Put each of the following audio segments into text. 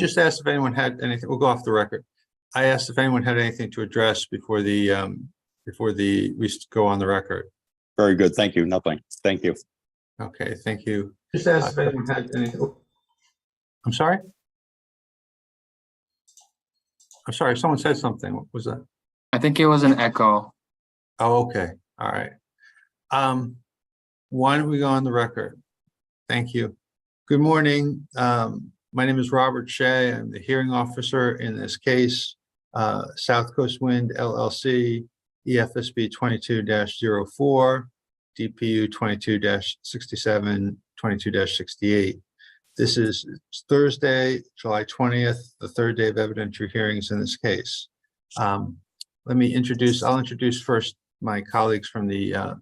just asked if anyone had anything. We'll go off the record. I asked if anyone had anything to address before we go on the record. Very good. Thank you. Nothing. Thank you. Okay, thank you. Just asked if anyone had anything. I'm sorry? I'm sorry, someone said something. What was that? I think it was an echo. Oh, okay. All right. Why don't we go on the record? Thank you. Good morning. My name is Robert Shea. I'm the hearing officer in this case, SouthCoast Wind LLC, EFSB 22-04, DPU 22-67, 22-68. This is Thursday, July 20th, the third day of evidentiary hearings in this case. I'll introduce first my colleagues from the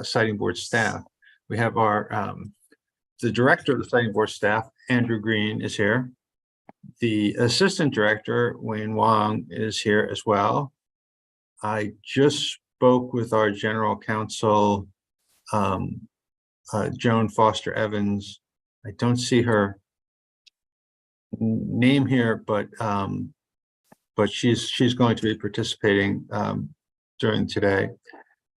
Siting Board staff. We have the director of the Siting Board staff, Andrew Green, is here. The assistant director, Wayne Wong, is here as well. I just spoke with our general counsel, Joan Foster Evans. I don't see her name here, but she's going to be participating during today.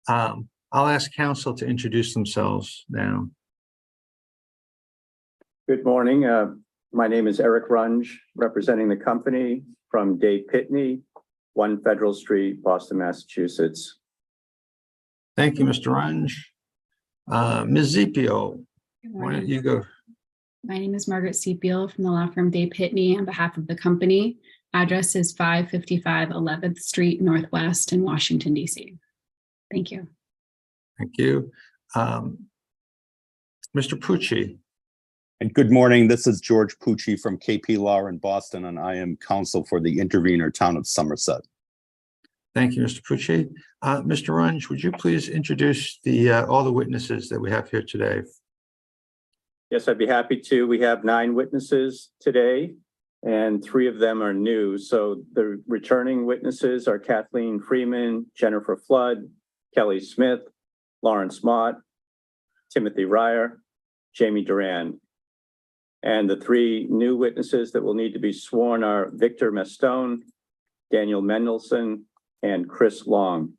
I'll ask counsel to introduce themselves now. Good morning. My name is Eric Runge, representing the company from Dave Pitney, 1 Federal Street, Boston, Massachusetts. Thank you, Mr. Runge. Ms. Zipio, why don't you go? My name is Margaret Sepiel from the law firm Dave Pitney on behalf of the company. Address is 555 11th Street Northwest in Washington, D.C. Thank you. Thank you. Mr. Pucci. And good morning. This is George Pucci from KP Law in Boston, and I am counsel for the intervener town of Somerset. Thank you, Mr. Pucci. Mr. Runge, would you please introduce all the witnesses that we have here today? Yes, I'd be happy to. We have 9 witnesses today, and 3 of them are new. So the returning witnesses are Kathleen Freeman, Jennifer Flood, Kelly Smith, Lawrence Mott, Timothy Ryer, Jamie Duran. And the 3 new witnesses that will need to be sworn are Victor Mastone, Daniel Mendelson, and Chris Long.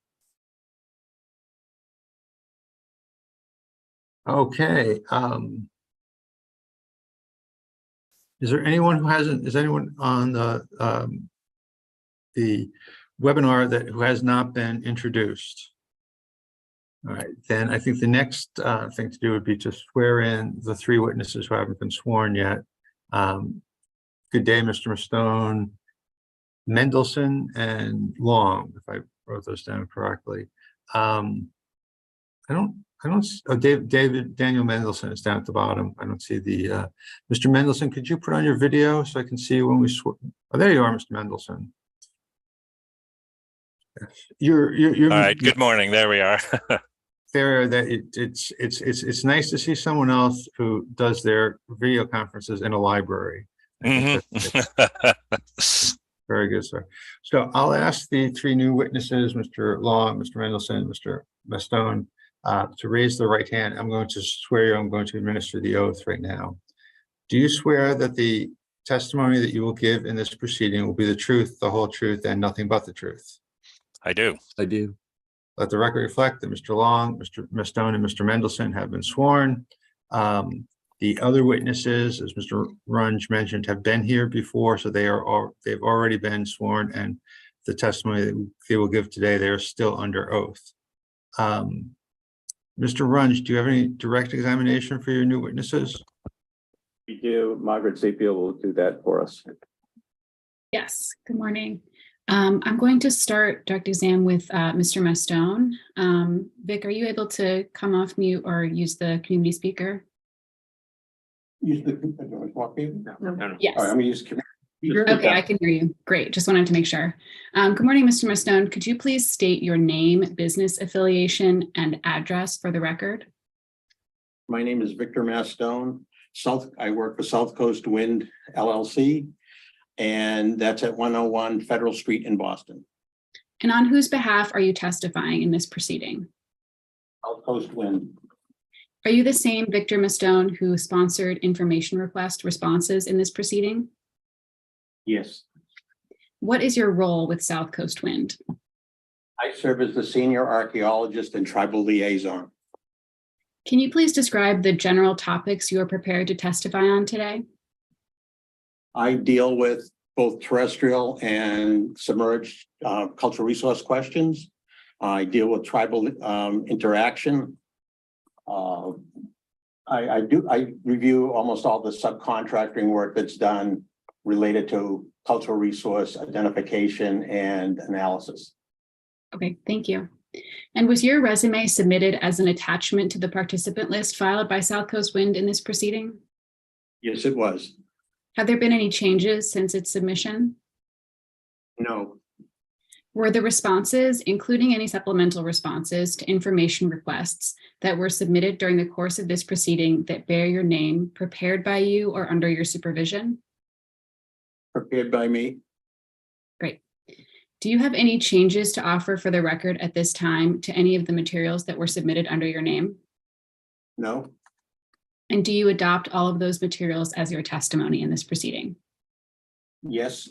Okay. Is anyone on the webinar who has not been introduced? All right, then I think the next thing to do would be to swear in the 3 witnesses who haven't been sworn yet. Good day, Mr. Mastone, Mendelson, and Long, if I wrote those down correctly. Daniel Mendelson is down at the bottom. I don't see the, Mr. Mendelson, could you put on your video so I can see when we swear? Oh, there you are, Mr. Mendelson. You're all right. Good morning. There we are. It's nice to see someone else who does their video conferences in a library. Very good, sir. So I'll ask the 3 new witnesses, Mr. Long, Mr. Mendelson, Mr. Mastone, to raise their right hand. I'm going to swear you. I'm going to administer the oath right now. Do you swear that the testimony that you will give in this proceeding will be the truth, the whole truth, and nothing but the truth? I do. I do. Let the record reflect that Mr. Long, Mr. Mastone, and Mr. Mendelson have been sworn. The other witnesses, as Mr. Runge mentioned, have been here before, so they've already been sworn, and the testimony that they will give today, they are still under oath. Mr. Runge, do you have any direct examination for your new witnesses? We do. Margaret Sepiel will do that for us. Yes, good morning. I'm going to start direct exam with Mr. Mastone. Vic, are you able to come off mute or use the community speaker? Use the walk me? No. Yes. All right, I'm gonna use community speaker. Okay, I can hear you. Great. Just wanted to make sure. Good morning, Mr. Mastone. Could you please state your name, business affiliation, and address for the record? My name is Victor Mastone. I work for SouthCoast Wind LLC, and that's at 101 Federal Street in Boston. And on whose behalf are you testifying in this proceeding? SouthCoast Wind. Are you the same Victor Mastone who sponsored information request responses in this proceeding? Yes. What is your role with South Coast Wind? I serve as the senior archaeologist and tribal liaison. Can you please describe the general topics you are prepared to testify on today? I deal with both terrestrial and submerged cultural resource questions. I deal with tribal interaction. I review almost all the subcontracting work that's done related to cultural resource identification and analysis. Okay, thank you. And was your resume submitted as an attachment to the participant list filed by South Coast Wind in this proceeding? Yes, it was. Have there been any changes since its submission? No, Were the responses, including any supplemental responses to information requests that were submitted during the course of this proceeding that bear your name, prepared by you or under your supervision? prepared by me. Great. Do you have any changes to offer for the record at this time to any of the materials that were submitted under your name? No, And do you adopt all of those materials as your testimony in this proceeding? yes,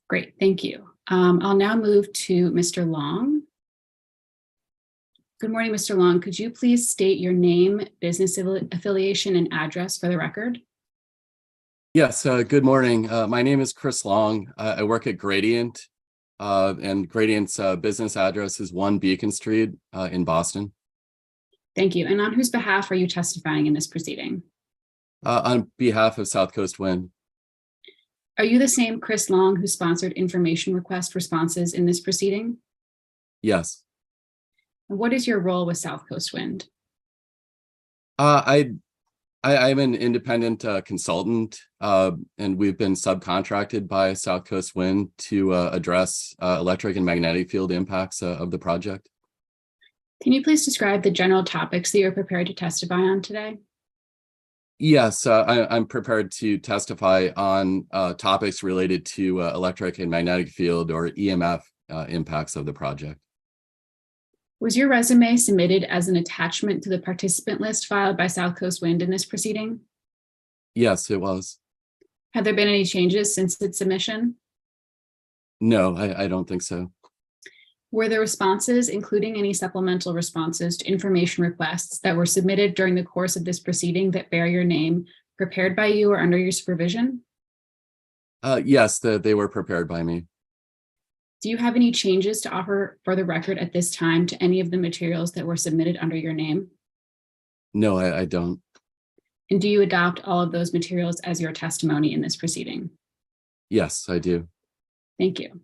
Great, thank you. I'll now move to Mr. Long. Good morning, Mr. Long. Could you please state your name, business affiliation, and address for the record? Yes, good morning. My name is Chris Long. I work at Gradient, and Gradient's business address is 1 Beacon Street in Boston. Thank you. And on whose behalf are you testifying in this proceeding? On behalf of South Coast Wind. Are you the same Chris Long who sponsored information request responses in this proceeding? Yes. And what is your role with South Coast Wind? I'm an independent consultant, and we've been subcontracted by South Coast Wind to address electric and magnetic field impacts of the project. Can you please describe the general topics that you're prepared to testify on today? Yes, I'm prepared to testify on topics related to electric and magnetic field or EMF impacts of the project. Was your resume submitted as an attachment to the participant list filed by South Coast Wind in this proceeding? Yes, it was. Have there been any changes since its submission? No, I don't think so. Were the responses, including any supplemental responses to information requests that were submitted during the course of this proceeding that bear your name, prepared by you or under your supervision? Yes, they were prepared by me. Do you have any changes to offer for the record at this time to any of the materials that were submitted under your name? No, I don't. And do you adopt all of those materials as your testimony in this proceeding? Yes, I do. Thank you.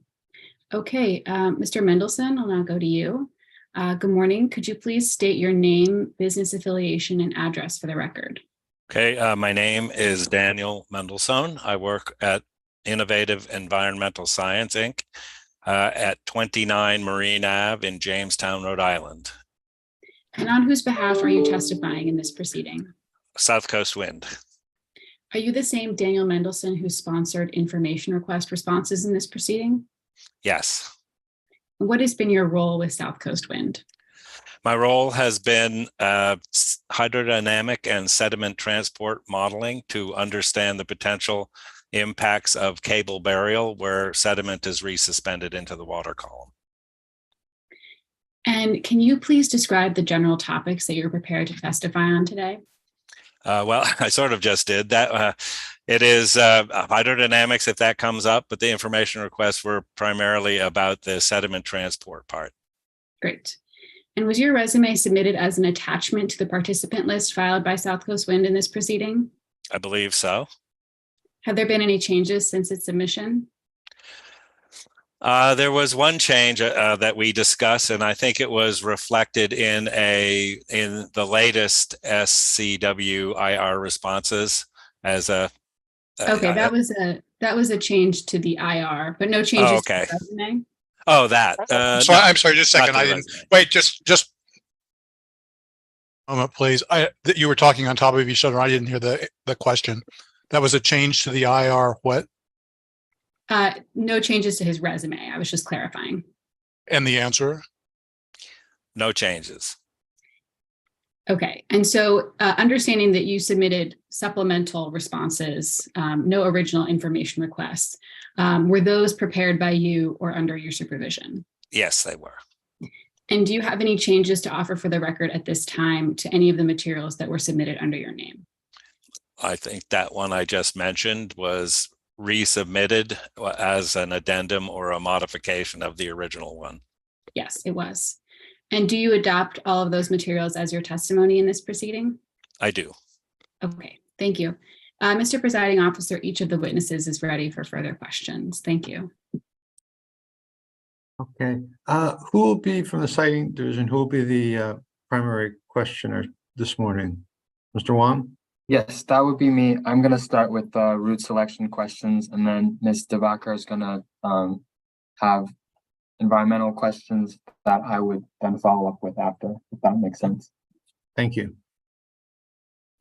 Okay, Mr. Mendelson, I'll now go to you. Good morning. Could you please state your name, business affiliation, and address for the record? Okay, my name is Daniel Mendelsohn. I work at Innovative Environmental Science, Inc. At 29 Marine Ave in Jamestown, Rhode Island. And on whose behalf are you testifying in this proceeding? South Coast Wind. Are you the same Daniel Mendelson who sponsored information request responses in this proceeding? Yes. What has been your role with South Coast Wind? My role has been hydrodynamic and sediment transport modeling to understand the potential impacts of cable burial where sediment is resuspended into the water column. And can you please describe the general topics that you're prepared to testify on today? Well, I sort of just did that. It is hydrodynamics if that comes up, but the information requests were primarily about the sediment transport part. Great. And was your resume submitted as an attachment to the participant list filed by South Coast Wind in this proceeding? I believe so. Have there been any changes since its submission? There was one change that we discussed, and I think it was reflected in the latest SCW IR responses as a. Okay, that was a change to the IR, but no changes to the resume. Oh, that. I'm sorry, just a second. I didn't wait. Just a moment, please. That you were talking on top of each other. I didn't hear the question. That was a change to the IR. What? No changes to his resume. I was just clarifying. And the answer? No changes. Okay, and so understanding that you submitted supplemental responses, no original information requests, were those prepared by you or under your supervision? Yes, they were. And do you have any changes to offer for the record at this time to any of the materials that were submitted under your name? I think that one I just mentioned was resubmitted as an addendum or a modification of the original one. Yes, it was. And do you adopt all of those materials as your testimony in this proceeding? I do. Okay, thank you. Mr. Presiding Officer, each of the witnesses is ready for further questions. Thank you. Okay, who will be from the citing division? Who will be the primary questioner this morning? Mr. Wong? Yes, that would be me. I'm going to start with route selection questions, and then Ms. Devakar is going to have environmental questions that I would then follow up with after, if that makes sense. Thank you.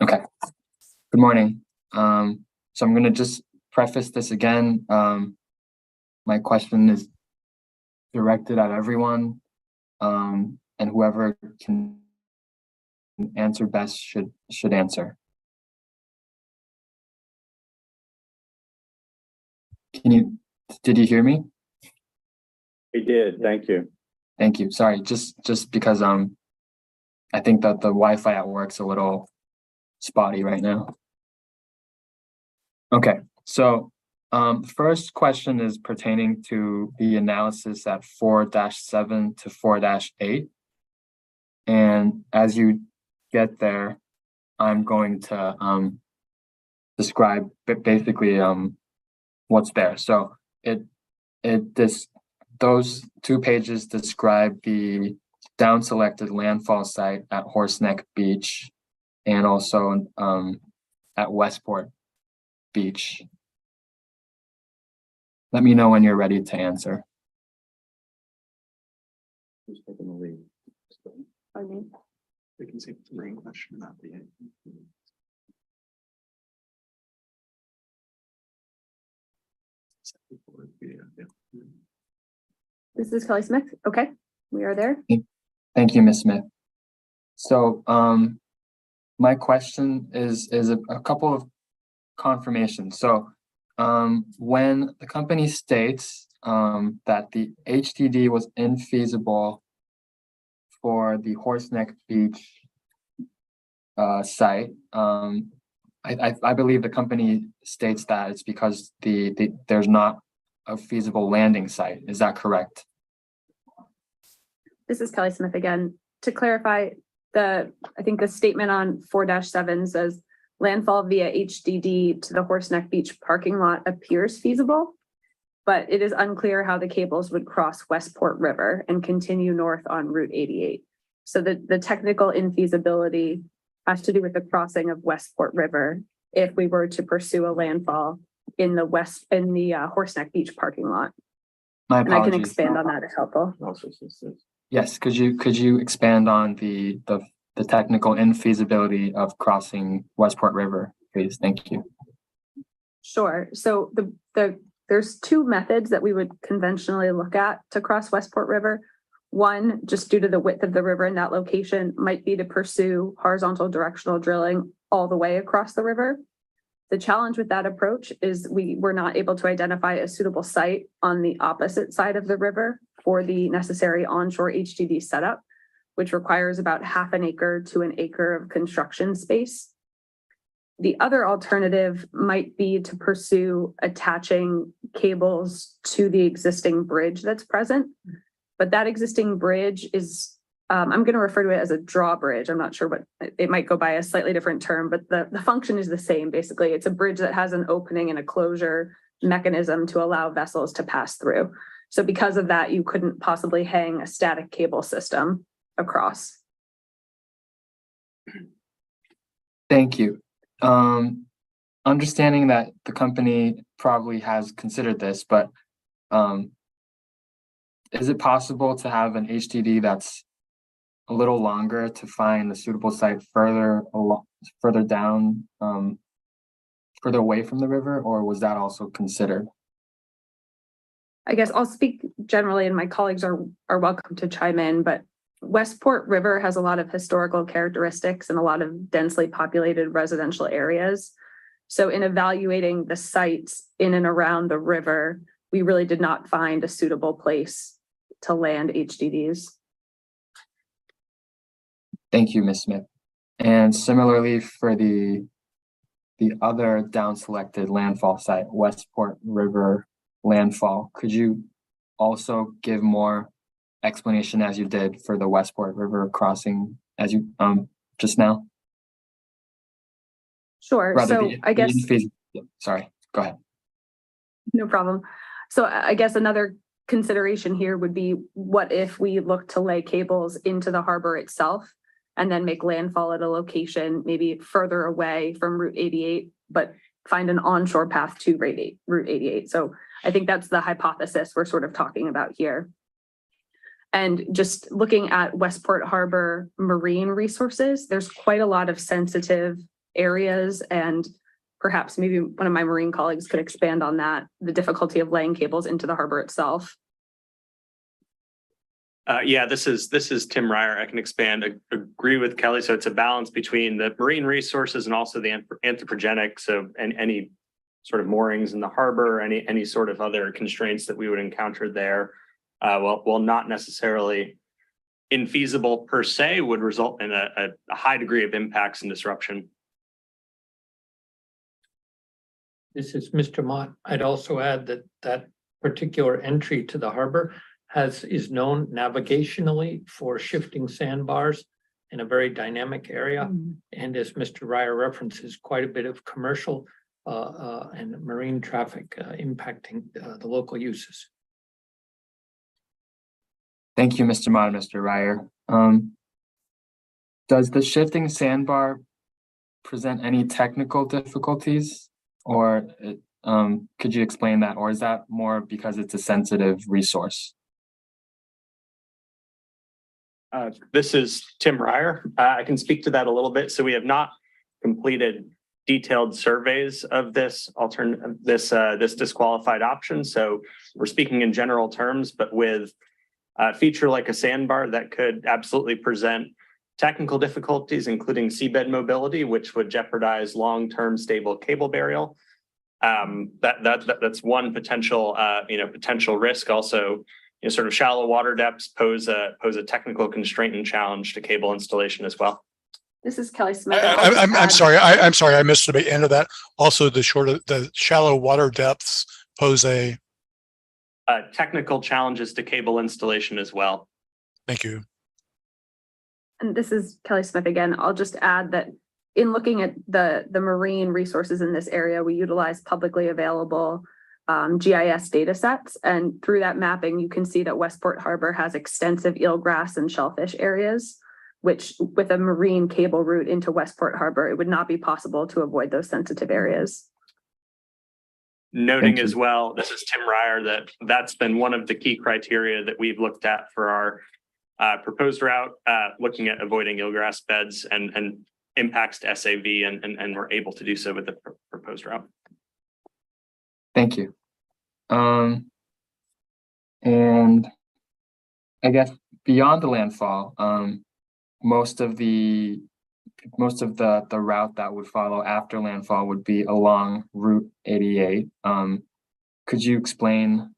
Okay. Good morning. So I'm going to just preface this again. My question is directed at everyone, and whoever can answer best should answer. Did you hear me? We did. Thank you. Thank you. Sorry, just because I think that the Wi-Fi at work's a little spotty right now. Okay, so first question is pertaining to the analysis at 4-7 to 4-8. And as you get there, I'm going to describe basically what's there. So those 2 pages describe the down selected landfall site at Horseneck Beach and also at Westport Beach. Let me know when you're ready to answer. Who's taking the lead? Pardon We can see if it's a rain question about the. This is Kelly Smith. Okay, we are there. Thank you, Ms. Smith. So my question is a couple of confirmations. So when the company states that the HDD was infeasible for the Horseneck Beach site, I believe the company states that it's because there's not a feasible landing site. Is that correct? This is Kelly Smith again. To clarify, I think the statement on 4-7 says landfall via HDD to the Horseneck Beach parking lot appears feasible, but it is unclear how the cables would cross Westport River and continue north on Route 88. So the technical infeasibility has to do with the crossing of Westport River if we were to pursue a landfall in the Horseneck Beach parking lot. My And I can apologies. expand on that if helpful. Yes, could you expand on the technical infeasibility of crossing Westport River, please? Thank you. Sure. So there's 2 methods that we would conventionally look at to cross Westport River. One, just due to the width of the river in that location, might be to pursue horizontal directional drilling all the way across the river. The challenge with that approach is we were not able to identify a suitable site on the opposite side of the river for the necessary onshore HDD setup, which requires about ½ an acre to an acre of construction space. The other alternative might be to pursue attaching cables to the existing bridge that's present. But that existing bridge is, I'm going to refer to it as a drawbridge. I'm not sure what, it might go by a slightly different term, but the function is the same. Basically, it's a bridge that has an opening and a closure mechanism to allow vessels to pass through. So because of that, you couldn't possibly hang a static cable system across. Thank you. Understanding that the company probably has considered this, but is it possible to have an HDD that's a little longer to find a suitable site further down, further away from the river, or was that also considered? I guess I'll speak generally and my colleagues are welcome to chime in, but Westport River has a lot of historical characteristics and a lot of densely populated residential areas. So in evaluating the sites in and around the river, we really did not find a suitable place to land HDDs. Thank you, Ms. Smith. And similarly for the other down selected landfall site, Westport River landfall, could you also give more explanation as you did for the Westport River crossing as you just now? Sure. Rather, So I guess, sorry, go ahead. no problem. So I guess another consideration here would be, what if we look to lay cables into the harbor itself and then make landfall at a location maybe further away from Route 88, but find an onshore path to Route 88. So I think that's the hypothesis we're sort of talking about here. And just looking at Westport Harbor marine resources, there's quite a lot of sensitive areas, and perhaps maybe one of my marine colleagues could expand on that, the difficulty of laying cables into the harbor itself. Yeah, this is Tim Ryer. I can expand. I agree with Kelly. So it's a balance between the marine resources and also the anthropogenic. So and any sort of moorings in the harbor, any sort of other constraints that we would encounter there, well, not necessarily infeasible per se, would result in a high degree of impacts and disruption. This is Mr. Mott. I'd also add that that particular entry to the harbor is known navigationally for shifting sandbars in a very dynamic area. And as Mr. Ryer references, quite a bit of commercial and marine traffic impacting the local uses. Thank you, Mr. Mott and Mr. Ryer. Does the shifting sandbar present any technical difficulties, or could you explain that, or is that more because it's a sensitive resource? This is Tim Ryer. I can speak to that a little bit. So we have not completed detailed surveys of this disqualified option. So we're speaking in general terms, but with a feature like a sandbar that could absolutely present technical difficulties, including seabed mobility, which would jeopardize long-term stable cable burial. That's one potential potential risk. Also, sort of shallow water depths pose a technical constraint and challenge to cable installation as well. This is Kelly Smith. I'm sorry. I'm sorry. I missed the end of that. Also, the shallow water depths pose a technical challenges to cable installation as well. Thank you. And this is Kelly Smith again. I'll just add that in looking at the marine resources in this area, we utilize publicly available GIS data sets. And through that mapping, you can see that Westport Harbor has extensive eelgrass and shellfish areas, which with a marine cable route into Westport Harbor, it would not be possible to avoid those sensitive areas. Noting as well, this is Tim Ryer, that's been one of the key criteria that we've looked at for our proposed route, looking at avoiding eelgrass beds and impacts to SAV, and we're able to do so with the proposed route. Thank you. And I guess beyond the landfall, most of the route that would follow after landfall would be along Route 88. Could you explain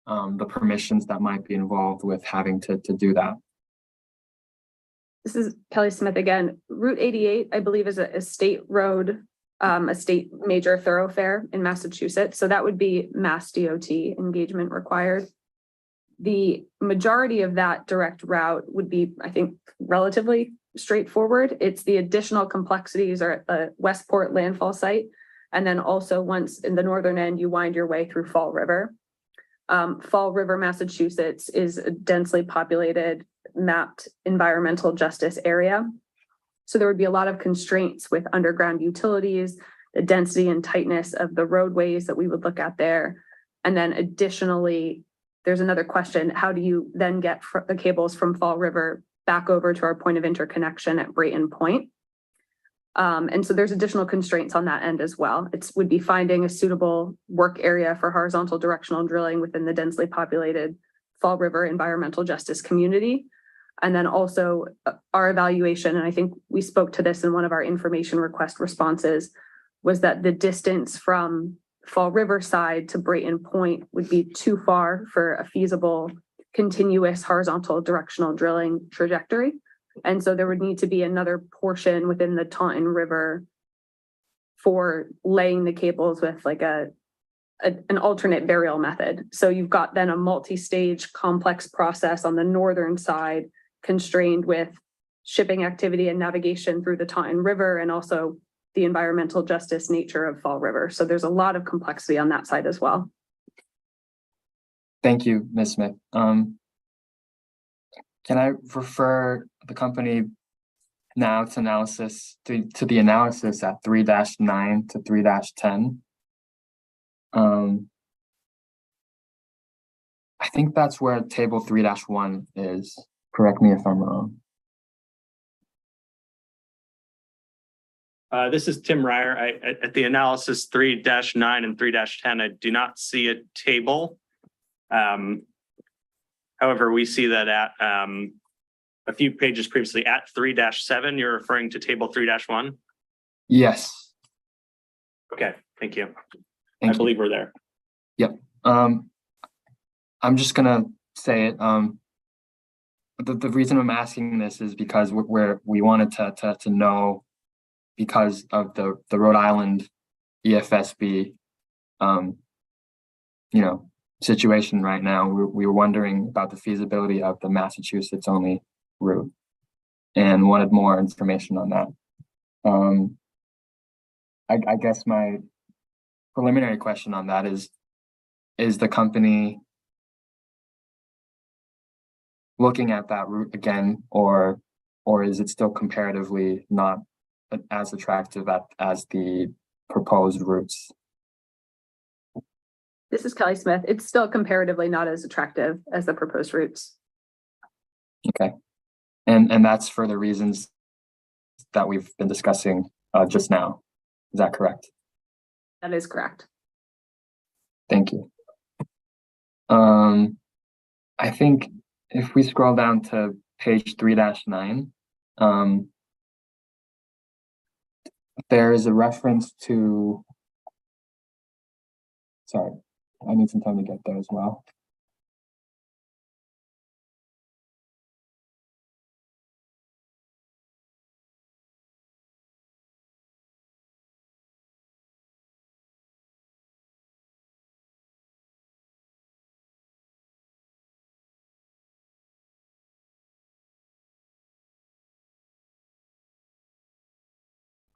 the permissions that might be involved with having to do that? This is Kelly Smith again. Route 88, I believe, is a state road, a state major thoroughfare in Massachusetts. So that would be Mass DOT engagement required. The majority of that direct route would be, I think, relatively straightforward. It's the additional complexities are at the Westport landfall site. And then also once in the northern end, you wind your way through Fall River. Fall River, Massachusetts is a densely populated, mapped environmental justice area. So there would be a lot of constraints with underground utilities, the density and tightness of the roadways that we would look at there. And then additionally, there's another question, how do you then get the cables from Fall River back over to our point of interconnection at Brayton Point? And so there's additional constraints on that end as well. It would be finding a suitable work area for horizontal directional drilling within the densely populated Fall River environmental justice community. And then also our evaluation, and I think we spoke to this in one of our information request responses, was that the distance from Fall River side to Brayton Point would be too far for a feasible continuous horizontal directional drilling trajectory. And so there would need to be another portion within the Taunton River for laying the cables with like an alternate burial method. So you've got then a multi-stage complex process on the northern side, constrained with shipping activity and navigation through the Taunton River, and also the environmental justice nature of Fall River. So there's a lot of complexity on that side as well. Thank you, Ms. Smith. Can I refer the company now to analysis to the analysis at 3-9 to 3-10? I think that's where table 3-1 is. Correct me if I'm wrong. This is Tim Ryer. At the analysis 3-9 and 3-10, I do not see a table. However, we see that at a few pages previously at 3-7, you're referring to table 3-1? Yes. Okay, thank you. Thank I believe we're there. Yep. I'm just gonna say it. The reason I'm asking this is because we wanted to know, because of the Rhode Island EFSB, situation right now. We were wondering about the feasibility of the Massachusetts only route and wanted more information on that. I guess my preliminary question on that is the company looking at that route again, or is it still comparatively not as attractive as the proposed routes? This is Kelly Smith. It's still comparatively not as attractive as the proposed routes. Okay. And that's for the reasons that we've been discussing just now. Is that correct? That is correct. Thank you. I think if we scroll down to page 3-9, there is a reference to, sorry, I need some time to get there as well.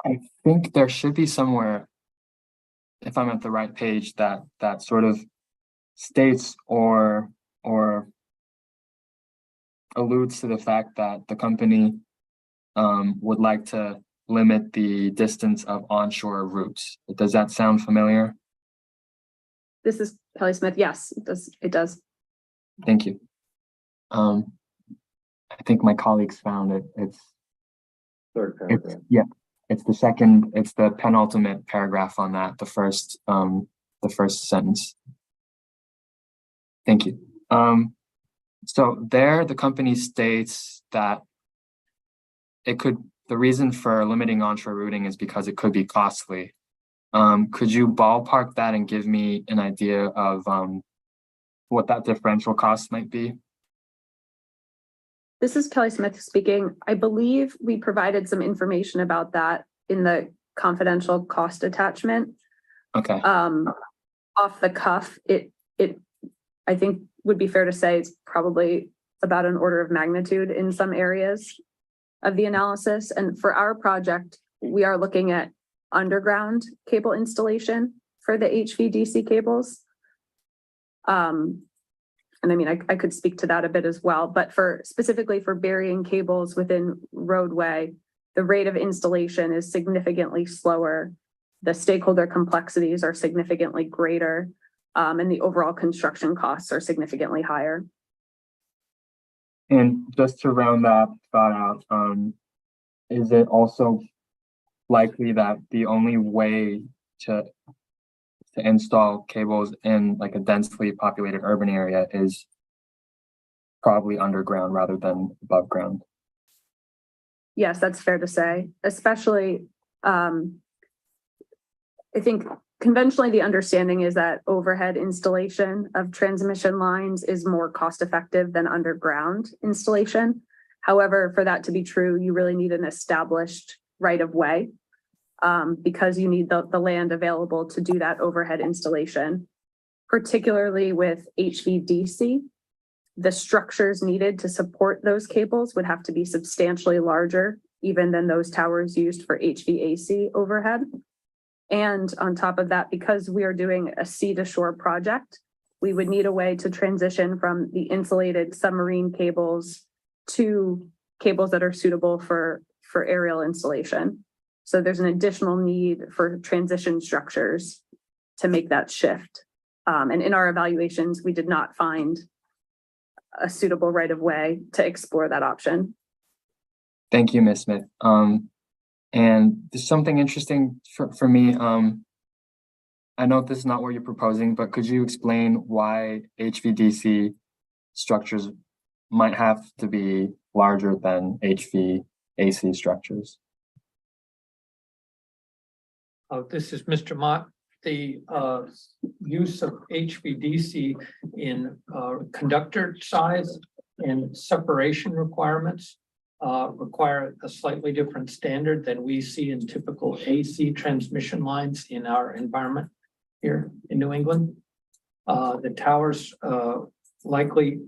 I think there should be somewhere, if I'm at the right page, that sort of states or alludes to the fact that the company would like to limit the distance of onshore routes. Does that sound familiar? This is Kelly Smith. Yes, it does. Thank you. I think my colleagues found it. It's Third paragraph. It's the penultimate paragraph on that, the first sentence. Thank you. So there, the company states that the reason for limiting onshore routing is because it could be costly. Could you ballpark that and give me an idea of what that differential cost might be? This is Kelly Smith speaking. I believe we provided some information about that in the confidential cost attachment. Okay. Off the cuff, it I think would be fair to say it's probably about an order of magnitude in some areas of the analysis. And for our project, we are looking at underground cable installation for the HVDC cables. And I mean, I could speak to that a bit as well, but specifically for burying cables within roadway, the rate of installation is significantly slower. The stakeholder complexities are significantly greater, and the overall construction costs are significantly higher. And just to round that thought out, is it also likely that the only way to install cables in like a densely populated urban area is probably underground rather than above ground. Yes, that's fair to say, especially, I think conventionally the understanding is that overhead installation of transmission lines is more cost effective than underground installation. However, for that to be true, you really need an established right of way because you need the land available to do that overhead installation, particularly with HVDC. The structures needed to support those cables would have to be substantially larger even than those towers used for HVAC overhead. And on top of that, because we are doing a sea to shore project, we would need a way to transition from the insulated submarine cables to cables that are suitable for aerial installation. So there's an additional need for transition structures to make that shift. And in our evaluations, we did not find a suitable right of way to explore that option. Thank you, Ms. Smith. And there's something interesting for me. I know this is not what you're proposing, but could you explain why HVDC structures might have to be larger than HVAC structures? This is Mr. Mott. The use of HVDC in conductor size and separation requirements require a slightly different standard than we see in typical AC transmission lines in our environment here in New England. The towers likely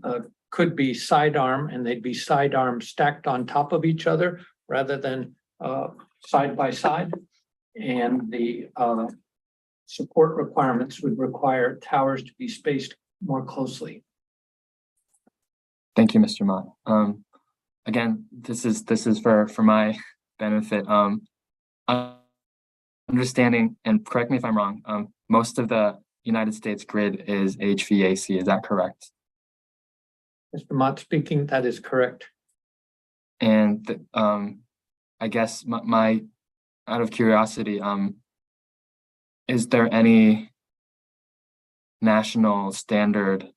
could be sidearm, and they'd be sidearm stacked on top of each other rather than side by side. And the support requirements would require towers to be spaced more closely. Thank you, Mr. Mott. Again, this is for my benefit. Understanding, and correct me if I'm wrong, most of the United States grid is HVAC, is that correct? Mr. Mott speaking, that is correct. And I guess my out of curiosity, is there any national standard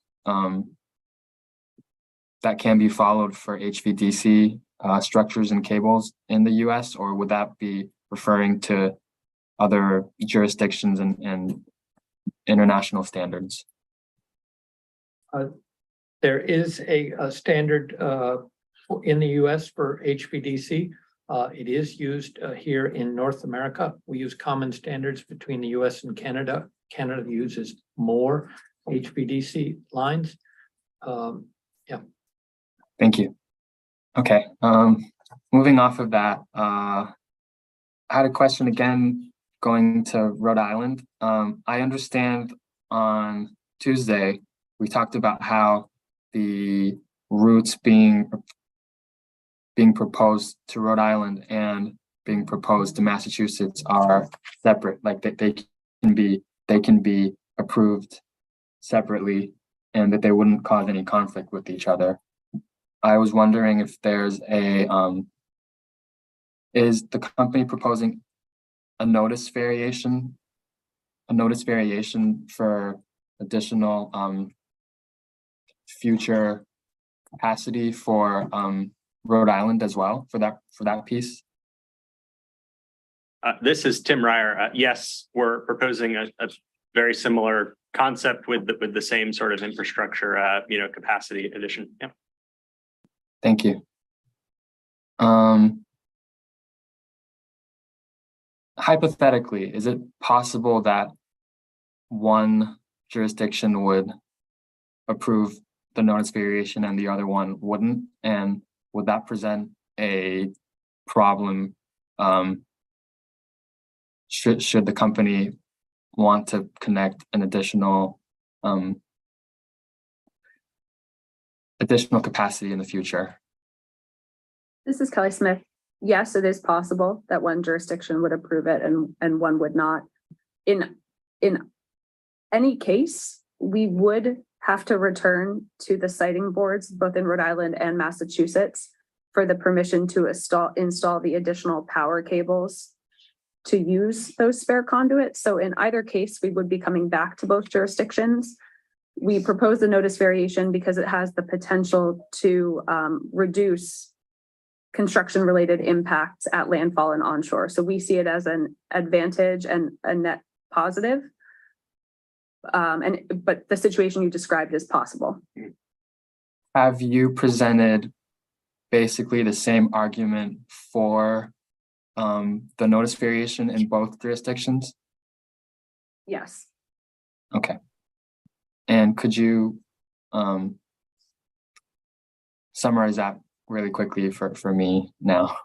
that can be followed for HVDC structures and cables in the US, or would that be referring to other jurisdictions and international standards? There is a standard in the US for HVDC. It is used here in North America. We use common standards between the US and Canada. Canada uses more HVDC lines. Yeah. Thank you. Okay. Moving off of that, I had a question again going to Rhode Island. I understand on Tuesday, we talked about how the routes being proposed to Rhode Island and being proposed to Massachusetts are separate, like that they can be approved separately and that they wouldn't cause any conflict with each other. I was wondering if there's is the company proposing a notice variation for additional future capacity for Rhode Island as well for that piece? This is Tim Ryer. Yes, we're proposing a very similar concept with the same sort of infrastructure, capacity addition. Yeah. Thank you. Hypothetically, is it possible that one jurisdiction would approve the notice variation and the other one wouldn't? And would that present a problem should the company want to connect an additional capacity in the future? This is Kelly Smith. Yes, it is possible that one jurisdiction would approve it and one would not. In any case, we would have to return to the siting boards, both in Rhode Island and Massachusetts, for the permission to install the additional power cables to use those spare conduits. So in either case, we would be coming back to both jurisdictions. we propose the notice variation because it has the potential to reduce construction-related impacts at landfall and onshore. So we see it as an advantage and a net positive. But the situation you described is possible. Have you presented basically the same argument for the notice variation in both jurisdictions? Yes. Okay. And could you summarize that really quickly for me now?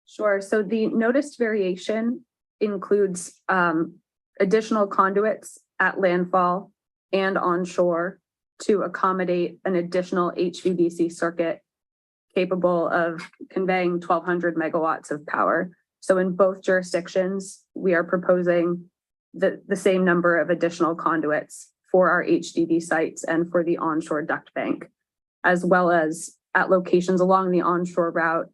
Sure. So the noticed variation includes additional conduits at landfall and onshore to accommodate an additional HVDC circuit capable of conveying 1,200 megawatts of power. So in both jurisdictions, we are proposing the same number of additional conduits for our HDD sites and for the onshore duct bank, as well as at locations along the onshore route,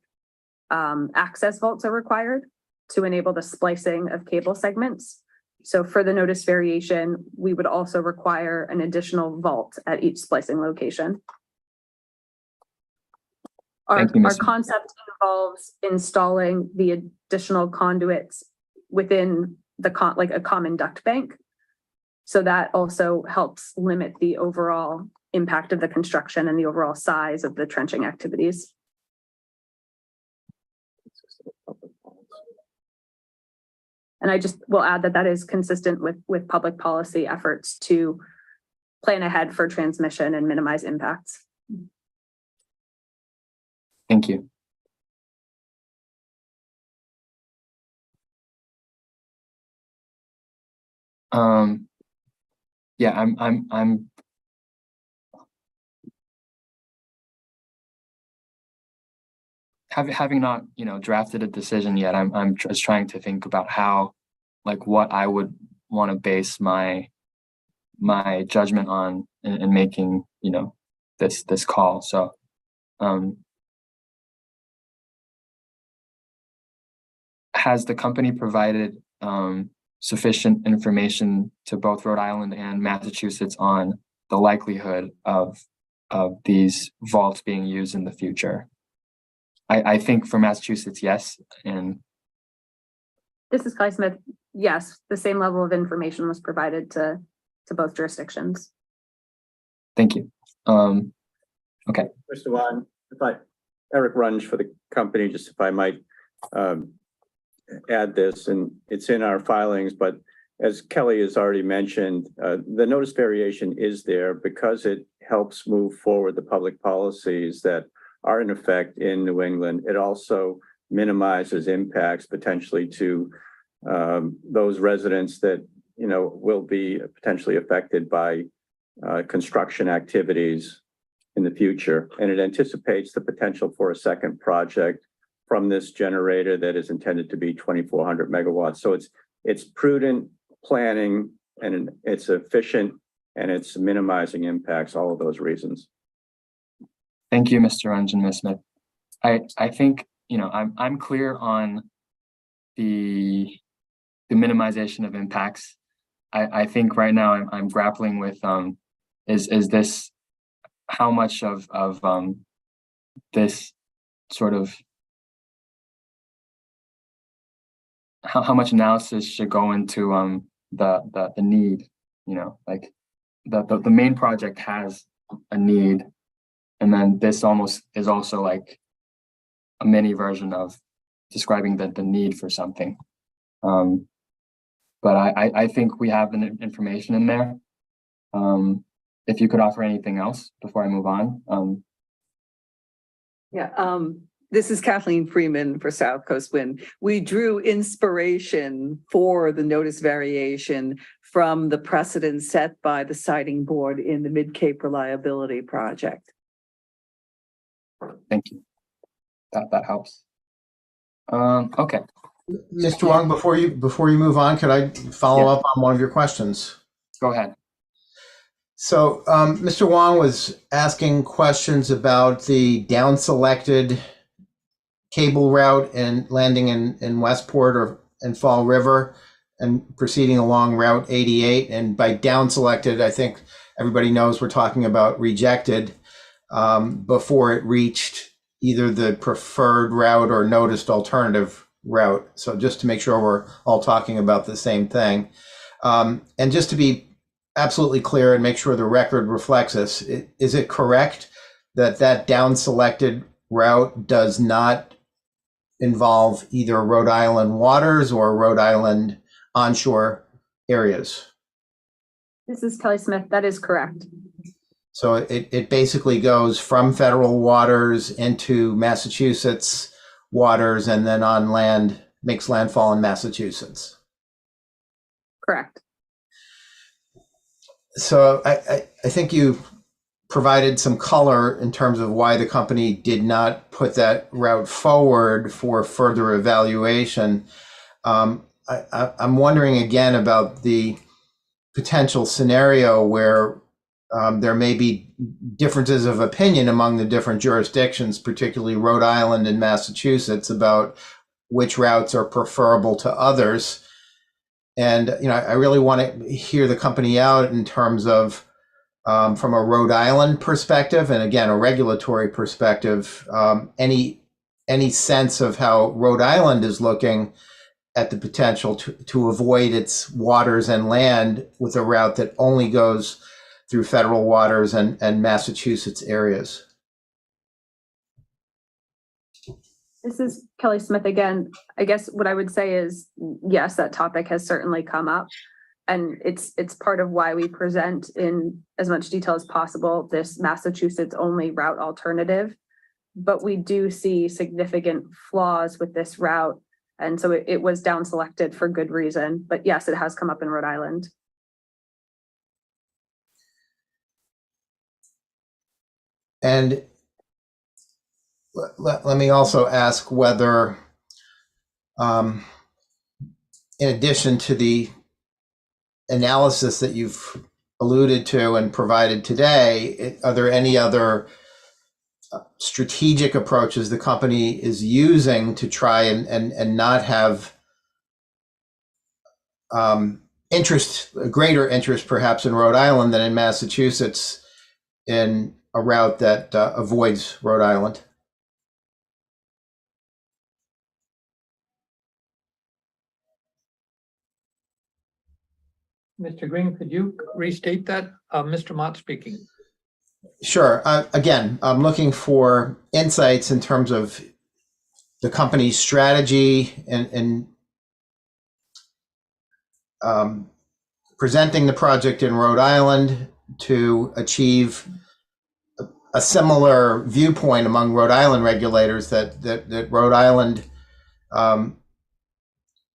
access vaults are required to enable the splicing of cable segments. So for the notice variation, we would also require an additional vault at each splicing location. Our concept involves installing the additional conduits within the a common duct bank. So that also helps limit the overall impact of the construction and the overall size of the trenching activities. And I just will add that that is consistent with public policy efforts to plan ahead for transmission and minimize impacts. Thank you. Yeah, I'm having not, drafted a decision yet. I'm just trying to think about how, what I would want to base my judgment on in making, this call. So, has the company provided sufficient information to both Rhode Island and Massachusetts on the likelihood of these vaults being used in the future? I think for Massachusetts, yes. And this is Kelly Smith. Yes, the same level of information was provided to both jurisdictions. Thank you. Okay. Mr. Wan, Eric Runge for the company, just if I might add this, and it's in our filings, but as Kelly has already mentioned, the notice variation is there because it helps move forward the public policies that are in effect in New England. It also minimizes impacts potentially to those residents that, will be potentially affected by construction activities in the future. And it anticipates the potential for a second project from this generator that is intended to be 2,400 megawatts. So it's prudent planning, and it's efficient, and it's minimizing impacts, all of those reasons. Thank you, Mr. Runge and Ms. Smith. I think, I'm clear on the minimization of impacts. I think right now I'm grappling with is this how much of this sort of how much analysis should go into the need, the main project has a need, and then this almost is also like a mini version of describing the need for something. But I think we have the information in there. If you could offer anything else before I move on. This is Kathleen Freeman for SouthCoast Wind. We drew inspiration for the notice variation from the precedent set by the siting board in the Mid-Cape Reliability Project. Thank you. That helps. Okay. Mr. Wong, before you move on, could I follow up on one of your questions? Go ahead. So Mr. Wong was asking questions about the down-selected cable route and landing in Westport or in Fall River. and proceeding along Route 88. And by down selected, I think everybody knows we're talking about rejected before it reached either the preferred route or noticed alternative route. So just to make sure we're all talking about the same thing. And just to be absolutely clear and make sure the record reflects this, is it correct that that down selected route does not involve either Rhode Island waters or Rhode Island onshore areas? This is Kelly Smith. That is correct. So it basically goes from federal waters into Massachusetts waters and then on land, makes landfall in Massachusetts. Correct. So I think you provided some color in terms of why the company did not put that route forward for further evaluation. I'm wondering again about the potential scenario where there may be differences of opinion among the different jurisdictions, particularly Rhode Island and Massachusetts, about which routes are preferable to others. And I really want to hear the company out in terms of from a Rhode Island perspective, and again, a regulatory perspective, any sense of how Rhode Island is looking at the potential to avoid its waters and land with a route that only goes through federal waters and Massachusetts areas. This is Kelly Smith again. I guess what I would say is, yes, that topic has certainly come up. And it's part of why we present in as much detail as possible this Massachusetts only route alternative. But we do see significant flaws with this route. And so it was down selected for good reason. But yes, it has come up in Rhode Island. And let me also ask whether, in addition to the analysis that you've alluded to and provided today, are there any other strategic approaches the company is using to try and not have greater interest perhaps in Rhode Island than in Massachusetts in a route that avoids Rhode Island? Mr. Green, could you restate that? Mr. Mott speaking. Sure. Again, I'm looking for insights in terms of the company's strategy and presenting the project in Rhode Island to achieve a similar viewpoint among Rhode Island regulators that Rhode Island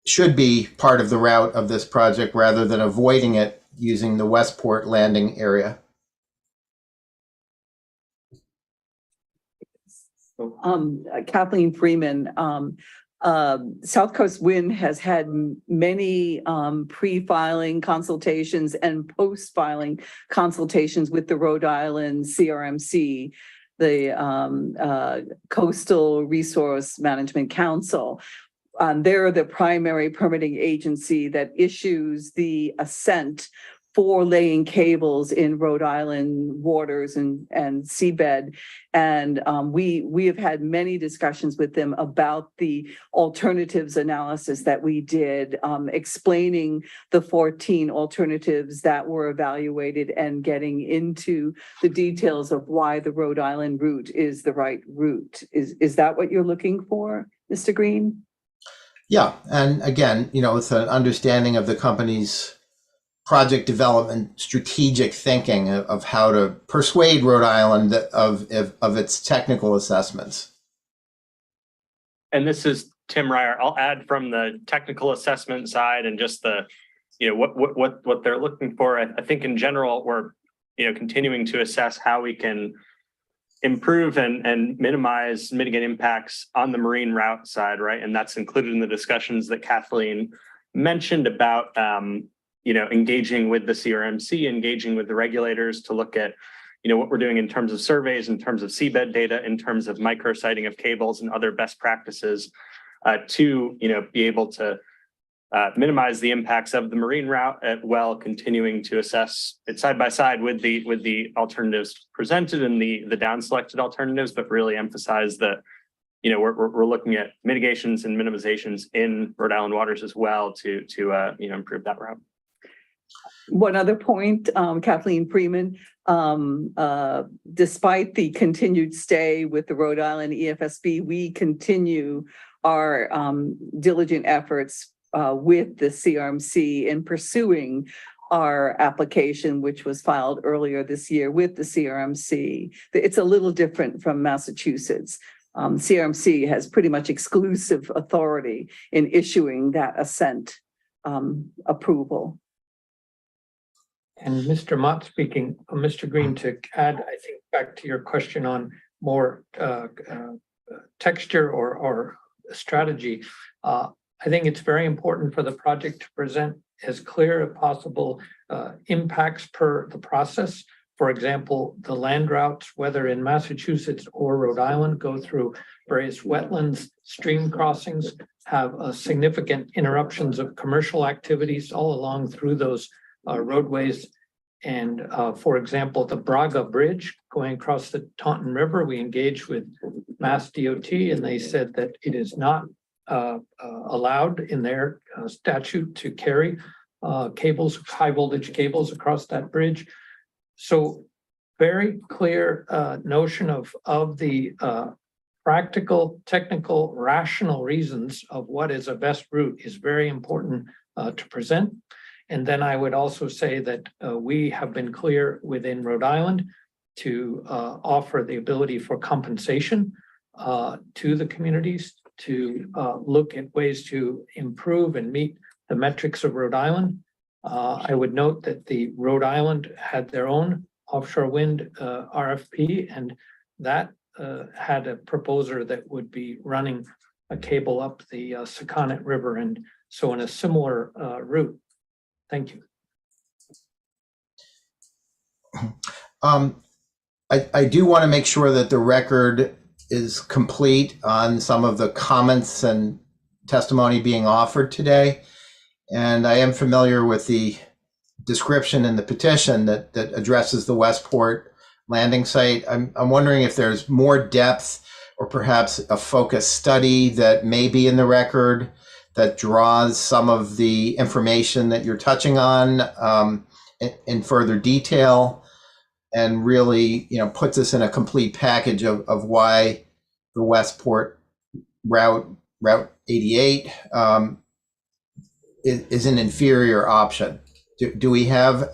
should be part of the route of this project rather than avoiding it using the Westport landing area. Kathleen Freeman, South Coast Wind has had many pre-filing consultations and post-filing consultations with the Rhode Island CRMC, the Coastal Resource Management Council. They're the primary permitting agency that issues the assent for laying cables in Rhode Island waters and seabed. And we have had many discussions with them about the alternatives analysis that we did, explaining the 14 alternatives that were evaluated and getting into the details of why the Rhode Island route is the right route. Is that what you're looking for, Mr. Green? Yeah, and again, with an understanding of the company's project development strategic thinking of how to persuade Rhode Island of its technical assessments. And this is Tim Ryer. I'll add from the technical assessment side and just the, what they're looking for. I think in general, we're, continuing to assess how we can improve and mitigate impacts on the marine route side, right? And that's included in the discussions that Kathleen mentioned about, engaging with the CRMC, engaging with the regulators to look at, what we're doing in terms of surveys, in terms of seabed data, in terms of micrositing of cables and other best practices to, be able to minimize the impacts of the marine route while continuing to assess it side by side with the alternatives presented and the down selected alternatives, but really emphasize that, you know, we're looking at mitigations and minimizations in Rhode Island waters as well to you know, improve that route. One other point, Kathleen Freeman, despite the continued stay with the Rhode Island EFSB, we continue our diligent efforts with the CRMC in pursuing our application, which was filed earlier this year with the CRMC. It's a little different from Massachusetts. CRMC has pretty much exclusive authority in issuing that assent approval. And Mr. Mott speaking, Mr. Green, to add, I think, back to your question on more texture or strategy, I think it's very important for the project to present as clear as possible impacts per the process. For example, the land routes, whether in Massachusetts or Rhode Island, go through various wetlands, stream crossings, have significant interruptions of commercial activities all along through those roadways. And for example, the Braga Bridge going across the Taunton River, we engaged with Mass DOT and they said that it is not allowed in their statute to carry cables, high voltage cables across that bridge. So very clear notion of the practical, technical, rational reasons of what is a best route is very important to present. And then I would also say that we have been clear within Rhode Island to offer the ability for compensation to the communities to look at ways to improve and meet the metrics of Rhode Island. I would note that the Rhode Island had their own offshore wind RFP, and that had a proposer that would be running a cable up the Saconnet River, and so in a similar route. Thank you. I do want to make sure that the record is complete on some of the comments and testimony being offered today. And I am familiar with the description in the petition that addresses the Westport landing site. I'm wondering if there's more depth or perhaps a focused study that may be in the record that draws some of the information that you're touching on in further detail, and really, you know, puts us in a complete package of why the Westport Route 88 is an inferior option. Do we have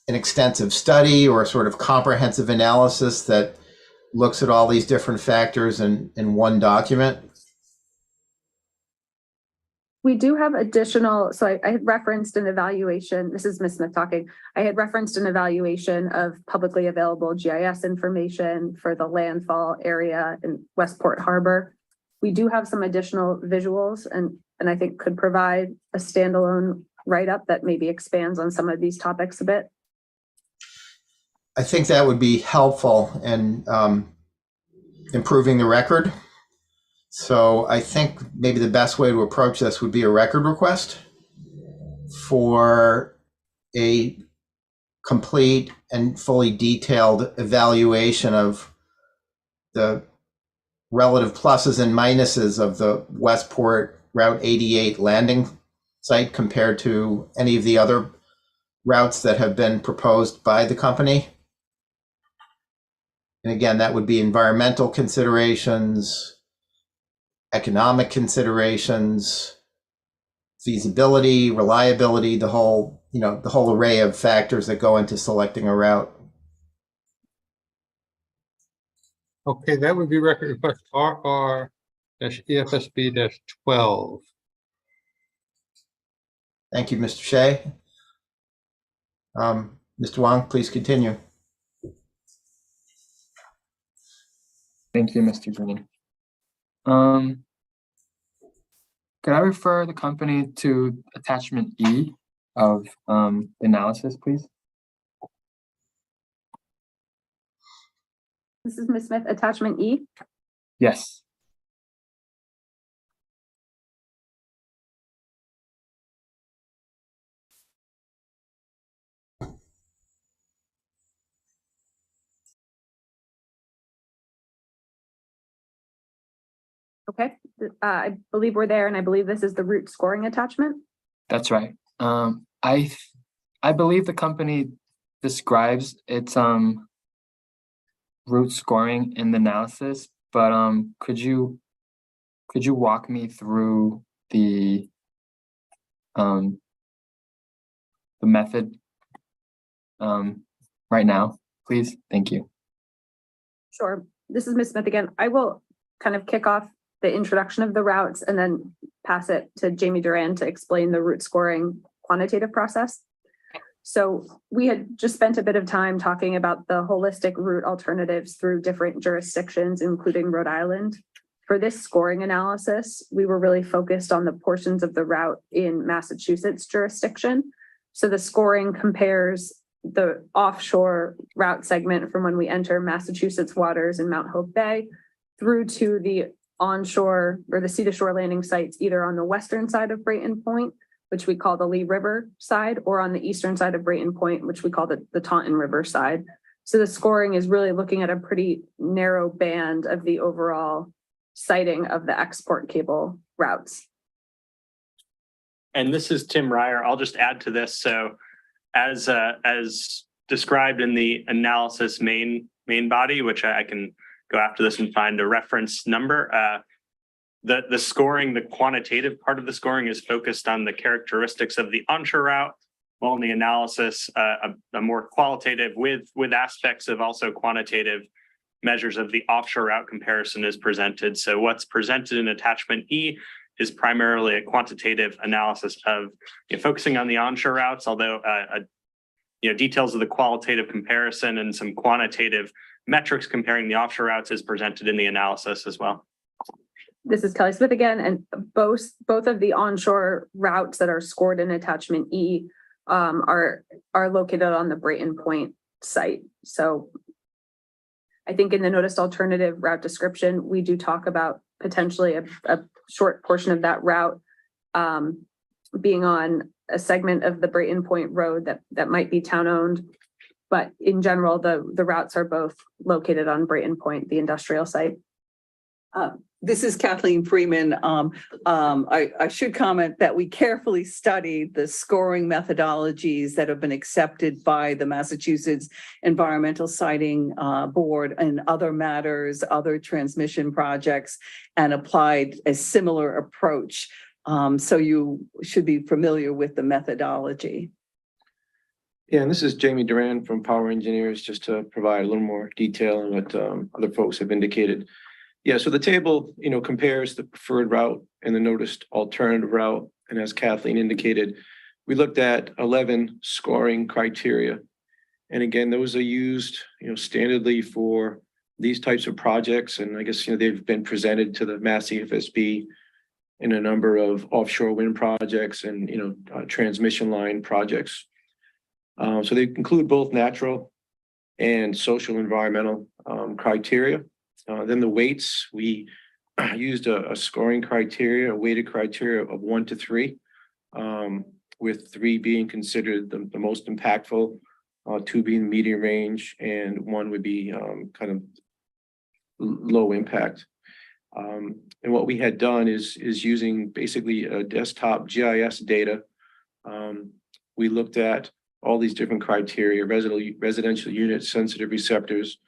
an extensive study or a sort of comprehensive analysis that looks at all these different factors in one document? We do have additional, so I had referenced an evaluation. This is Ms. Smith talking. I had referenced an evaluation of publicly available GIS information for the landfall area in Westport Harbor. We do have some additional visuals and I think could provide a standalone write-up that maybe expands on some of these topics a bit. I think that would be helpful in improving the record. So I think maybe the best way to approach this would be a record request for a complete and fully detailed evaluation of the relative pluses and minuses of the Westport Route 88 landing site compared to any of the other routes that have been proposed by the company. And again, that would be environmental considerations, economic considerations, feasibility, reliability, the whole array of factors that go into selecting a route. Okay, that would be record request RR-EFSB-12. Thank you, Mr. Shea. Mr. Wong, please continue. Thank you, Mr. Green. Could I refer the company to attachment E of the analysis, please? This is Ms. Smith, attachment E. Yes. Okay, I believe we're there, and I believe this is the route scoring attachment. That's right. I believe the company describes its route scoring in the analysis, but could you walk me through the method right now, please? Thank you. Sure. This is Ms. Smith again. I will kind of kick off the introduction of the routes and then pass it to Jamie Duran to explain the route scoring quantitative process. So we had just spent a bit of time talking about the holistic route alternatives through different jurisdictions, including Rhode Island. For this scoring analysis, we were really focused on the portions of the route in Massachusetts jurisdiction. So the scoring compares the offshore route segment from when we enter Massachusetts waters in Mount Hope Bay through to the onshore or the sea to shore landing sites, either on the western side of Brayton Point, which we call the Lee River side, or on the eastern side of Brayton Point, which we call the Taunton River side. So the scoring is really looking at a pretty narrow band of the overall siting of the export cable routes. And this is Tim Ryer. I'll just add to this. So as described in the analysis main body, which I can go after this and find a reference number, the scoring, the quantitative part of the scoring is focused on the characteristics of the onshore route, while in the analysis, a more qualitative with aspects of also quantitative measures of the offshore route comparison is presented. So what's presented in attachment E is primarily a quantitative analysis of focusing on the onshore routes, although details of the qualitative comparison and some quantitative metrics comparing the offshore routes is presented in the analysis as well. This is Kelly Smith again, and both of the onshore routes that are scored in attachment E are located on the Brayton Point site. So I think in the noticed alternative route description, we do talk about potentially a short portion of that route being on a segment of the Brayton Point Road that might be town owned. But in general, the routes are both located on Brayton Point, the industrial site. This is Kathleen Freeman. I should comment that we carefully studied the scoring methodologies that have been accepted by the Massachusetts Environmental Siting Board and other matters, other transmission projects, and applied a similar approach. So you should be familiar with the methodology. Yeah, and this is Jamie Duran from Power Engineers, just to provide a little more detail on what other folks have indicated. Yeah, so the table, compares the preferred route and the noticed alternative route. And as Kathleen indicated, we looked at 11 scoring criteria. And again, those are used, standardly for these types of projects. And I guess, they've been presented to the Mass EFSB in a number of offshore wind projects and, transmission line projects. So they include both natural and social environmental criteria. Then the weights, we used a scoring criteria, a weighted criteria of 1 to 3, with 3 being considered the most impactful, 2 being medium range, and 1 would be kind of low impact. And what we had done is using basically a desktop GIS data. We looked at all these different criteria, residential units, sensitive receptors.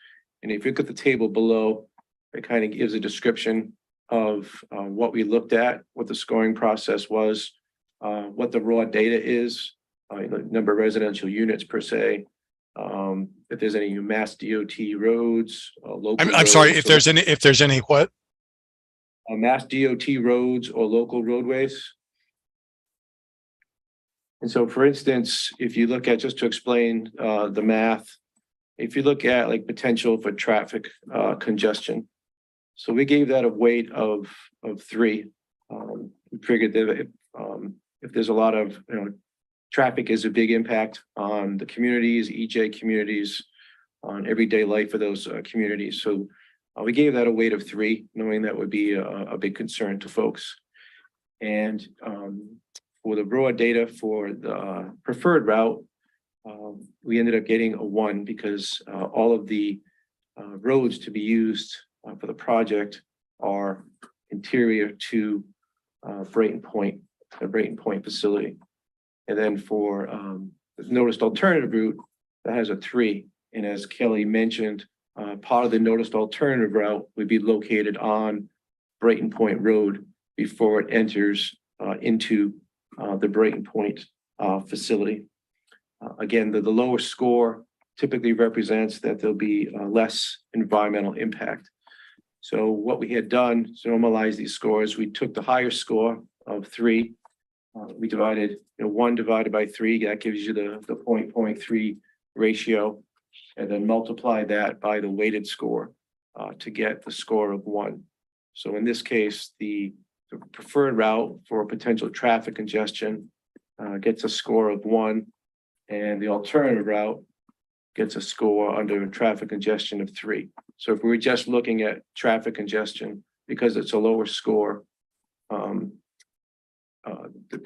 And if you look at the table below, it kind of gives a description of what we looked at, what the scoring process was, what the raw data is, number of residential units per se, if there's any Mass DOT roads, local. I'm sorry, if there's any what? Mass DOT roads or local roadways. And so, for instance, if you look at, just to explain the math, if you look at like potential for traffic congestion, so we gave that a weight of 3. We figured that if there's a lot of traffic is a big impact on the communities, EJ communities, on everyday life for those communities. So we gave that a weight of 3, knowing that would be a big concern to folks. And for the raw data for the preferred route, we ended up getting a 1 because all of the roads to be used for the project are interior to Brayton Point, the Brayton Point facility. And then for the noticed alternative route, that has a 3. And as Kelly mentioned, part of the noticed alternative route would be located on Brayton Point Road before it enters into the Brayton Point facility. Again, the lower score typically represents that there'll be less environmental impact. So what we had done to normalize these scores, we took the higher score of 3. We divided, 1 divided by 3, that gives you the 0.3 ratio, and then multiply that by the weighted score to get the score of 1. So in this case, the preferred route for potential traffic congestion gets a score of 1, and the alternative route gets a score under traffic congestion of 3. So if we were just looking at traffic congestion, because it's a lower score, the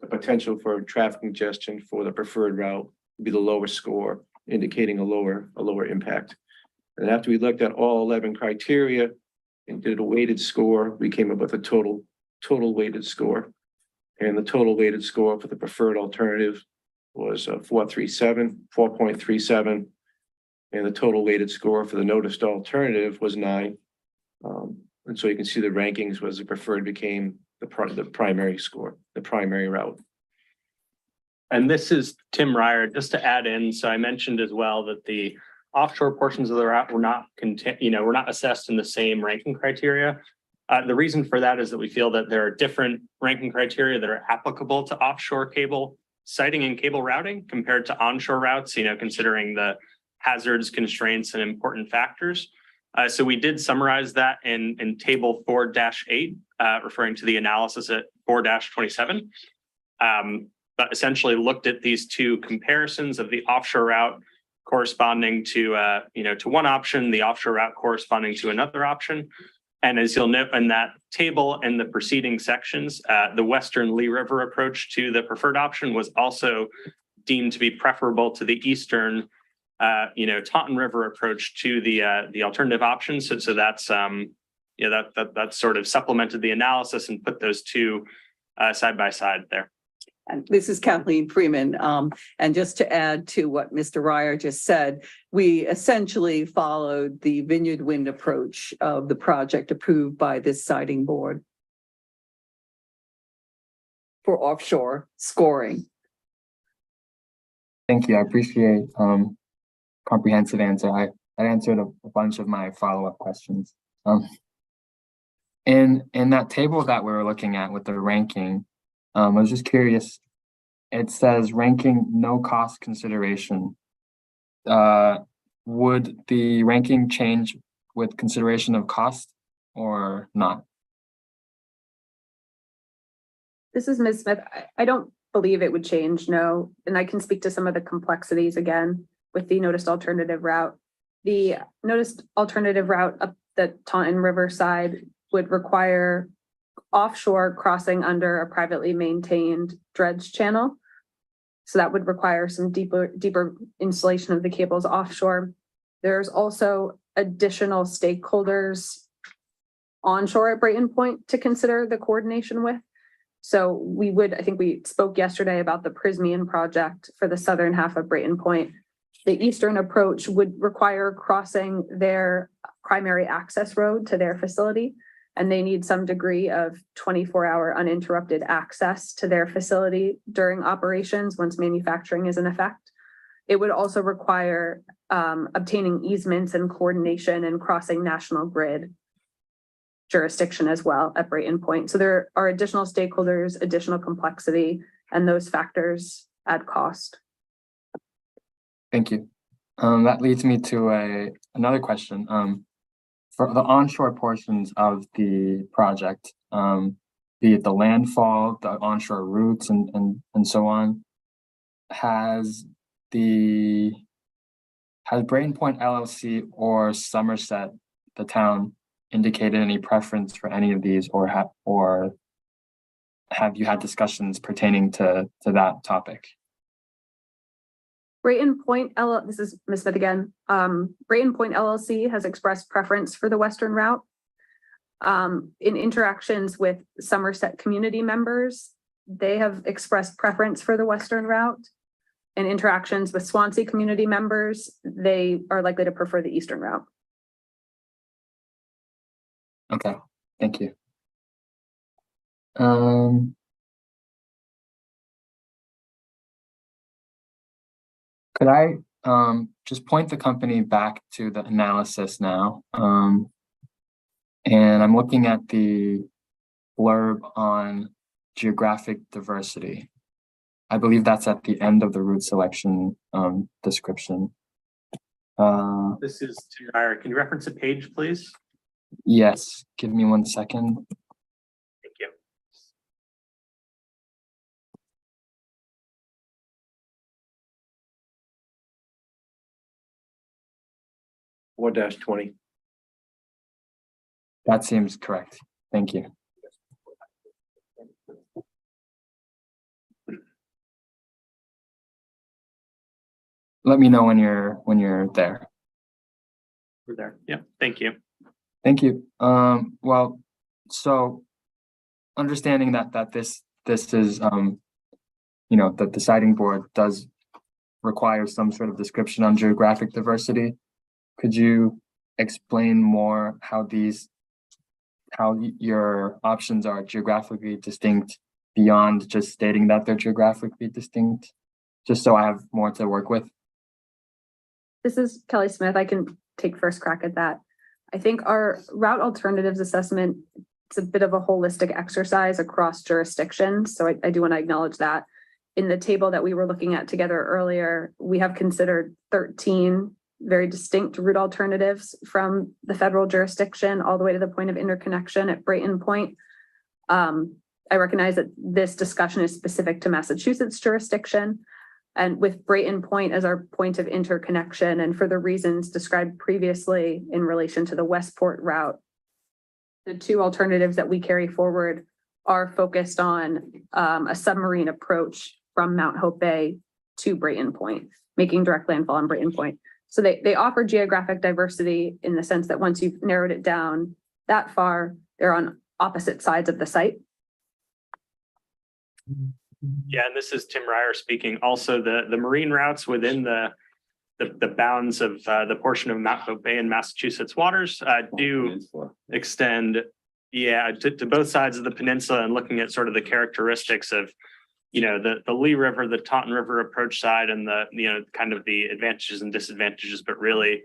potential for traffic congestion for the preferred route would be the lower score, indicating a lower impact. And after we looked at all 11 criteria and did a weighted score, we came up with a total weighted score. And the total weighted score for the preferred alternative was 4.37, and the total weighted score for the noticed alternative was 9. And so you can see the rankings was the preferred became the primary score, the primary route. And this is Tim Ryer, just to add in. So I mentioned as well that the offshore portions of the route were not assessed in the same ranking criteria. The reason for that is that we feel that there are different ranking criteria that are applicable to offshore cable siting and cable routing compared to onshore routes, considering the hazards, constraints, and important factors. So we did summarize that in table 4-8, referring to the analysis at 4-27. But essentially looked at these two comparisons of the offshore route corresponding to one option, the offshore route corresponding to another option. And as you'll note in that table and the preceding sections, the Western Lee River approach to the preferred option was also deemed to be preferable to the Eastern, Taunton River approach to the alternative options. So that's that sort of supplemented the analysis and put those two side by side there. And this is Kathleen Freeman. And just to add to what Mr. Ryer just said, we essentially followed the Vineyard Wind approach of the project approved by this siting board for offshore scoring. Thank you. I appreciate comprehensive answer. I answered a bunch of my follow-up questions. In that table that we were looking at with the ranking, I was just curious, it says ranking no cost consideration. Would the ranking change with consideration of cost or not? This is Ms. Smith. I don't believe it would change, no. And I can speak to some of the complexities again with the noticed alternative route. The noticed alternative route up the Taunton River side would require offshore crossing under a privately maintained dredge channel. So that would require some deeper installation of the cables offshore. There's also additional stakeholders onshore at Brayton Point to consider the coordination with. So I think we spoke yesterday about the Prismian project for the southern half of Brayton Point. The eastern approach would require crossing their primary access road to their facility, and they need some degree of 24-hour uninterrupted access to their facility during operations once manufacturing is in effect. It would also require obtaining easements and coordination and crossing national grid jurisdiction as well at Brayton Point. So there are additional stakeholders, additional complexity, and those factors add cost. Thank you. That leads me to another question. For the onshore portions of the project, be it the landfall, the onshore routes, and so on, has Brayton Point LLC or Somerset, the town, indicated any preference for any of these, or have you had discussions pertaining to that topic? Brayton Point this is Ms. Smith again. Brayton Point LLC has expressed preference for the western route. In interactions with Somerset community members, they have expressed preference for the western route. In interactions with Swansea community members, they are likely to prefer the eastern route. Okay, thank you. Could I just point the company back to the analysis now? And I'm looking at the blurb on geographic diversity. I believe that's at the end of the route selection description. This is Tim Ryer. Can you reference a page, please? Yes, give me 1 second. Thank you. -20. That seems correct. Thank you. Let me know when you're there. We're there. Yeah, thank you. Thank you. Well, so understanding that this is that the siting board does require some sort of description on geographic diversity. Could you explain more how your options are geographically distinct beyond just stating that they're geographically distinct? Just so I have more to work with. This is Kelly Smith. I can take first crack at that. I think our route alternatives assessment, it's a bit of a holistic exercise across jurisdictions. So I do want to acknowledge that. In the table that we were looking at together earlier, we have considered 13 very distinct route alternatives from the federal jurisdiction all the way to the point of interconnection at Brayton Point. I recognize that this discussion is specific to Massachusetts jurisdiction, and with Brayton Point as our point of interconnection, and for the reasons described previously in relation to the Westport route, the two alternatives that we carry forward are focused on a submarine approach from Mount Hope Bay to Brayton Point, making direct landfall on Brayton Point. So they offer geographic diversity in the sense that once you've narrowed it down that far, they're on opposite sides of the site. Yeah, and this is Tim Ryer speaking. Also, the marine routes within the bounds of the portion of Mount Hope Bay in Massachusetts waters do extend, to both sides of the peninsula, and looking at sort of the characteristics of, the Lee River, the Taunton River approach side, and the kind of the advantages and disadvantages, but really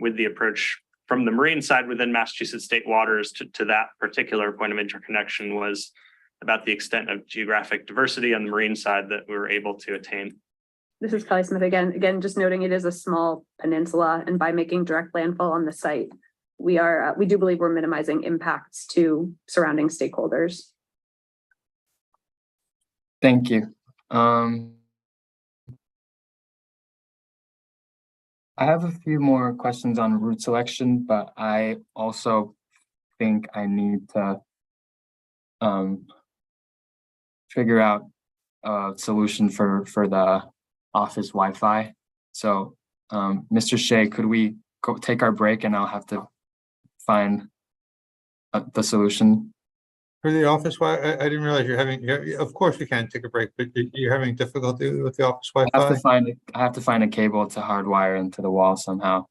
with the approach from the marine side within Massachusetts state waters to that particular point of interconnection was about the extent of geographic diversity on the marine side that we were able to attain. This is Kelly Smith again, just noting it is a small peninsula, and by making direct landfall on the site, we do believe we're minimizing impacts to surrounding stakeholders. Thank you. I have a few more questions on route selection, but I also think I need to figure out a solution for the office Wi-Fi. So, Mr. Shea, could we go take our break, and I'll have to find the solution? For the office, I didn't realize of course we can take a break, but you're having difficulty with the office Wi-Fi? I have to find a cable to hardwire into the wall somehow.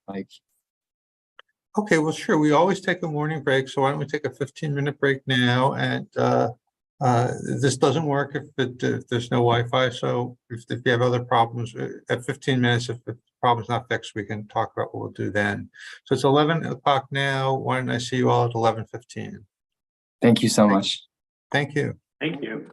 Okay, well, sure. We always take a morning break. So why don't we take a 15-minute break now? And this doesn't work if there's no Wi-Fi. So if you have other problems at 15 minutes, if the problem's not fixed, we can talk about what we'll do then. So it's 11 o'clock now. Why don't I see you all at 11:15? Thank you so much. Thank you. Thank you.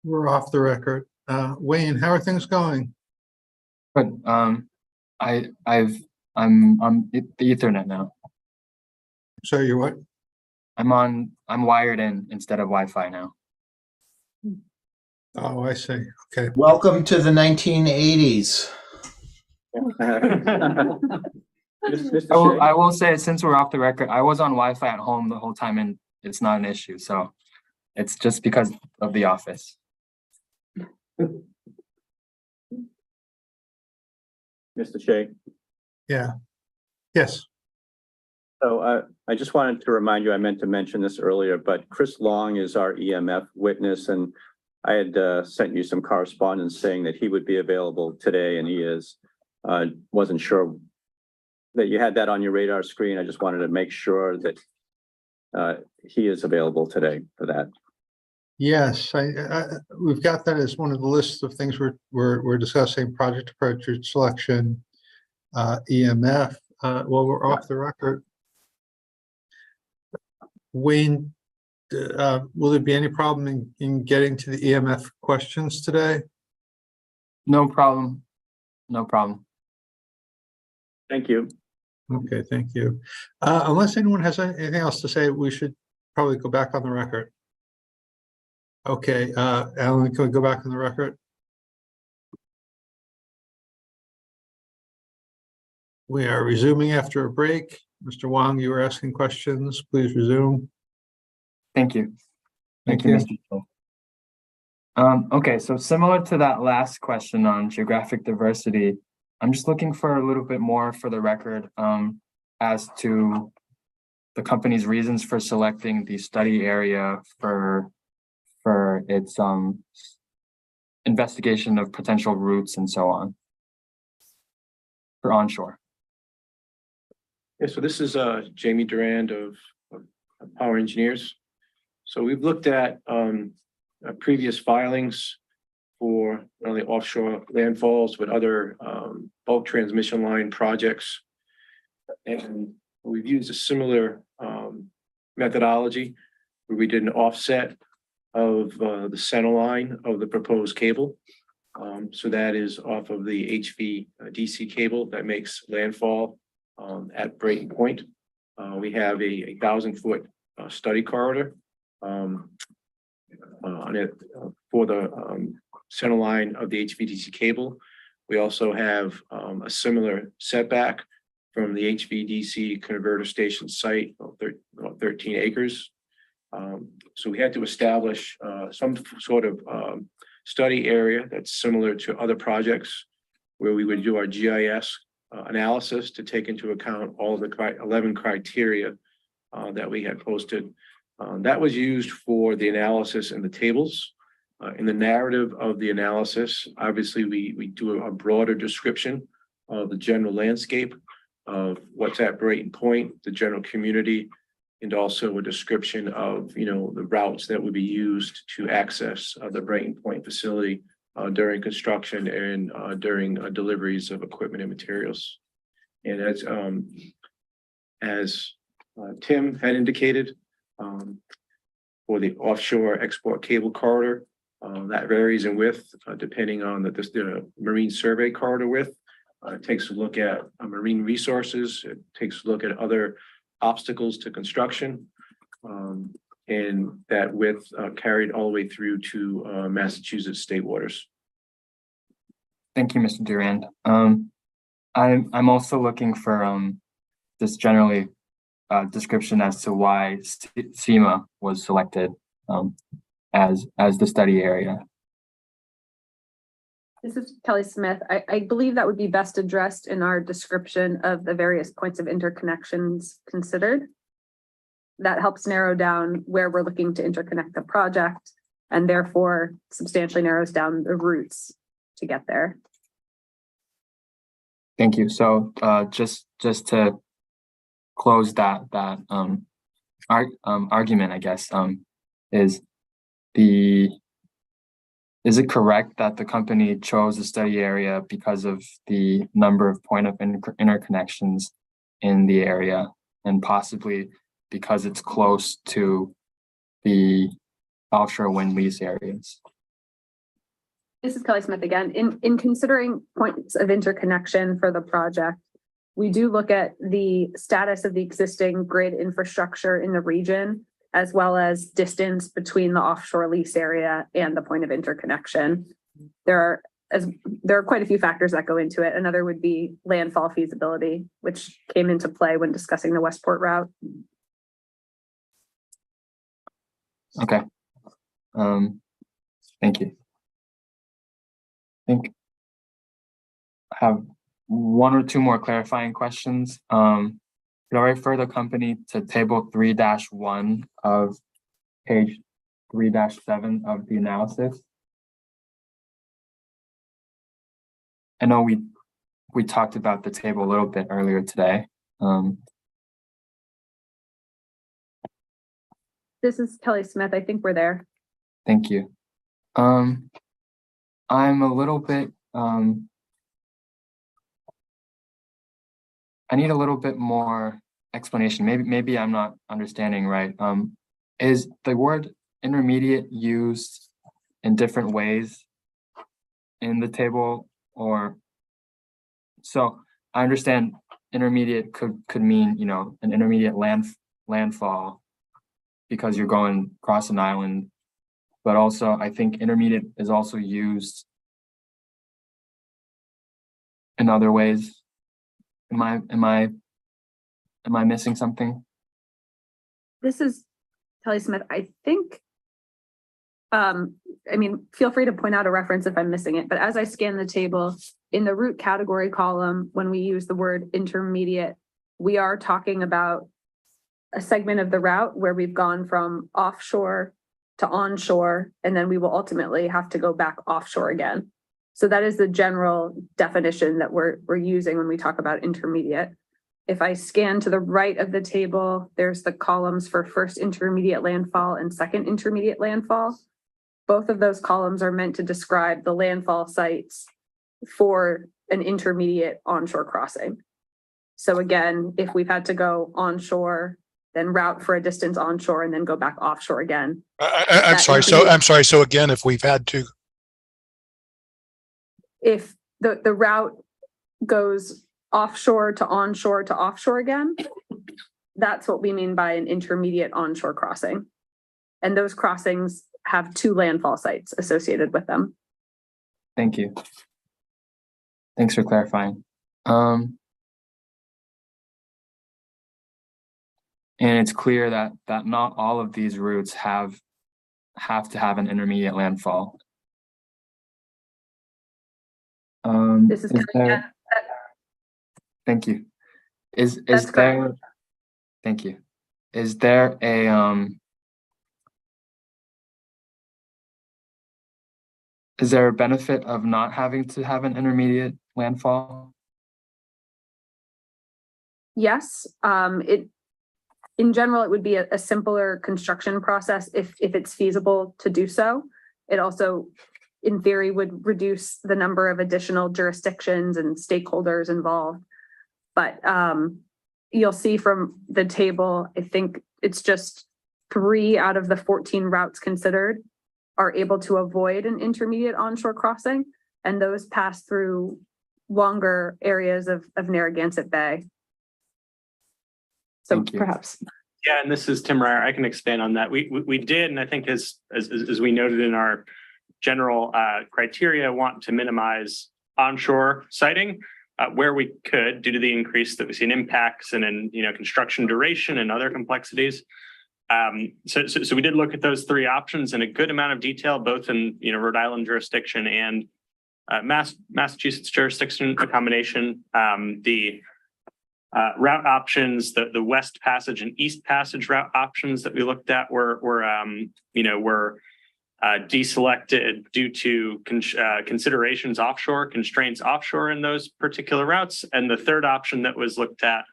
We're off the record. Wayne, how are things going? But I'm on the Ethernet now. So you're what? I'm wired in instead of Wi-Fi now. Oh, I see. Okay. Welcome to the 1980s. I will say, since we're off the record, I was on Wi-Fi at home the whole time and it's not an issue. So it's just because of the office. Mr. Shea. Yeah. Yes. So I just wanted to remind you, I meant to mention this earlier, but Chris Long is our EMF witness, and I had sent you some correspondence saying that he would be available today, and he is. Wasn't sure that you had that on your radar screen. I just wanted to make sure that he is available today for that. Yes, we've got that as one of the lists of things we're discussing: project approach selection, EMF. Well, we're off the record. Wayne, will there be any problem in getting to the EMF questions today? No problem. No problem. Thank you. Okay, thank you. Unless anyone has anything else to say, we should probably go back on the record. Okay, Alan, can we go back on the record? We are resuming after a break. Mr. Wong, you were asking questions. Please resume. Thank you. Thank you, Mr. Chair. Okay, so similar to that last question on geographic diversity, I'm just looking for a little bit more for the record as to the company's reasons for selecting the study area for its investigation of potential routes and so on for onshore. Yeah, so this is Jamie Durand of Power Engineers. So we've looked at previous filings for not only offshore landfalls, but other bulk transmission line projects. And we've used a similar methodology where we did an offset of the center line of the proposed cable. So that is off of the HVDC cable that makes landfall at Brayton Point. We have a 1,000-foot study corridor on it for the center line of the HVDC cable. We also have a similar setback from the HVDC converter station site, 13 acres. So we had to establish some sort of study area that's similar to other projects where we would do our GIS analysis to take into account all the 11 criteria that we had posted. That was used for the analysis in the tables. In the narrative of the analysis, obviously we do a broader description of the general landscape of what's at Brayton Point, the general community, and also a description of, the routes that would be used to access the Brayton Point facility during construction and during deliveries of equipment and materials. And as Tim had indicated, for the offshore export cable corridor, that varies in width depending on the marine survey corridor width. It takes a look at marine resources. It takes a look at other obstacles to construction, and that width carried all the way through to Massachusetts state waters. Thank you, Mr. Durand. I'm also looking for just generally description as to why SEMA was selected as the study area. This is Kelly Smith. I believe that would be best addressed in our description of the various points of interconnections considered. That helps narrow down where we're looking to interconnect the project and therefore substantially narrows down the routes to get there. Thank you. So just to close that argument, I guess, is it correct that the company chose the study area because of the number of point of interconnections in the area and possibly because it's close to the offshore wind lease areas? This is Kelly Smith again. In considering points of interconnection for the project, we do look at the status of the existing grid infrastructure in the region, as well as distance between the offshore lease area and the point of interconnection. There are quite a few factors that go into it. Another would be landfall feasibility, which came into play when discussing the Westport route. Okay. Thank you. I think I have one or two more clarifying questions. Could I refer the company to table 3-1 of page 3-7 of the analysis? I know we talked about the table a little bit earlier today. This is Kelly Smith. I think we're there. Thank you. I'm a little bit, I need a little bit more explanation. Maybe I'm not understanding right. Is the word intermediate used in different ways in the table, or so I understand intermediate could mean, you know, an intermediate landfall because you're going across an island, but also I think intermediate is also used in other ways. Am I missing something? This is Kelly Smith. I think, I mean, feel free to point out a reference if I'm missing it, but as I scan the table in the route category column, when we use the word intermediate, we are talking about a segment of the route where we've gone from offshore to onshore, and then we will ultimately have to go back offshore again. So that is the general definition that we're using when we talk about intermediate. If I scan to the right of the table, there's the columns for first intermediate landfall and second intermediate landfall. Both of those columns are meant to describe the landfall sites for an intermediate onshore crossing. So again, if we've had to go onshore, then route for a distance onshore and then go back offshore again. I'm sorry. So again, if we've had to. If the route goes offshore to offshore again, that's what we mean by an intermediate onshore crossing. And those crossings have 2 landfall sites associated with them. Thank you. Thanks for clarifying. And it's clear that not all of these routes have to have an intermediate landfall. This is thank you. Is That's there correct. Thank you. Is there a is there a benefit of not having to have an intermediate landfall? Yes, in general, it would be a simpler construction process if it's feasible to do so. It also, in theory, would reduce the number of additional jurisdictions and stakeholders involved. But you'll see from the table, I think it's just 3 out of the 14 routes considered are able to avoid an intermediate onshore crossing, and those pass through longer areas of Narragansett Bay. So perhaps. Yeah, and this is Tim Ryer. I can expand on that. We did, and I think as we noted in our general criteria, want to minimize onshore siting where we could due to the increase that we see in impacts and in construction duration and other complexities. So we did look at those 3 options in a good amount of detail, both in Rhode Island jurisdiction and Massachusetts jurisdiction, a combination. The route options, the West Passage and East Passage route options that we looked at were deselected due to considerations offshore, constraints offshore in those particular routes. And the third option that was looked at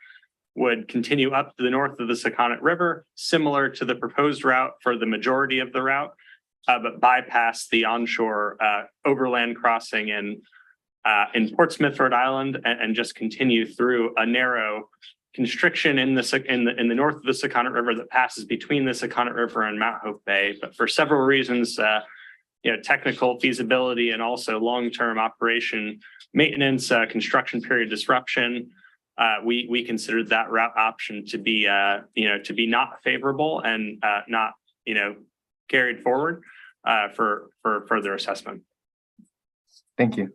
would continue up to the north of the Sakonnet River, similar to the proposed route for the majority of the route, but bypass the onshore overland crossing in Portsmouth, Rhode Island, and just continue through a narrow constriction in the north of the Sakonnet River that passes between the Sakonnet River and Mount Hope Bay. But for several reasons, technical feasibility and also long-term operation maintenance, construction period disruption, we considered that route option to be not favorable and not carried forward for further assessment. Thank you.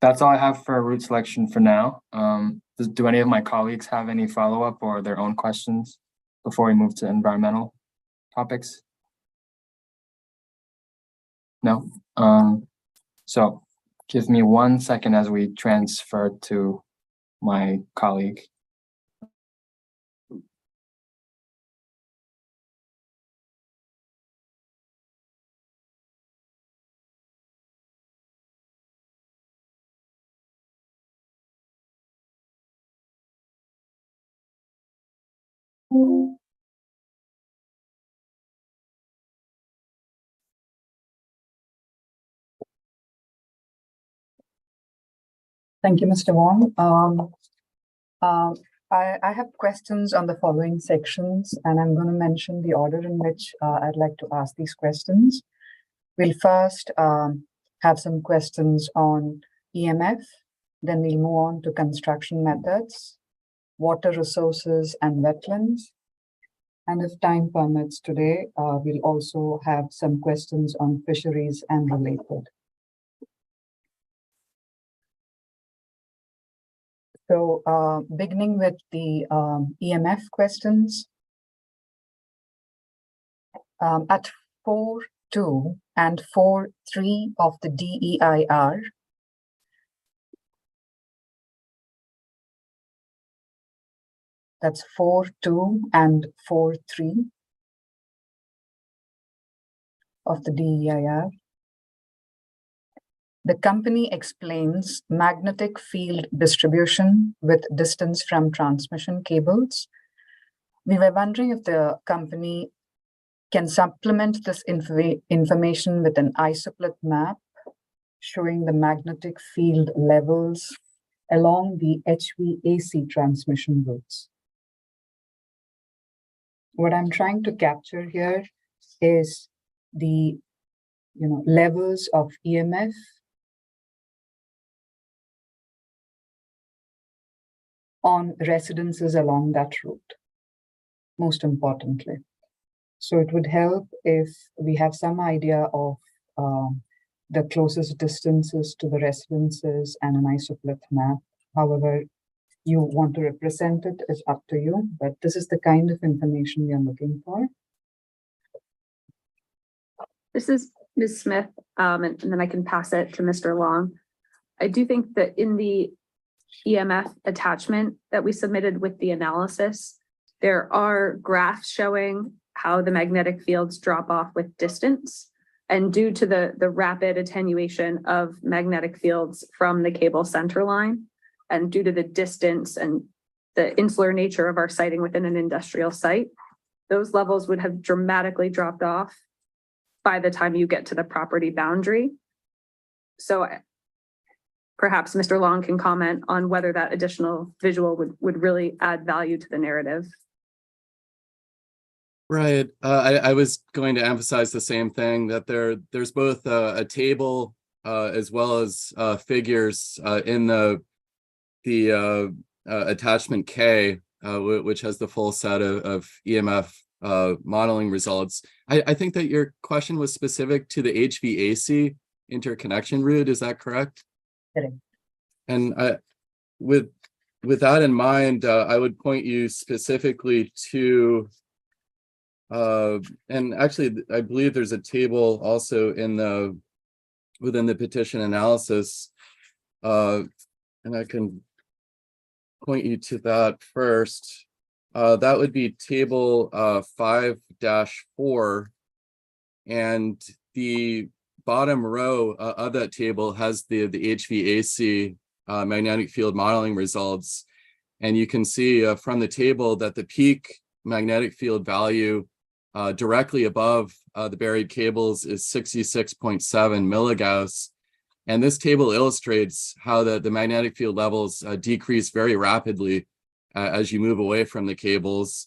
That's all I have for route selection for now. Do any of my colleagues have any follow-up or their own questions before we move to environmental topics? No. So give me 1 second as we transfer to my colleague. Thank you, Mr. Wong. I have questions on the following sections, and I'm going to mention the order in which I'd like to ask these questions. We'll first have some questions on EMF, then we'll move on to construction methods, water resources and wetlands. And if time permits today, we'll also have some questions on fisheries and related. So beginning with the EMF questions, at 4.2 and 4.3 of the DEIR, that's 4.2 and 4.3 of the DEIR. The company explains magnetic field distribution with distance from transmission cables. We were wondering if the company can supplement this information with an isoplot map showing the magnetic field levels along the HVAC transmission routes. What I'm trying to capture here is the levels of EMF on residences along that route, most importantly. So it would help if we have some idea of the closest distances to the residences and an isoplot map. However you want to represent it is up to you, but this is the kind of information we are looking for. This is Ms. Smith, and then I can pass it to Mr. Long. I do think that in the EMF attachment that we submitted with the analysis, there are graphs showing how the magnetic fields drop off with distance. And due to the rapid attenuation of magnetic fields from the cable center line, and due to the distance and the insular nature of our siting within an industrial site, those levels would have dramatically dropped off by the time you get to the property boundary. So perhaps Mr. Long can comment on whether that additional visual would really add value to the narrative. Right. I was going to emphasize the same thing, that there's both a table as well as figures in the attachment K, which has the full set of EMF modeling results. I think that your question was specific to the HVAC interconnection route. Is that correct? And with that in mind, I would point you specifically to, and actually, I believe there's a table also within the petition analysis, and I can point you to that first. That would be table 5-4, and the bottom row of that table has the HVAC magnetic field modeling results. And you can see from the table that the peak magnetic field value directly above the buried cables is 66.7 milligauss. And this table illustrates how the magnetic field levels decrease very rapidly as you move away from the cables.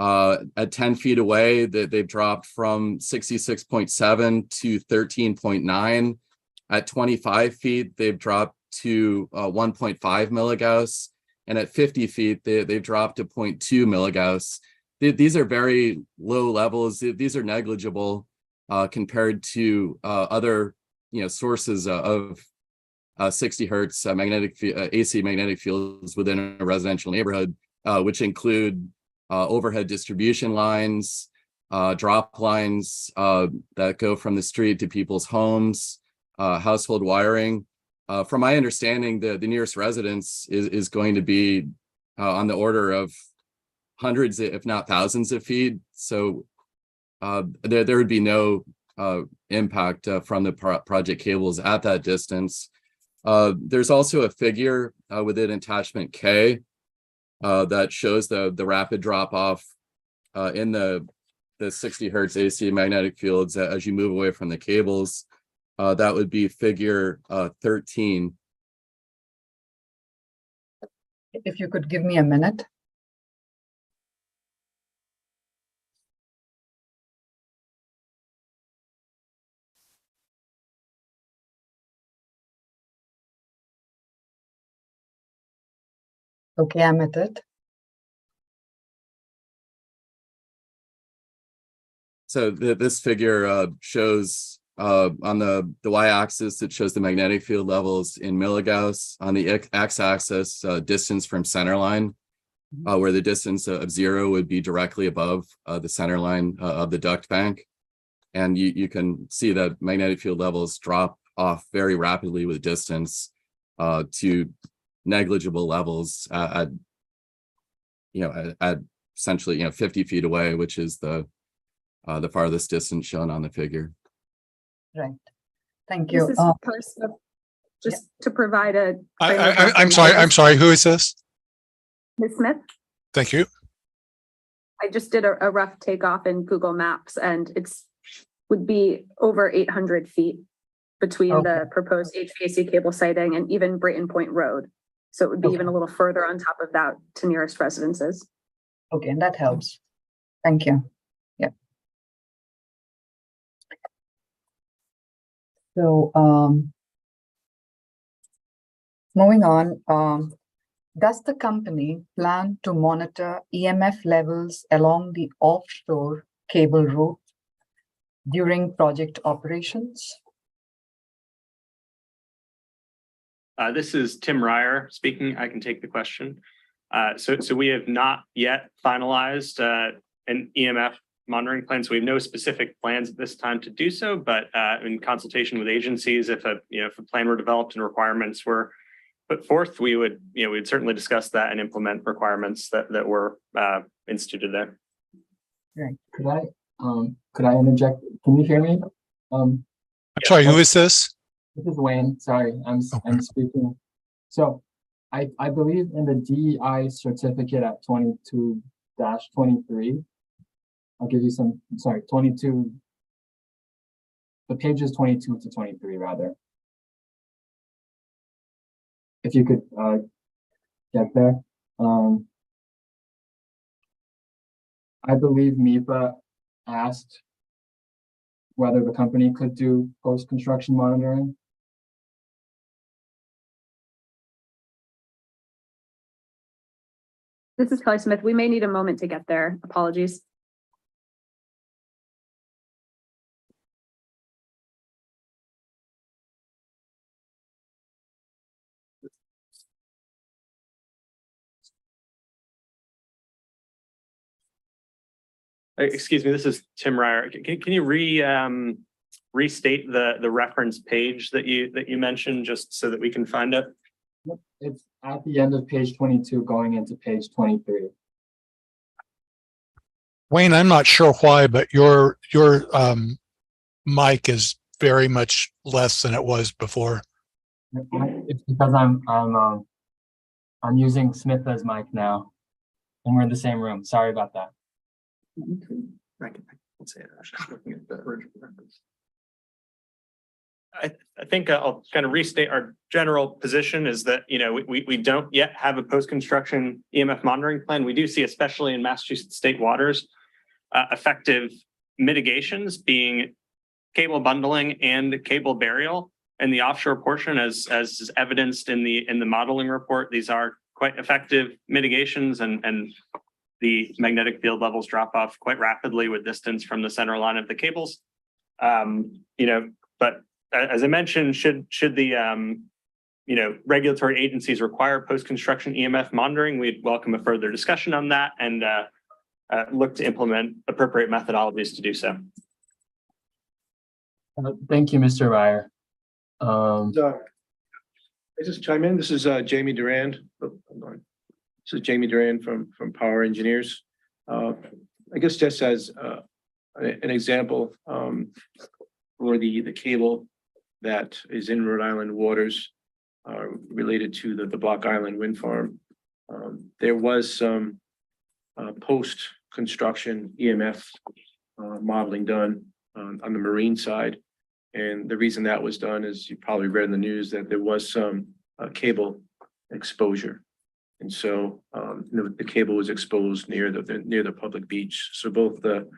At 10 feet away, they've dropped from 66.7 to 13.9. At 25 feet, they've dropped to 1.5 milligauss. And at 50 feet, they've dropped to 0.2 milligauss. These are very low levels. These are negligible compared to other sources of 60 hertz AC magnetic fields within a residential neighborhood, which include overhead distribution lines, drop lines that go from the street to people's homes, household wiring. From my understanding, the nearest residence is going to be on the order of hundreds, if not thousands of feet. So there would be no impact from the project cables at that distance. There's also a figure within attachment K that shows the rapid drop off in the 60 hertz AC magnetic fields as you move away from the cables. That would be figure 13. If you could give me a minute. Okay, I'm at it. So this figure shows on the y-axis, it shows the magnetic field levels in milligauss. On the x-axis, distance from center line, where the distance of 0 would be directly above the center line of the duct bank. And you can see that magnetic field levels drop off very rapidly with distance to negligible levels at essentially 50 feet away, which is the farthest distance shown on the figure. Right. Thank you. This is just to provide a. I'm sorry. Who is this? Ms. Smith. Thank you. I just did a rough takeoff in Google Maps, and would be over 800 feet between the proposed HVAC cable siting and even Brayton Point Road. So it would be even a little further on top of that to nearest residences. Okay, and that helps. Thank you. Yeah. So moving on, does the company plan to monitor EMF levels along the offshore cable route during project operations? This is Tim Ryer speaking. I can take the question. So we have not yet finalized an EMF monitoring plan. So we have no specific plans at this time to do so, but in consultation with agencies, if a plan were developed and requirements were put forth, we'd certainly discuss that and implement requirements that were instituted there. Right. Could I interject? Can you hear me? I'm sorry, who is this? This is Wayne. Sorry, I'm speaking. So I believe in the DEI certificate at 22-23. I'll give you 22. The page is 22 to 23 rather. If you could get there. I believe MIPA asked whether the company could do post-construction monitoring. This is Kelly Smith. We may need a moment to get there. Apologies. Excuse me, this is Tim Ryer. Can you restate the reference page that you mentioned, just so that we can find it? It's at the end of page 22 going into page 23. Wayne, I'm not sure why, but your mic is very much less than it was before. It's because I'm using Smith as mic now, and we're in the same room. Sorry about that. Let's say it. I was just looking at the original reference. I think I'll kind of restate our general position is that, we don't yet have a post-construction EMF monitoring plan. We do see, especially in Massachusetts state waters, effective mitigations being cable bundling and cable burial. And the offshore portion, as is evidenced in the modeling report, these are quite effective mitigations, and the magnetic field levels drop off quite rapidly with distance from the center line of the cables. But as I mentioned, should the regulatory agencies require post-construction EMF monitoring, we'd welcome a further discussion on that and look to implement appropriate methodologies to do so. Thank you, Mr. Ryer. I just chime in. This is Jamie Durand. Oh, hold on. This is Jamie Durand from Power Engineers. I guess just as an example, for the cable that is in Rhode Island waters related to the Block Island wind farm, there was some post-construction EMF modeling done on the marine side. And the reason that was done is you probably read in the news that there was some cable exposure. And so the cable was exposed near the public beach. So both the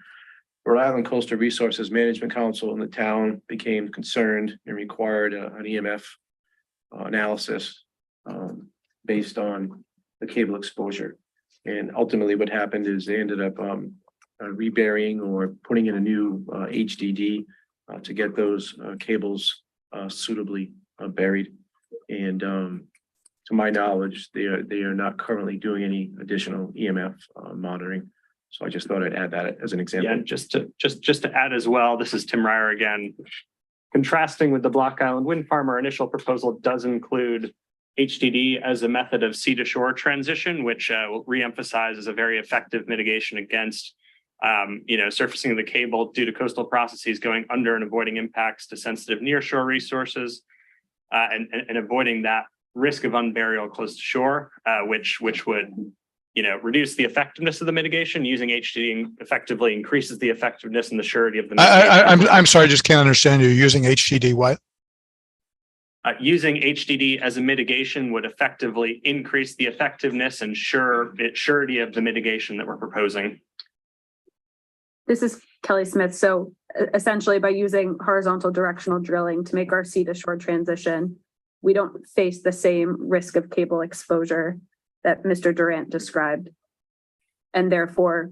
Rhode Island Coastal Resources Management Council and the town became concerned and required an EMF analysis based on the cable exposure. And ultimately what happened is they ended up reburying or putting in a new HDD to get those cables suitably buried. And to my knowledge, they are not currently doing any additional EMF monitoring. So I just thought I'd add that as an example. Yeah, just to add as well, this is Tim Ryer again. Contrasting with the Block Island wind farm, our initial proposal does include HDD as a method of sea to shore transition, which will reemphasize as a very effective mitigation against surfacing of the cable due to coastal processes going under and avoiding impacts to sensitive nearshore resources, and avoiding that risk of unburial close to shore, which would reduce the effectiveness of the mitigation. Using HDD effectively increases the effectiveness and the surety of the mitigation. I'm sorry, I just can't understand you. Using HDD what? Using HDD as a mitigation would effectively increase the effectiveness and surety of the mitigation that we're proposing. This is Kelly Smith. So essentially by using horizontal directional drilling to make our sea to shore transition, we don't face the same risk of cable exposure that Mr. Durant described. And therefore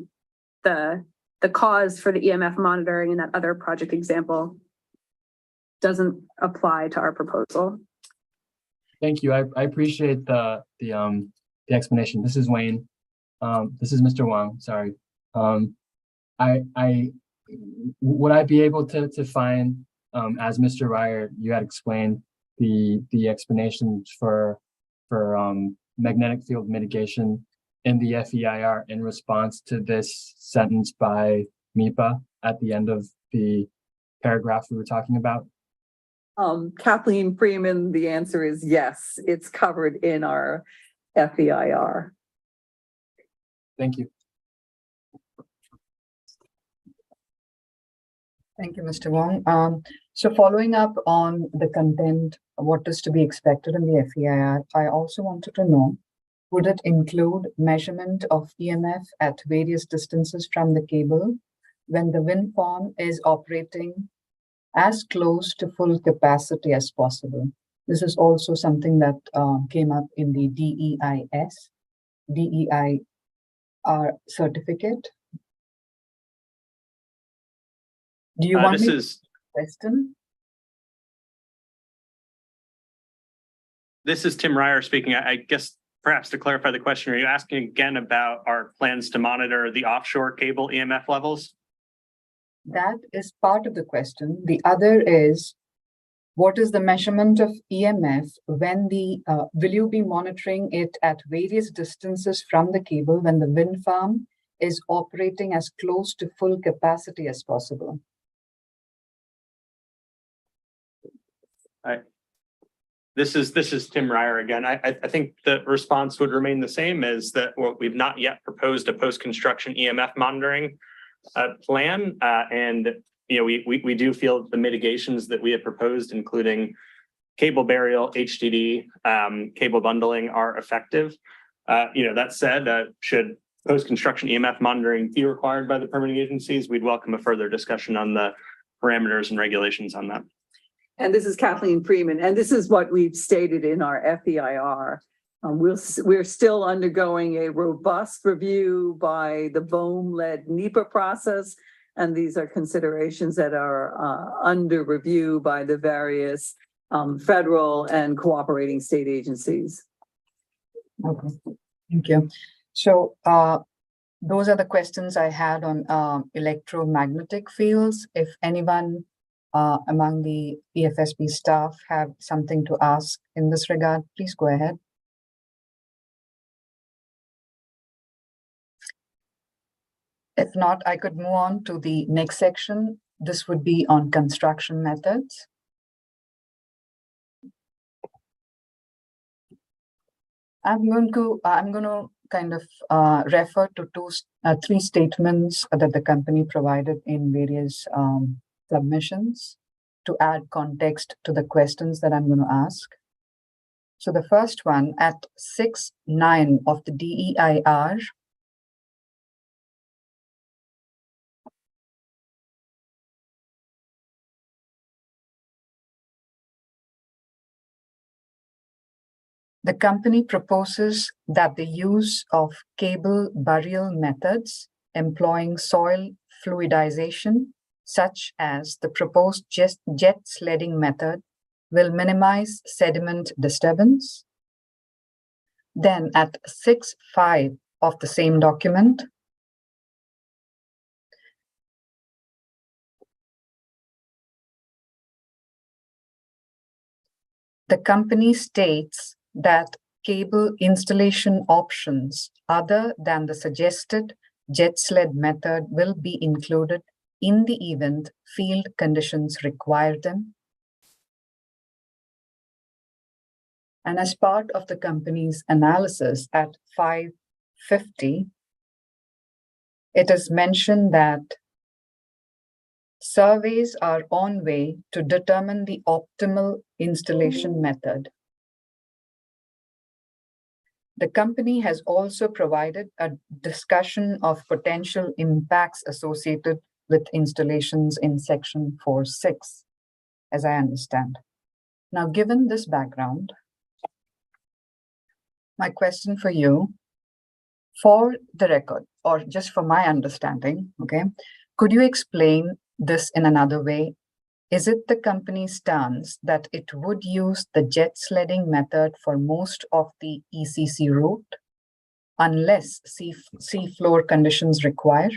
the cause for the EMF monitoring in that other project example doesn't apply to our proposal. Thank you. I appreciate the explanation. This is Wayne. This is Mr. Wang. Sorry. Would I be able to find, as Mr. Ryer, you had explained the explanations for magnetic field mitigation in the FEIR in response to this sentence by MIPA at the end of the paragraph we were talking about? Kathleen Freeman, the answer is yes, it's covered in our FEIR. Thank you. Thank you, Mr. Wong. So following up on the content, what is to be expected in the FEIR, I also wanted to know, would it include measurement of EMF at various distances from the cable when the wind farm is operating as close to full capacity as possible? This is also something that came up in the DEIR certificate. Do you want me to question? This is Tim Ryer speaking. I guess perhaps to clarify the question, are you asking again about our plans to monitor the offshore cable EMF levels? That is part of the question. The other is, what is the measurement of EMF when will you be monitoring it at various distances from the cable when the wind farm is operating as close to full capacity as possible? This is Tim Ryer again. I think the response would remain the same, as that we've not yet proposed a post-construction EMF monitoring plan, and we do feel the mitigations that we have proposed, including cable burial, HDD, cable bundling, are effective. That said, should post-construction EMF monitoring be required by the permitting agencies, we'd welcome a further discussion on the parameters and regulations on that. And this is Kathleen Freeman, and this is what we've stated in our FEIR. We're still undergoing a robust review by the BOEM-led NEPA process, and these are considerations that are under review by the various federal and cooperating state agencies. Okay, thank you. So those are the questions I had on electromagnetic fields. If anyone among the EFSB staff have something to ask in this regard, please go ahead. If not, I could move on to the next section. This would be on construction methods. I'm going to kind of refer to three statements that the company provided in various submissions to add context to the questions that I'm going to ask. So the first one, at 6.9 of the DEIR, the company proposes that the use of cable burial methods employing soil fluidization, such as the proposed jet sledding method, will minimize sediment disturbance. Then at 6.5 of the same document, the company states that cable installation options other than the suggested jet sled method will be included in the event field conditions require them. And as part of the company's analysis at 550, it is mentioned that surveys are on way to determine the optimal installation method. The company has also provided a discussion of potential impacts associated with installations in section 4.6, as I understand. Now, given this background, my question for you, for the record, or just for my understanding, okay, could you explain this in another way? Is it the company's stance that it would use the jet sledding method for most of the ECC route unless sea floor conditions require?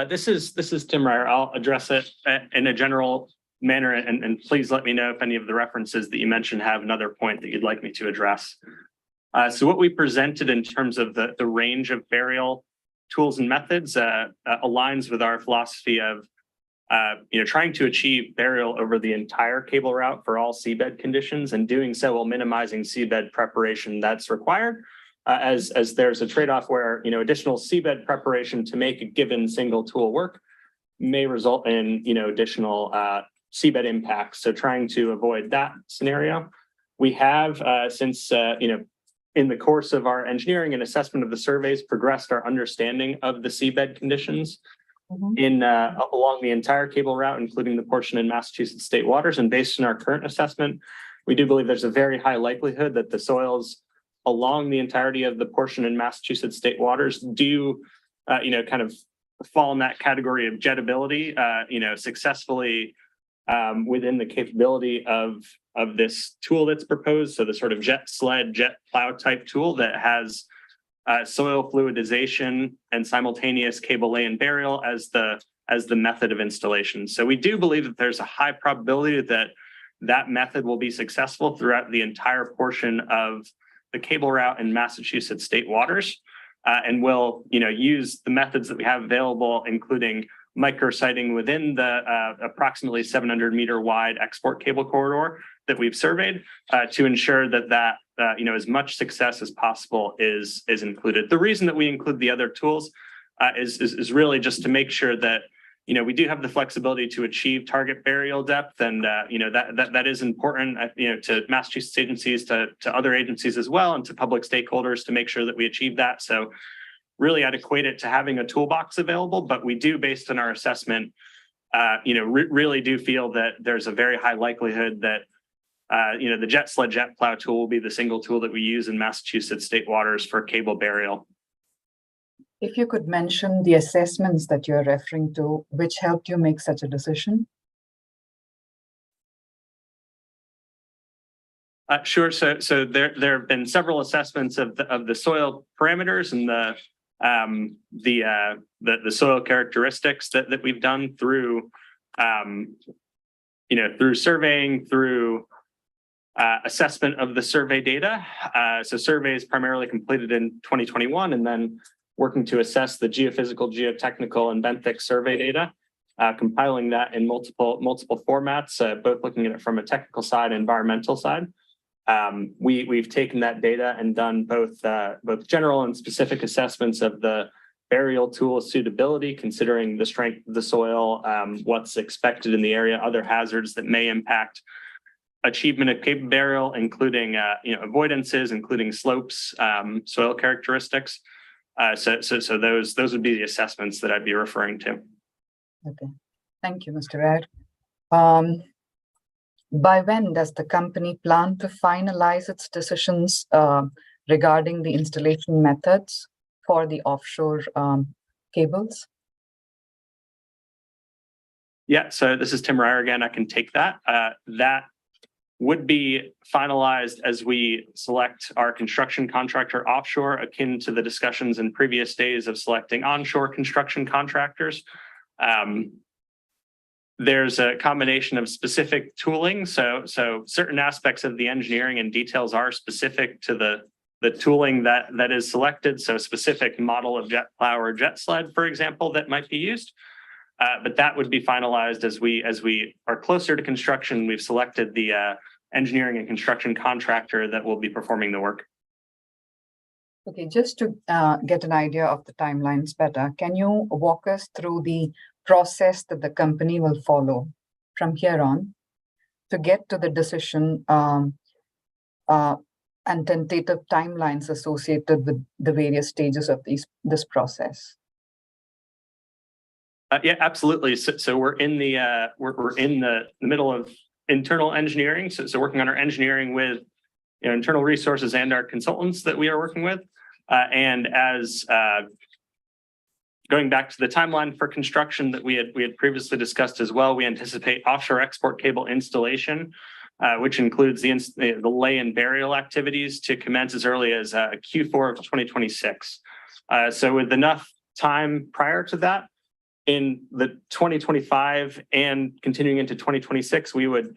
This is Tim Ryer. I'll address it in a general manner, and please let me know if any of the references that you mentioned have another point that you'd like me to address. So what we presented in terms of the range of burial tools and methods aligns with our philosophy of trying to achieve burial over the entire cable route for all seabed conditions, and doing so while minimizing seabed preparation that's required, as there's a trade-off where additional seabed preparation to make a given single tool work may result in additional seabed impacts. So trying to avoid that scenario, we have since in the course of our engineering and assessment of the surveys, progressed our understanding of the seabed conditions along the entire cable route, including the portion in Massachusetts state waters. And based on our current assessment, we do believe there's a very high likelihood that the soils along the entirety of the portion in Massachusetts state waters do, kind of fall in that category of jettability, successfully within the capability of this tool that's proposed. So the sort of jet sled, jet plow type tool that has soil fluidization and simultaneous cable lay and burial as the method of installation. So we do believe that there's a high probability that that method will be successful throughout the entire portion of the cable route in Massachusetts state waters, and will use the methods that we have available, including micrositing within the approximately 700 meter wide export cable corridor that we've surveyed, to ensure that as much success as possible is included. The reason that we include the other tools is really just to make sure that, we do have the flexibility to achieve target burial depth, and that is important, to Massachusetts agencies, to other agencies as well, and to public stakeholders to make sure that we achieve that. So really, I'd equate it to having a toolbox available, but we do, based on our assessment, really do feel that there's a very high likelihood that the jet sled jet plow tool will be the single tool that we use in Massachusetts state waters for cable burial. If you could mention the assessments that you're referring to, which helped you make such a decision? Sure. So there have been several assessments of the soil parameters and the soil characteristics that we've done through through surveying, through assessment of the survey data. So surveys primarily completed in 2021, and then working to assess the geophysical, geotechnical, and benthic survey data, compiling that in multiple formats, both looking at it from a technical side and environmental side. We've taken that data and done both general and specific assessments of the burial tool suitability, considering the strength of the soil, what's expected in the area, other hazards that may impact achievement of cable burial, including avoidances, including slopes, soil characteristics. So those would be the assessments that I'd be referring to. Okay, thank you, Mr. Ed. By when does the company plan to finalize its decisions regarding the installation methods for the offshore cables? Yeah, so this is Tim Ryer again. I can take that. That would be finalized as we select our construction contractor offshore, akin to the discussions in previous days of selecting onshore construction contractors. There's a combination of specific tooling. So certain aspects of the engineering and details are specific to the tooling that is selected. So a specific model of jet plow or jet sled, for example, that might be used. But that would be finalized as we are closer to construction. We've selected the engineering and construction contractor that will be performing the work. Okay, just to get an idea of the timelines better, can you walk us through the process that the company will follow from here on to get to the decision and tentative timelines associated with the various stages of this process? Yeah, absolutely. So we're in the middle of internal engineering. So working on our engineering with internal resources and our consultants that we are working with. And as going back to the timeline for construction that we had previously discussed as well, we anticipate offshore export cable installation, which includes the lay and burial activities, to commence as early as Q4 of 2026. So with enough time prior to that, in the 2025 and continuing into 2026, we would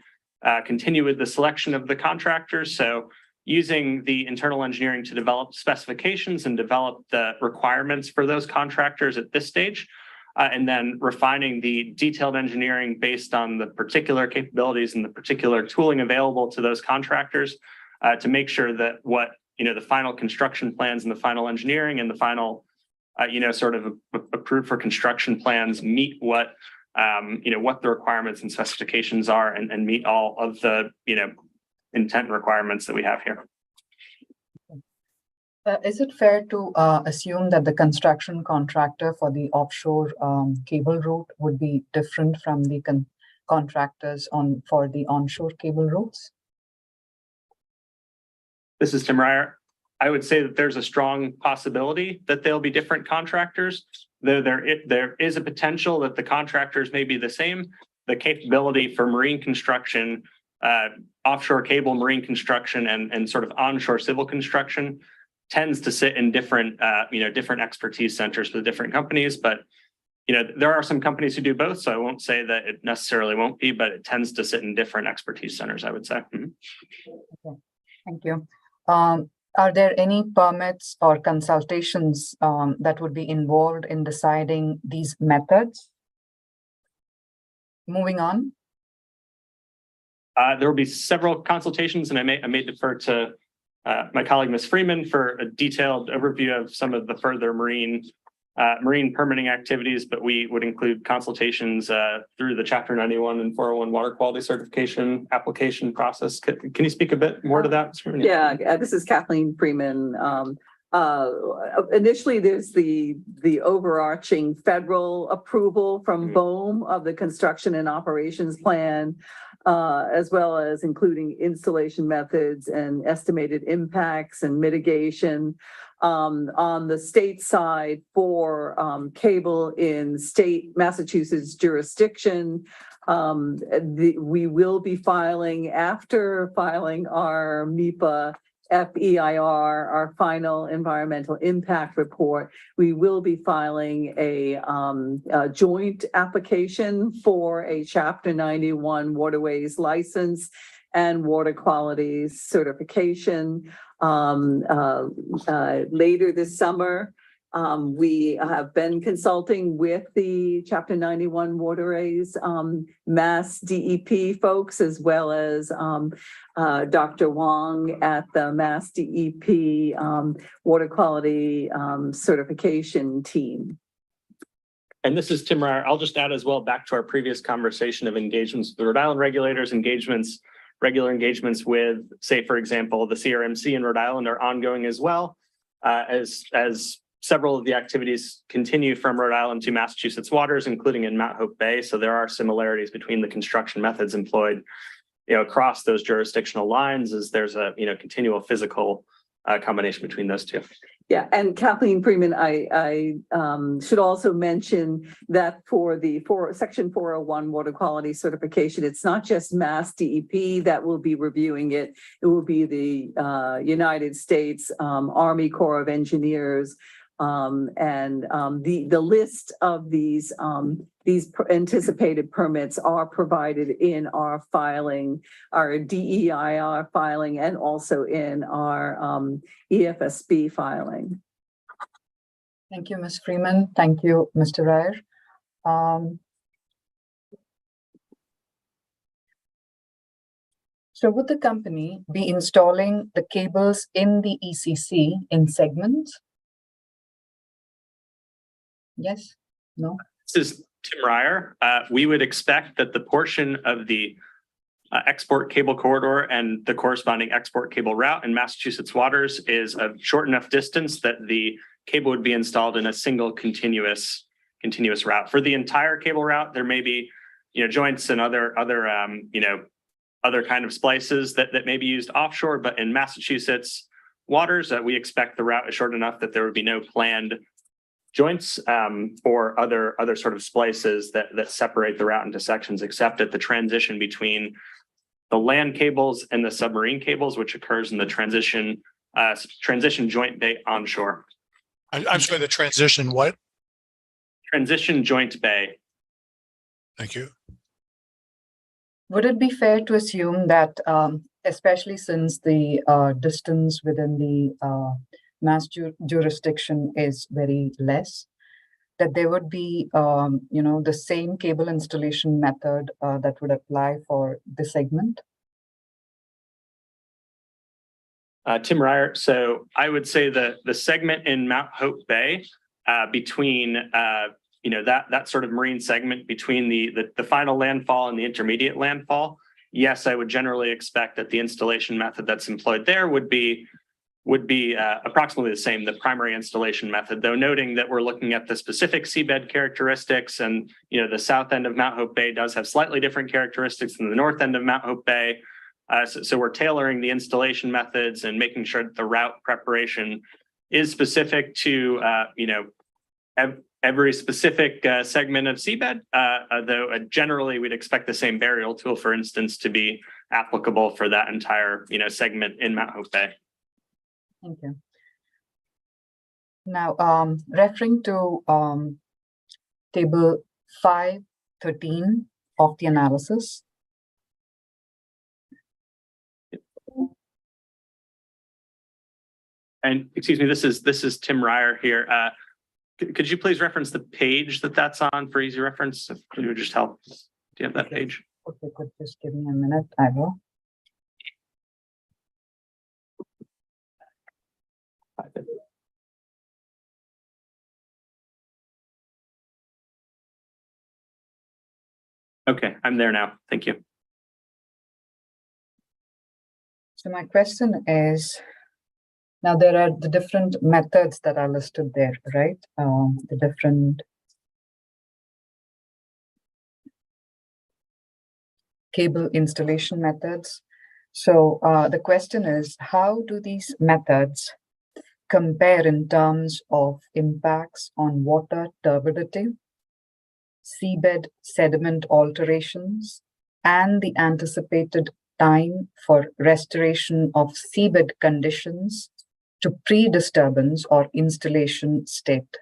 continue with the selection of the contractors. So using the internal engineering to develop specifications and develop the requirements for those contractors at this stage, and then refining the detailed engineering based on the particular capabilities and the particular tooling available to those contractors, to make sure that what the final construction plans and the final engineering and the final sort of approved for construction plans meet what the requirements and specifications are, and meet all of the intent requirements that we have here. Is it fair to assume that the construction contractor for the offshore cable route would be different from the contractors for the onshore cable routes? This is Tim Ryer. I would say that there's a strong possibility that there'll be different contractors. There is a potential that the contractors may be the same. The capability for marine construction, offshore cable marine construction, and sort of onshore civil construction tends to sit in different expertise centers for the different companies. But there are some companies who do both, so I won't say that it necessarily won't be, but it tends to sit in different expertise centers, I would say. Okay. Thank you. Are there any permits or consultations that would be involved in deciding these methods? Moving on. There will be several consultations, and I may defer to my colleague, Ms. Freeman, for a detailed overview of some of the further marine marine permitting activities, but we would include consultations through the Chapter 91 and 401 water quality certification application process. Can you speak a bit more to that? Yeah, this is Kathleen Freeman. Initially, there's the overarching federal approval from BOEM of the construction and operations plan, as well as including installation methods and estimated impacts and mitigation. On the state side for cable in state Massachusetts jurisdiction, we will be filing after filing our MEPA FEIR, our final environmental impact report. We will be filing a joint application for a Chapter 91 waterways license and water quality certification later this summer. We have been consulting with the Chapter 91 waterways Mass DEP folks, as well as Dr. Wong at the Mass DEP water quality certification team. And this is Tim Ryer. I'll just add as well, back to our previous conversation of engagements with the Rhode Island regulators, regular engagements with, say, for example, the CRMC in Rhode Island are ongoing as well, as several of the activities continue from Rhode Island to Massachusetts waters, including in Mount Hope Bay. So there are similarities between the construction methods employed, across those jurisdictional lines, as there's a, continual physical combination between those two. Yeah, and Kathleen Freeman, I should also mention that for Section 401 water quality certification, it's not just Mass DEP that will be reviewing it. It will be the United States Army Corps of Engineers, and the list of these anticipated permits are provided in our filing, our DEIR filing, and also in our EFSB filing. Thank you, Ms. Freeman. Thank you, Mr. Ryer. So would the company be installing the cables in the ECC in segments? Yes? No? This is Tim Ryer. We would expect that the portion of the export cable corridor and the corresponding export cable route in Massachusetts waters is a short enough distance that the cable would be installed in a single continuous route. For the entire cable route, there may be, joints and other kind of splices that may be used offshore, but in Massachusetts waters, we expect the route is short enough that there would be no planned joints or other sort of splices that separate the route into sections, except at the transition between the land cables and the submarine cables, which occurs in the transition joint bay onshore. I'm sorry, the transition what? Transition joint bay. Thank you. Would it be fair to assume that, especially since the distance within the Mass jurisdiction is very less, that there would be, the same cable installation method that would apply for the segment? Tim Ryer. So I would say the segment in Mount Hope Bay between, that sort of marine segment between the final landfall and the intermediate landfall. Yes, I would generally expect that the installation method that's employed there would be approximately the same, the primary installation method, though noting that we're looking at the specific seabed characteristics, and the south end of Mount Hope Bay does have slightly different characteristics than the north end of Mount Hope Bay. So we're tailoring the installation methods and making sure that the route preparation is specific to every specific segment of seabed, though generally we'd expect the same burial tool, for instance, to be applicable for that entire segment in Mount Hope Bay. Thank you. Now, referring to table 513 of the analysis. And excuse me, this is Tim Ryer here. Could you please reference the page that's on for easy reference? Could you just help? Do you have that page? Okay, could just give me a minute. I will. Okay, I'm there now. Thank you. So my question is, now there are the different methods that are listed there, right? The different cable installation methods. So the question is, how do these methods compare in terms of impacts on water turbidity, seabed sediment alterations, and the anticipated time for restoration of seabed conditions to pre-disturbance or installation state,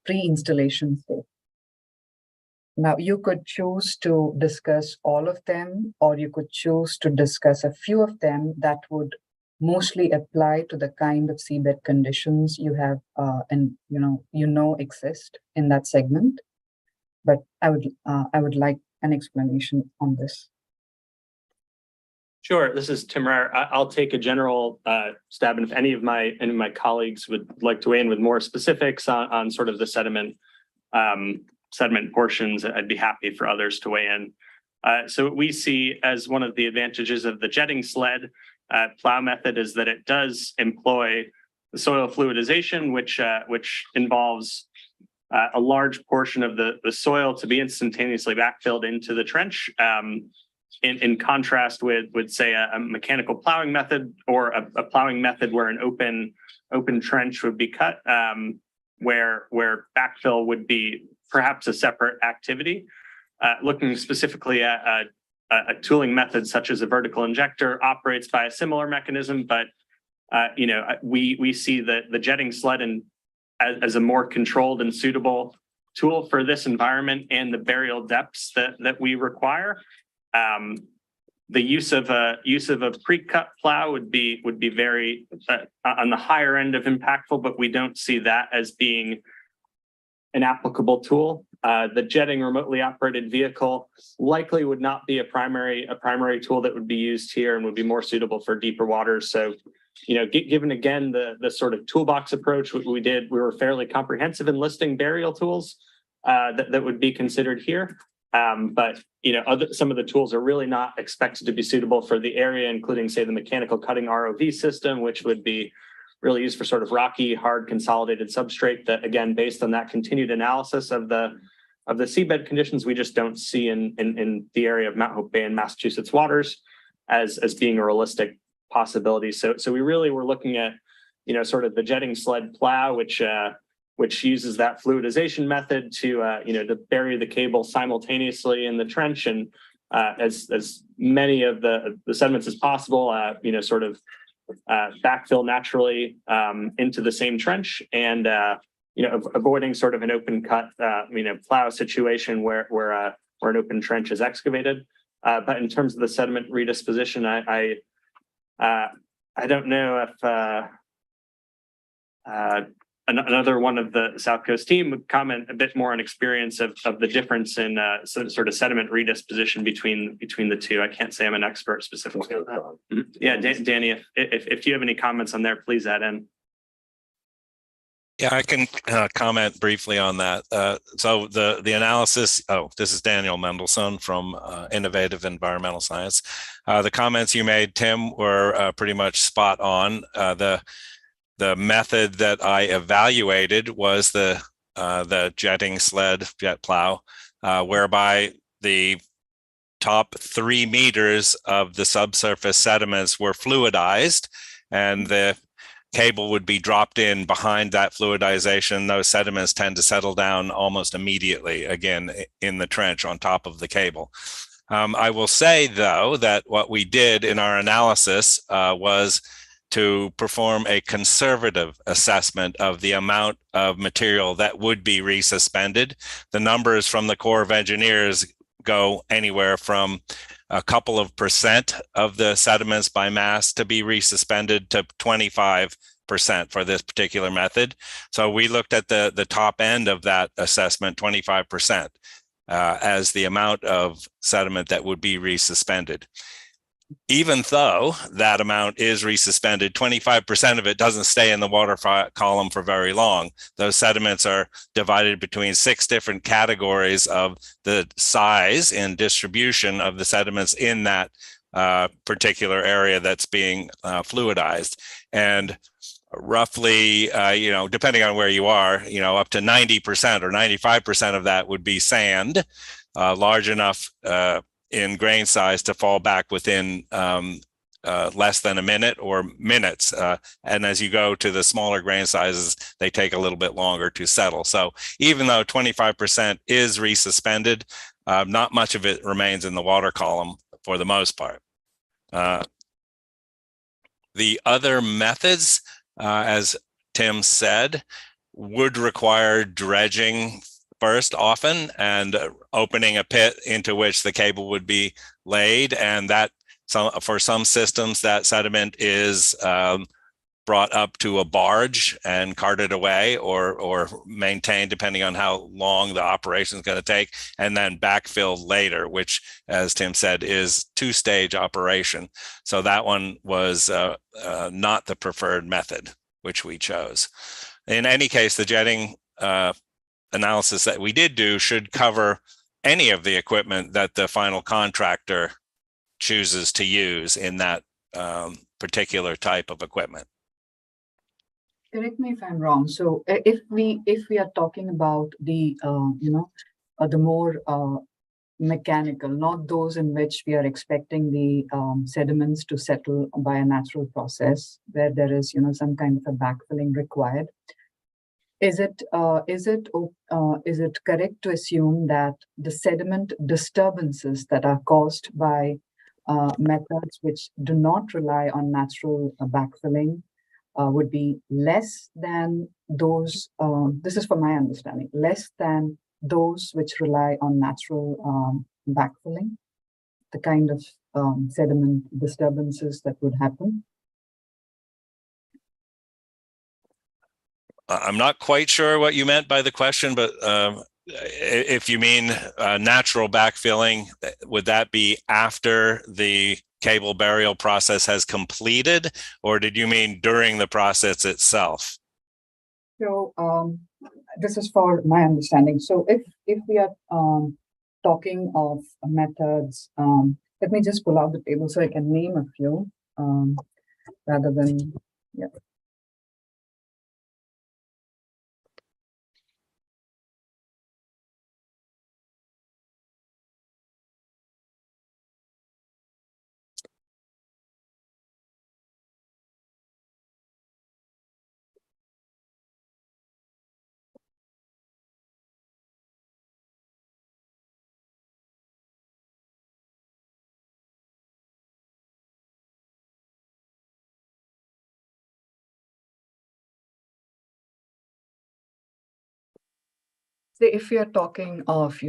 pre-installation state? Now, you could choose to discuss all of them, or you could choose to discuss a few of them that would mostly apply to the kind of seabed conditions you have and exist in that segment. But I would like an explanation on this. Sure. This is Tim Rare. I'll take a general stab, and if any of my colleagues would like to weigh in with more specifics on sort of the sediment portions, I'd be happy for others to weigh in. So what we see as one of the advantages of the jetting sled plow method is that it does employ the soil fluidization, which involves a large portion of the soil to be instantaneously backfilled into the trench. In contrast with say a mechanical plowing method, or a plowing method where an open trench would be cut, where backfill would be perhaps a separate activity. Looking specifically at a tooling method such as a vertical injector operates by a similar mechanism, but we see the jetting sled as a more controlled and suitable tool for this environment and the burial depths that we require. The use of a pre-cut plow would be very on the higher end of impactful, but we don't see that as being an applicable tool. The jetting remotely operated vehicle likely would not be a primary tool that would be used here, and would be more suitable for deeper waters. So, given again the sort of toolbox approach we were fairly comprehensive in listing burial tools that would be considered here. But some of the tools are really not expected to be suitable for the area, including say the mechanical cutting ROV system, which would be really used for sort of rocky, hard, consolidated substrate that, again, based on that continued analysis of the seabed conditions, we just don't see in the area of Mount Hope Bay and Massachusetts waters as being a realistic possibility. So we really were looking at, sort of the jetting sled plow, which uses that fluidization method to bury the cable simultaneously in the trench, and as many of the sediments as possible, sort of backfill naturally into the same trench, and avoiding sort of an open cut plow situation where an open trench is excavated. But in terms of the sediment redisposition, I don't know if another one of the SouthCoast team would comment a bit more on experience of the difference in sort of sediment redisposition between the two. I can't say I'm an expert specifically on that. Yeah, Danny, if you have any comments on there, please add in. Yeah, I can comment briefly on that. So the analysis, this is Daniel Mendelsohn from Innovative Environmental Science. The comments you made, Tim, were pretty much spot on. The method that I evaluated was the jetting sled, jet plow, whereby the top 3 meters of the subsurface sediments were fluidized, and the cable would be dropped in behind that fluidization. Those sediments tend to settle down almost immediately, again, in the trench on top of the cable. I will say, though, that what we did in our analysis was to perform a conservative assessment of the amount of material that would be resuspended. The numbers from the Corps of Engineers go anywhere from a couple of % of the sediments by mass to be resuspended to 25% for this particular method. So we looked at the top end of that assessment, 25%, as the amount of sediment that would be resuspended. even though that amount is resuspended, 25% of it doesn't stay in the water column for very long. Those sediments are divided between 6 different categories of the size and distribution of the sediments in that particular area that's being fluidized. And roughly, depending on where you are, up to 90% or 95% of that would be sand, large enough in grain size to fall back within less than a minute or minutes. And as you go to the smaller grain sizes, they take a little bit longer to settle. So even though 25% is resuspended, not much of it remains in the water column for the most part. The other methods, as Tim said, would require dredging first often and opening a pit into which the cable would be laid. And that for some systems, that sediment is brought up to a barge and carted away or maintained depending on how long the operation is going to take, and then backfilled later, which, as Tim said, is 2-stage operation. So that one was not the preferred method, which we chose. In any case, the jetting analysis that we did do should cover any of the equipment that the final contractor chooses to use in that particular type of equipment. Correct me if I'm wrong. So if we are talking about the the more mechanical, not those in which we are expecting the sediments to settle by a natural process where there is some kind of a backfilling required. Is it correct to assume that the sediment disturbances that are caused by methods which do not rely on natural backfilling would be less than those, this is for my understanding, less than those which rely on natural backfilling, the kind of sediment disturbances that would happen? I'm not quite sure what you meant by the question, but if you mean natural backfilling, would that be after the cable burial process has completed, or did you mean during the process itself? So this is for my understanding. So if we are talking of methods, let me just pull out the table so I can name a few rather than, yeah. If we are talking of,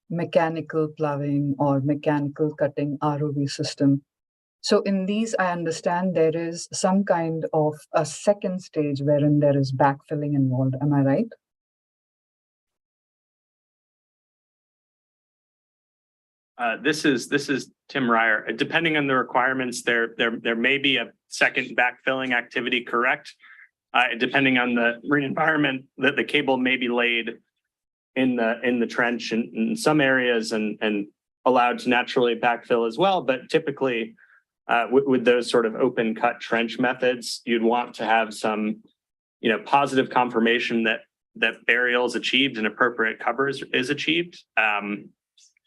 mechanical ploughing or mechanical cutting ROV system, so in these, I understand there is some kind of a second stage wherein there is backfilling involved. Am I right? This is Tim Ryer. Depending on the requirements, there may be a second backfilling activity, correct? Depending on the marine environment, that the cable may be laid in the trench in some areas and allowed to naturally backfill as well. But typically, with those sort of open cut trench methods, you'd want to have some, positive confirmation that burial is achieved and appropriate cover is achieved.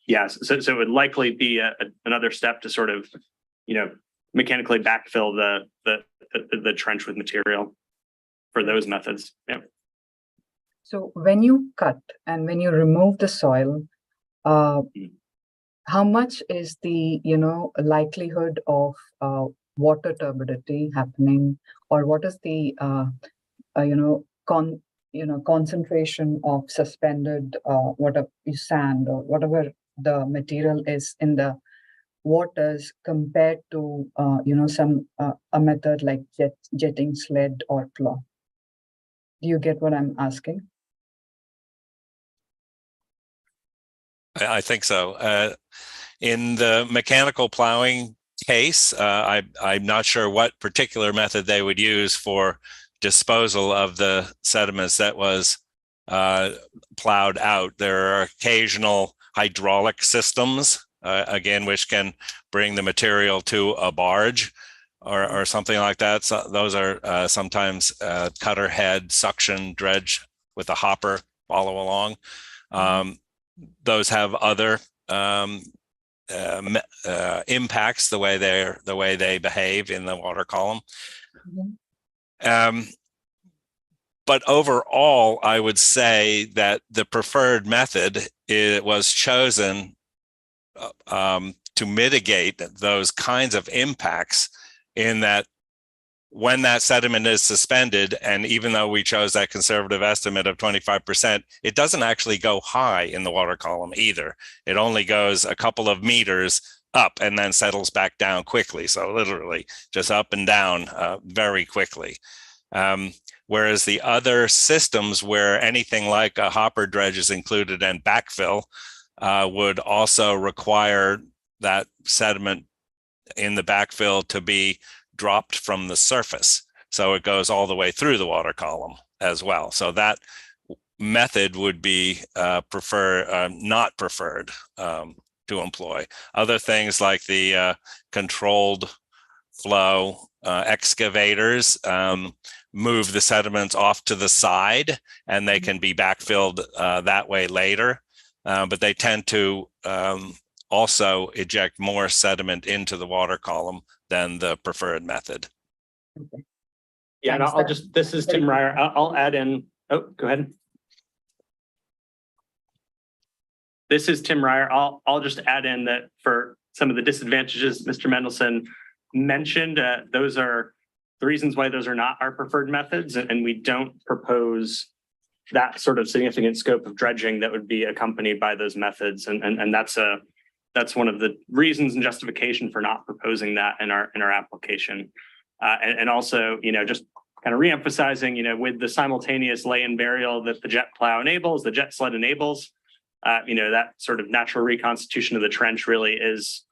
Yes, so it would likely be another step to sort of, mechanically backfill the trench with material for those methods. Yeah. So when you cut and when you remove the soil, how much is the likelihood of water turbidity happening, or what is the concentration of suspended water, sand, or whatever the material is in the waters compared to a method like jetting, sled, or plow? Do you get what I'm asking? I think so. In the mechanical plowing case, I'm not sure what particular method they would use for disposal of the sediments that was plowed out. There are occasional hydraulic systems, again, which can bring the material to a barge or something like that. So those are sometimes cutter head, suction, dredge with a hopper follow along. Those have other impacts the way they behave in the water column. But overall, I would say that the preferred method was chosen to mitigate those kinds of impacts, in that when that sediment is suspended, and even though we chose that conservative estimate of 25%, it doesn't actually go high in the water column either. It only goes a couple of meters up and then settles back down quickly. So literally just up and down very quickly. Whereas the other systems where anything like a hopper dredge is included and backfill would also require that sediment in the backfill to be dropped from the surface. So it goes all the way through the water column as well. So that method would be not preferred to employ. Other things like the controlled flow excavators move the sediments off to the side, and they can be backfilled that way later. But they tend to also eject more sediment into the water column than the preferred method. Yeah, and this is Tim Ryer. I'll add in, oh, go ahead. This is Tim Ryer. I'll just add in that for some of the disadvantages Mr. Mendelson mentioned, those are the reasons why those are not our preferred methods, and we don't propose that sort of significant scope of dredging that would be accompanied by those methods, and that's one of the reasons and justification for not proposing that in our application. And also, just kind of reemphasizing, with the simultaneous lay and burial that the jet plow enables, the jet sled enables, that sort of natural reconstitution of the trench really is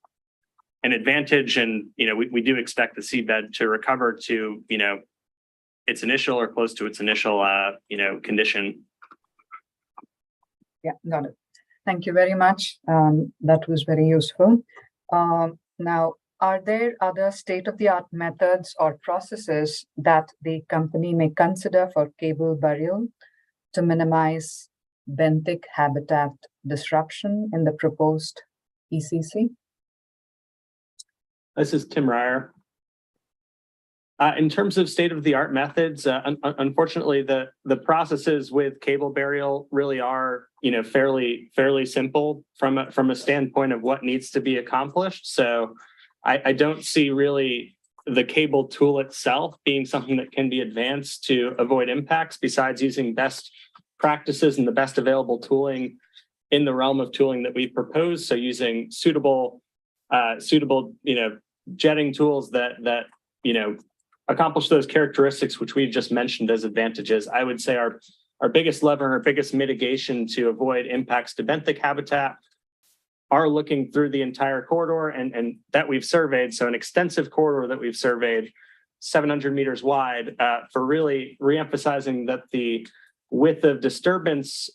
an advantage. And, we do expect the seabed to recover to, its initial or close to its initial, condition. Yeah, got it. Thank you very much. That was very useful. Now, are there other state-of-the-art methods or processes that the company may consider for cable burial to minimize benthic habitat disruption in the proposed ECC? This is Tim Ryer. In terms of state-of-the-art methods, unfortunately, the processes with cable burial really are, fairly simple from a standpoint of what needs to be accomplished. So I don't see really the cable tool itself being something that can be advanced to avoid impacts, besides using best practices and the best available tooling in the realm of tooling that we propose. So using suitable, jetting tools that accomplish those characteristics which we've just mentioned as advantages. I would say our biggest lever, our biggest mitigation to avoid impacts to benthic habitat are looking through the entire corridor and that we've surveyed. So an extensive corridor that we've surveyed, 700 meters wide, for really reemphasizing that the width of disturbance,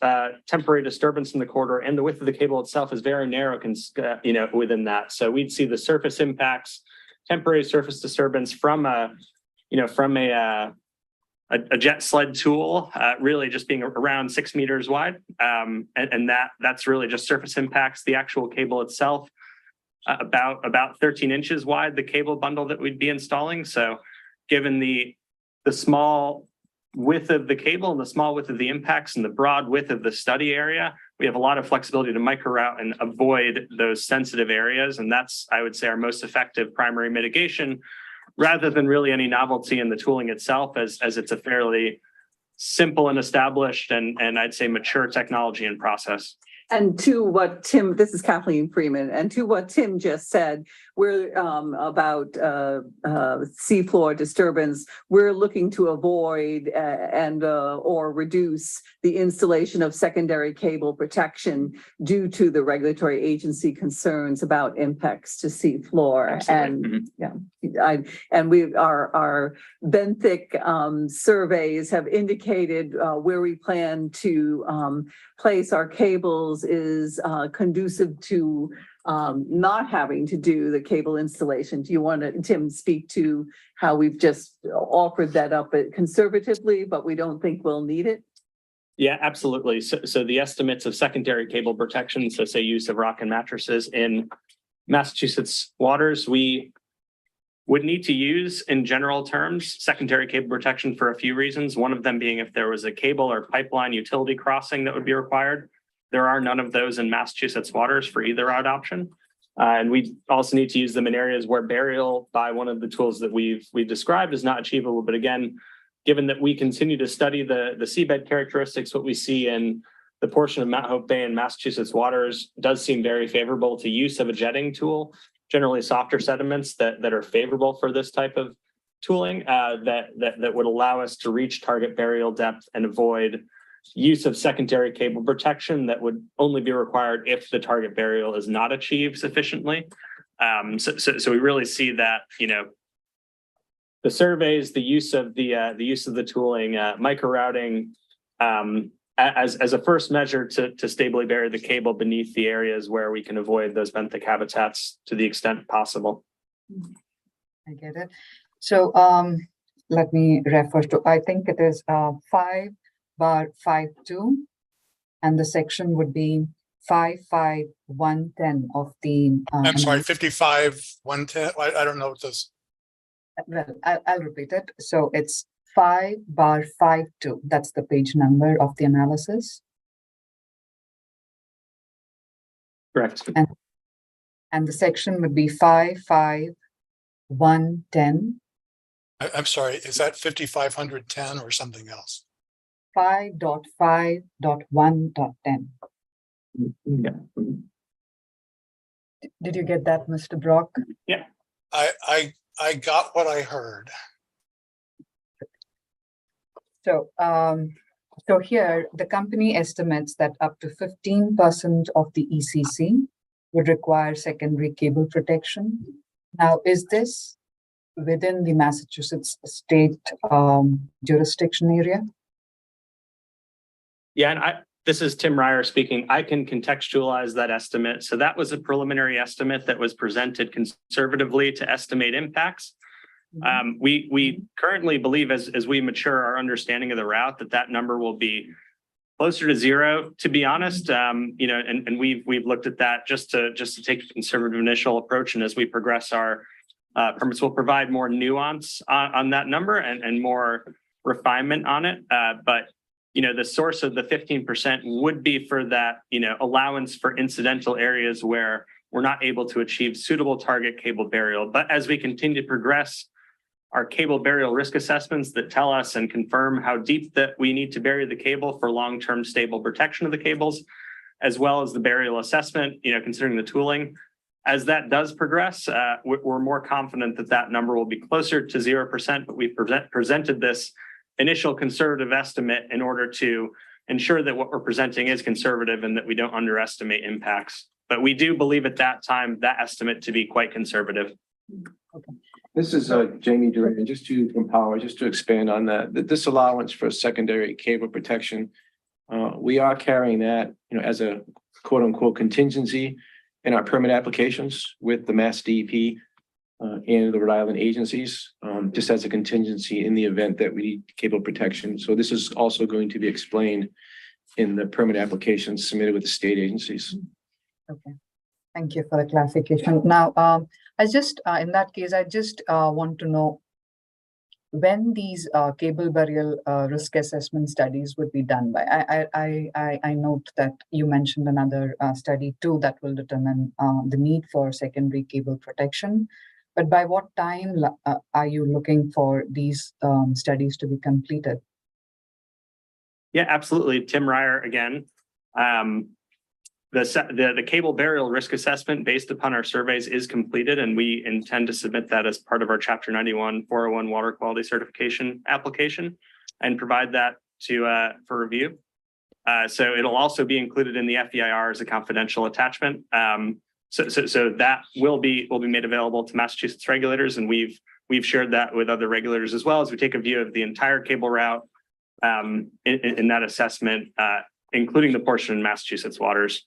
temporary disturbance in the corridor, and the width of the cable itself is very narrow, within that. So we'd see the surface impacts, temporary surface disturbance from a jet sled tool, really just being around 6 meters wide. And that's really just surface impacts. The actual cable itself, about 13 inches wide, the cable bundle that we'd be installing. So given the small width of the cable and the small width of the impacts and the broad width of the study area, we have a lot of flexibility to micro route and avoid those sensitive areas. And that's, I would say, our most effective primary mitigation, rather than really any novelty in the tooling itself, as it's a fairly simple and established and I'd say mature technology and process. And to what Tim, this is Kathleen Freeman, and to what Tim just said, we're about seafloor disturbance. We're looking to avoid and or reduce the installation of secondary cable protection due to the regulatory agency concerns about impacts to seafloor. Absolutely. And our benthic surveys have indicated where we plan to place our cables is conducive to not having to do the cable installation. Do you want to, Tim, speak to how we've just offered that up conservatively, but we don't think we'll need it? Yeah, absolutely. So the estimates of secondary cable protection, so say use of rock and mattresses in Massachusetts waters, we would need to use, in general terms, secondary cable protection for a few reasons. One of them being if there was a cable or pipeline utility crossing that would be required. There are none of those in Massachusetts waters for either route option. And we also need to use them in areas where burial by one of the tools that we've described is not achievable. But again, given that we continue to study the seabed characteristics, what we see in the portion of Mount Hope Bay in Massachusetts waters does seem very favorable to use of a jetting tool, generally softer sediments that are favorable for this type of tooling that would allow us to reach target burial depth and avoid use of secondary cable protection that would only be required if the target burial is not achieved sufficiently. So we really see that, the surveys, the use of the tooling, micro routing, as a first measure to stably bury the cable beneath the areas where we can avoid those benthic habitats to the extent possible. I get it. So let me refer to, I think it is 5/52, and the section would be 55110 of the. I'm sorry, 55-110. I don't know what this. Well, I'll repeat it. So it's 5/52. That's the page number of the analysis. Correct. And the section would be 55110. I'm sorry, is that 5510 or something else? 5.5.1.10. Yeah. Did you get that, Mr. Brock? Yeah. I got what I heard. So, so here the company estimates that up to 15% of the ECC would require secondary cable protection. Now, is this within the Massachusetts state jurisdiction area? Yeah, and this is Tim Ryer speaking. I can contextualize that estimate. So that was a preliminary estimate that was presented conservatively to estimate impacts. We currently believe as we mature our understanding of the route that number will be closer to zero, to be honest. And we've looked at that just to take a conservative initial approach. And as we progress our permits, we'll provide more nuance on that number and more refinement on it. But the source of the 15% would be for that, allowance for incidental areas where we're not able to achieve suitable target cable burial. But as we continue to progress our cable burial risk assessments that tell us and confirm how deep that we need to bury the cable for long-term stable protection of the cables, as well as the burial assessment, considering the tooling, as that does progress, we're more confident that number will be closer to 0%, but we've presented this initial conservative estimate in order to ensure that what we're presenting is conservative and that we don't underestimate impacts. But we do believe at that time that estimate to be quite conservative. Okay. This is Jamie Duran, just to expand on that. This allowance for secondary cable protection, we are carrying that, as a quote unquote contingency in our permit applications with the Mass DEP and the Rhode Island agencies, just as a contingency in the event that we need cable protection. So this is also going to be explained in the permit applications submitted with the state agencies. Okay, thank you for the clarification. Now, I just, in that case, I just want to know when these cable burial risk assessment studies would be done by. I note that you mentioned another study too that will determine the need for secondary cable protection. But by what time are you looking for these studies to be completed? Yeah, absolutely. Tim Ryer again. the cable burial risk assessment based upon our surveys is completed, and we intend to submit that as part of our Chapter 91 401 water quality certification application and provide that to for review. So it'll also be included in the FEIR as a confidential attachment. So that will be made available to Massachusetts regulators, and we've shared that with other regulators as well as we take a view of the entire cable route in that assessment, including the portion in Massachusetts waters.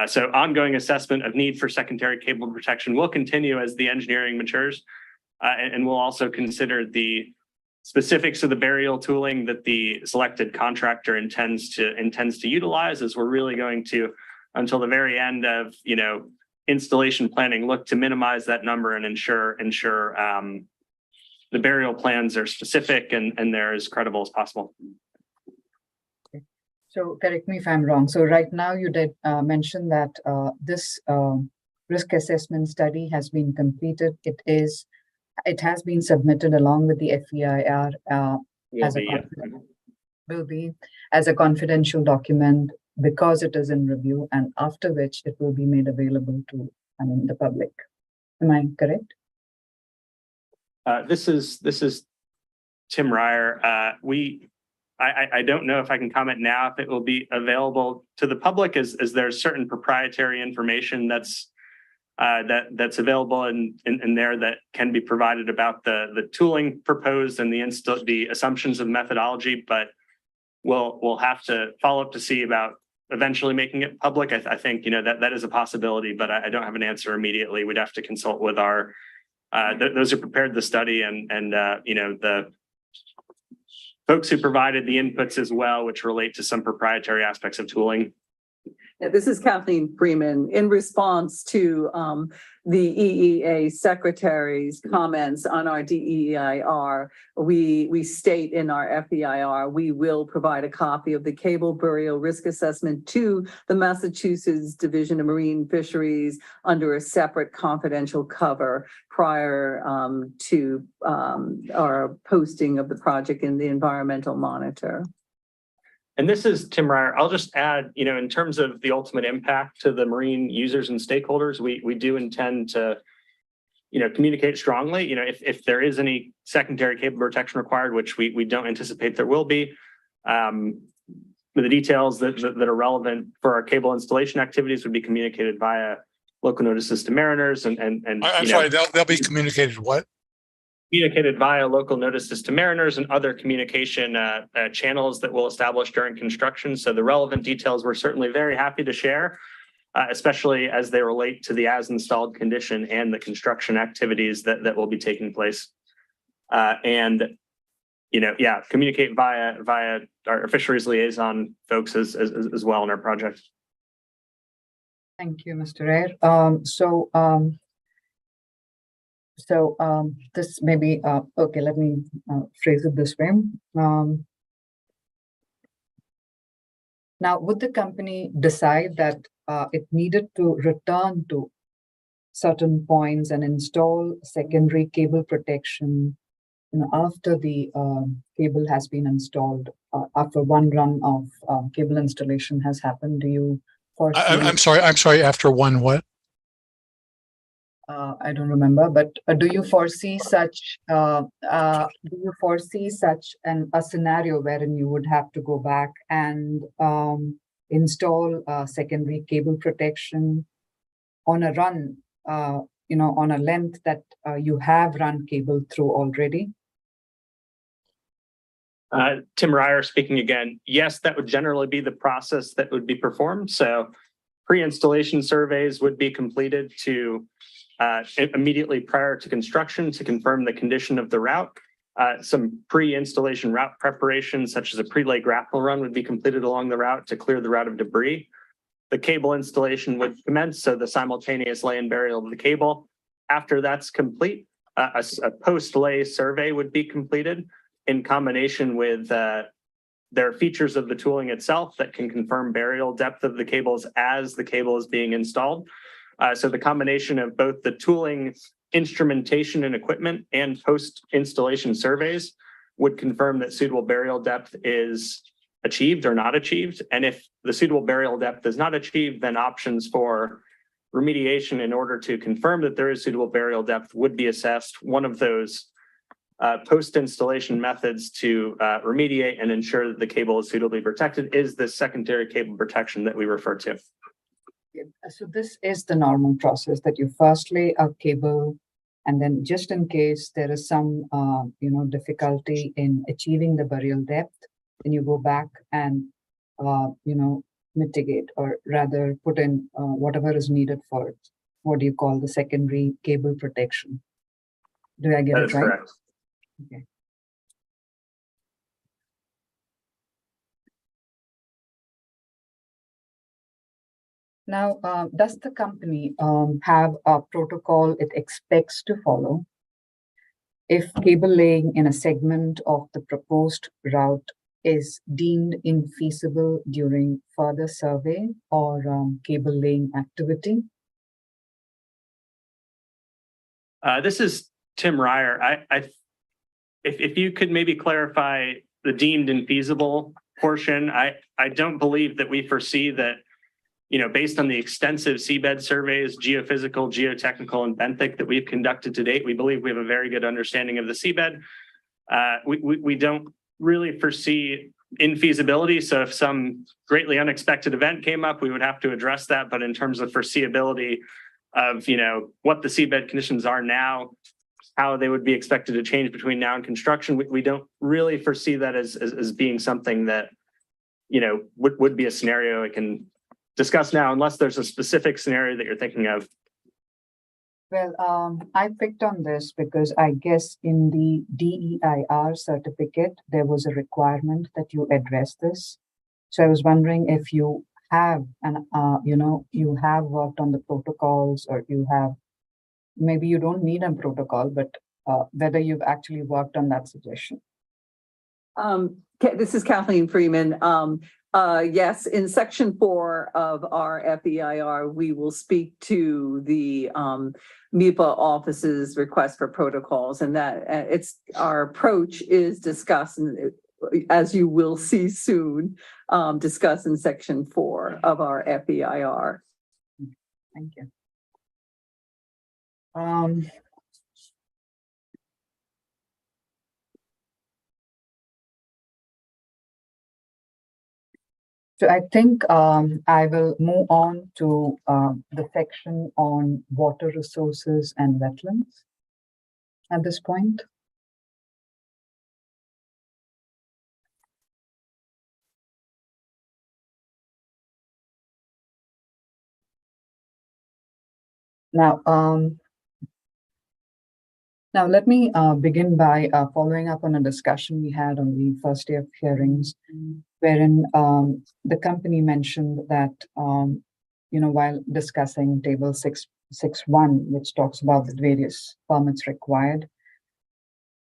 So ongoing assessment of need for secondary cable protection will continue as the engineering matures, and we'll also consider the specifics of the burial tooling that the selected contractor intends to utilize, as we're really going to, until the very end of installation planning, look to minimize that number and ensure the burial plans are specific and they're as credible as possible. So correct me if I'm wrong. So right now you did mention that this risk assessment study has been completed. It has been submitted along with the FEIR as a confidential document because it is in review, and after which it will be made available to the public. Am I correct? This is Tim Ryer. I don't know if I can comment now if it will be available to the public, as there's certain proprietary information that's available in there that can be provided about the tooling proposed and the assumptions of methodology, but we'll have to follow up to see about eventually making it public. I think that is a possibility, but I don't have an answer immediately. We'd have to consult with our those who prepared the study and the folks who provided the inputs as well, which relate to some proprietary aspects of tooling. Yeah, this is Kathleen Freeman. In response to the EEA Secretary's comments on our DEIR, we state in our FEIR, we will provide a copy of the cable burial risk assessment to the Massachusetts Division of Marine Fisheries under a separate confidential cover prior to our posting of the project in the Environmental Monitor. And this is Tim Ryer. I'll just add, in terms of the ultimate impact to the marine users and stakeholders, we do intend to, communicate strongly. If there is any secondary cable protection required, which we don't anticipate there will be, the details that are relevant for our cable installation activities would be communicated via local notices to mariners and I'm sorry, they'll be communicated what? Communicated via local notices to mariners and other communication channels that we'll establish during construction. So the relevant details we're certainly very happy to share, especially as they relate to the as installed condition and the construction activities that will be taking place. Communicate via our fisheries liaison folks as well in our project. Thank you, Mr. Rare. So this may be, okay, let me phrase it this way. Now, would the company decide that it needed to return to certain points and install secondary cable protection after the cable has been installed, after one run of cable installation has happened? Do you foresee? I'm sorry, after one what? I don't remember, but do you foresee such a scenario wherein you would have to go back and install secondary cable protection on a run, on a length that you have run cable through already? Tim Ryer speaking again. Yes, that would generally be the process that would be performed. So pre-installation surveys would be completed to immediately prior to construction to confirm the condition of the route. Some pre-installation route preparation, such as a pre-lay grapple run, would be completed along the route to clear the route of debris. The cable installation would commence, so the simultaneous lay and burial of the cable. After that's complete, a post-lay survey would be completed in combination with there are features of the tooling itself that can confirm burial depth of the cables as the cable is being installed. So the combination of both the tooling, instrumentation and equipment and post-installation surveys would confirm that suitable burial depth is achieved or not achieved. And if the suitable burial depth is not achieved, then options for remediation in order to confirm that there is suitable burial depth would be assessed. One of those post-installation methods to remediate and ensure that the cable is suitably protected is the secondary cable protection that we refer to. So this is the normal process that you first lay a cable, and then just in case there is some, difficulty in achieving the burial depth, then you go back and, mitigate, or rather put in whatever is needed for what do you call the secondary cable protection. Do I get it right? That is correct. Okay. Now, does the company have a protocol it expects to follow if cable laying in a segment of the proposed route is deemed infeasible during further survey or cable laying activity? This is Tim Ryer. If you could maybe clarify the deemed infeasible portion, I don't believe that we foresee that, based on the extensive seabed surveys, geophysical, geotechnical, and benthic that we've conducted to date, we believe we have a very good understanding of the seabed. We don't really foresee infeasibility. So if some greatly unexpected event came up, we would have to address that. But in terms of foreseeability of, what the seabed conditions are now, how they would be expected to change between now and construction, we don't really foresee that as being something that, would be a scenario I can discuss now, unless there's a specific scenario that you're thinking of. Well, I picked on this because I guess in the DEIR certificate, there was a requirement that you address this. So I was wondering if you have, you have worked on the protocols, or you have, maybe you don't need a protocol, but whether you've actually worked on that suggestion. This is Kathleen Freeman. Yes, in section 4 of our FEIR, we will speak to the MIPA office's request for protocols, and that our approach is discussed, as you will see soon, discussed in section 4 of our FEIR. Thank you. So I think I will move on to the section on water resources and wetlands at this point. Now, let me begin by following up on a discussion we had on the first day of hearings, wherein the company mentioned that, while discussing table 6.1, which talks about the various permits required,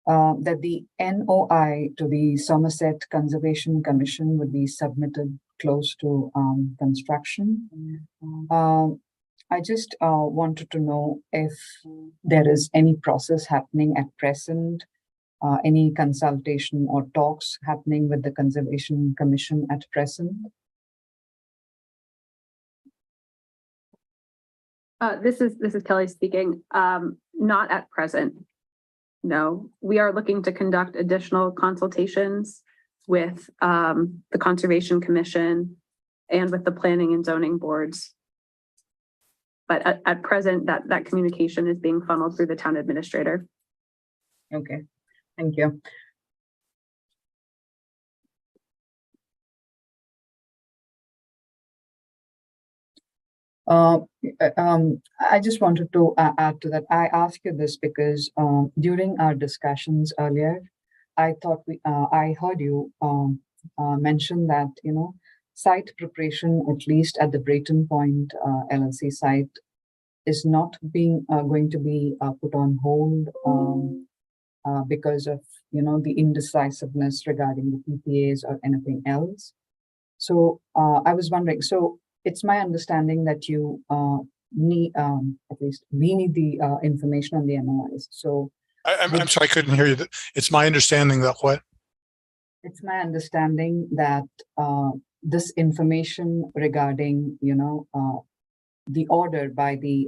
that the NOI to the Somerset Conservation Commission would be submitted close to construction. I just wanted to know if there is any process happening at present, any consultation or talks happening with the Conservation Commission at present. This is Kelly speaking. Not at present. No, we are looking to conduct additional consultations with the Conservation Commission and with the Planning and Zoning boards. But at present, that communication is being funneled through the town administrator. Okay, thank you. I just wanted to add to that. I ask you this because during our discussions earlier, I thought I heard you mention that, site preparation, at least at the Brayton Point LLC site, is not going to be put on hold because of the indecisiveness regarding the PPAs or anything else. So I was wondering. So it's my understanding that you need, at least we need the information on the NOIs. So I'm sorry, I couldn't hear you. It's my understanding that what? It's my understanding that this information regarding, the order by the,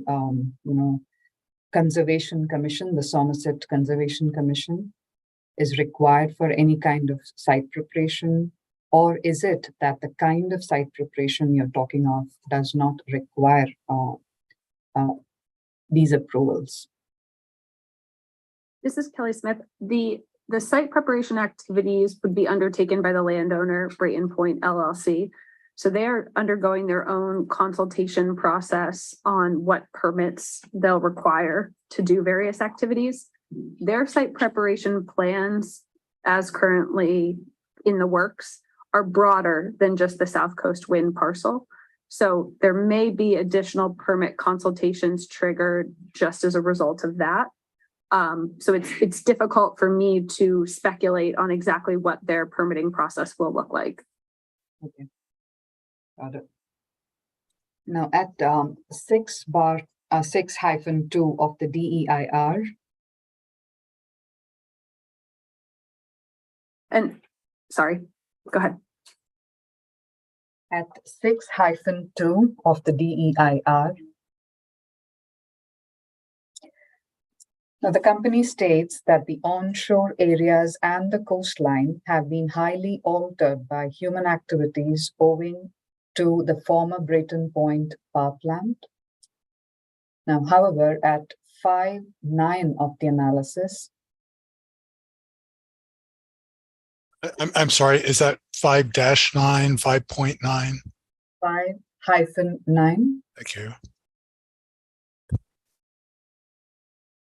Conservation Commission, the Somerset Conservation Commission, is required for any kind of site preparation, or is it that the kind of site preparation you're talking of does not require these approvals? This is Kelly Smith. The site preparation activities would be undertaken by the landowner, Brayton Point LLC. So they're undergoing their own consultation process on what permits they'll require to do various activities. Their site preparation plans, as currently in the works, are broader than just the South Coast Wind parcel. So there may be additional permit consultations triggered just as a result of that. So it's difficult for me to speculate on exactly what their permitting process will look like. Okay. Got it. Now at 6-2 of the DEIR. And sorry, go ahead. At 6-2 of the DEIR. Now, the company states that the onshore areas and the coastline have been highly altered by human activities owing to the former Brayton Point power plant. Now, however, at 5-9 of the analysis. I'm sorry, is that 5-9, 5.9? 5-9. Thank you.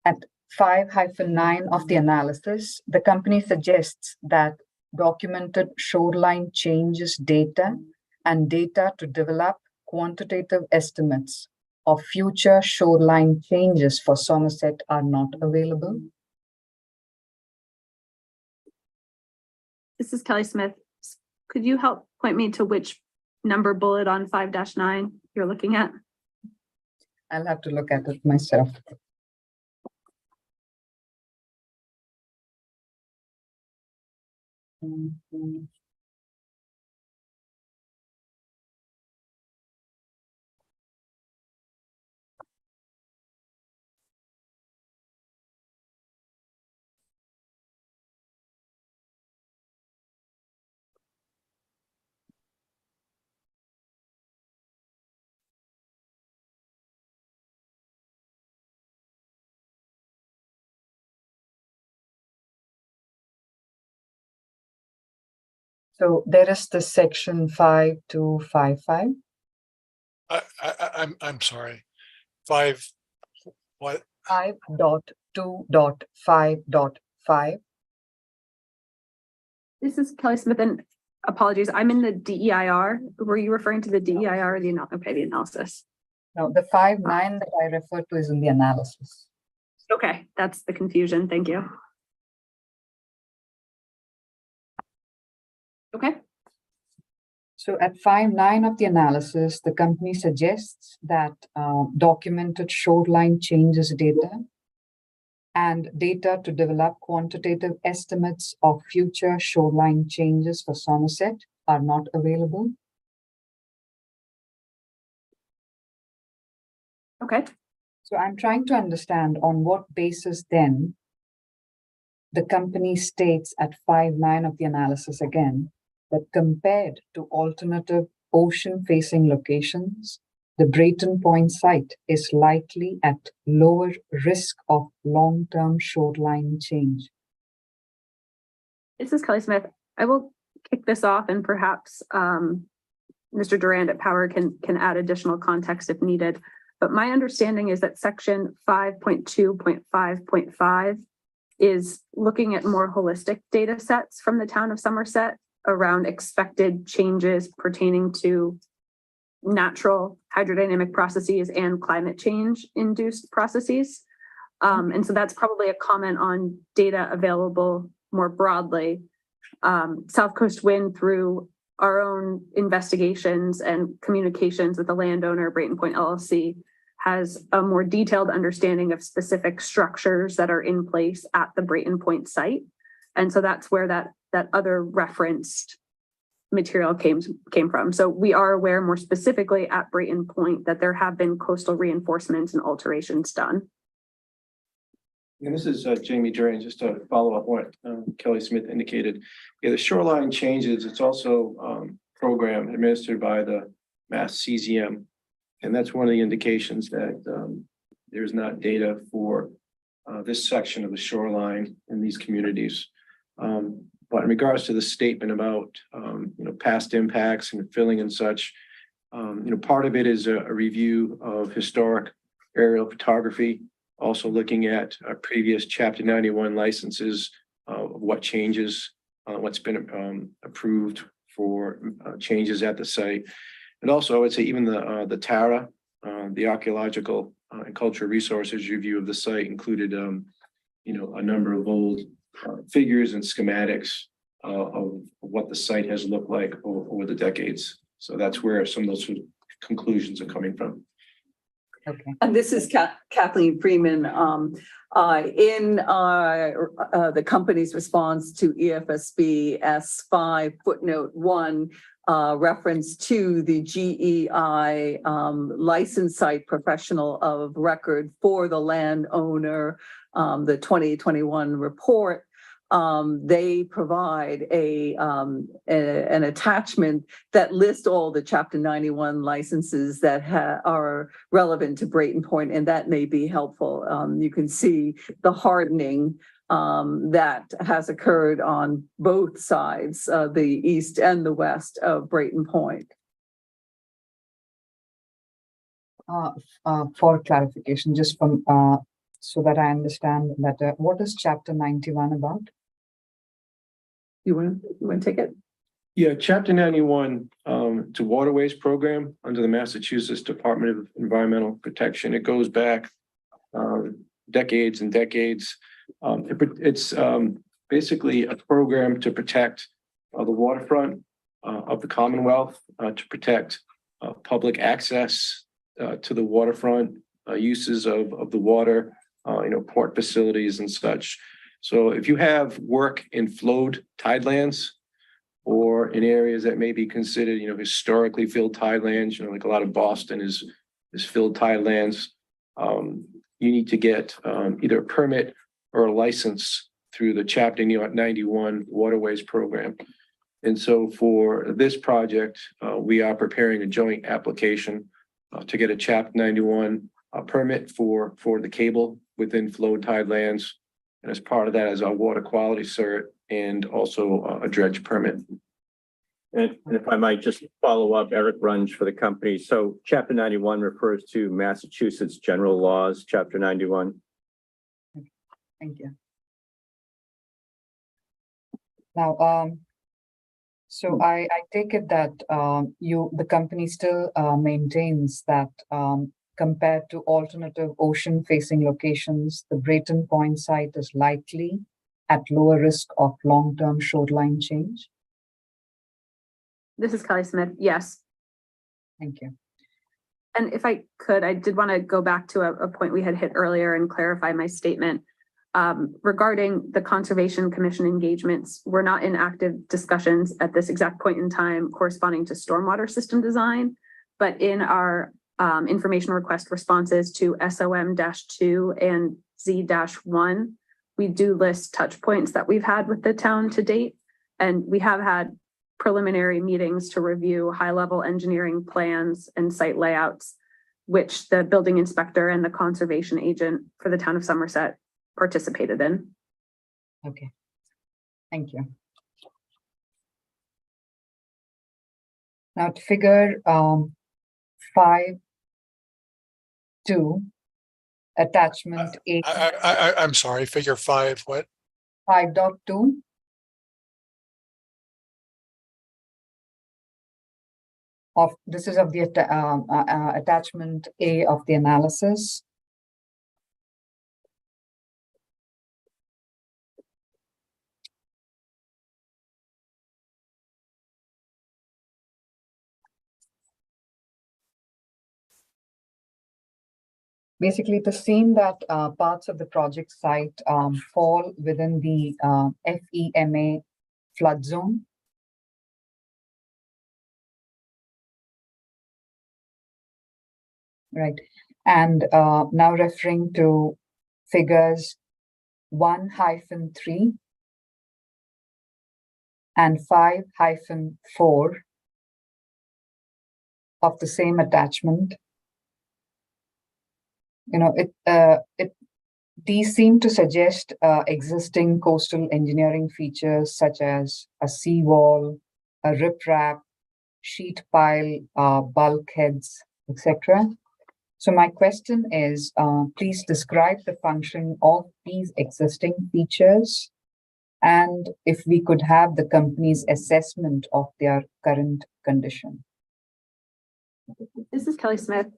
At 5-9 of the analysis, the company suggests that documented shoreline changes data and data to develop quantitative estimates of future shoreline changes for Somerset are not available. This is Kelly Smith. Could you help point me to which number bullet on 5-9 you're looking at? I'll have to look at it myself. So there is the section 5-5-5. I'm sorry. 5, what? 5.2.5.5. This is Kelly Smith, and apologies, I'm in the DEIR. Were you referring to the DEIR or the analysis? No, the 5-9 that I referred to is in the analysis. Okay, that's the confusion. Thank you. Okay. So at 5-9 of the analysis, the company suggests that documented shoreline changes data and data to develop quantitative estimates of future shoreline changes for Somerset are not available. Okay. So I'm trying to understand on what basis then the company states at 5-9 of the analysis again that compared to alternative ocean-facing locations, the Brayton Point site is likely at lower risk of long-term shoreline change. This is Kelly Smith. I will kick this off, and perhaps Mr. Durand at Power can add additional context if needed. But my understanding is that section 5.2.5.5 is looking at more holistic data sets from the town of Somerset around expected changes pertaining to natural hydrodynamic processes and climate change induced processes. And so that's probably a comment on data available more broadly. South Coast Wind, through our own investigations and communications with the landowner, Brayton Point LLC, has a more detailed understanding of specific structures that are in place at the Brayton Point site. And so that's where that that other referenced material came from. So we are aware more specifically at Brayton Point that there have been coastal reinforcements and alterations done. And this is Jamie Duran, just to follow up what Kelly Smith indicated. Yeah, the shoreline changes. It's also program administered by the Mass CZM. And that's one of the indications that there's not data for this section of the shoreline in these communities. But in regards to the statement about past impacts and filling and such, part of it is a review of historic aerial photography, also looking at previous Chapter 91 licenses, what changes, what's been approved for changes at the site. And also, I would say even the TARA, the Archaeological and Cultural Resources review of the site included, a number of old figures and schematics of what the site has looked like over the decades. So that's where some of those conclusions are coming from. Okay. And this is Kathleen Freeman. In the company's response to EFSB S5 footnote 1, reference to the GEI licensed site professional of record for the landowner, the 2021 report. They provide an attachment that lists all the Chapter 91 licenses that are relevant to Brayton Point, and that may be helpful. You can see the hardening that has occurred on both sides, the east and the west of Brayton Point. For clarification, just from so that I understand better, what is Chapter 91 about? You want to take it? Yeah, Chapter 91, it's a waterways program under the Massachusetts Department of Environmental Protection. It goes back decades and decades. It's basically a program to protect the waterfront of the Commonwealth, to protect public access to the waterfront, uses of the water, port facilities and such. So if you have work in flowed tidelands or in areas that may be considered, historically filled tidelands, like a lot of Boston is filled tidelands, you need to get either a permit or a license through the Chapter 91 waterways program. And so for this project, we are preparing a joint application to get a Chapter 91 permit for the cable within flowed tidelands. And as part of that is our water quality cert and also a dredge permit. And if I might just follow up, Eric Runge for the company. So Chapter 91 refers to Massachusetts general laws, Chapter 91. Thank you. Now, so I take it that the company still maintains that compared to alternative ocean-facing locations, the Brayton Point site is likely at lower risk of long-term shoreline change? This is Kelly Smith. Yes. Thank you. And if I could, I did want to go back to a point we had hit earlier and clarify my statement. Regarding the Conservation Commission engagements, we're not in active discussions at this exact point in time corresponding to stormwater system design, but in our information request responses to SOM-2 and Z-1, we do list touch points that we've had with the town to date. And we have had preliminary meetings to review high-level engineering plans and site layouts, which the building inspector and the conservation agent for the town of Somerset participated in. Okay, thank you. Now to figure 5.2, attachment A. I'm sorry, figure 5, what? 5.2. This is of the attachment A of the analysis. Basically, it is seen that parts of the project site fall within the FEMA flood zone. Right. And now referring to figures 1-3 and 5-4 of the same attachment. These seem to suggest existing coastal engineering features such as a seawall, a riprap, sheet pile, bulkheads, etc. So my question is, please describe the function of these existing features, and if we could have the company's assessment of their current condition. This is Kelly Smith.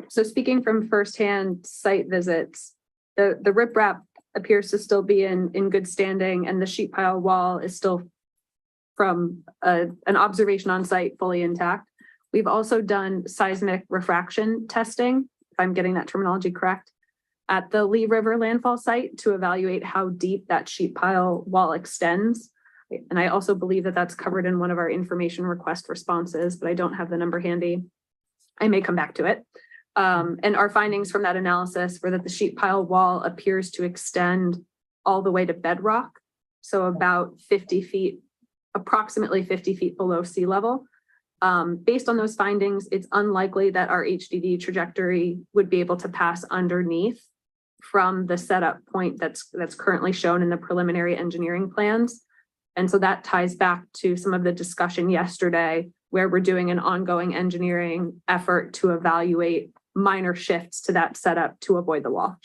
So speaking from firsthand site visits, the riprap appears to still be in good standing, and the sheet pile wall is still, from an observation on site, fully intact. We've also done seismic refraction testing, if I'm getting that terminology correct, at the Lee River landfall site to evaluate how deep that sheet pile wall extends. And I also believe that that's covered in one of our information request responses, but I don't have the number handy. I may come back to it. And our findings from that analysis were that the sheet pile wall appears to extend all the way to bedrock. So about 50 feet, approximately 50 feet below sea level. Based on those findings, it's unlikely that our HDD trajectory would be able to pass underneath from the setup point that's currently shown in the preliminary engineering plans. And so that ties back to some of the discussion yesterday, where we're doing an ongoing engineering effort to evaluate minor shifts to that setup to avoid the wall.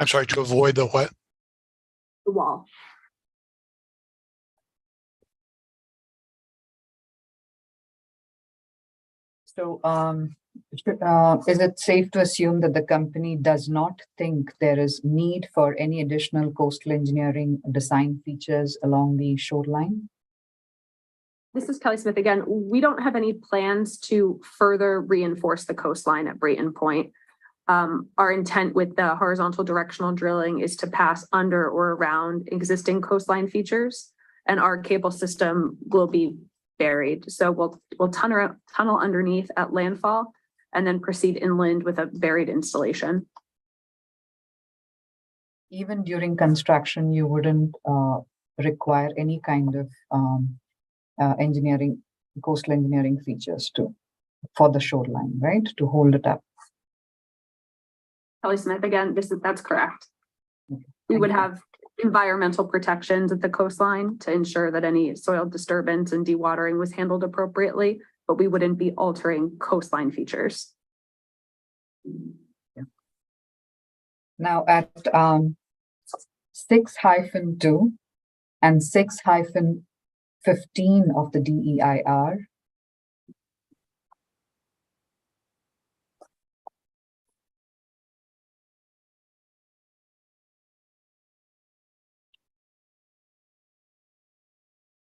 I'm sorry, to avoid the what? The wall. So is it safe to assume that the company does not think there is need for any additional coastal engineering design features along the shoreline? This is Kelly Smith again. We don't have any plans to further reinforce the coastline at Brayton Point. Our intent with the horizontal directional drilling is to pass under or around existing coastline features, and our cable system will be buried. So we'll tunnel underneath at landfall and then proceed inland with a buried installation. Even during construction, you wouldn't require any kind of coastal engineering features for the shoreline, right? To hold it up. Kelly Smith again, that's correct. We would have environmental protections at the coastline to ensure that any soil disturbance and dewatering was handled appropriately, but we wouldn't be altering coastline features. Yeah. Now at 6-2 and 6-15 of the DEIR,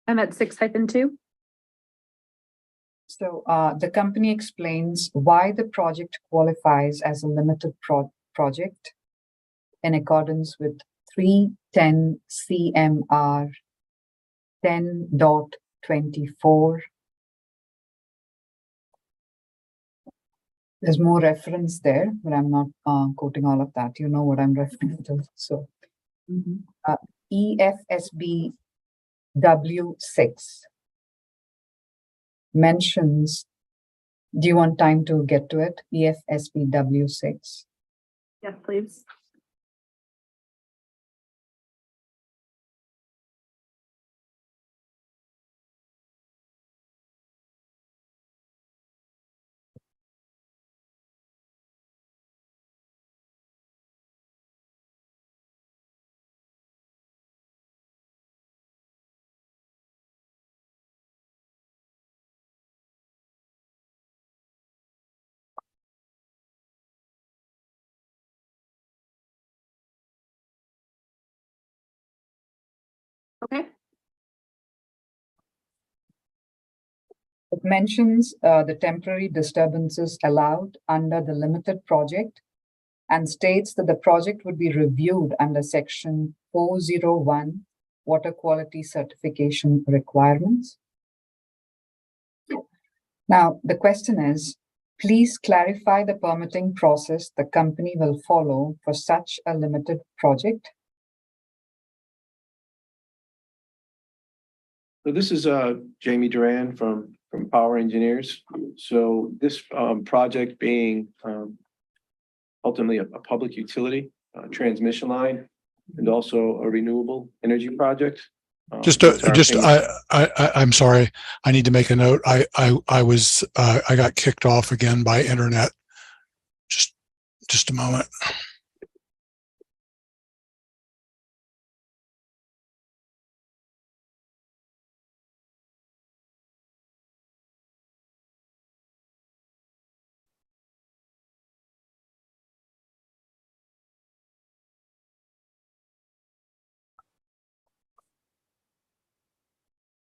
I'm at 6-2. So the company explains why the project qualifies as a limited project in accordance with 310 CMR 10.24. There's more reference there, but I'm not quoting all of that. You know what I'm referring to. So EFSB W6 mentions, do you want time to get to it? EFSB W6. Yes, please. Okay. It mentions the temporary disturbances allowed under the limited project and states that the project would be reviewed under section 401 water quality certification requirements? Now, the question is, please clarify the permitting process the company will follow for such a limited project. So this is Jamie Duran from Power Engineers. So this project being ultimately a public utility transmission line and also a renewable energy project. I'm sorry. I need to make a note. I got kicked off again by internet. Just a moment.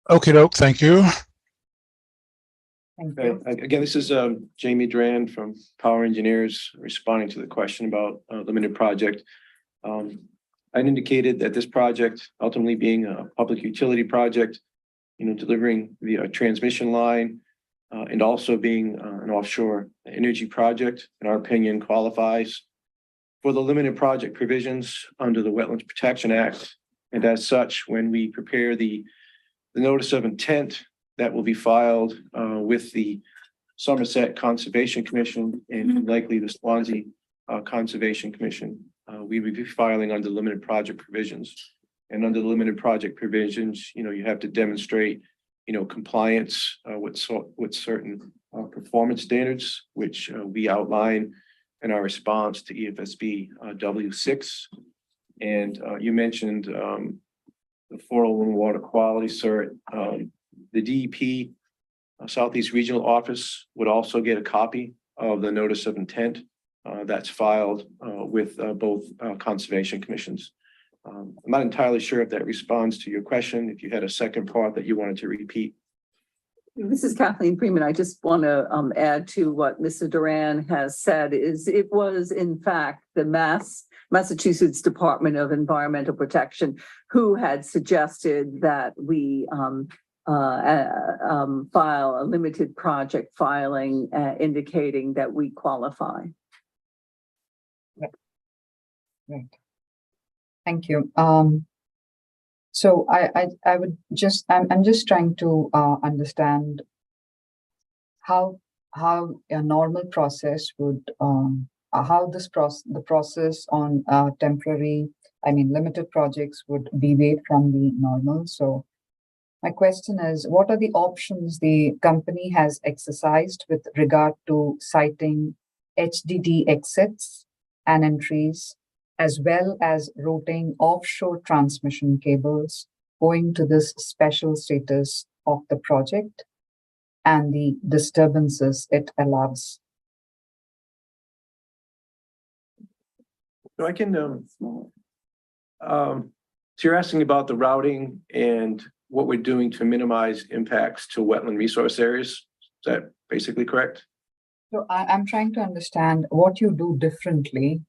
Okay, doke. Thank you. Again, this is Jamie Duran from Power Engineers responding to the question about limited project. I indicated that this project ultimately being a public utility project, delivering the transmission line and also being an offshore energy project, in our opinion, qualifies for the limited project provisions under the Wetlands Protection Act. And as such, when we prepare the notice of intent that will be filed with the Somerset Conservation Commission and likely the Swansea Conservation Commission, we will be filing under limited project provisions. And under the limited project provisions, you have to demonstrate, compliance with certain performance standards, which we outline in our response to EFSB W6. And you mentioned the 401 water quality cert. The DEP Southeast Regional Office would also get a copy of the notice of intent that's filed with both conservation commissions. I'm not entirely sure if that responds to your question. If you had a second part that you wanted to repeat. This is Kathleen Freeman. I just want to add to what Mr. Duran has said. It was in fact the Massachusetts Department of Environmental Protection who had suggested that we file a limited project filing indicating that we qualify. Right. Thank you. So I would just, I'm just trying to understand how a normal process would, how the process on temporary, limited projects would deviate from the normal. So my question is, what are the options the company has exercised with regard to citing HDD exits and entries, as well as routing offshore transmission cables owing to this special status of the project and the disturbances it allows? So I can, so you're asking about the routing and what we're doing to minimize impacts to wetland resource areas. Is that basically correct? So I'm trying to understand what you do differently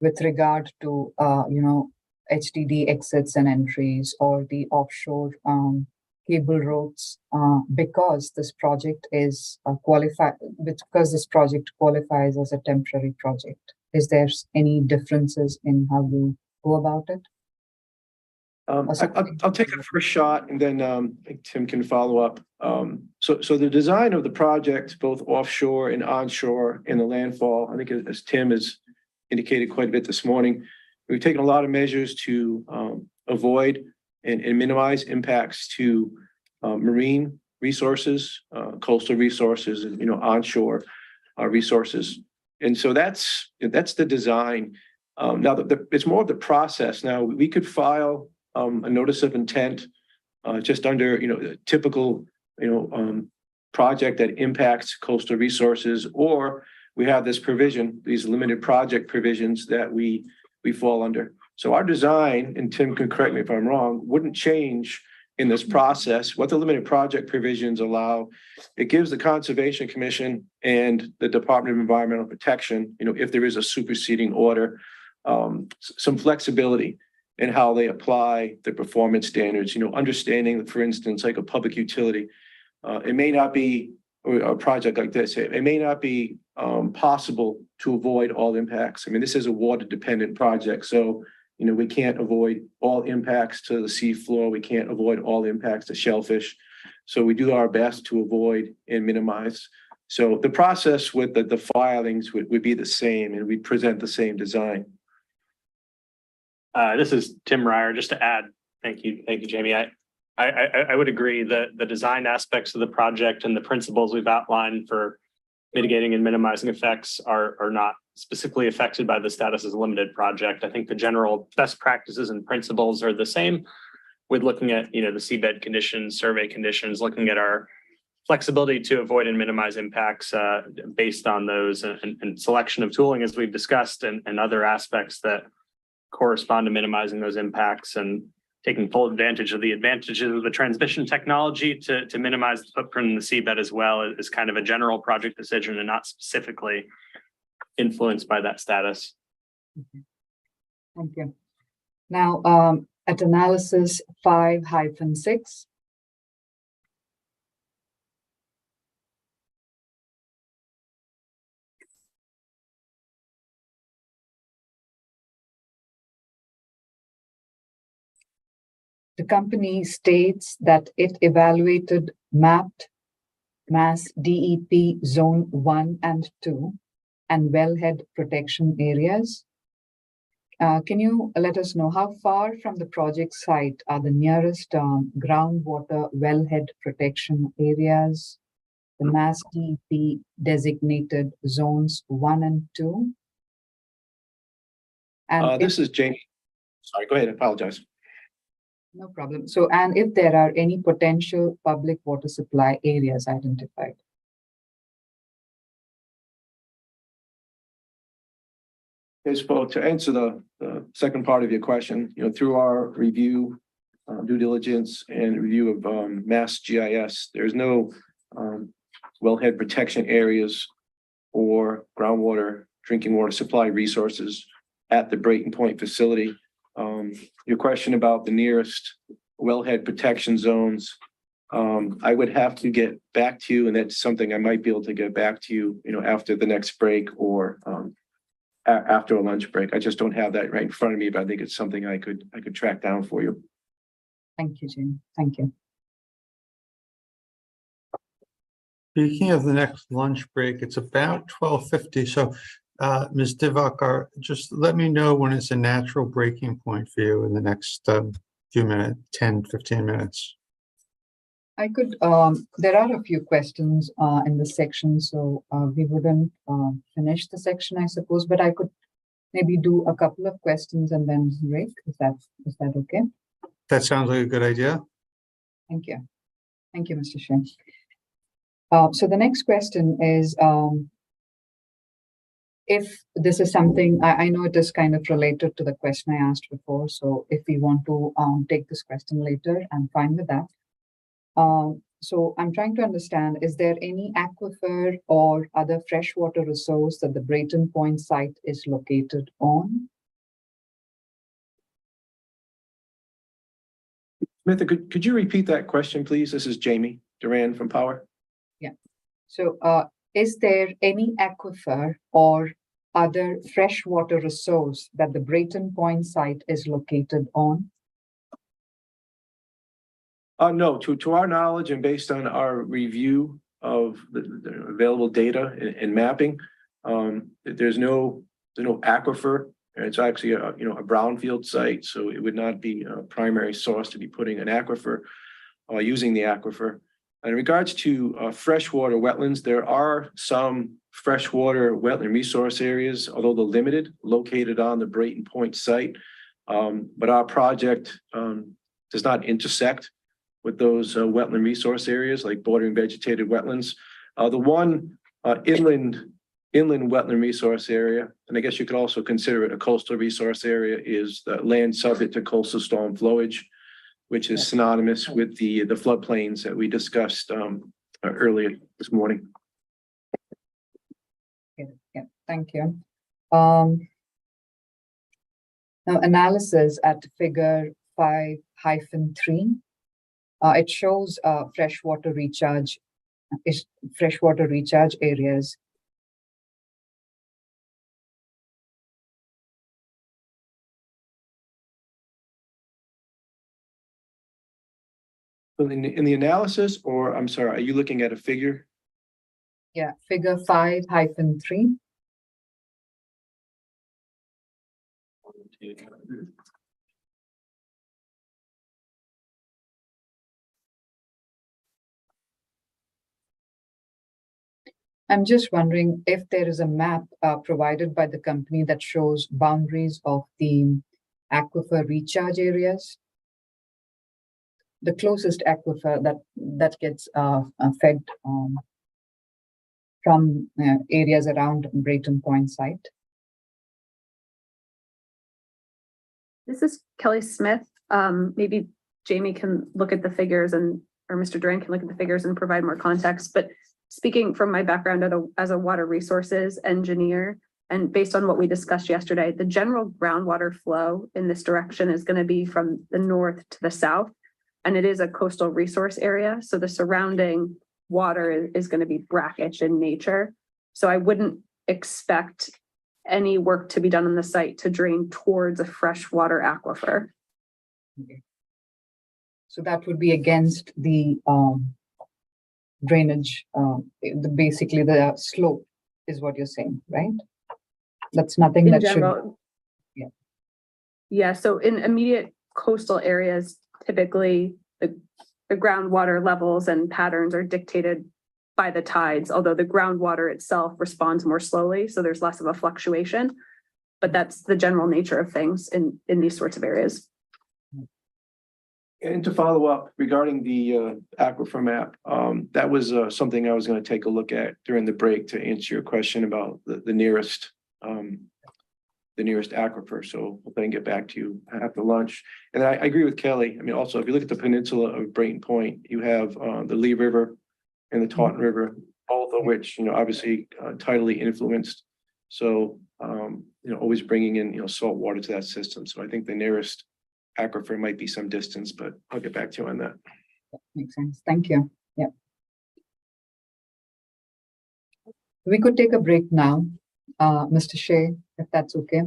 with regard to, HDD exits and entries or the offshore cable routes, because this project is because this project qualifies as a temporary project. Is there any differences in how you go about it? I'll take a first shot and then Tim can follow up. So the design of the project, both offshore and onshore in the landfall, I think as Tim has indicated quite a bit this morning, we've taken a lot of measures to avoid and minimize impacts to marine resources, coastal resources, and onshore resources. And so that's the design. Now it's more of the process. Now we could file a notice of intent just under the typical project that impacts coastal resources, or we have this provision, these limited project provisions that we fall under. So our design, and Tim can correct me if I'm wrong, wouldn't change in this process. What the limited project provisions allow, it gives the Conservation Commission and the Department of Environmental Protection, if there is a superseding order, some flexibility. and how they apply the performance standards, understanding that, for instance, like a public utility, it may not be, or a project like this, it may not be possible to avoid all impacts. I mean, this is a water dependent project. So, we can't avoid all impacts to the seafloor. We can't avoid all impacts to shellfish. So we do our best to avoid and minimize. So the process with the filings would be the same, and we present the same design. This is Tim Ryer. Just to add, thank you, Jamie. I would agree that the design aspects of the project and the principles we've outlined for mitigating and minimizing effects are not specifically affected by the status as a limited project. I think the general best practices and principles are the same, with looking at the seabed conditions, survey conditions, looking at our flexibility to avoid and minimize impacts based on those, and selection of tooling, as we've discussed, and other aspects that correspond to minimizing those impacts, and taking full advantage of the advantages of the transmission technology to minimize the footprint in the seabed as well, is kind of a general project decision and not specifically influenced by that status. Thank you. Now, at analysis 5-6, the company states that it evaluated mapped mass DEP zone 1 and 2 and wellhead protection areas. Can you let us know how far from the project site are the nearest groundwater wellhead protection areas, the mass DEP designated zones 1 and 2? And this is Jamie. Sorry, go ahead. I apologize. No problem. So, and if there are any potential public water supply areas identified? Okay, so to answer the second part of your question, through our review, due diligence, and review of Mass GIS, there's no wellhead protection areas or groundwater drinking water supply resources at the Brayton Point facility. Your question about the nearest wellhead protection zones, I would have to get back to you, and that's something I might be able to get back to you, after the next break or after a lunch break. I just don't have that right in front of me, but I think it's something I could track down for you. Thank you, Jim. Thank you. Speaking of the next lunch break, it's about 12:50. So Ms. Divakar, just let me know when it's a natural breaking point for you in the next few minutes, 10, 15 minutes. I could, there are a few questions in this section, so we wouldn't finish the section, I suppose, but I could maybe do a couple of questions and then break. Is that okay? That sounds like a good idea. Thank you. Thank you, Mr. Shea. So the next question is, if this is something, I know it is kind of related to the question I asked before, so if we want to take this question later, I'm fine with that. So I'm trying to understand, is there any aquifer or other freshwater resource that the Brayton Point site is located on? Samantha, could you repeat that question, please? This is Jamie Duran from Power. Yeah. So is there any aquifer or other freshwater resource that the Brayton Point site is located on? No, to our knowledge and based on our review of the available data and mapping, there's no aquifer. It's actually a brownfield site, so it would not be a primary source to be putting an aquifer or using the aquifer. In regards to freshwater wetlands, there are some freshwater wetland resource areas, although they're limited, located on the Brayton Point site. But our project does not intersect with those wetland resource areas like bordering vegetated wetlands. The one inland wetland resource area, and I guess you could also consider it a coastal resource area, is the land subject to coastal storm flowage, which is synonymous with the floodplains that we discussed earlier this morning. Yeah, thank you. Now, analysis at figure 5-3. It shows freshwater recharge areas. In the analysis, or I'm sorry, are you looking at a figure? Yeah, figure 5-3. I'm just wondering if there is a map provided by the company that shows boundaries of the aquifer recharge areas. The closest aquifer that gets fed from areas around Brayton Point site. This is Kelly Smith. Maybe Jamie can look at the figures or Mr. Duran can look at the figures and provide more context. But speaking from my background as a water resources engineer, and based on what we discussed yesterday, the general groundwater flow in this direction is going to be from the north to the south. And it is a coastal resource area. So the surrounding water is going to be brackish in nature. So I wouldn't expect any work to be done on the site to drain towards a freshwater aquifer. Okay. So that would be against the drainage, basically the slope is what you're saying, right? That's nothing In that general, should. Yeah. So in immediate coastal areas, typically the groundwater levels and patterns are dictated by the tides, although the groundwater itself responds more slowly. So there's less of a fluctuation, but that's the general nature of things in these sorts of areas. And to follow up regarding the aquifer map, that was something I was going to take a look at during the break to answer your question about the nearest aquifer. So I can get back to you after lunch. And I agree with Kelly. I mean, also, if you look at the peninsula of Brayton Point, you have the Lee River and the Taunton River, both of which, obviously tidally influenced. So, always bringing in, salt water to that system. So I think the nearest aquifer might be some distance, but I'll get back to you on that. Makes sense. Thank you. Yeah. We could take a break now, Mr. Shea, if that's okay.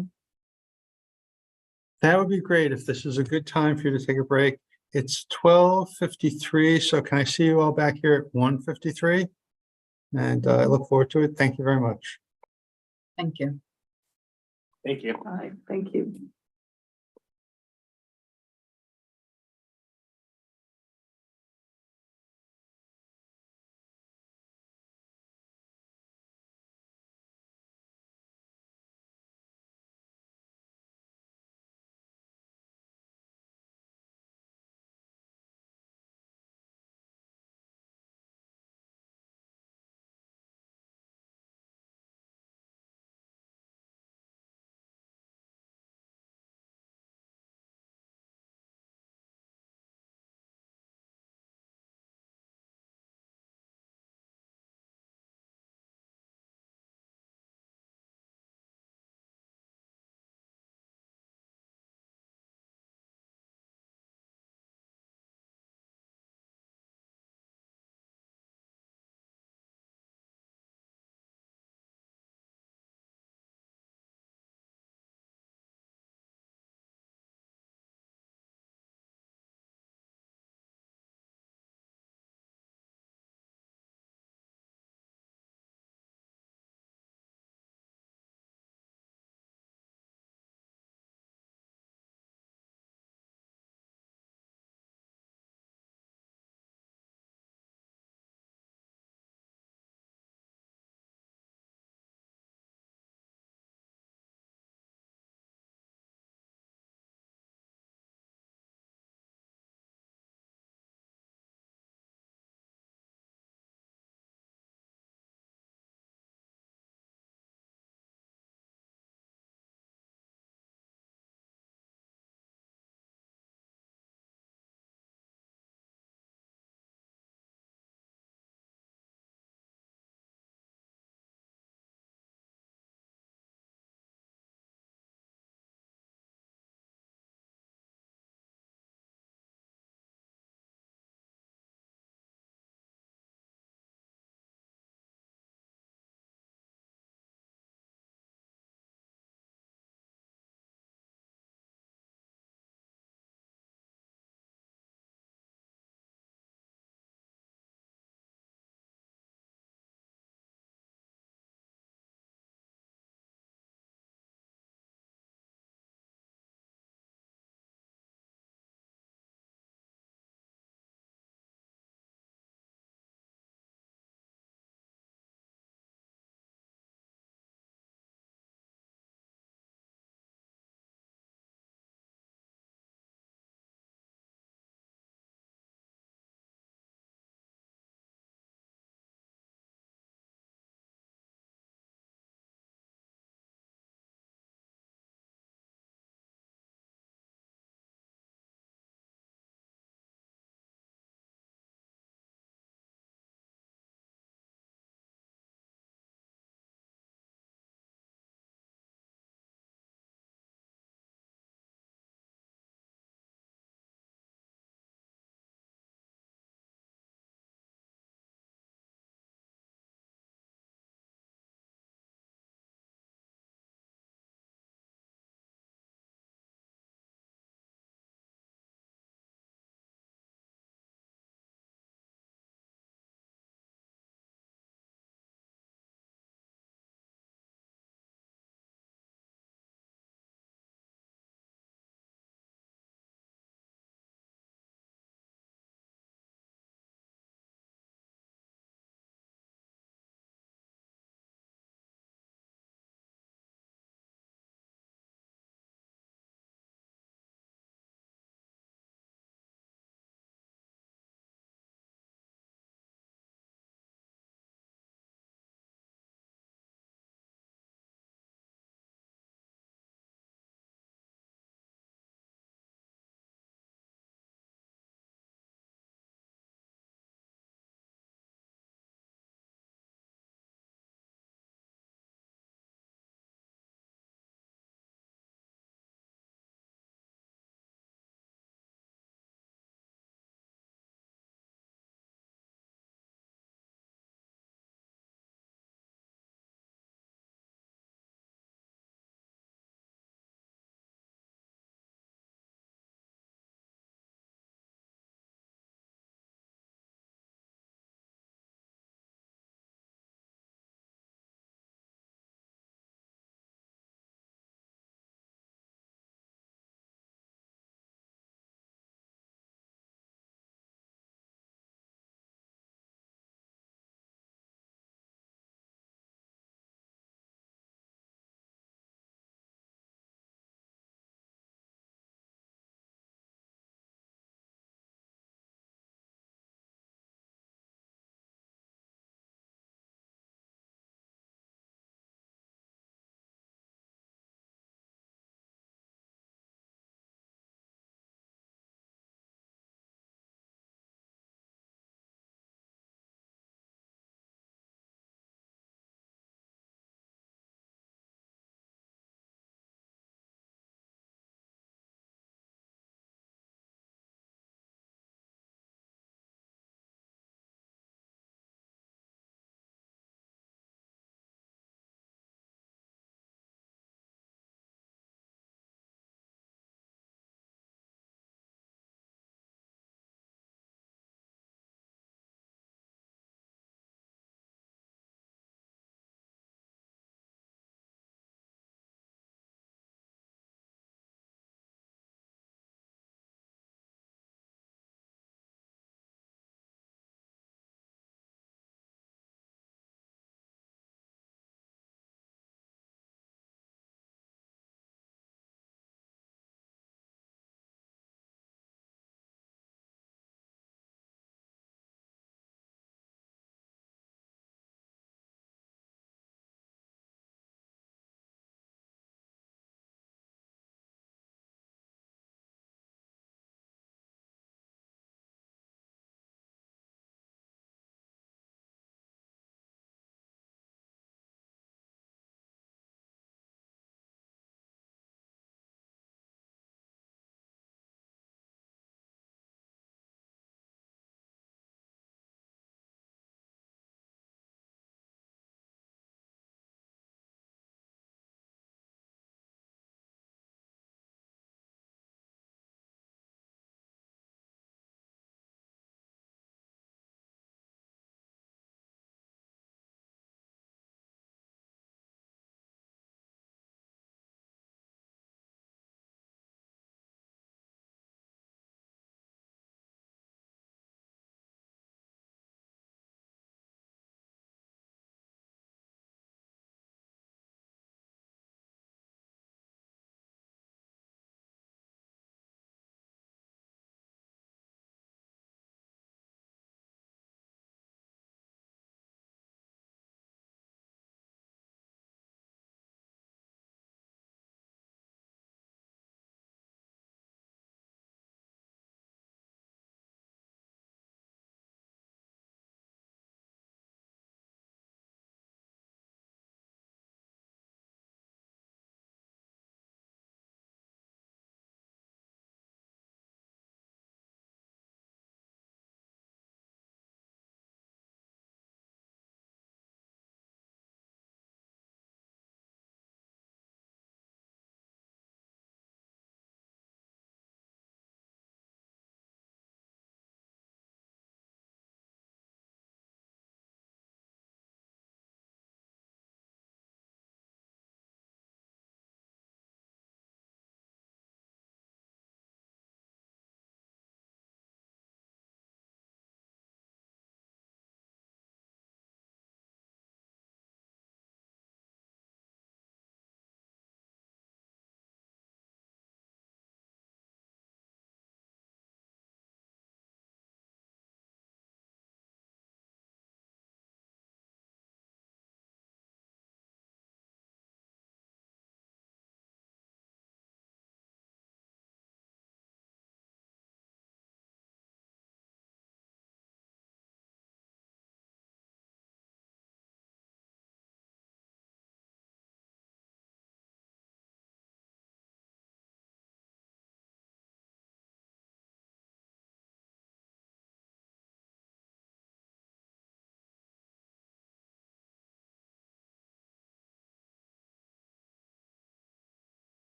That would be great if this is a good time for you to take a break. It's 12:53, so can I see you all back here at 1:53? And I look forward to it. Thank you very much. Thank you. Thank you. All right, thank you.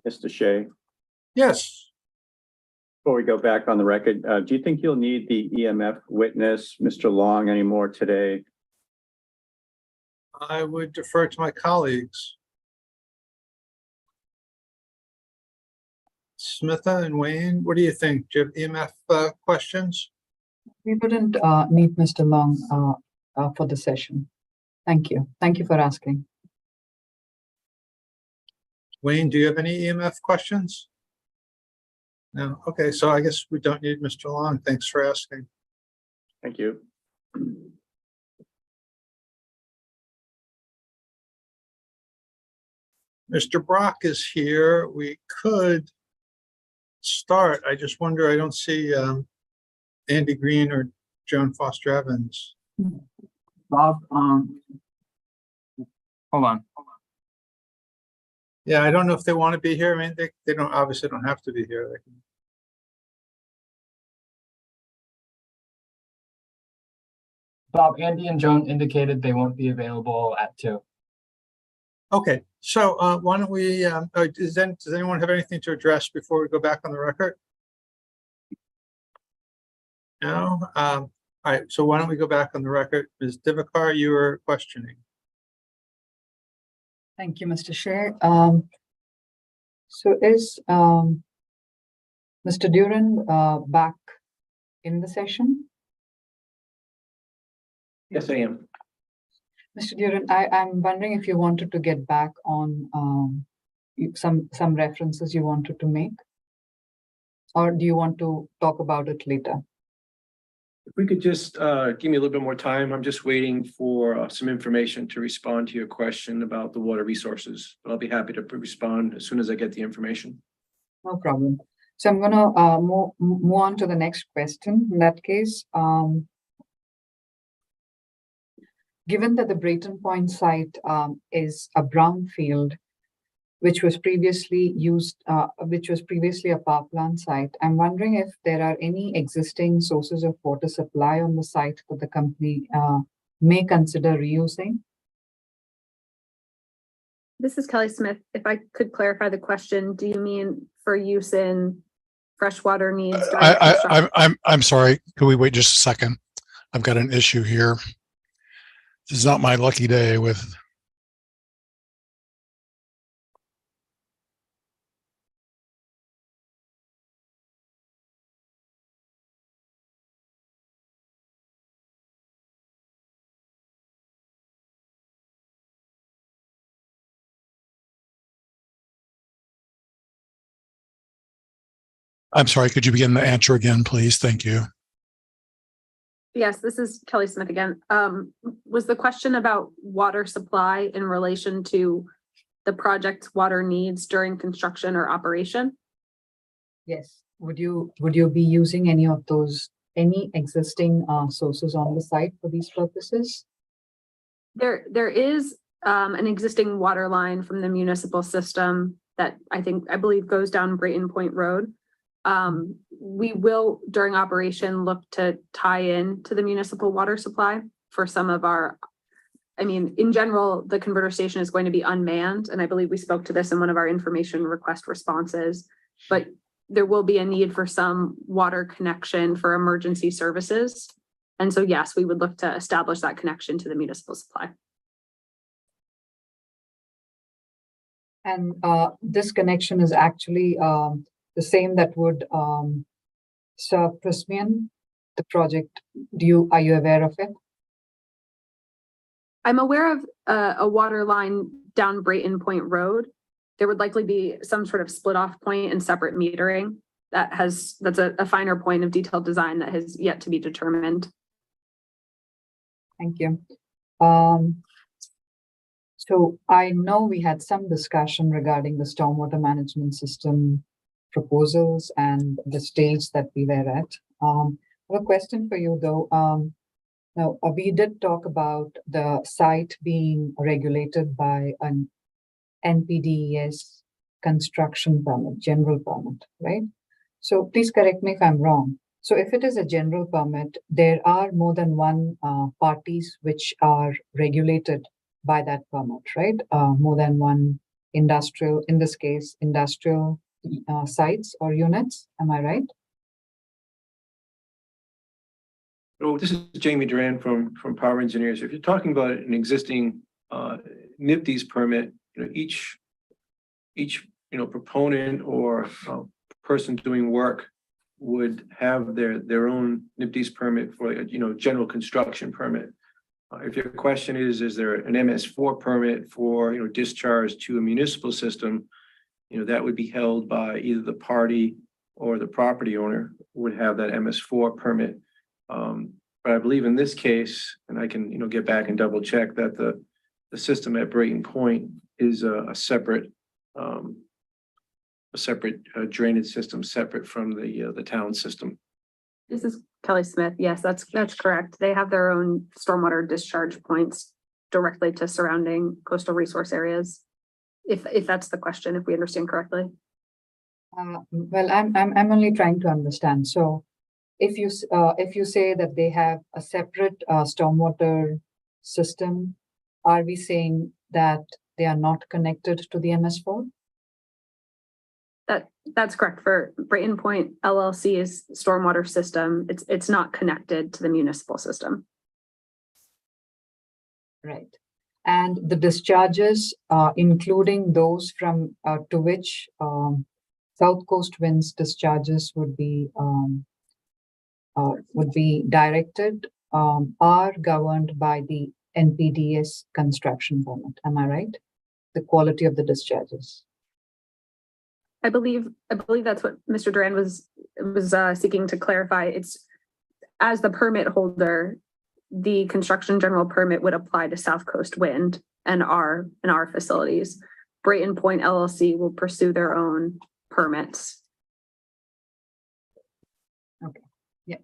Mr. Shea, Yes, before we go back on the record, do you think you'll need the EMF witness, Mr. Long, anymore today? I would defer to my colleagues. Smitha and Wayne, what do you think? Do you have EMF questions? We wouldn't need Mr. Long for the session. Thank you. Thank you for asking. Wayne, do you have any EMF questions? No. Okay, so I guess we don't need Mr. Long. Thanks for asking. Thank you. Mr. Brock is here. We could start. I just wonder, I don't see Andy Green or Joan Foster Evans. Bob, hold on. Yeah, I don't know if they want to be here. I mean, they don't obviously don't have to be here. They can. Bob, Andy and Joan indicated they won't be available at 2. Okay, so why don't we, does anyone have anything to address before we go back on the record? No? All right, so why don't we go back on the record? Ms. Divakar, you were questioning. Thank you, Mr. Chair. So is Mr. Duran back in the session? Yes, I am. Mr. Duran, I'm wondering if you wanted to get back on some references you wanted to make, or do you want to talk about it later? If we could just give me a little bit more time. I'm just waiting for some information to respond to your question about the water resources. But I'll be happy to respond as soon as I get the information. No problem. So I'm going to move on to the next question. In that case, given that the Brayton Point site is a brownfield, which was previously a power plant site, I'm wondering if there are any existing sources of water supply on the site that the company may consider reusing. This is Kelly Smith. If I could clarify the question, do you mean for use in freshwater needs? I'm sorry. Could we wait just a second? I've got an issue here. This is not my lucky day with. I'm sorry, could you begin the answer again, please? Thank you. Yes, this is Kelly Smith again. Was the question about water supply in relation to the project's water needs during construction or operation? Yes. Would you be using any existing sources on the site for these purposes? There is an existing water line from the municipal system that I believe goes down Brayton Point Road. We will, during operation, look to tie in to the municipal water supply for some of our, in general, the converter station is going to be unmanned, and I believe we spoke to this in one of our information request responses, but there will be a need for some water connection for emergency services. And so, yes, we would look to establish that connection to the municipal supply. And this connection is actually the same that would serve Prismian, the project. Are you aware of it? I'm aware of a water line down Brayton Point Road. There would likely be some sort of split off point and separate metering that's a finer point of detailed design that has yet to be determined. Thank you. So I know we had some discussion regarding the stormwater management system proposals and the stage that we were at. I have a question for you though. Now, we did talk about the site being regulated by an NPDES construction permit, general permit, right? So please correct me if I'm wrong. So if it is a general permit, there are more than one parties which are regulated by that permit, right? More than one industrial, in this case, industrial sites or units. Am I right? Oh, this is Jamie Duran from Power Engineers. If you're talking about an existing NIPDES permit, each proponent or person doing work would have their own NIPDES permit for general construction permit. If your question is there an MS4 permit for discharge to a municipal system, that would be held by either the party or the property owner would have that MS4 permit. But I believe in this case, and I can get back and double check that the system at Brayton Point is a separate drainage system separate from the town system. This is Kelly Smith. Yes, that's correct. They have their own stormwater discharge points directly to surrounding coastal resource areas. If that's the question, if we understand correctly. Well, I'm only trying to understand. So, if you say that they have a separate stormwater system, are we saying that they are not connected to the MS4? That's correct. For Brayton Point LLC's stormwater system, it's not connected to the municipal system. Right. And the discharges, including those from to which SouthCoast Wind's discharges would be directed, are governed by the NPDES construction permit. Am I right? The quality of the discharges. I believe that's what Mr. Duran was seeking to clarify. It's as the permit holder, the construction general permit would apply to SouthCoast Wind and our facilities. Brayton Point LLC will pursue their own permits. Okay. Yeah.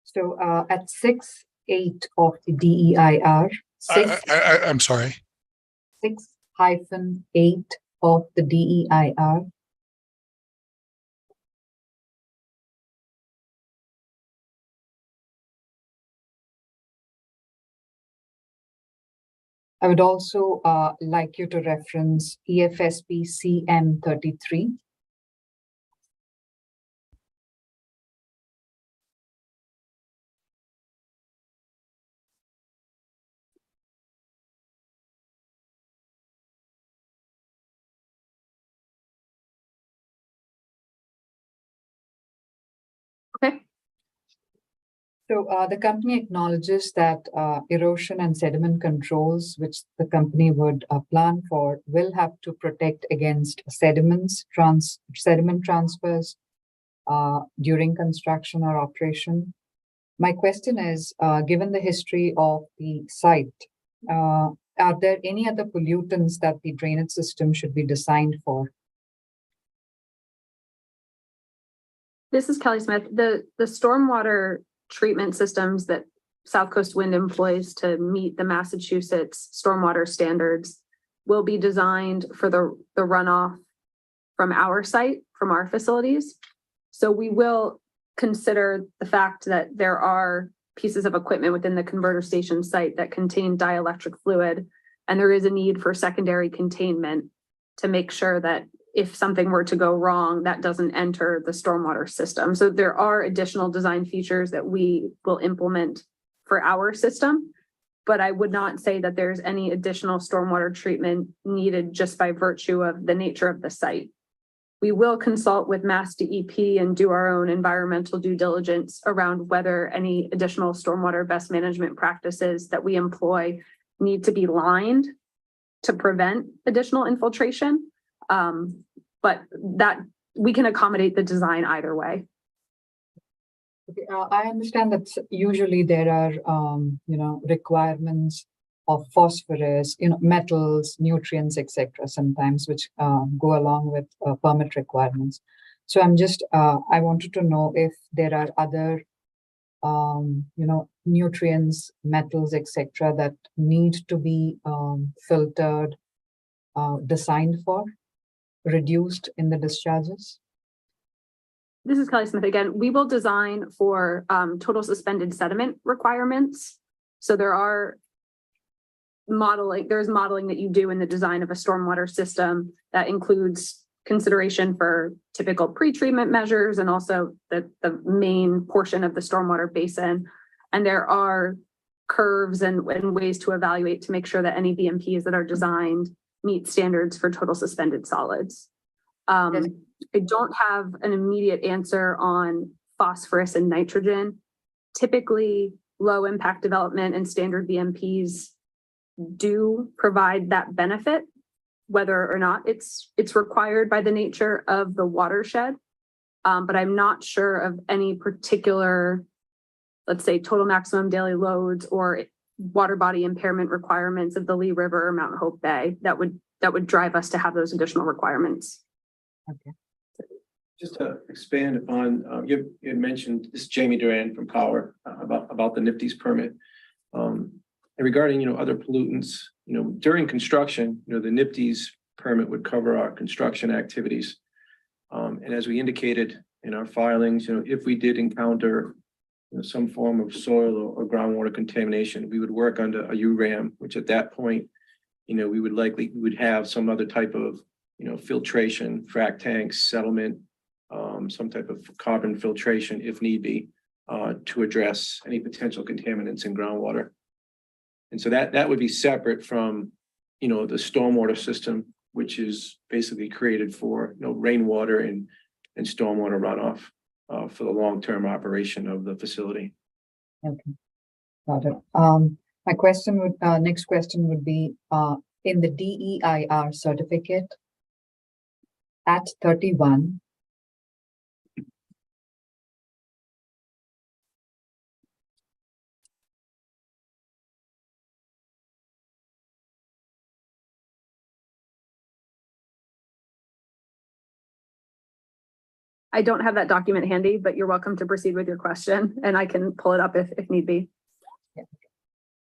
So at 6.8 of the DEIR, I'm sorry. 6-8 of the DEIR, I would also like you to reference EFSB CM33. Okay. So the company acknowledges that erosion and sediment controls, which the company would plan for, will have to protect against sediment transfers during construction or operation. My question is, given the history of the site, are there any other pollutants that the drainage system should be designed for? This is Kelly Smith. The stormwater treatment systems that SouthCoast Wind employs to meet the Massachusetts stormwater standards will be designed for the runoff from our site, from our facilities. So we will consider the fact that there are pieces of equipment within the converter station site that contain dielectric fluid, and there is a need for secondary containment to make sure that if something were to go wrong, that doesn't enter the stormwater system. So there are additional design features that we will implement for our system, but I would not say that there's any additional stormwater treatment needed just by virtue of the nature of the site. We will consult with Mass DEP and do our own environmental due diligence around whether any additional stormwater best management practices that we employ need to be lined to prevent additional infiltration. But that we can accommodate the design either way. Okay, I understand that usually there are, requirements of phosphorus, metals, nutrients, etc. sometimes, which go along with permit requirements. So I'm just, I wanted to know if there are other, nutrients, metals, etc. that need to be filtered, designed for, reduced in the discharges. This is Kelly Smith again. We will design for total suspended sediment requirements. So there's modeling that you do in the design of a stormwater system that includes consideration for typical pretreatment measures and also the main portion of the stormwater basin. And there are curves and ways to evaluate to make sure that any BMPs that are designed meet standards for total suspended solids. I don't have an immediate answer on phosphorus and nitrogen. Typically, low impact development and standard BMPs do provide that benefit, whether or not it's required by the nature of the watershed. But I'm not sure of any particular, let's say, total maximum daily loads or water body impairment requirements of the Lee River or Mount Hope Bay that would drive us to have those additional requirements. Okay. Just to expand upon, you had mentioned, this is Jamie Duran from Power, about the NIPD's permit. And regarding, other pollutants, during construction, the NIPD's permit would cover our construction activities. And as we indicated in our filings, if we did encounter some form of soil or groundwater contamination, we would work under a URAM, which at that point, we would have some other type of, filtration, frac tanks, settlement, some type of carbon filtration if need be, to address any potential contaminants in groundwater. And so that would be separate from, the stormwater system, which is basically created for, rainwater and stormwater runoff for the long-term operation of the facility. Okay, got it. My next question would be, in the DEIR certificate at 31, I don't have that document handy, but you're welcome to proceed with your question and I can pull it up if need be.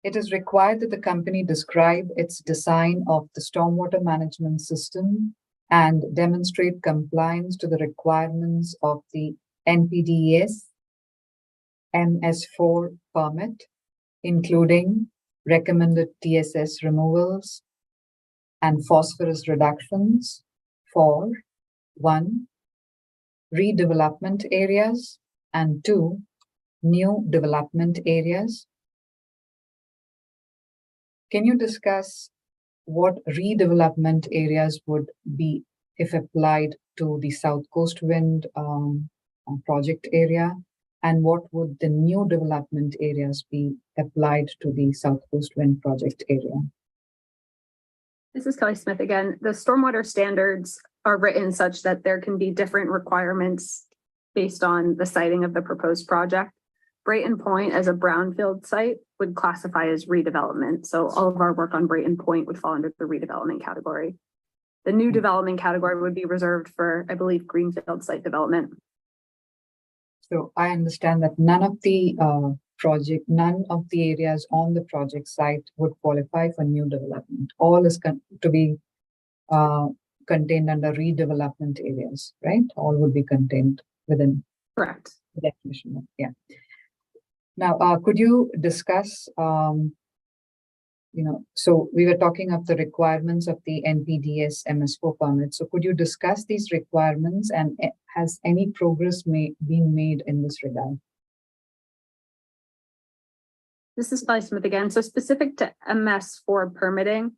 it is required that the company describe its design of the stormwater management system and demonstrate compliance to the requirements of the NPDES MS4 permit, including recommended TSS removals and phosphorus reductions for 1, redevelopment areas, and 2, new development areas. Can you discuss what redevelopment areas would be if applied to the South Coast Wind project area? And what would the new development areas be applied to the South Coast Wind project area? This is Kelly Smith again. The stormwater standards are written such that there can be different requirements based on the siting of the proposed project. Brayton Point as a brownfield site would classify as redevelopment. So all of our work on Brayton Point would fall under the redevelopment category. The new development category would be reserved for, I believe, greenfield site development. So I understand that none of the areas on the project site would qualify for new development. All is to be contained under redevelopment areas, right? All would be contained within. Correct. The definition. Yeah. Now, could you discuss, so we were talking of the requirements of the NPDES MS4 permit. So could you discuss these requirements and has any progress been made in this regard? This is Kelly Smith again. So specific to MS4 permitting,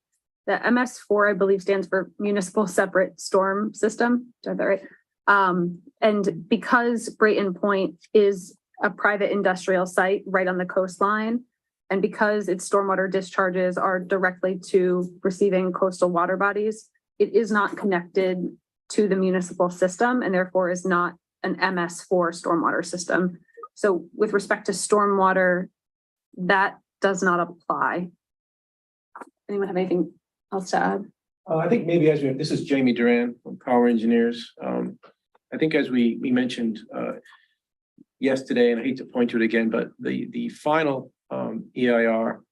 the MS4, I believe, stands for Municipal Separate Storm System. Is that right? And because Brayton Point is a private industrial site right on the coastline, and because its stormwater discharges are directly to receiving coastal water bodies, it is not connected to the municipal system and therefore is not an MS4 stormwater system. So with respect to stormwater, that does not apply. Anyone have anything else to add? I think maybe this is Jamie Duran from Power Engineers. I think as we mentioned yesterday, and I hate to point to it again, but the final EIR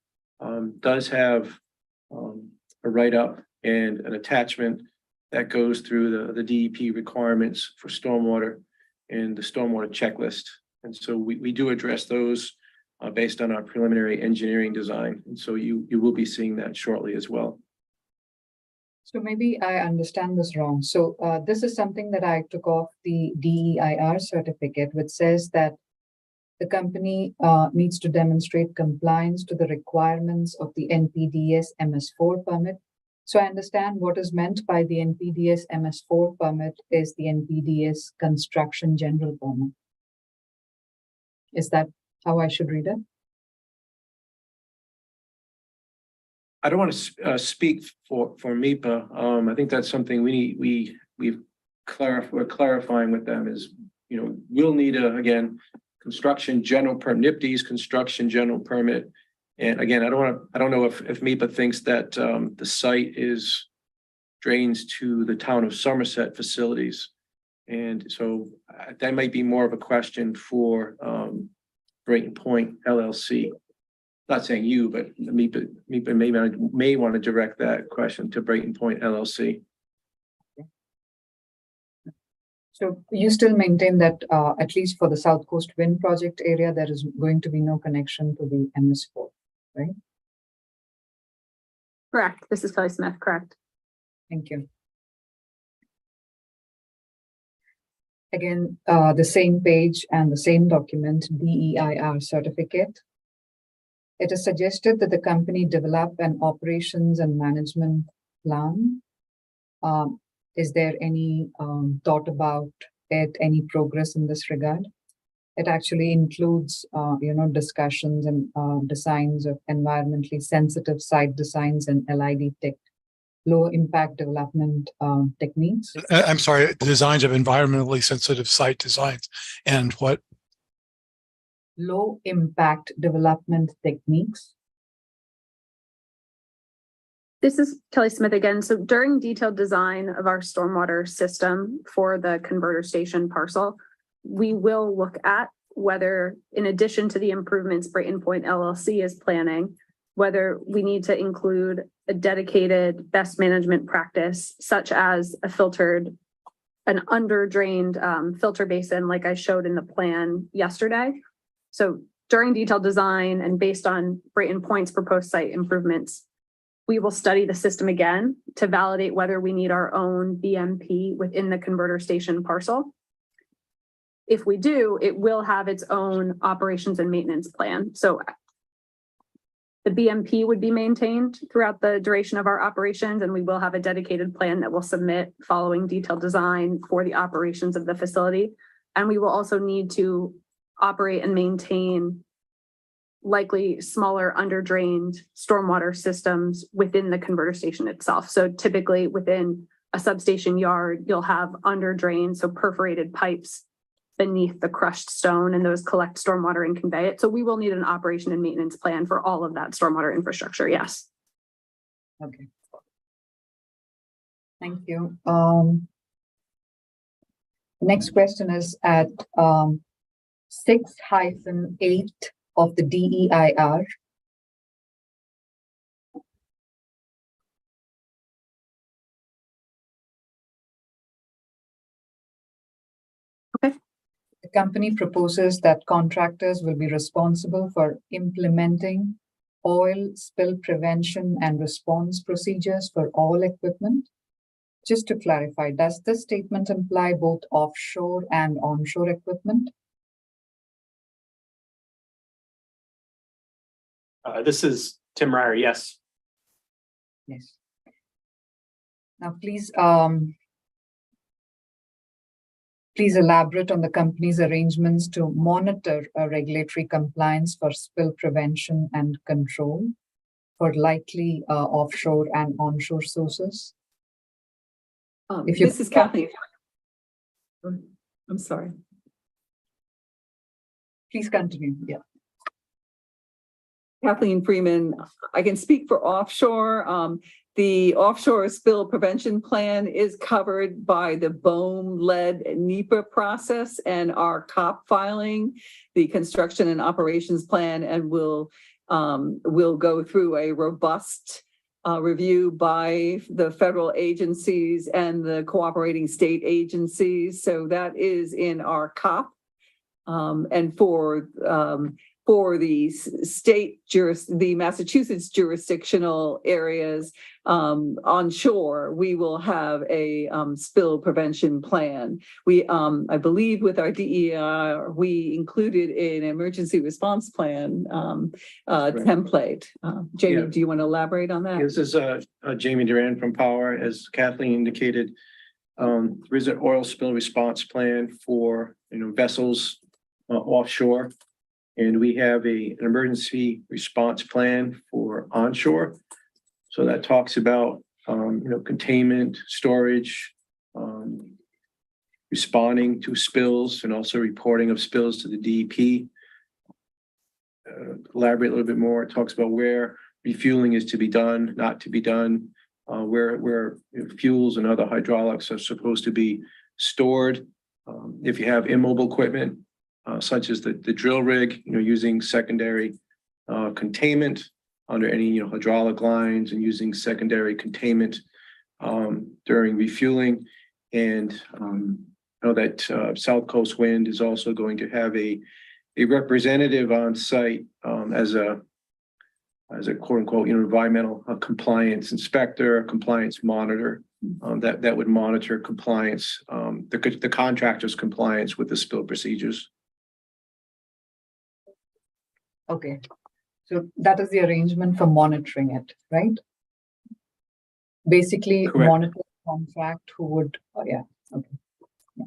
does have a write-up and an attachment that goes through the DEP requirements for stormwater. and the stormwater checklist. And so we do address those based on our preliminary engineering design. And so you will be seeing that shortly as well. So maybe I understand this wrong. So this is something that I took off the DEIR certificate, which says that the company needs to demonstrate compliance to the requirements of the NPDES MS4 permit. So I understand what is meant by the NPDES MS4 permit is the NPDES construction general permit. Is that how I should read it? I don't want to speak for MIPA. I think that's something we're clarifying with them is, we'll need again, construction general permit, NIPD's construction general permit. And again, I don't know if MIPA thinks that the site drains to the town of Somerset facilities. And so that might be more of a question for Brayton Point LLC. Not saying you, but MIPA may want to direct that question to Brayton Point LLC. So you still maintain that at least for the South Coast Wind Project area, there is going to be no connection to the MS4, right? Correct. This is Kelly Smith, correct. Thank you. Again, the same page and the same document, DEIR certificate. It is suggested that the company develop an operations and management plan. Is there any thought about it, any progress in this regard? It actually includes, discussions and designs of environmentally sensitive site designs and LID tech, low impact development techniques. I'm sorry, designs of environmentally sensitive site designs and what? Low impact development techniques. This is Kelly Smith again. So during detailed design of our stormwater system for the converter station parcel, we will look at whether, in addition to the improvements Brayton Point LLC is planning, whether we need to include a dedicated best management practice, such as an under-drained filter basin, like I showed in the plan yesterday. So during detailed design and based on Brayton Point's proposed site improvements, we will study the system again to validate whether we need our own BMP within the converter station parcel. If we do, it will have its own operations and maintenance plan. So the BMP would be maintained throughout the duration of our operations, and we will have a dedicated plan that will submit following detailed design for the operations of the facility. And we will also need to operate and maintain likely smaller under-drained stormwater systems within the converter station itself. So typically within a substation yard, you'll have under-drained, so perforated pipes beneath the crushed stone, and those collect stormwater and convey it. So we will need an operation and maintenance plan for all of that stormwater infrastructure, yes. Okay. Thank you. Next question is at 6-8 of the DEIR. Okay. The company proposes that contractors will be responsible for implementing oil spill prevention and response procedures for all equipment. Just to clarify, does this statement imply both offshore and onshore equipment? This is Tim Ryer, yes. Yes. Now, please elaborate on the company's arrangements to monitor regulatory compliance for spill prevention and control for likely offshore and onshore sources. This is Kathleen. I'm sorry. Please continue. Yeah. Kathleen Freeman. I can speak for offshore. The offshore spill prevention plan is covered by the BOEM-led NEPA process and our COP filing, the construction and operations plan, and will go through a robust review by the federal agencies and the cooperating state agencies. So that is in our COP. And for the the Massachusetts jurisdictional areas onshore, we will have a spill prevention plan. We, I believe, with our DER, we included an emergency response plan template. Jamie, do you want to elaborate on that? This is Jamie Duran from Power. As Kathleen indicated, there is an oil spill response plan for vessels offshore, and we have an emergency response plan for onshore. So that talks about containment, storage, responding to spills, and also reporting of spills to the DEP. Elaborate a little bit more. It talks about where refueling is to be done, not to be done, where fuels and other hydraulics are supposed to be stored. If you have immobile equipment, such as the drill rig, using secondary containment under any hydraulic lines, and using secondary containment during refueling. And know that South Coast Wind is also going to have a representative on site as a quote unquote environmental compliance inspector, compliance monitor that would monitor compliance, the contractor's compliance with the spill procedures. Okay, so that is the arrangement for monitoring it, right? Basically, Correct. monitor the contract who would, oh, yeah, okay. Yeah.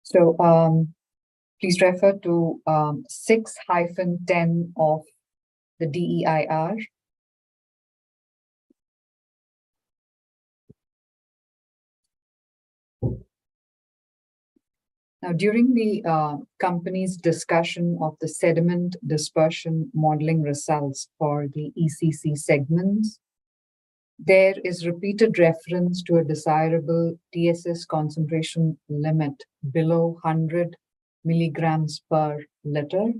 So please refer to 6-10 of the DEIR. Now, during the company's discussion of the sediment dispersion modeling results for the ECC segments, there is repeated reference to a desirable TSS concentration limit below 100 milligrams per liter.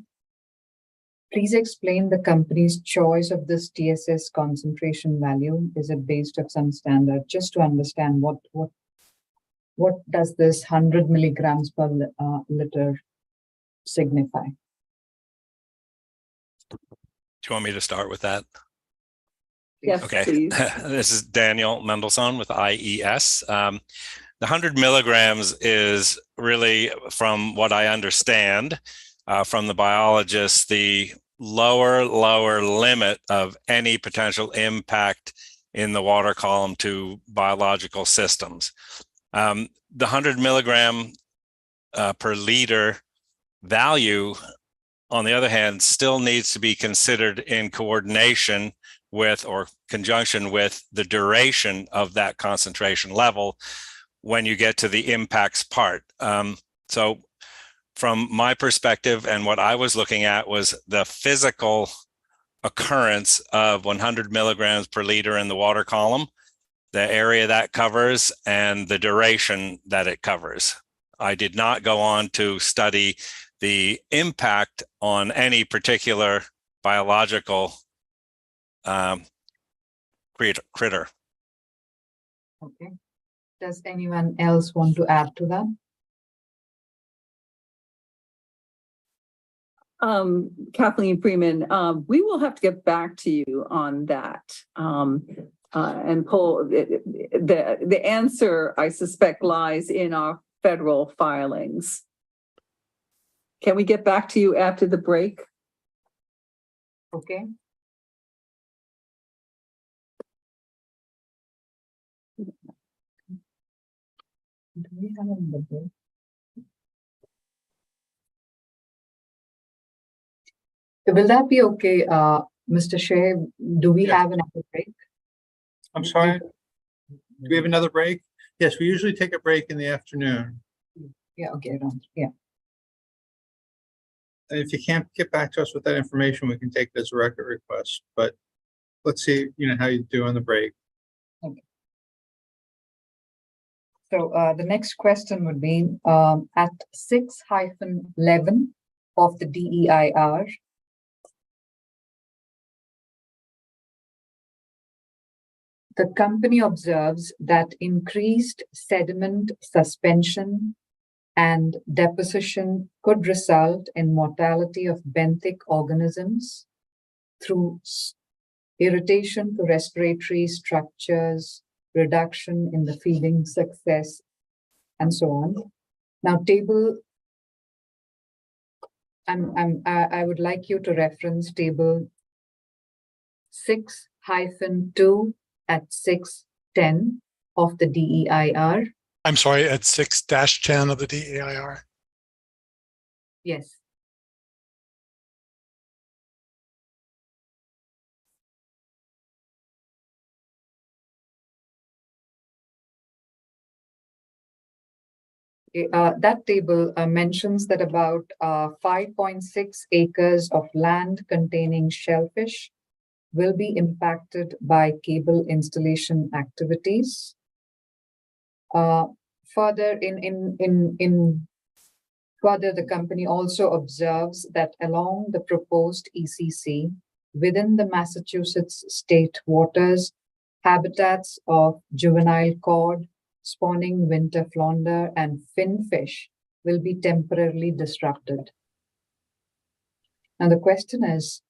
Please explain the company's choice of this TSS concentration value. Is it based on some standard? Just to understand what does this 100 milligrams per liter signify? Do you want me to start with that? Yes, Okay. please. This is Daniel Mendelsohn with IES. The 100 milligrams is really, from what I understand from the biologists, the lower limit of any potential impact in the water column to biological systems. The 100 milligram per liter value, on the other hand, still needs to be considered in coordination with or conjunction with the duration of that concentration level when you get to the impacts part. So from my perspective, and what I was looking at was the physical occurrence of 100 milligrams per liter in the water column, the area that covers, and the duration that it covers. I did not go on to study the impact on any particular biological critter. Okay. Does anyone else want to add to that? Kathleen Freeman, we will have to get back to you on that. And pull the answer, I suspect, lies in our federal filings. Can we get back to you after the break? Okay. Do we have another break? Will that be okay, Mr. Shea? Do we have another break? I'm sorry. Do we have another break? Yes, we usually take a break in the afternoon. Yeah, okay, yeah. And if you can't get back to us with that information, we can take it as a record request. But let's see, how you do on the break. Okay. So the next question would be at 6-11 of the DEIR. The company observes that increased sediment suspension and deposition could result in mortality of benthic organisms through irritation to respiratory structures, reduction in the feeding success, and so on. Now, I would like you to reference table 6-2 at 610 of the DEIR. I'm sorry, at 6-10 of the DEIR. Yes. That table mentions that about 5.6 acres of land containing shellfish will be impacted by cable installation activities. Further, further, the company also observes that along the proposed ECC within the Massachusetts state waters, habitats of juvenile cod, spawning winter flounder, and finfish will be temporarily disrupted. Now the question is,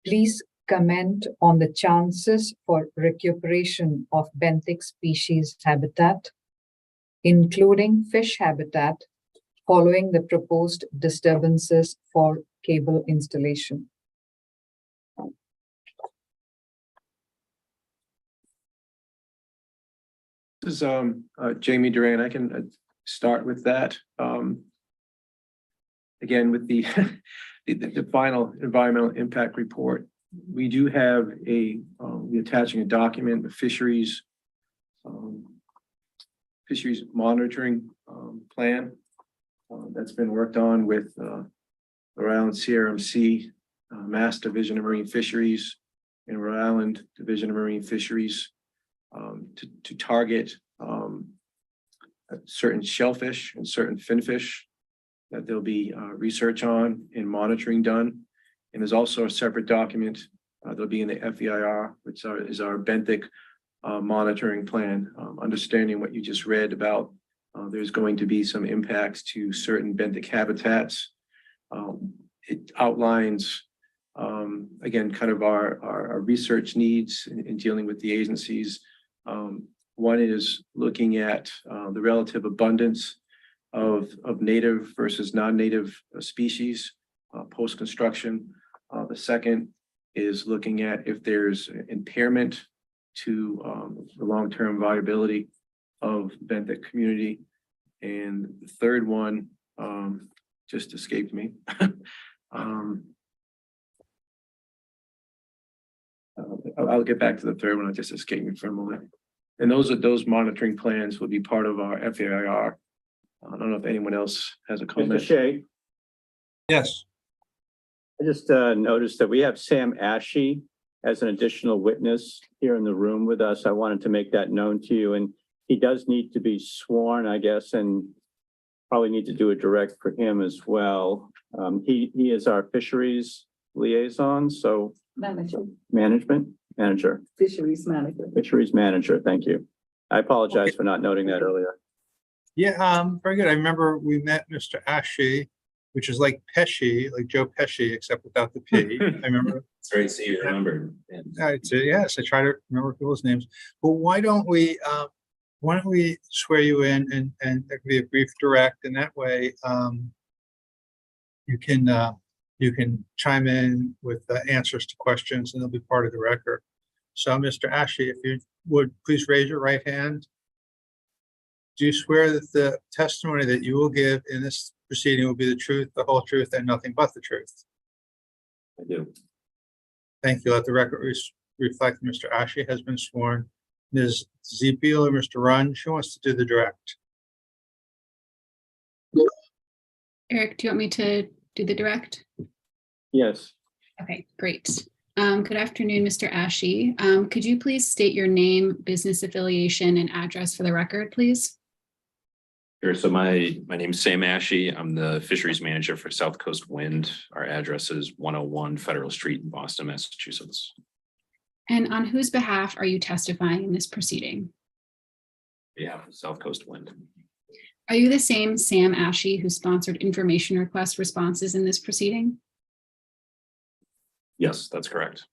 please comment on the chances for recuperation of benthic species habitat, including fish habitat, following the proposed disturbances for cable installation. This is Jamie Duran. I can start with that. Again, with the the final environmental impact report, we do have we're attaching a document, the fisheries monitoring plan that's been worked on with around CRMC, Mass Division of Marine Fisheries, and Rhode Island Division of Marine Fisheries. To target certain shellfish and certain finfish that there'll be research on and monitoring done. And there's also a separate document that'll be in the FEIR, which is our benthic monitoring plan. Understanding what you just read about, there's going to be some impacts to certain benthic habitats. It outlines, again, kind of our research needs in dealing with the agencies. One is looking at the relative abundance of native versus non-native species post-construction. The second is looking at if there's impairment to the long-term viability of benthic community. And the third one just escaped me. I'll get back to the third one. It just escaped me for a moment. And those monitoring plans will be part of our FEIR. I don't know if anyone else has a comment. Mr. Shea. Yes. I just noticed that we have Sam Ashe as an additional witness here in the room with us. I wanted to make that known to you, and he does need to be sworn, I guess, and probably need to do a direct for him as well. He is our fisheries liaison, so manager. Fisheries manager. Fisheries manager, thank you. I apologize for not noting that earlier. Yeah, very good. I remember we met Mr. Ashe, which is like Pesci, like Joe Pesci, except without the P. I remember. It's great to see you remembered. Yes, I try to remember people's names. But why don't we swear you in, and there can be a brief direct, and that way you can chime in with answers to questions, and they'll be part of the record. So, Mr. Ashe, if you would please raise your right hand. Do you swear that the testimony that you will give in this proceeding will be the truth, the whole truth, and nothing but the truth? I do. Thank you. Let the record reflect Mr. Ashe has been sworn. Ms. Zepiel or Mr. Runge, who wants to do the direct? Eric, do you want me to do the direct? Yes. Okay, great. Good afternoon, Mr. Ashe. Could you please state your name, business affiliation, and address for the record, please? Sure. So my name's Sam Ashe. I'm the fisheries manager for South Coast Wind. Our address is 101 Federal Street in Boston, Massachusetts. And on whose behalf are you testifying in this proceeding? Yeah, South Coast Wind. Are you the same Sam Ashe who sponsored information request responses in this proceeding? Yes, that's correct.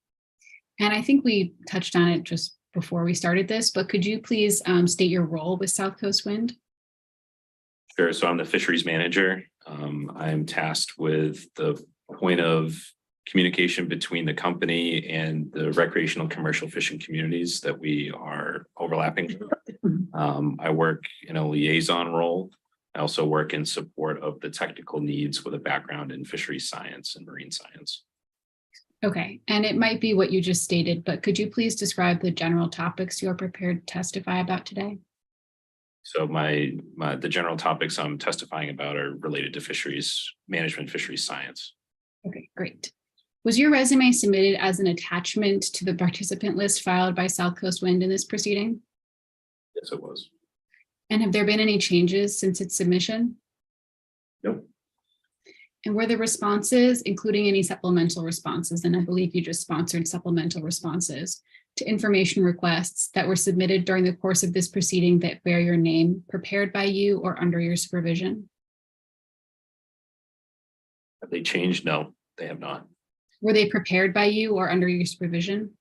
And I think we touched on it just before we started this, but could you please state your role with South Coast Wind? Sure. So I'm the fisheries manager. I'm tasked with the point of communication between the company and the recreational commercial fishing communities that we are overlapping. I work in a liaison role. I also work in support of the technical needs with a background in fisheries science and marine science. Okay, and it might be what you just stated, but could you please describe the general topics you're prepared to testify about today? So the general topics I'm testifying about are related to fisheries management, fisheries science. Okay, great. Was your resume submitted as an attachment to the participant list filed by South Coast Wind in this proceeding? Yes, it was. And have there been any changes since its submission? Nope. And were the responses, including any supplemental responses, and I believe you just sponsored supplemental responses, to information requests that were submitted during the course of this proceeding that bear your name, prepared by you or under your supervision? Have they changed? No, they have not. Were they prepared by you or under your supervision?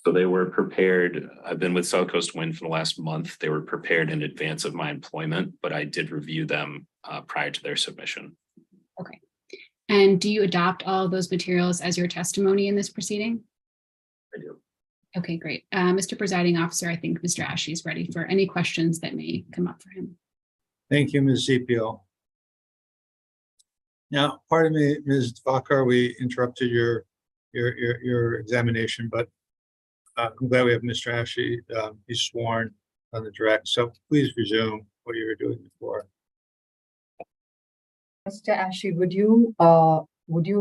So they were prepared. I've been with South Coast Wind for the last month. They were prepared in advance of my employment, but I did review them prior to their submission. Okay. And do you adopt all of those materials as your testimony in this proceeding? I do. Okay, great. Mr. Presiding Officer, I think Mr. Ashe is ready for any questions that may come up for him. Thank you, Ms. Zepio. Now, pardon me, Ms. Vakar, we interrupted your examination, but I'm glad we have Mr. Ashe. He's sworn on the direct, so please resume what you were doing before. Mr. Ashe, would you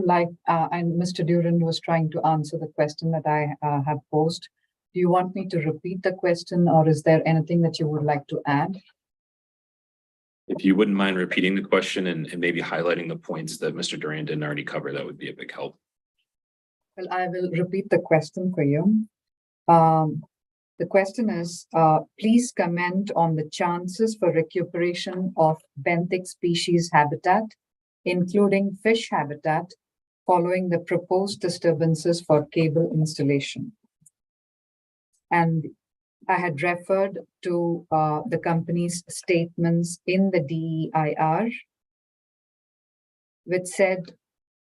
like, and Mr. Duran was trying to answer the question that I have posed. Do you want me to repeat the question, or is there anything that you would like to add? If you wouldn't mind repeating the question and maybe highlighting the points that Mr. Duran didn't already cover, that would be a big help. Well, I will repeat the question for you. The question is, please comment on the chances for recuperation of benthic species habitat, including fish habitat, following the proposed disturbances for cable installation. And I had referred to the company's statements in the DEIR, which said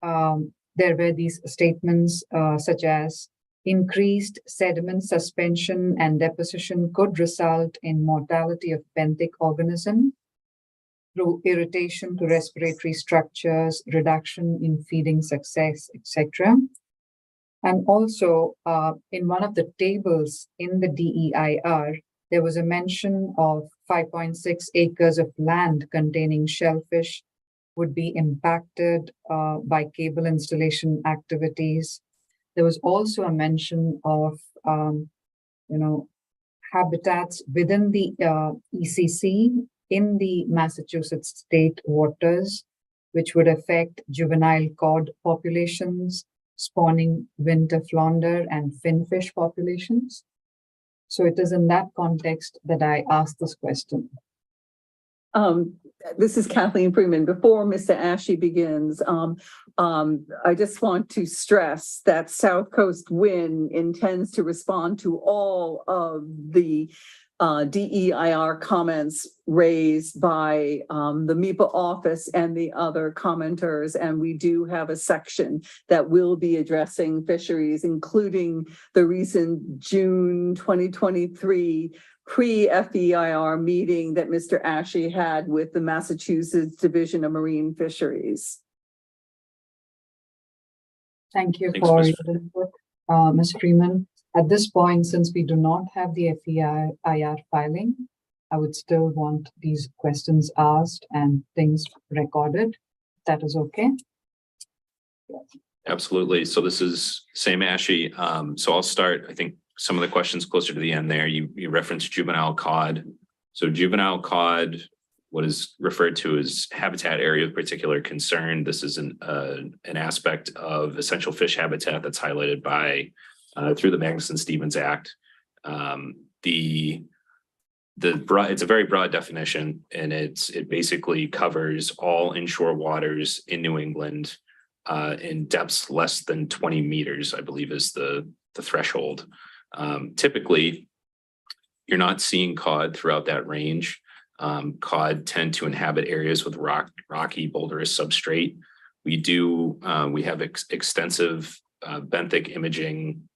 there were these statements such as increased sediment suspension and deposition could result in mortality of benthic organism through irritation to respiratory structures, reduction in feeding success, etc. And also in one of the tables in the DEIR, there was a mention of 5.6 acres of land containing shellfish would be impacted by cable installation activities. There was also a mention of, habitats within the ECC in the Massachusetts state waters, which would affect juvenile cod populations, spawning winter flounder and finfish populations. So it is in that context that I asked this question. This is Kathleen Freeman. Before Mr. Ashe begins, I just want to stress that South Coast Wind intends to respond to all of the DEIR comments raised by the MIPA office and the other commenters. And we do have a section that will be addressing fisheries, including the recent June 2023 pre-FEIR meeting that Mr. Ashe had with the Massachusetts Division of Marine Fisheries. Thank you Thanks, for Ms. your input, Ms. Freeman. At this point, since we do not have the FEIR filing, I would still want these questions asked and things recorded. That is okay? Absolutely. So this is Sam Ashe. So I'll start, I think, some of the questions closer to the end there. You referenced juvenile cod. So juvenile cod what is referred to as habitat area of particular concern. This is an aspect of essential fish habitat that's highlighted by through the Magnuson-Stevens Act. It's a very broad definition, and it basically covers all inshore waters in New England in depths less than 20 meters, I believe is the threshold. Typically, you're not seeing cod throughout that range. Cod tend to inhabit areas with rocky boulderous substrate. We have extensive benthic imaging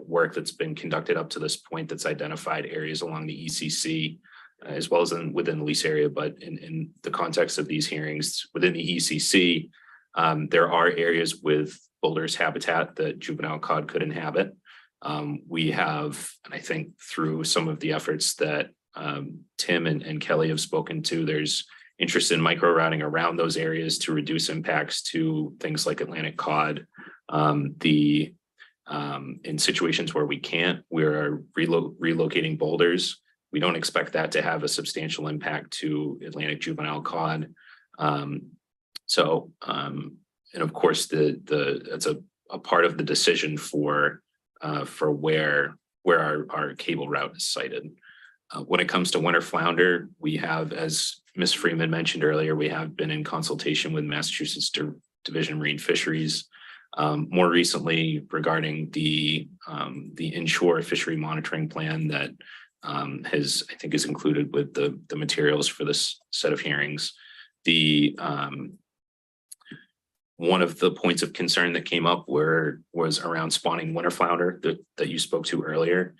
work that's been conducted up to this point that's identified areas along the ECC as well as within the lease area. But in the context of these hearings within the ECC, there are areas with boulders habitat that juvenile cod could inhabit. We have, and I think through some of the efforts that Tim and Kelly have spoken to, there's interest in micro routing around those areas to reduce impacts to things like Atlantic cod. In situations where we can't, we're relocating boulders. We don't expect that to have a substantial impact to Atlantic juvenile cod. And of course, that's a part of the decision for where our cable route is sited. When it comes to winter flounder, we have, as Ms. Freeman mentioned earlier, we have been in consultation with Massachusetts Division of Marine Fisheries. More recently regarding the inshore fishery monitoring plan that I think is included with the materials for this set of hearings. One of the points of concern that came up was around spawning winter flounder that you spoke to earlier.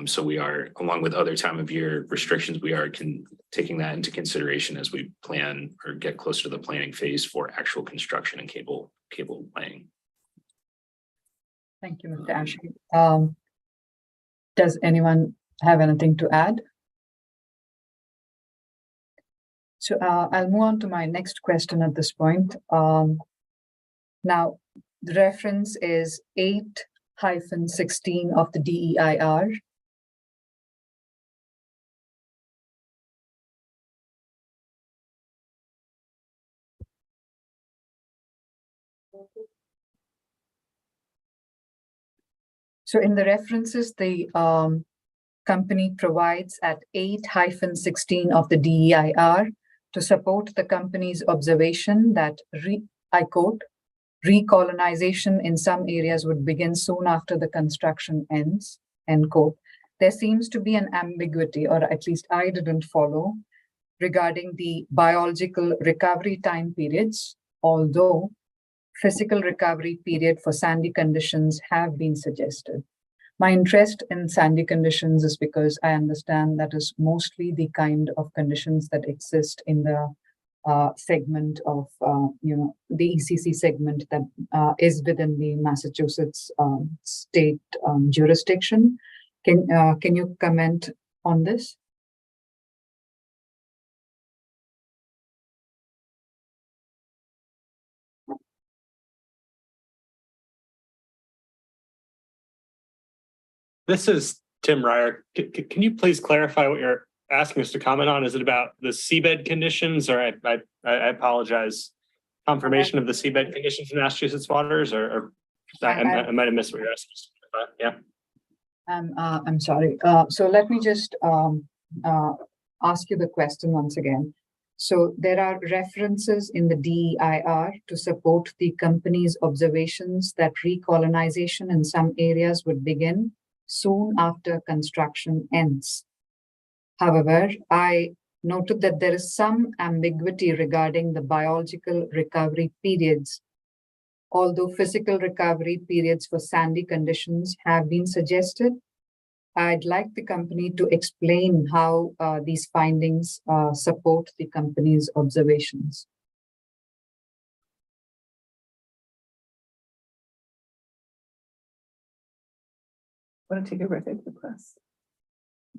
So we are, along with other time of year restrictions, we are taking that into consideration as we plan or get closer to the planning phase for actual construction and cable laying. Thank you, Mr. Ashley. Does anyone have anything to add? So I'll move on to my next question at this point. Now, the reference is 8-16 of the DEIR. So in the references, the company provides at 8-16 of the DEIR to support the company's observation that, I quote, recolonization in some areas would begin soon after the construction ends, end quote. There seems to be an ambiguity, or at least I didn't follow, regarding the biological recovery time periods, although physical recovery period for sandy conditions have been suggested. My interest in sandy conditions is because I understand that is mostly the kind of conditions that exist in the segment of, the ECC segment that is within the Massachusetts state jurisdiction. Can you comment on this? This is Tim Ryer. Can you please clarify what you're asking us to comment on? Is it about the seabed conditions, or I apologize, confirmation of the seabed conditions in Massachusetts waters, or I might have missed what you're asking us to clarify. Yeah. I'm sorry. So let me just ask you the question once again. So there are references in the DEIR to support the company's observations that recolonization in some areas would begin soon after construction ends. However, I noted that there is some ambiguity regarding the biological recovery periods. Although physical recovery periods for sandy conditions have been suggested, I'd like the company to explain how these findings support the company's observations. Want to take a record request?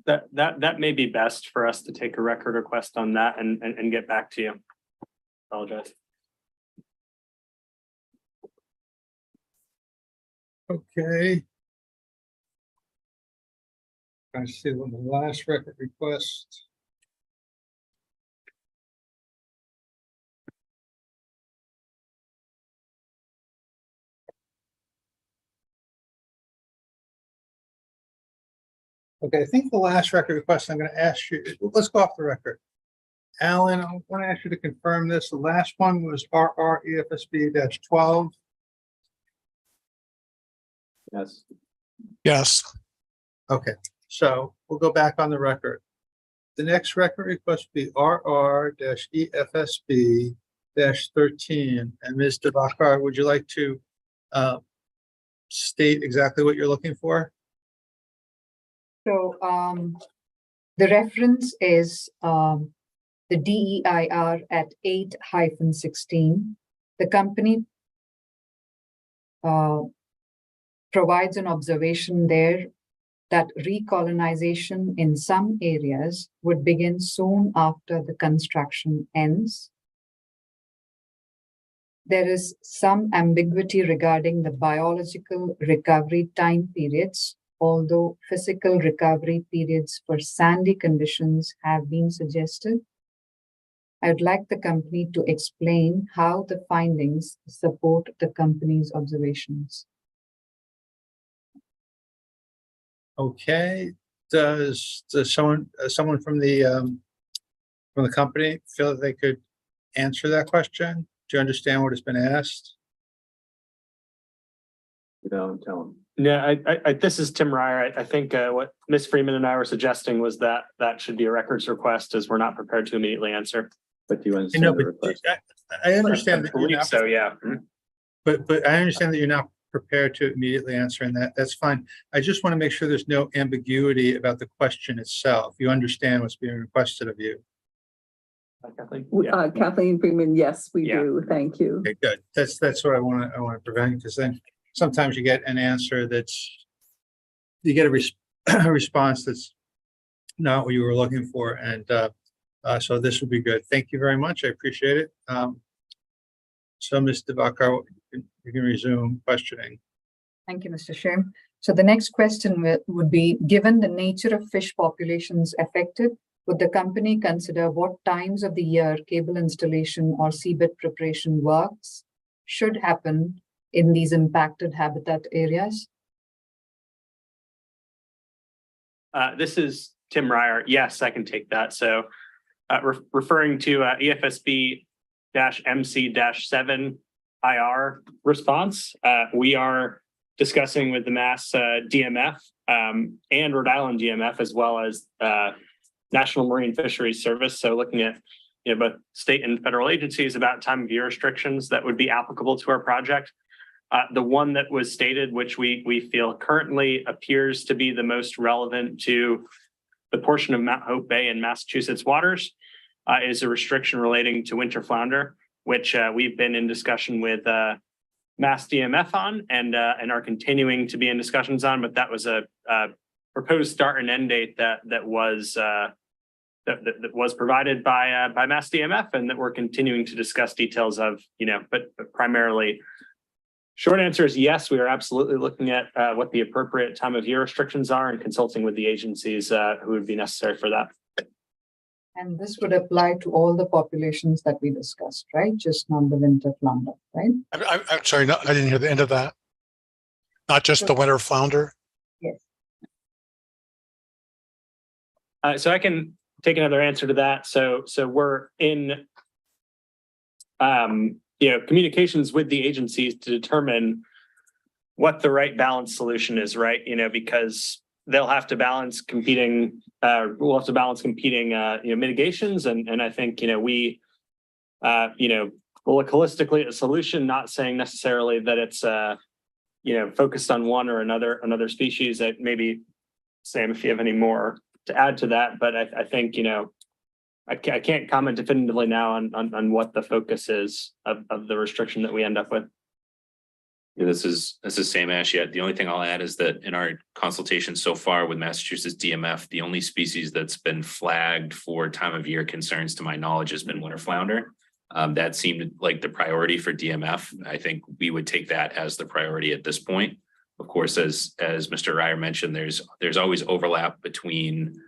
That may be best for us to take a record request on that and get back to you. Apologize. Okay. I see the last record request. Okay, I think the last record request I'm going to ask you, let's go off the record. Alan, I want to ask you to confirm this. The last one was RR EFSB 12. Yes. Yes. Okay, so we'll go back on the record. The next record request will be RR-EFSB 13. And Ms. Devakar, would you like to state exactly what you're looking for? So the reference is the DEIR at 8-16. The company provides an observation there that recolonization in some areas would begin soon after the construction ends. There is some ambiguity regarding the biological recovery time periods, although physical recovery periods for sandy conditions have been suggested. I would like the company to explain how the findings support the company's observations. Okay, does someone from the company feel that they could answer that question? Do you understand what has been asked? You don't tell them. Yeah, this is Tim Ryer. I think what Ms. Freeman and I were suggesting was that that should be a records request, as we're not prepared to immediately answer. But do you I understand know, the but request? I understand that you're not, So, yeah. but I understand that you're not prepared to immediately answer, and that's fine. I just want to make sure there's no ambiguity about the question itself. You understand what's being requested of you. Kathleen? Kathleen Freeman, yes, we do. Thank you. Okay, good. That's what I want to prevent, because then sometimes you get an answer you get a response that's not what you were looking for, and so this would be good. Thank you very much. I appreciate it. So Ms. Devakar, you can resume questioning. Thank you, Mr. Chair. So the next question would be, given the nature of fish populations affected, would the company consider what times of the year cable installation or seabed preparation works should happen in these impacted habitat areas? This is Tim Ryer. Yes, I can take that. So referring to EFSB-MC-7 IR response, we are discussing with the Mass DMF and Rhode Island DMF, as well as National Marine Fisheries Service. So looking at both state and federal agencies about time of year restrictions that would be applicable to our project. The one that was stated, which we feel currently appears to be the most relevant to the portion of Mount Hope Bay in Massachusetts waters, is a restriction relating to winter flounder, which we've been in discussion with Mass DMF on and are continuing to be in discussions on. But that was a proposed start and end date that was provided by Mass DMF, and that we're continuing to discuss details of. But primarily, short answer is yes, we are absolutely looking at what the appropriate time of year restrictions are and consulting with the agencies who would be necessary for that. And this would apply to all the populations that we discussed, right? Just not the winter flounder, right? I'm sorry, no, I didn't hear the end of that. Not just the winter flounder? Yes. So I can take another answer to that. So we're in communications with the agencies to determine what the right balance solution is, right? Because they'll have to balance competing, we'll have to balance competing, mitigations. And I think, we, we'll look holistically at a solution, not saying necessarily that it's, focused on one or another species. That maybe, Sam, if you have any more to add to that, but I think, I can't comment definitively now on what the focus is of the restriction that we end up with. Yeah, this is Sam Ash. Yet the only thing I'll add is that in our consultation so far with Massachusetts DMF, the only species that's been flagged for time of year concerns, to my knowledge, has been winter flounder. That seemed like the priority for DMF. I think we would take that as the priority at this point. Of course, as Mr. Ryer mentioned, there's always overlap between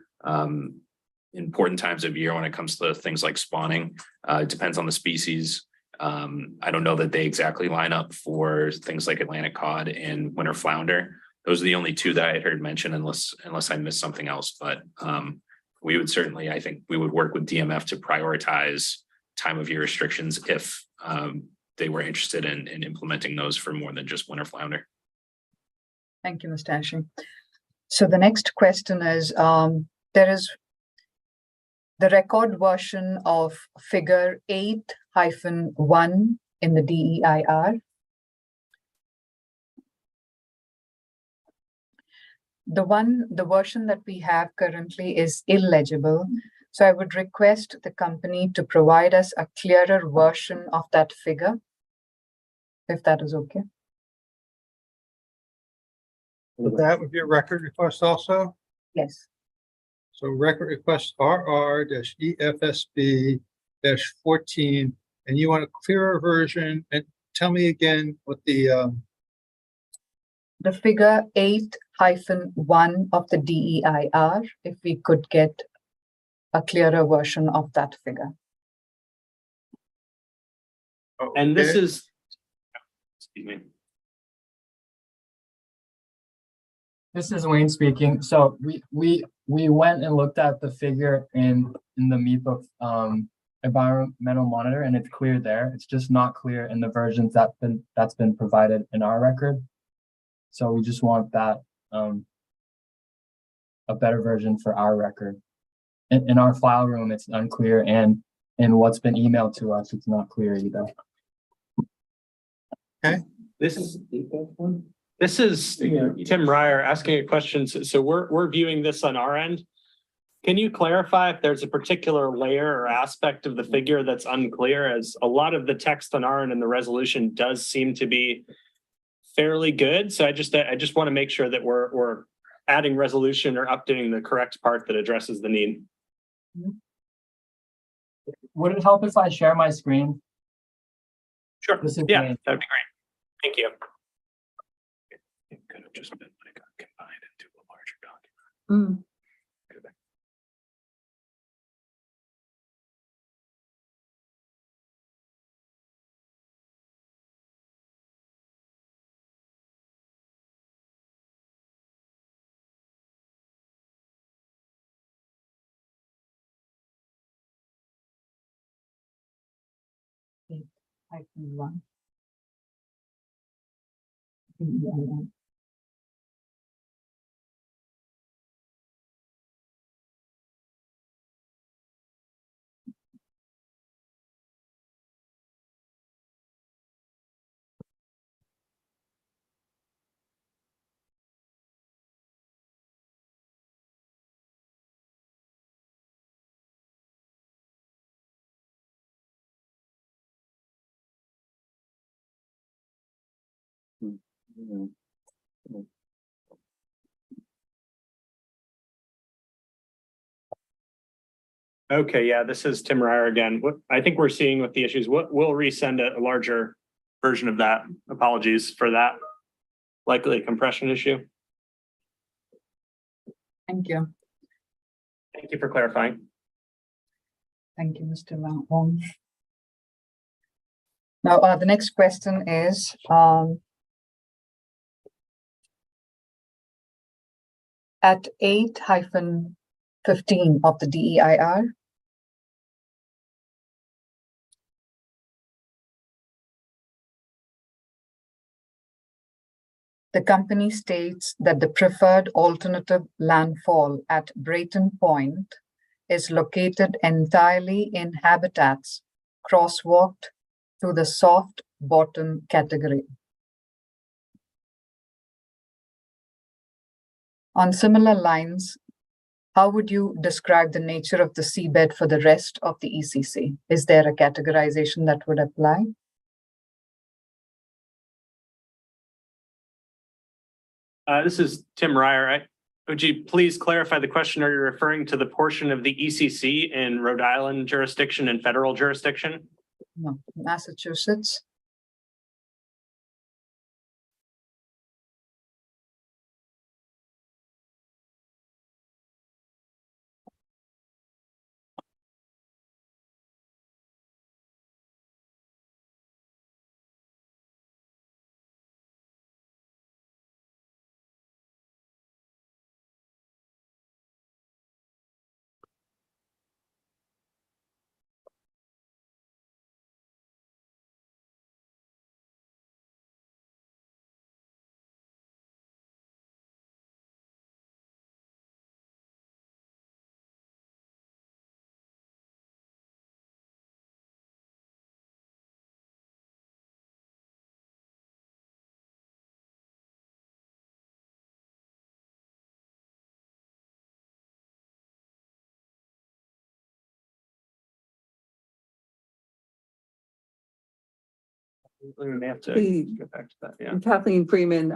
important times of year when it comes to things like spawning. It depends on the species. I don't know that they exactly line up for things like Atlantic cod and winter flounder. those are the only two that I had heard mentioned unless I missed something else. But we would certainly, I think we would work with DMF to prioritize time of year restrictions if they were interested in implementing those for more than just winter flounder. Thank you, Mr. Ashe. So the next question is, there is the record version of figure 8-1 in the DEIR. The version that we have currently is illegible. So I would request the company to provide us a clearer version of that figure, if that is okay. Would that would be a record request also? Yes. So record request RR-EFSB-14, and you want a clearer version, and tell me again what the figure 8-1 of the DEIR, if we could get a clearer version of that figure. And this Okay. is, excuse me. This is Wayne speaking. So we went and looked at the figure in the MEPA environmental monitor, and it's clear there. It's just not clear in the versions that's been provided in our record. So we just want that a better version for our record. In our file room, it's unclear, and in what's been emailed to us, it's not clear either. Okay. This is Tim Ryer asking a question. So we're viewing this on our end. Can you clarify if there's a particular layer or aspect of the figure that's unclear, as a lot of the text on our end in the resolution does seem to be fairly good. So I just want to make sure that we're adding resolution or updating the correct part that addresses the need. Would it help if I share my screen? Sure. This is Yeah, Wayne. that'd be great. Thank you. It could have just been like combined into a larger document. Mm. -1. Okay, yeah, this is Tim Ryer again. What I think we're seeing with the issues, we'll resend a larger version of that. Apologies for that. Likely a compression issue. Thank you. Thank you for clarifying. Thank you, Mr. Wong. Now, the next question is, at 8-15 of the DEIR, the company states that the preferred alternative landfall at Brayton Point is located entirely in habitats crosswalked to the soft bottom category. On similar lines, how would you describe the nature of the seabed for the rest of the ECC? Is there a categorization that would apply? This is Tim Ryer. Would you please clarify the question? Are you referring to the portion of the ECC in Rhode Island jurisdiction and federal jurisdiction? No, Massachusetts. We may have to get back to that, yeah. Kathleen Freeman,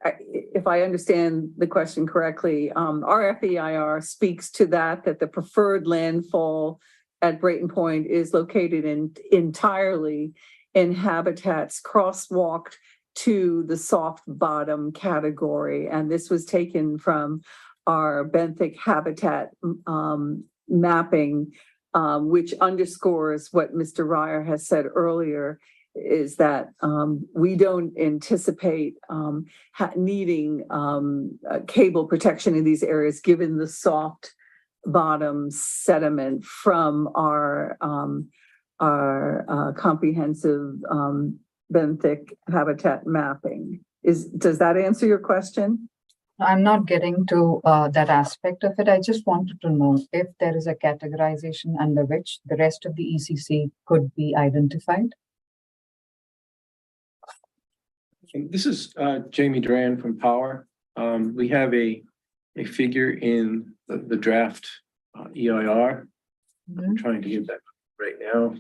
if I understand the question correctly, our FEIR speaks to that the preferred landfall at Brayton Point is located entirely in habitats crosswalked to the soft bottom category. And this was taken from our benthic habitat mapping, which underscores what Mr. Ryer has said earlier, is that we don't anticipate needing cable protection in these areas, given the soft bottom sediment from our comprehensive benthic habitat mapping. Does that answer your question? I'm not getting to that aspect of it. I just wanted to know if there is a categorization under which the rest of the ECC could be identified. This is Jamie Duran from Power. We have a figure in the draft EIR. I'm trying to get that right now.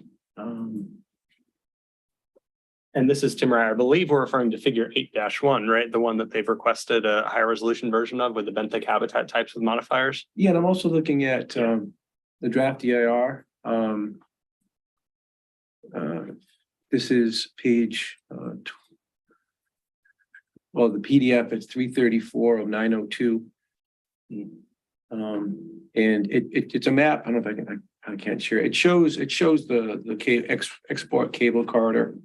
And this is Tim Ryer. I believe we're referring to figure 8-1, right? The one that they've requested a higher resolution version of with the benthic habitat types with modifiers. Yeah, and I'm also looking at the draft EIR. This is page, well, the PDF, it's 334 of 902. And it's a map. I don't know if I can't share. It shows the export cable corridor.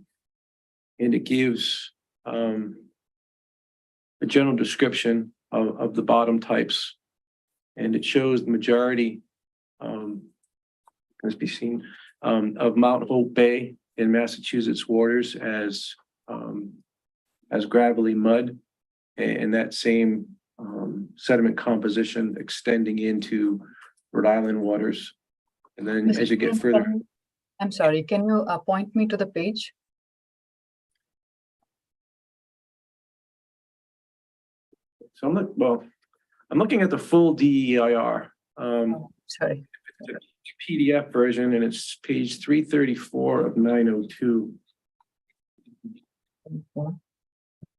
And it gives a general description of the bottom types. And it shows the majority, as be seen, of Mount Hope Bay in Massachusetts waters as gravelly mud, and that same sediment composition extending into Rhode Island waters. And then as you get further. I'm sorry, can you point me to the page? So I'm looking at the full DEIR. Sorry. The PDF version, and it's page 334 of 902.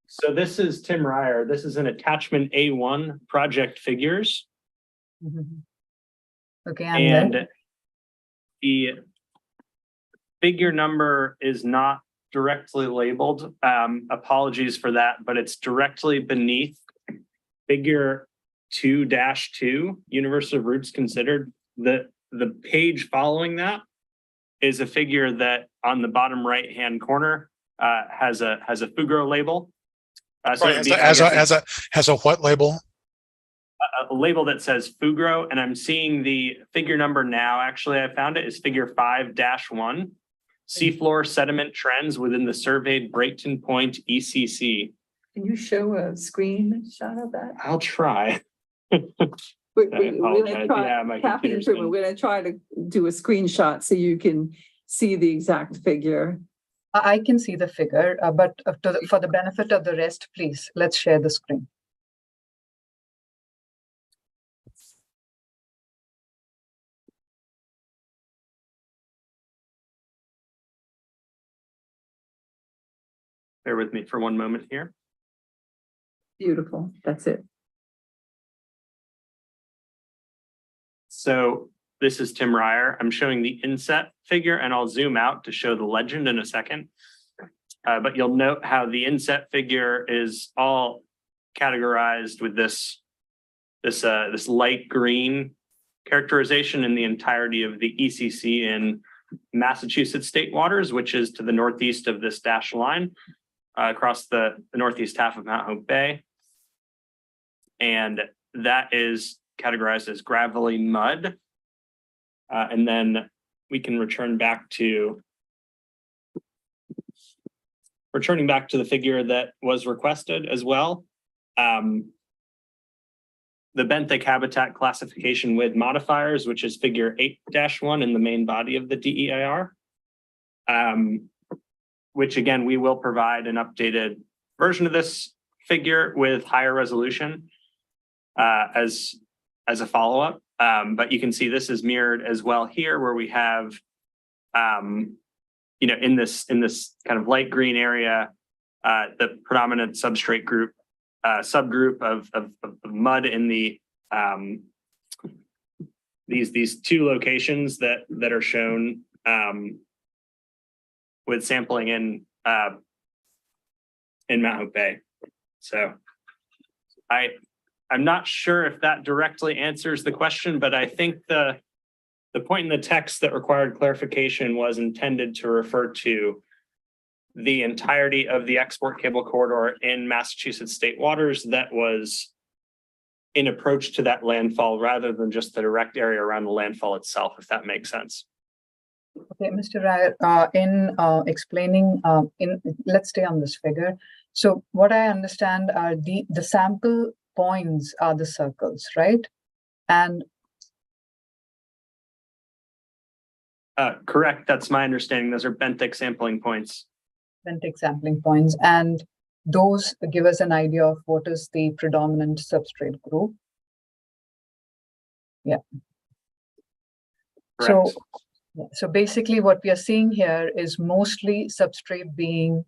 So this is Tim Ryer. This is an attachment A1 project figures. Okay. And the figure number is not directly labeled. Apologies for that, but it's directly beneath figure 2-2, Universe of Roots Considered. The page following that is a figure that on the bottom right-hand corner has a Fugro label. So right, has a what label? A label that says Fugro, and I'm seeing the figure number now. Actually, I found it is figure 5-1, seafloor sediment trends within the surveyed Brayton Point ECC. Can you show a screenshot of that? I'll try. We're gonna try, Kathleen, we're gonna try to do a screenshot so you can see the exact figure. I can see the figure, but for the benefit of the rest, please, let's share the screen. Bear with me for one moment here. Beautiful, that's it. So this is Tim Ryer. I'm showing the inset figure, and I'll zoom out to show the legend in a second. But you'll note how the inset figure is all categorized with this light green characterization in the entirety of the ECC in Massachusetts state waters, which is to the northeast of this dashed line across the northeast half of Mount Hope Bay. And that is categorized as gravelly mud. And then we can returning back to the figure that was requested as well. The benthic habitat classification with modifiers, which is figure 8-1 in the main body of the DEIR. Which again, we will provide an updated version of this figure with higher resolution as a follow-up. But you can see this is mirrored as well here, where we have in this kind of light green area, the predominant substrate group, subgroup of mud in the these two locations that are shown with sampling in Mount Hope Bay. So I'm not sure if that directly answers the question, but I think the point in the text that required clarification was intended to refer to the entirety of the export cable corridor in Massachusetts state waters that was in approach to that landfall rather than just the direct area around the landfall itself, if that makes sense. Okay, Mr. Ryer, in explaining, let's stay on this figure. So what I understand are the sample points are the circles, right? And correct, that's my understanding. Those are benthic sampling points. Benthic sampling points, and those give us an idea of what is the predominant substrate group. Yeah. Correct. So basically what we are seeing here is mostly substrate being,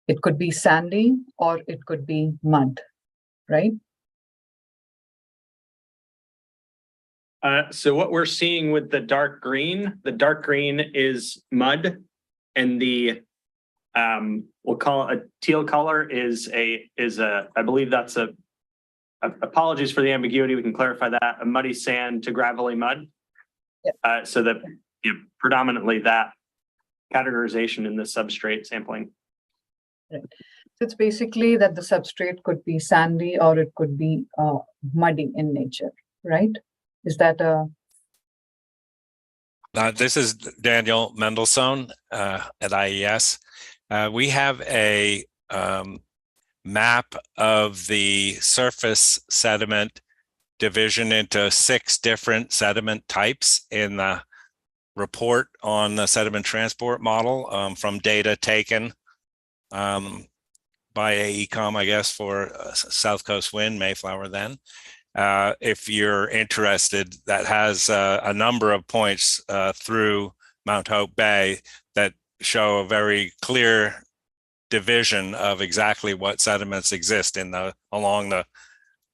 it could be sandy or it could be mud, right? So what we're seeing with the dark green is mud, and the we'll call it a teal color is I believe that's apologies for the ambiguity, we can clarify that, a muddy sand to gravelly mud. Yeah. So that predominantly that categorization in the substrate sampling. Right. So it's basically that the substrate could be sandy or it could be muddy in nature, right? Is that This is Daniel Mendelssohn at IES. We have a map of the surface sediment division into 6 different sediment types in the report on the sediment transport model from data taken by AECOM, I guess, for South Coast Wind, Mayflower then. If you're interested, that has a number of points through Mount Hope Bay that show a very clear division of exactly what sediments exist along the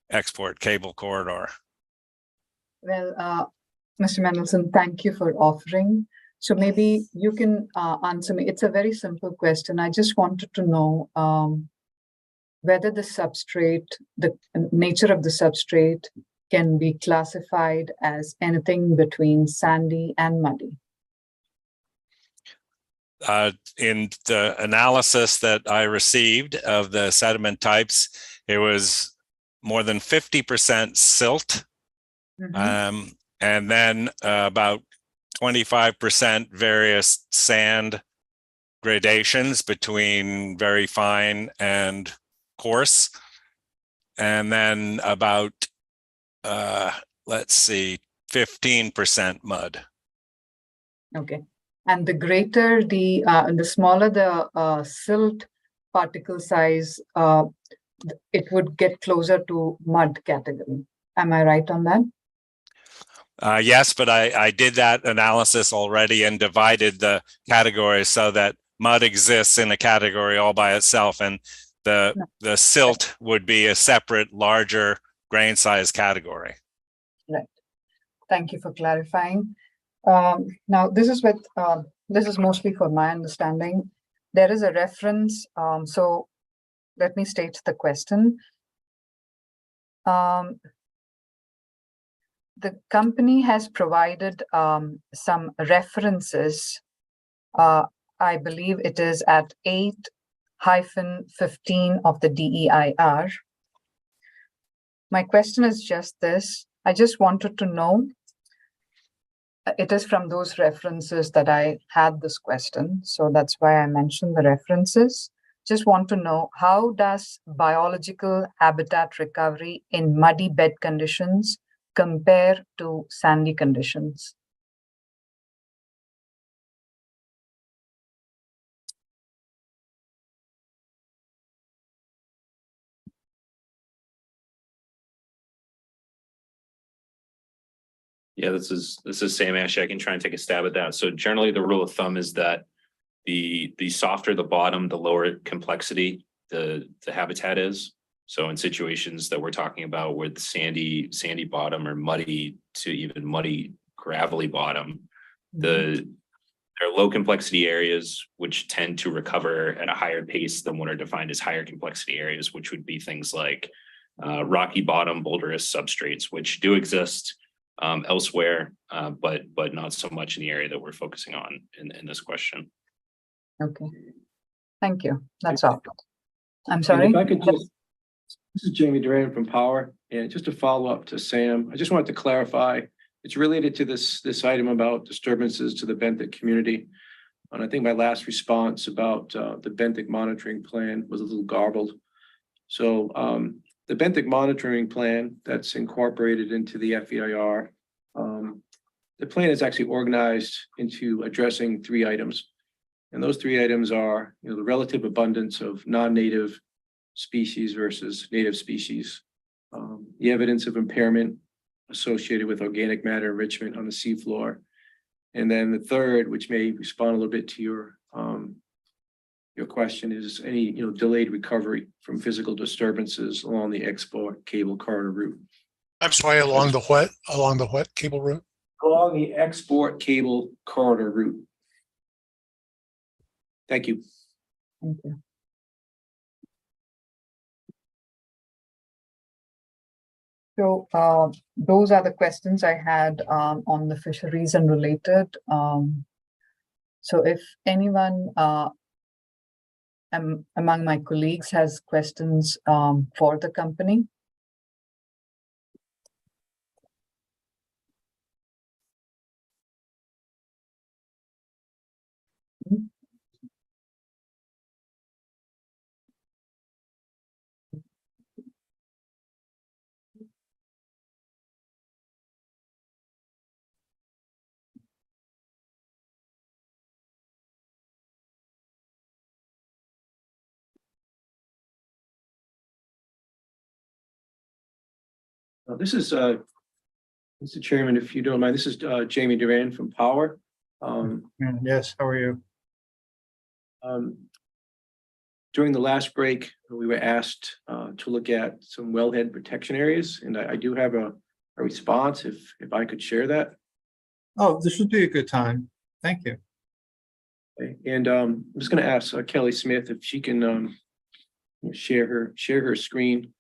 export cable corridor. well, Mr. Mendelssohn, thank you for offering. So maybe you can answer me. It's a very simple question. I just wanted to know whether the substrate, the nature of the substrate can be classified as anything between sandy and muddy. In the analysis that I received of the sediment types, it was more than 50% silt, and then about 25% various sand gradations between very fine and coarse, and then about, let's see, 15% mud. Okay. And the greater the smaller the silt particle size, it would get closer to mud category. Am I right on that? Yes, but I did that analysis already and divided the categories so that mud exists in a category all by itself, and the silt would be a separate, larger grain size category. Right. Thank you for clarifying. Now, this is mostly for my understanding. There is a reference. So let me state the question. The company has provided some references. I believe it is at 8-15 of the DEIR. My question is just this. I just wanted to know, it is from those references that I had this question. So that's why I mentioned the references. Just want to know, how does biological habitat recovery in muddy bed conditions compare to sandy conditions? Yeah, this is Sam. Actually, I can try and take a stab at that. So generally, the rule of thumb is that the softer the bottom, the lower complexity the habitat is. So in situations that we're talking about with sandy bottom or muddy to even muddy gravelly bottom, there are low complexity areas which tend to recover at a higher pace than what are defined as higher complexity areas, which would be things like rocky bottom boulderous substrates, which do exist elsewhere, but not so much in the area that we're focusing on in this question. Okay. Thank you. That's all. I'm And sorry. if I could just, this is Jamie Duran from Power, and just to follow up to Sam, I just wanted to clarify, it's related to this item about disturbances to the benthic community. And I think my last response about the benthic monitoring plan was a little garbled. So the benthic monitoring plan that's incorporated into the FEIR, the plan is actually organized into addressing 3 items. And those 3 items are, the relative abundance of non-native species versus native species, the evidence of impairment associated with organic matter enrichment on the seafloor, and then the third, which may respond a little bit to your question, is any delayed recovery from physical disturbances along the export cable corridor route. I'm sorry, along the what? Along the what cable route? Along the export cable corridor route. Thank you. Thank you. So those are the questions I had on the fisheries and related. So if anyone among my colleagues has questions for the company. This is, Mr. Chairman, if you don't mind, this is Jamie Duran from Power. Yes, how are you? During the last break, we were asked to look at some wellhead protection areas, and I do have a response if I could share that. Oh, this would be a good time. Thank you. Okay. And I'm just going to ask Kelly Smith if she can share her screen.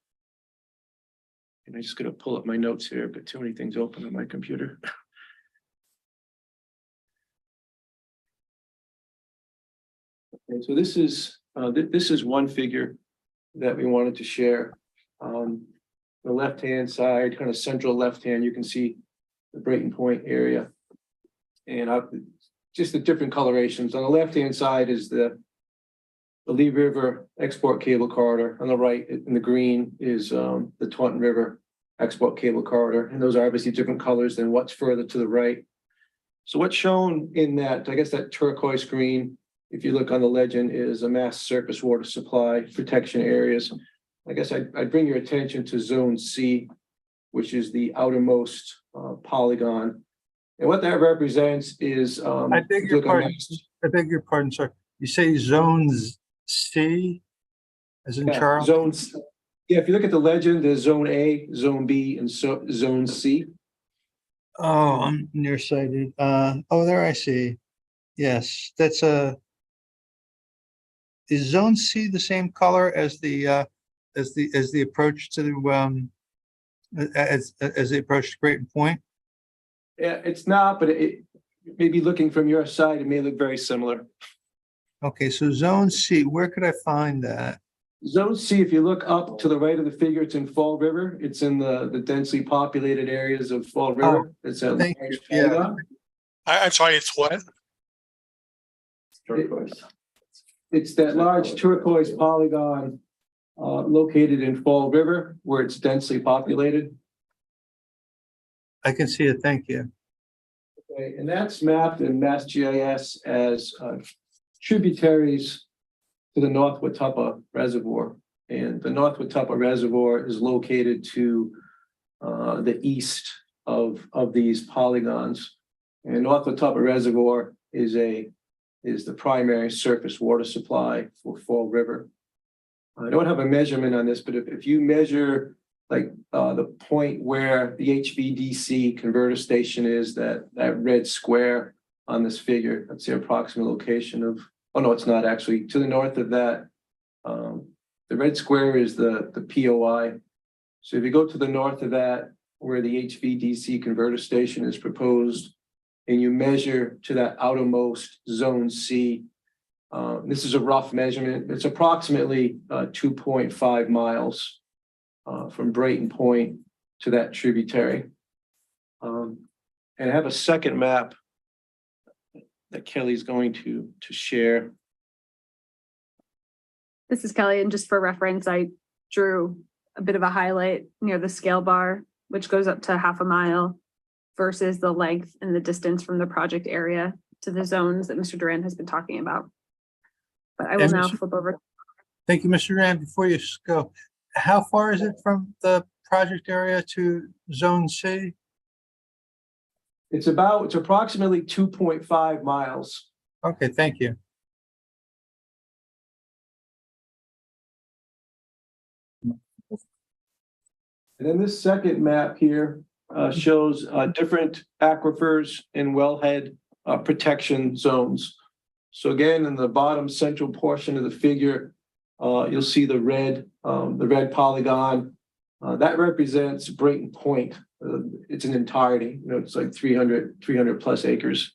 And I'm just going to pull up my notes here. I've got too many things open on my computer. Okay, so this is one figure that we wanted to share. The left-hand side, kind of central left-hand, you can see the Brayton Point area. And just the different colorations. On the left-hand side is the Lee River export cable corridor. On the right, in the green, is the Taunton River export cable corridor. And those are obviously different colors than what's further to the right. So what's shown in that, I guess that turquoise green, if you look on the legend, is a mass surface water supply protection areas. I guess I'd bring your attention to Zone C, which is the outermost polygon. And what that represents is I beg your pardon, sir. You say zones C as in Charles? Zones. Yeah, if you look at the legend, there's Zone A, Zone B, and Zone C. Oh, I'm nearsighted. Oh, there I see. Yes, that's is Zone C the same color as the approach to the as the approach to Brayton Point? Yeah, it's not, but it maybe looking from your side, it may look very similar. Okay, so Zone C, where could I find that? Zone C, if you look up to the right of the figure, it's in Fall River. It's in the densely populated areas of Fall River. It's a large polygon. I'm sorry, it's what? Turquoise. It's that large turquoise polygon located in Fall River where it's densely populated. I can see it, thank you. Okay, and that's mapped in MassGIS as tributaries to the North Watuppa Reservoir. And the North Watuppa Reservoir is located to the east of these polygons. And off the top of reservoir is the primary surface water supply for Fall River. I don't have a measurement on this, but if you measure like the point where the HVDC converter station is, that red square on this figure, that's the approximate location of, oh no, it's not actually, to the north of that. The red square is the POI. So if you go to the north of that, where the HVDC converter station is proposed, and you measure to that outermost zone C, this is a rough measurement. It's approximately 2.5 miles from Brayton Point to that tributary. And I have a second map that Kelly's going to share. This is Kelly, and just for reference, I drew a bit of a highlight near the scale bar, which goes up to 0.5 mile versus the length and the distance from the project area to the zones that Mr. Duran has been talking about. But I will now flip over. Thank you, Mr. Duran. Before you go, how far is it from the project area to zone C? It's approximately 2.5 miles. Okay, thank you. And then this second map here shows different aquifers and wellhead protection zones. So again, in the bottom central portion of the figure, you'll see the red polygon. That represents Brayton Point. It's an entirety, it's like 300 plus acres.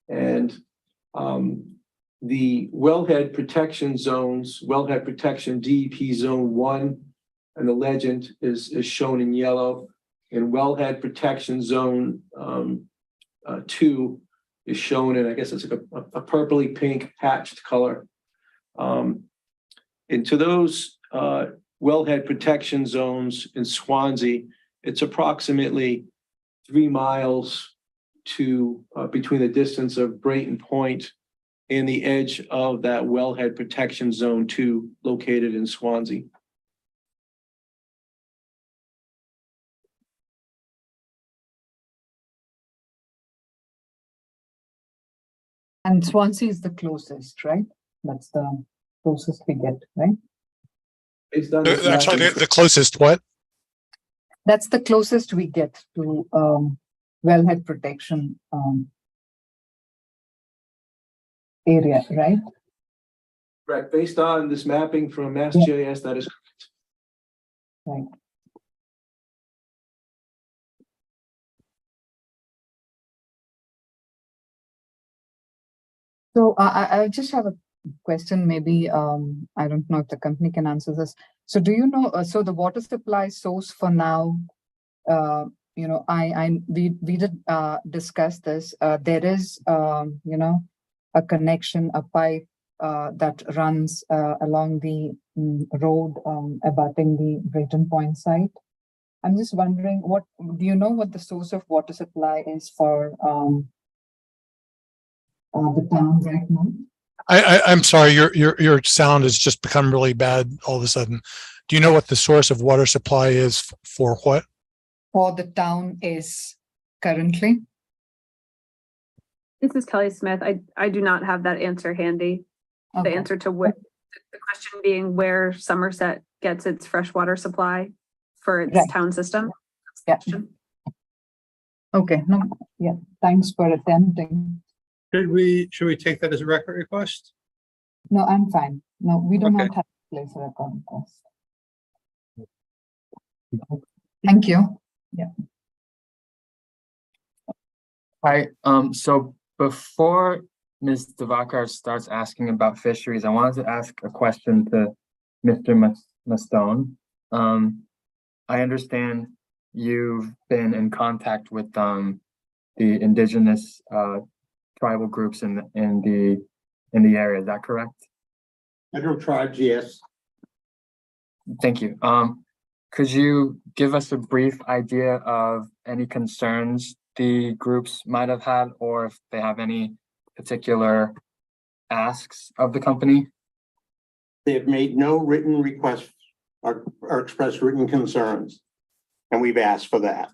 And the wellhead protection zones, wellhead protection DEP zone 1, and the legend is shown in yellow, and wellhead protection zone 2 is shown in, I guess it's like a purpley pink hatched color. And to those wellhead protection zones in Swansea, it's approximately 3 miles to between the distance of Brayton Point and the edge of that wellhead protection zone 2 located in Swansea. And Swansea is the closest, right? That's the closest we get, right? Based on Actually, the closest what? That's the closest we get to wellhead protection area, right? Correct. Based on this mapping from MassGIS, that is correct. Right. So I just have a question. Maybe I don't know if the company can answer this. So do you know? So the water supply source for now, we did discuss this. There is a connection, a pipe that runs along the road abutting the Brayton Point site. I'm just wondering, do you know what the source of water supply is for the town right now? I'm sorry, your sound has just become really bad all of a sudden. Do you know what the source of water supply is for what? For the town is currently? This is Kelly Smith. I do not have that answer handy. Okay. The answer to what the question being where Somerset gets its freshwater supply for its town system. Yeah. Okay. No. Yeah. Thanks for attempting. Should we take that as a record request? No, I'm fine. No, we do not have to place a record request. Thank you. Yeah. Hi. So before Ms. Devakar starts asking about fisheries, I wanted to ask a question to Mr. Mastone. I understand you've been in contact with the indigenous tribal groups in the area. Is that correct? Federal tribes, yes. Thank you. Could you give us a brief idea of any concerns the groups might have had, or if they have any particular asks of the company? They have made no written requests or expressed written concerns, and we've asked for that.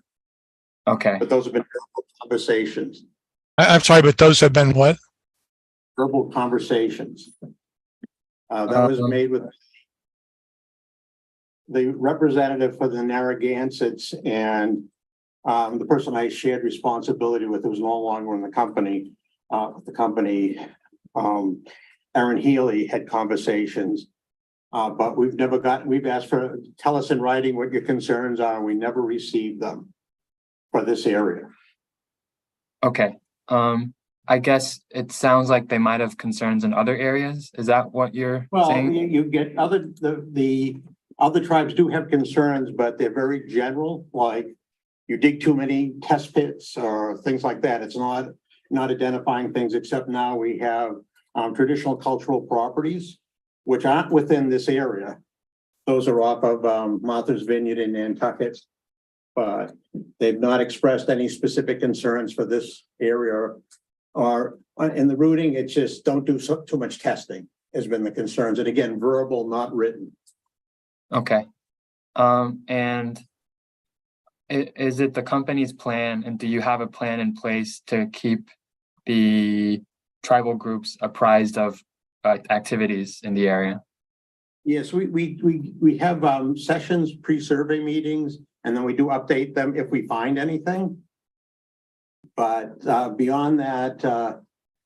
Okay. But those have been verbal conversations, I'm sorry, but those have been what? verbal conversations. That was made with the representative for the Narragansetts and the person I shared responsibility with, who was no longer in the company, Aaron Healy had conversations. But we've asked for, tell us in writing what your concerns are, and we never received them for this area. Okay. I guess it sounds like they might have concerns in other areas. Is that what you're Well, saying? you get the other tribes do have concerns, but they're very general, like you dig too many test pits or things like that. It's not identifying things, except now we have traditional cultural properties, which aren't within this area. Those are off of Martha's Vineyard in Nantucket, but they've not expressed any specific concerns for this area. Or in the routing, it's just don't do too much testing has been the concerns. And again, verbal, not written. Okay. And is it the company's plan, and do you have a plan in place to keep the tribal groups apprised of activities in the area? Yes, we have sessions, pre-survey meetings, and then we do update them if we find anything. But beyond that,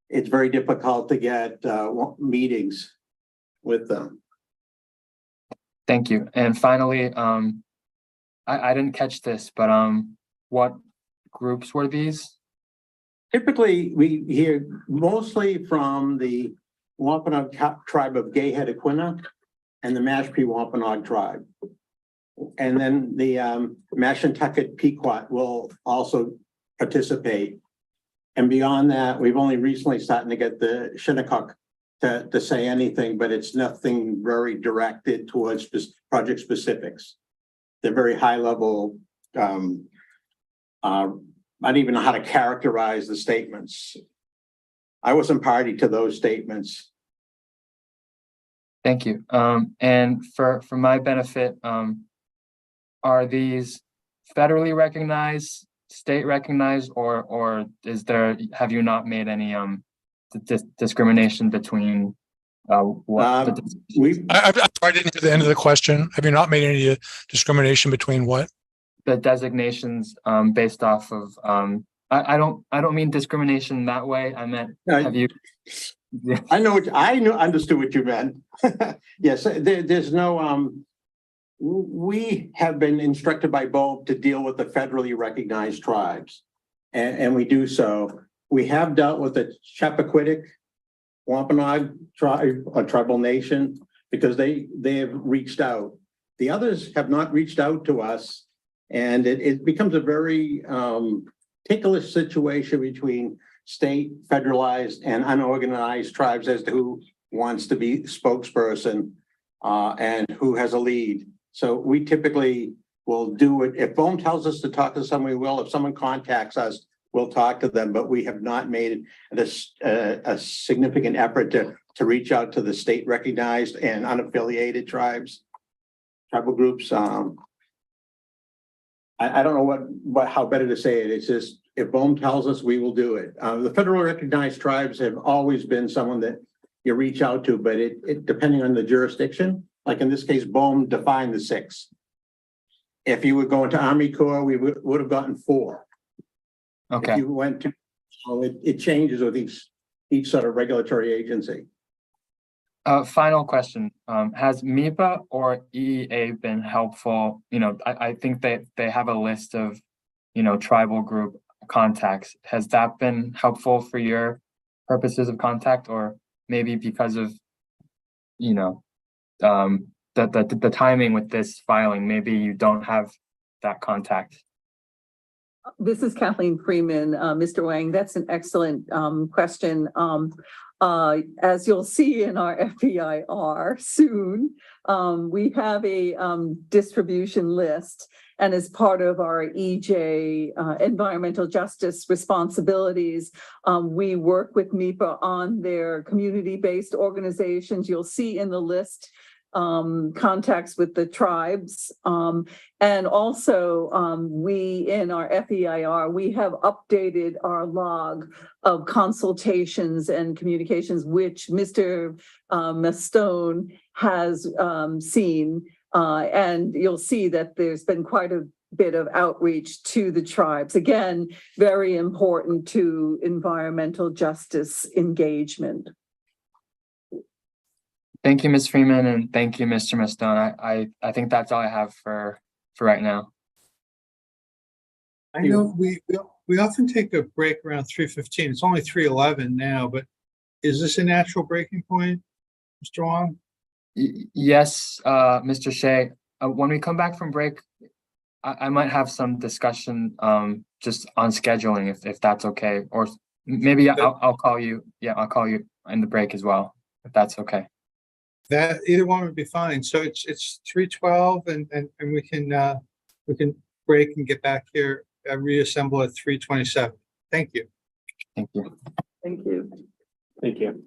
it's very difficult to get meetings with them. Thank you. And finally, I didn't catch this, but what groups were these? Typically, we hear mostly from the Wampanoag tribe of Gayhead Aquina and the Mashpee Wampanoag tribe. And then the Mashantucket Pequot will also participate. And beyond that, we've only recently started to get the Shinnecock to say anything, but it's nothing very directed towards project specifics. They're very high level. I don't even know how to characterize the statements. I wasn't party to those statements. Thank you. And for my benefit, are these federally recognized, state recognized, or have you not made any discrimination between what? I didn't hear the end of the question. Have you not made any discrimination between what? The designations based off of I don't mean discrimination that way. I meant have you? I understood what you meant. Yes, there's no we have been instructed by BOEB to deal with the federally recognized tribes, and we do so. We have dealt with the Chappaquiddick Wampanoag tribe, a tribal nation, because they have reached out. The others have not reached out to us, and it becomes a very ticklish situation between state, federalized, and unorganized tribes as to who wants to be spokesperson and who has a lead. So we typically will do it. If BOEM tells us to talk to someone, we will. If someone contacts us, we'll talk to them, but we have not made this a significant effort to reach out to the state recognized and unaffiliated tribes, tribal groups. I don't know how better to say it. It's just, if BOEM tells us, we will do it. The federal recognized tribes have always been someone that you reach out to, but it depending on the jurisdiction, like in this case, BOEM defined the 6. If you were going to Army Corps, we would have gotten 4. Okay. If you went to, so it changes with each sort of regulatory agency. Final question. Has MIPA or EEA been helpful? I think that they have a list of, tribal group contacts. Has that been helpful for your purposes of contact, or maybe because of, the timing with this filing, maybe you don't have that contact? This is Kathleen Freeman, Mr. Wang. That's an excellent question. As you'll see in our FEIR soon, we have a distribution list, and as part of our EJ environmental justice responsibilities, we work with MIPA on their community-based organizations. You'll see in the list contacts with the tribes. And also, we in our FEIR, we have updated our log of consultations and communications, which Mr. Mastone has seen. And you'll see that there's been quite a bit of outreach to the tribes. Again, very important to environmental justice engagement. Thank you, Ms. Freeman, and thank you, Mr. Mastone. I think that's all I have for right now. I know we often take a break around 3:15. It's only 3:11 now, but is this a natural breaking point, Mr. Wong? Yes, Mr. Shea, when we come back from break, I might have some discussion just on scheduling if that's okay, or maybe I'll call you. Yeah, I'll call you in the break as well, if that's okay. That either one would be fine. So it's 3:12 and we can break and get back here, reassemble at 3:27. Thank you. Thank you. Thank you. Thank you.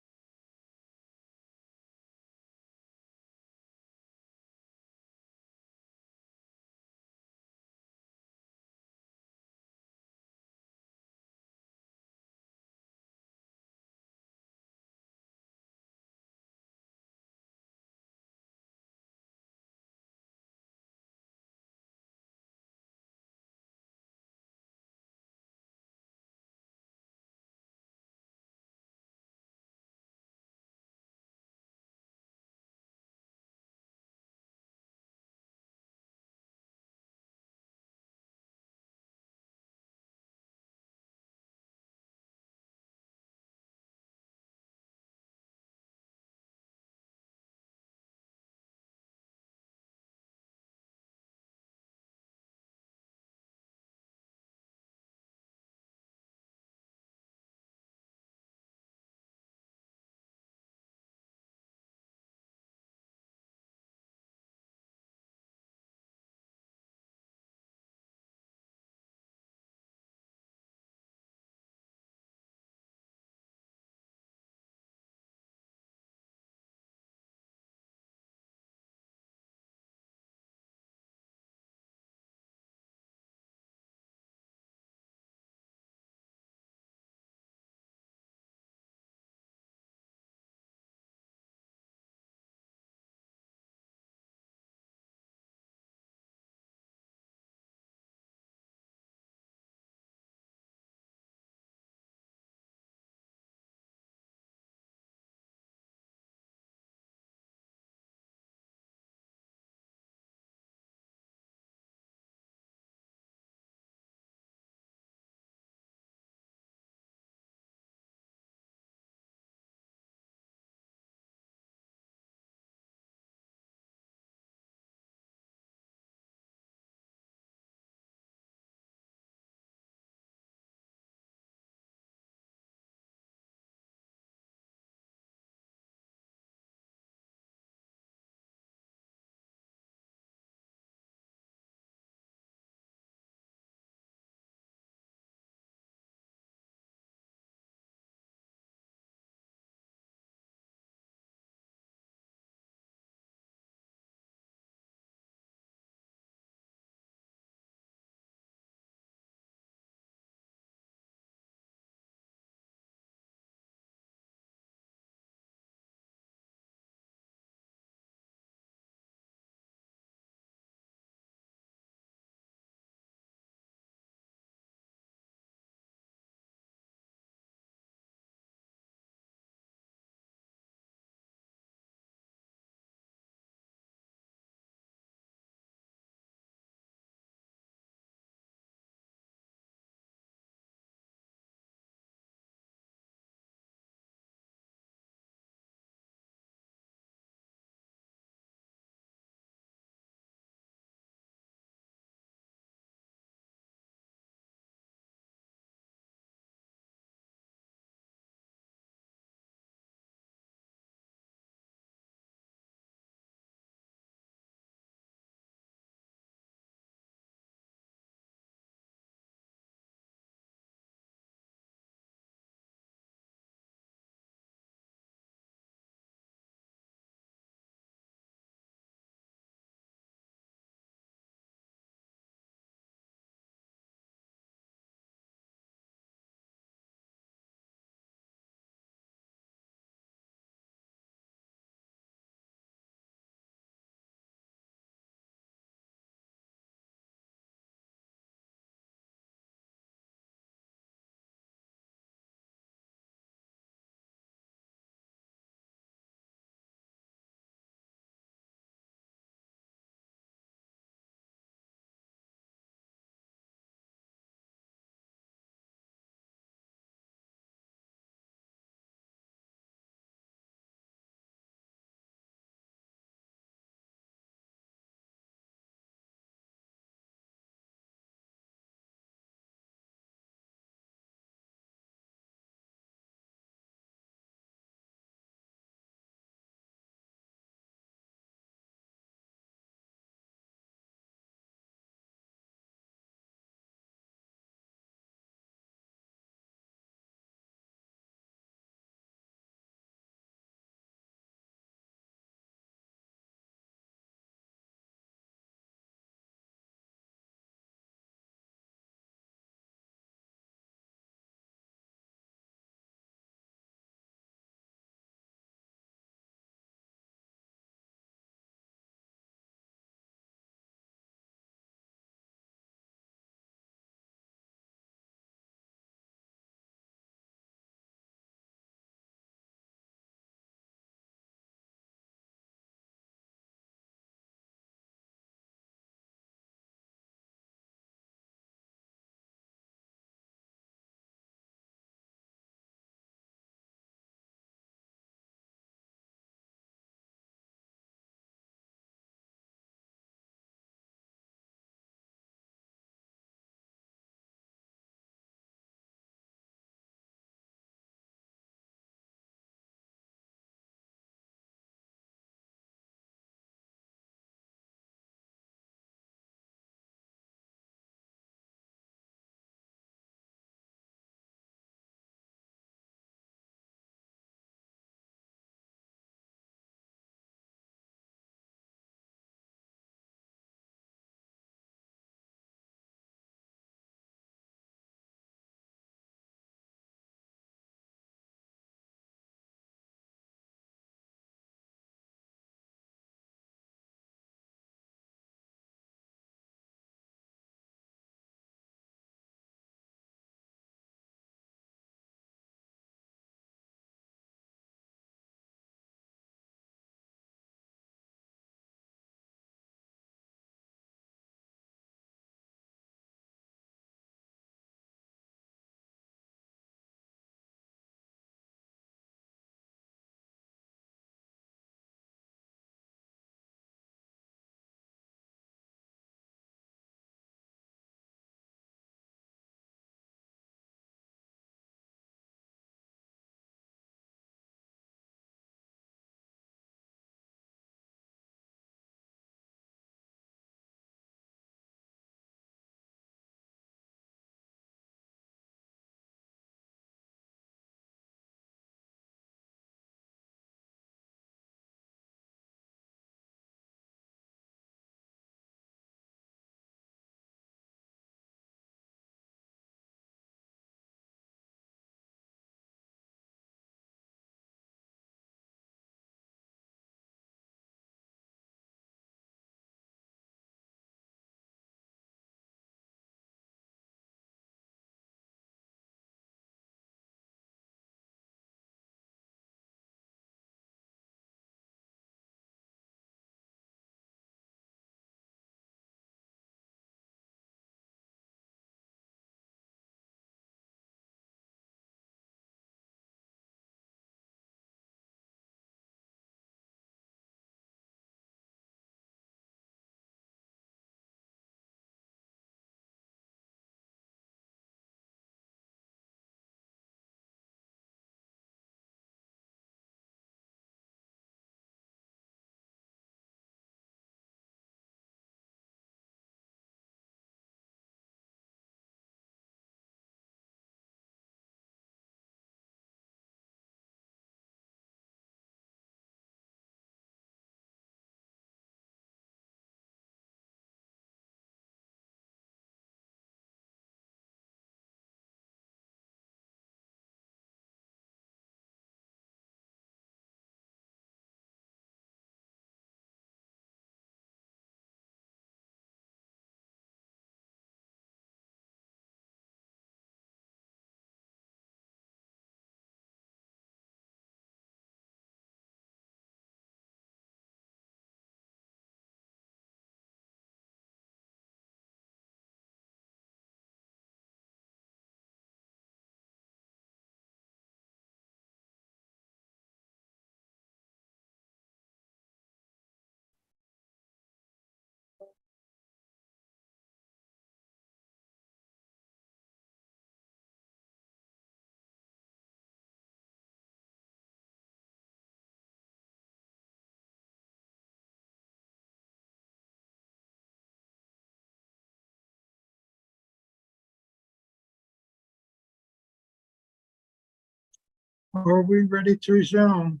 Are we ready to resume?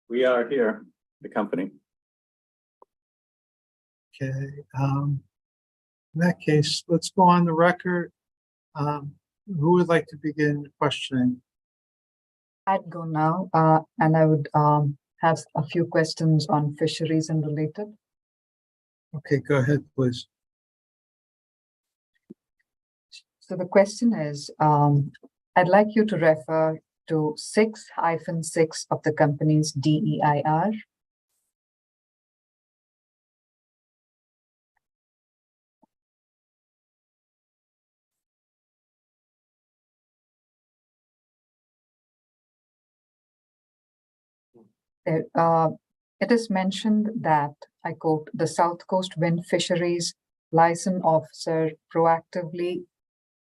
We are here, the company. Okay, in that case, let's go on the record. Who would like to begin questioning? I'd go now, and I would have a few questions on fisheries and related. Okay, go ahead, please. So the question is, I'd like you to refer to 6-6 of the company's DEIR. It is mentioned that, I quote, the South Coast Wind Fisheries License Officer proactively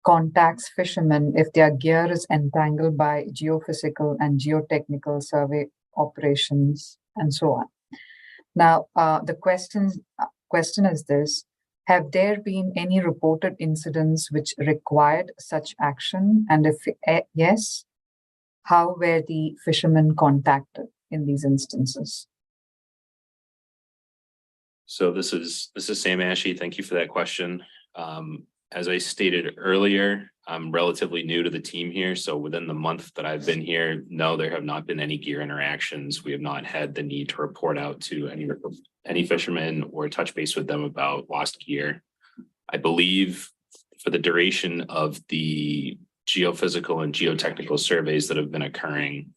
contacts fishermen if their gear is entangled by geophysical and geotechnical survey operations, and so on. Now, the question is this: have there been any reported incidents which required such action? And if yes, how were the fishermen contacted in these instances? So this is Sam Ashe. Thank you for that question. As I stated earlier, I'm relatively new to the team here. So within the month that I've been here, no, there have not been any gear interactions. We have not had the need to report out to any fishermen or touch base with them about lost gear. I believe for the duration of the geophysical and geotechnical surveys that have been occurring,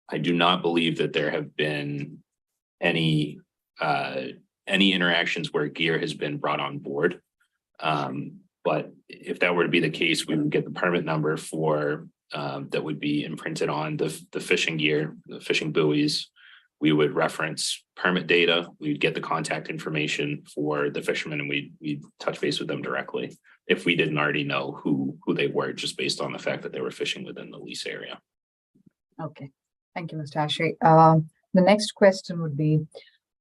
I do not believe that there have been any interactions where gear has been brought on board. But if that were to be the case, we would get the permit number for that would be imprinted on the fishing gear, the fishing buoys. We would reference permit data. We'd get the contact information for the fishermen, and we'd touch base with them directly if we didn't already know who they were, just based on the fact that they were fishing within the lease area. Okay, thank you, Mr. Ashe. The next question would be,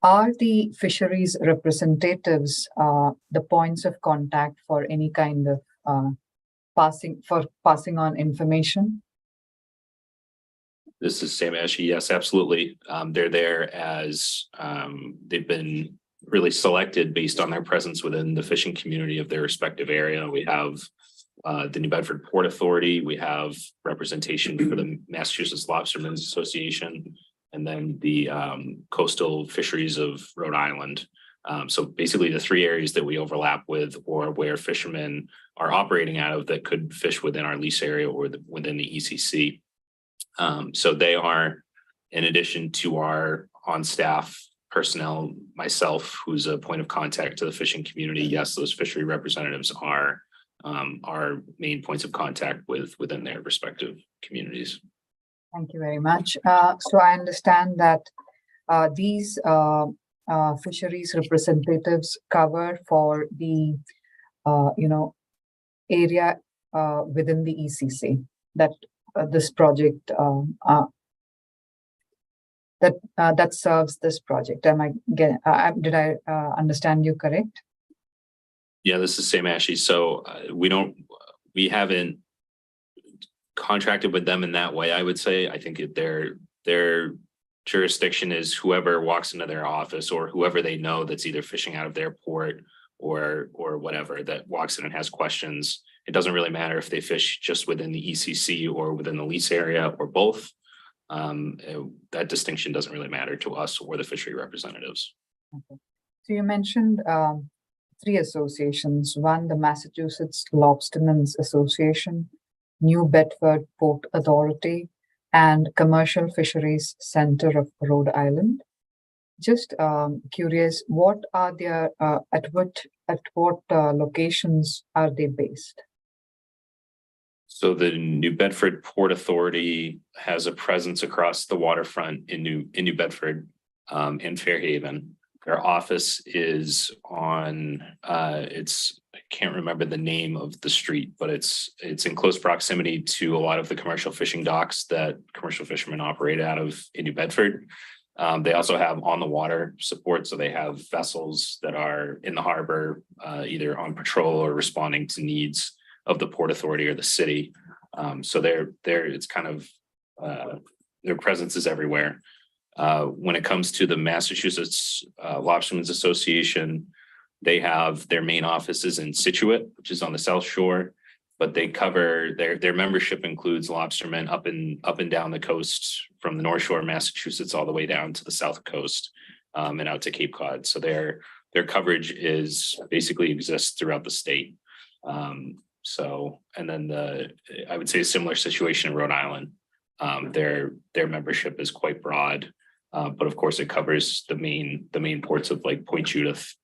are the fisheries representatives the points of contact for any kind of passing on information? This is Sam Ashe. Yes, absolutely. They're there as they've been really selected based on their presence within the fishing community of their respective area. We have the New Bedford Port Authority. We have representation for the Massachusetts Lobstermen's Association, and then the coastal fisheries of Rhode Island. So basically the three areas that we overlap with, or where fishermen are operating out of, that could fish within our lease area or within the ECC. So they are, in addition to our on-staff personnel, myself, who's a point of contact to the fishing community. Yes, those fishery representatives are our main points of contact within their respective communities. Thank you very much. So I understand that these fisheries representatives cover for the area within the ECC that this project that serves this project. Did I understand you correct? Yeah, this is Sam Ashe. So we haven't contracted with them in that way. I would say, I think their jurisdiction is whoever walks into their office, or whoever they know that's either fishing out of their port or whatever, that walks in and has questions. It doesn't really matter if they fish just within the ECC or within the lease area or both. That distinction doesn't really matter to us or the fishery representatives. Okay. So you mentioned 3 associations: one, the Massachusetts Lobstermen's Association, New Bedford Port Authority, and Commercial Fisheries Center of Rhode Island. Just curious, what are their at what locations are they based? So the New Bedford Port Authority has a presence across the waterfront in New Bedford and Fairhaven. Their office is on I can't remember the name of the street, but it's in close proximity to a lot of the commercial fishing docks that commercial fishermen operate out of in New Bedford. They also have on the water support, so they have vessels that are in the harbor, either on patrol or responding to needs of the Port Authority or the city. So it's kind of their presence is everywhere. When it comes to the Massachusetts Lobstermen's Association, they have their main offices in Situate, which is on the South Shore, but they cover their membership includes lobstermen up and down the coast from the North Shore of Massachusetts all the way down to the South Coast and out to Cape Cod. So their coverage is basically exists throughout the state. So, and then I would say a similar situation in Rhode Island. Their membership is quite broad, but of course it covers the main ports of like Point Judith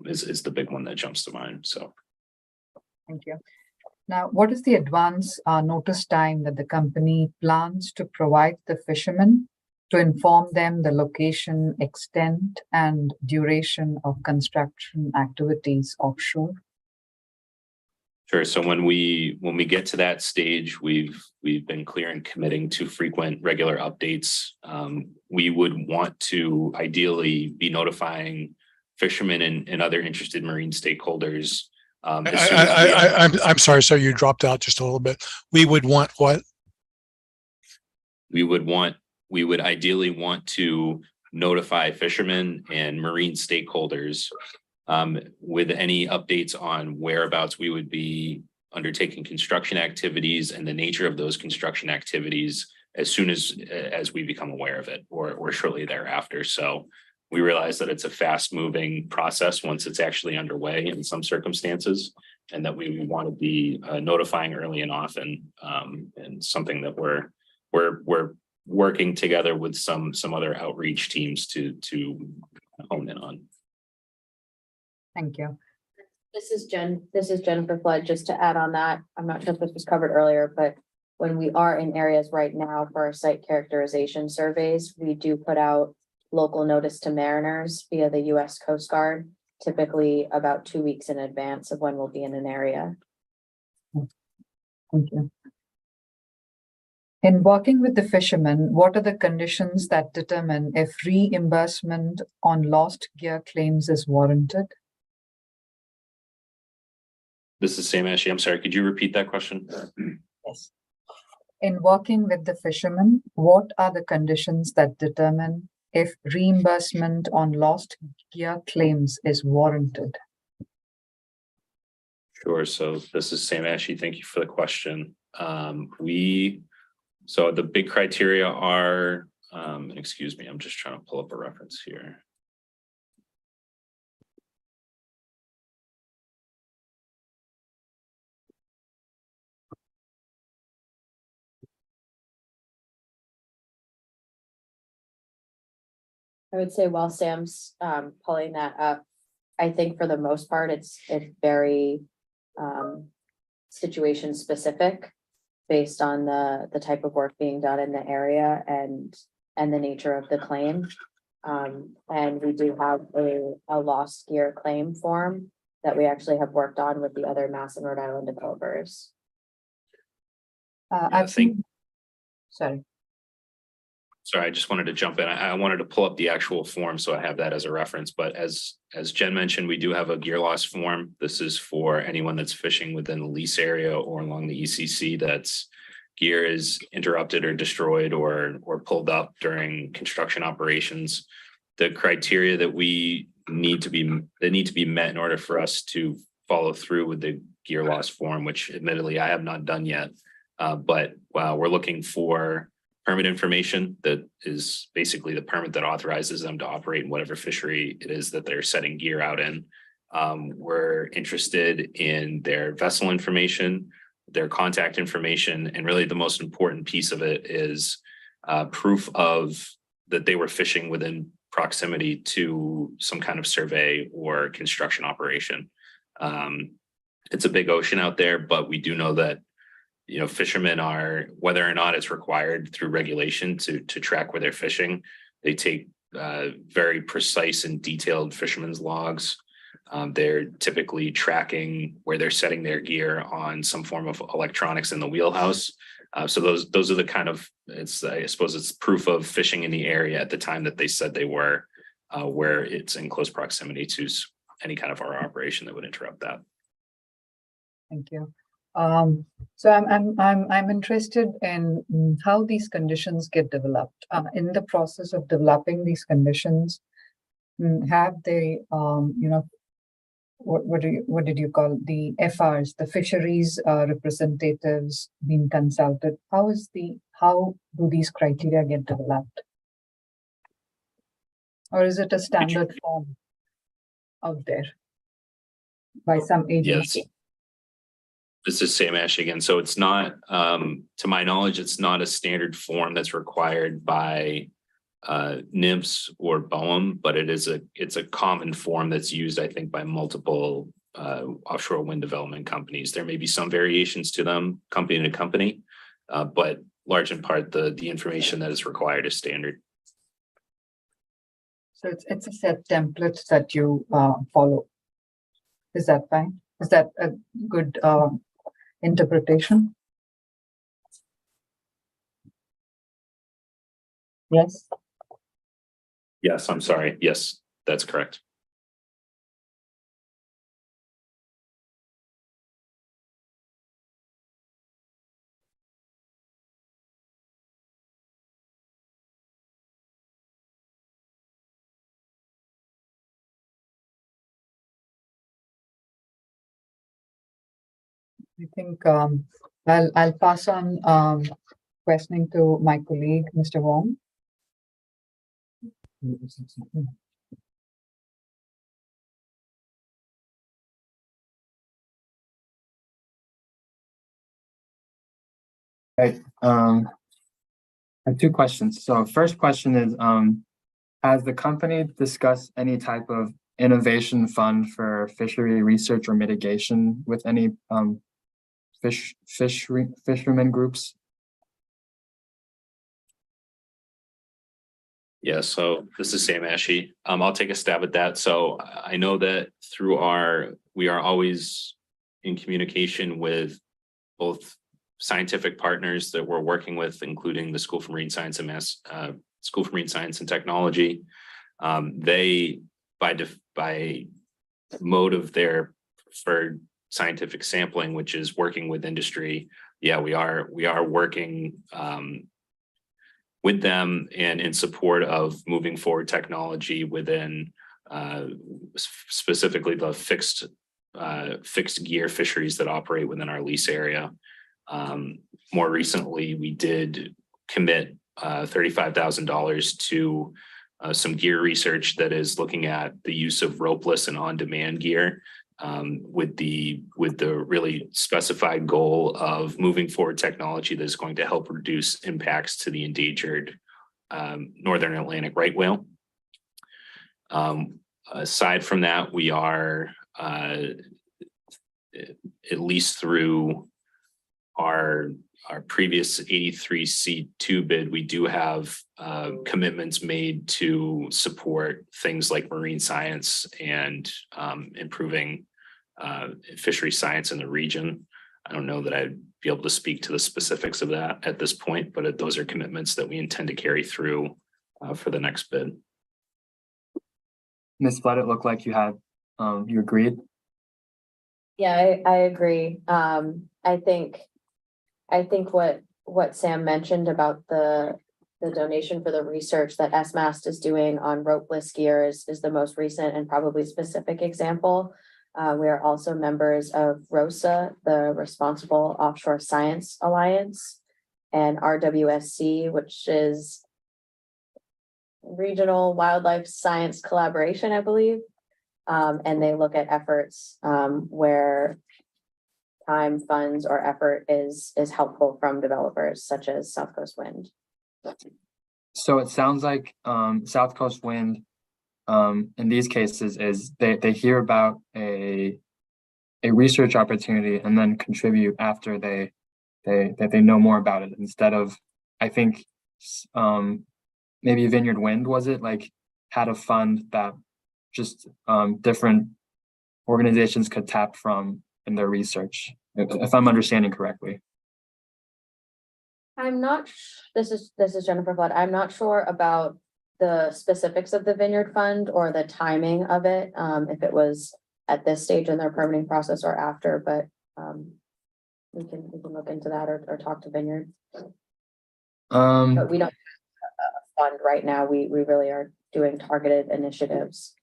is the big one that jumps to mind. So, thank you. Now, what is the advance notice time that the company plans to provide the fishermen to inform them the location, extent, and duration of construction activities offshore? Sure. So when we get to that stage, we've been clear in committing to frequent, regular updates. We would want to ideally be notifying fishermen and other interested marine stakeholders. I'm sorry, so you dropped out just a little bit. We would want what? We would ideally want to notify fishermen and marine stakeholders with any updates on whereabouts we would be undertaking construction activities and the nature of those construction activities as soon as we become aware of it or shortly thereafter. So we realize that it's a fast moving process once it's actually underway in some circumstances, and that we want to be notifying early and often, and something that we're working together with some other outreach teams to hone in on. Thank you. This is Jennifer Flood. Just to add on that, I'm not sure if this was covered earlier, but when we are in areas right now for our site characterization surveys, we do put out local notice to mariners via the U.S. Coast Guard, typically about 2 weeks in advance of when we'll be in an area. Thank you. In working with the fishermen, what are the conditions that determine if reimbursement on lost gear claims is warranted? This is Sam Ashley. I'm sorry, could you repeat that question? Yes. In working with the fishermen, what are the conditions that determine if reimbursement on lost gear claims is warranted? Sure. So this is Sam Ashley. Thank you for the question. So the big criteria are, excuse me, I'm just trying to pull up a reference here. I would say while Sam's pulling that up, I think for the most part, it's very situation specific based on the type of work being done in the area and the nature of the claim. And we do have a lost gear claim form that we actually have worked on with the other Mass and Rhode Island developers. Sorry, I just wanted to jump in. I wanted to pull up the actual form so I have that as a reference. But as Jen mentioned, we do have a gear loss form. This is for anyone that's fishing within the lease area or along the ECC that's gear is interrupted or destroyed or pulled up during construction operations. The criteria that need to be met in order for us to follow through with the gear loss form, which admittedly I have not done yet. But we're looking for permit information that is basically the permit that authorizes them to operate in whatever fishery it is that they're setting gear out in. We're interested in their vessel information, their contact information, and really the most important piece of it is proof of that they were fishing within proximity to some kind of survey or construction operation. It's a big ocean out there, but we do know that fishermen are, whether or not it's required through regulation to track where they're fishing, they take very precise and detailed fishermen's logs. They're typically tracking where they're setting their gear on some form of electronics in the wheelhouse. So those are the kind of, I suppose it's proof of fishing in the area at the time that they said they were, where it's in close proximity to any kind of our operation that would interrupt that. Thank you. So I'm interested in how these conditions get developed. In the process of developing these conditions, have they, what did you call the FRs, the fisheries representatives been consulted? How do these criteria get developed? Or is it a standard form out there by some agency? Yes. This is Sam Ash again. So it's not, to my knowledge, it's not a standard form that's required by NIMS or BOEM, but it's a common form that's used, I think, by multiple offshore wind development companies. There may be some variations to them, company to company, but large in part, the information that is required is standard. So it's a set template that you follow. Is that fine? Is that a good interpretation? Yes. Yes, I'm sorry. Yes, that's correct. I think I'll pass on questioning to my colleague, Mr. Wong. Right. I have two questions. So first question is, has the company discussed any type of innovation fund for fishery research or mitigation with any fishermen groups? Yeah, so this is Sam Ashy. I'll take a stab at that. So I know that we are always in communication with both scientific partners that we're working with, including the School for Marine Science and School for Marine Science and Technology. They, by mode of their preferred scientific sampling, which is working with industry, yeah, we are working with them and in support of moving forward technology within specifically the fixed gear fisheries that operate within our lease area. More recently, we did commit $35,000 to some gear research that is looking at the use of ropeless and on-demand gear, with the really specified goal of moving forward technology that is going to help reduce impacts to the endangered northern Atlantic right whale. Aside from that, we are at least through our previous 83C2 bid, we do have commitments made to support things like marine science and improving fishery science in the region. I don't know that I'd be able to speak to the specifics of that at this point, but those are commitments that we intend to carry through for the next bid. Ms. Flood, it looked like you had, you agreed? Yeah, I agree. I think what Sam mentioned about the donation for the research that SMAST is doing on ropeless gear is the most recent and probably specific example. We are also members of ROSA, the Responsible Offshore Science Alliance, and RWSC, which is Regional Wildlife Science Collaboration, I believe. And they look at efforts where time, funds, or effort is helpful from developers such as SouthCoast Wind. So it sounds like SouthCoast Wind in these cases is they hear about a research opportunity and then contribute after they know more about it, instead of, I think maybe Vineyard Wind, was it, like, had a fund that just different organizations could tap from in their research, if I'm understanding correctly. I'm not, this is Jennifer Flood. I'm not sure about the specifics of the Vineyard Fund or the timing of it, if it was at this stage in their permitting process or after, but we can look into that or talk to Vineyard. Um, But we don't have a fund right now. We really are doing targeted initiatives.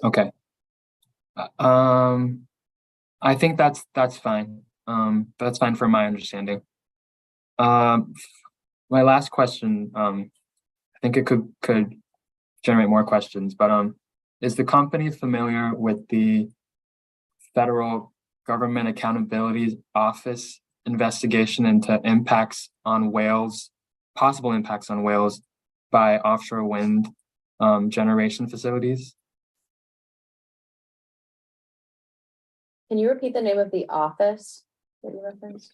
okay. I think that's fine. That's fine from my understanding. My last question, I think it could generate more questions, but is the company familiar with the Federal Government Accountability Office investigation into impacts on whales, possible impacts on whales by offshore wind generation facilities? Can you repeat the name of the office that you referenced?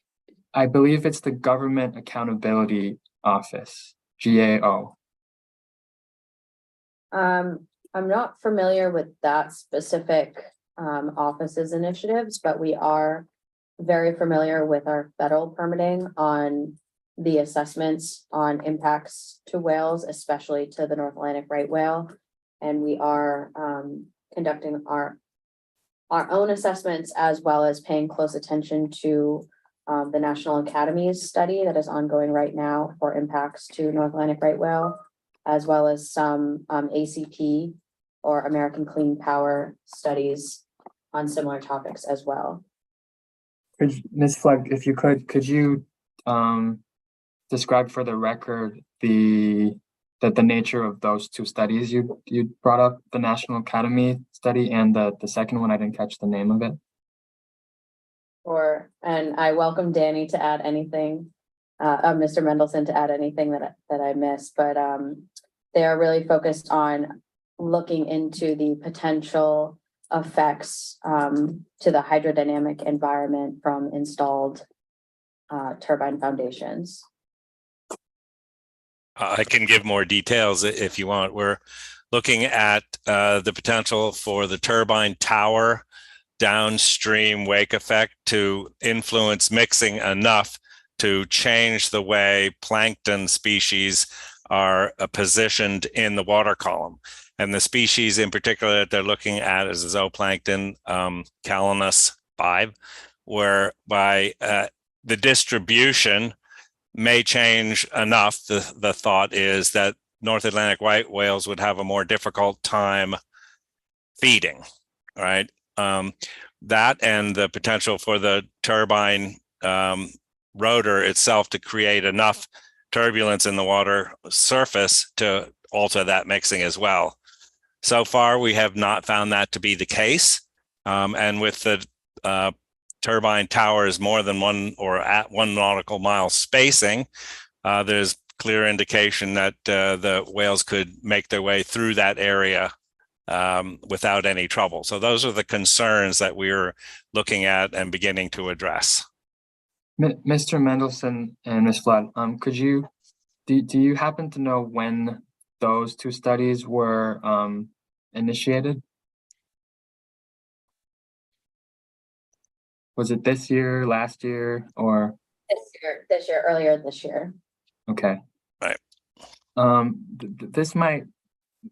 I believe it's the Government Accountability Office, GAO. I'm not familiar with that specific office's initiatives, but we are very familiar with our federal permitting on the assessments on impacts to whales, especially to the North Atlantic right whale. And we are conducting our own assessments as well as paying close attention to the National Academy's study that is ongoing right now for impacts to North Atlantic right whale, as well as some ACP or American Clean Power studies on similar topics as well. Ms. Flegg, if you could you describe for the record the nature of those two studies you brought up, the National Academy study and the second one? I didn't catch the name of it. And I welcome Danny to add anything, Mr. Mendelson to add anything that I missed, but they are really focused on looking into the potential effects to the hydrodynamic environment from installed turbine foundations. I can give more details if you want. We're looking at the potential for the turbine tower downstream wake effect to influence mixing enough to change the way plankton species are positioned in the water column. And the species in particular that they're looking at is the zooplankton Calanus 5, whereby the distribution may change enough. The thought is that North Atlantic white whales would have a more difficult time feeding, right? That and the potential for the turbine rotor itself to create enough turbulence in the water surface to alter that mixing as well. So far, we have not found that to be the case. And with the turbine towers more than one or at 1 nautical mile spacing, there's clear indication that the whales could make their way through that area without any trouble. So those are the concerns that we're looking at and beginning to address. Mr. Mendelson and Ms. Flood, do you happen to know when those two studies were initiated? Was it this year, last year, or? This year, earlier this year. Okay. Right. This might,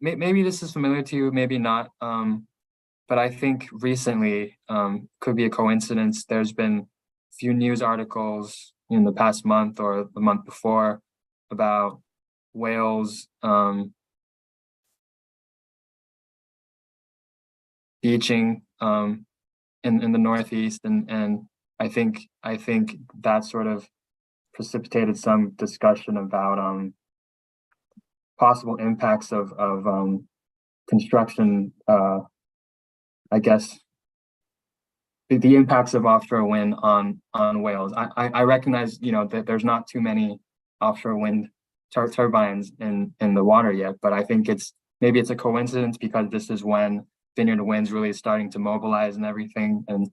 maybe this is familiar to you, maybe not. But I think recently, could be a coincidence. There's been a few news articles in the past month or the month before about whales beaching in the Northeast, and I think that sort of precipitated some discussion about possible impacts of construction. I guess the impacts of offshore wind on whales. I recognize, that there's not too many offshore wind turbines in the water yet, but I think maybe it's a coincidence because this is when Vineyard Wind's really starting to mobilize and everything, and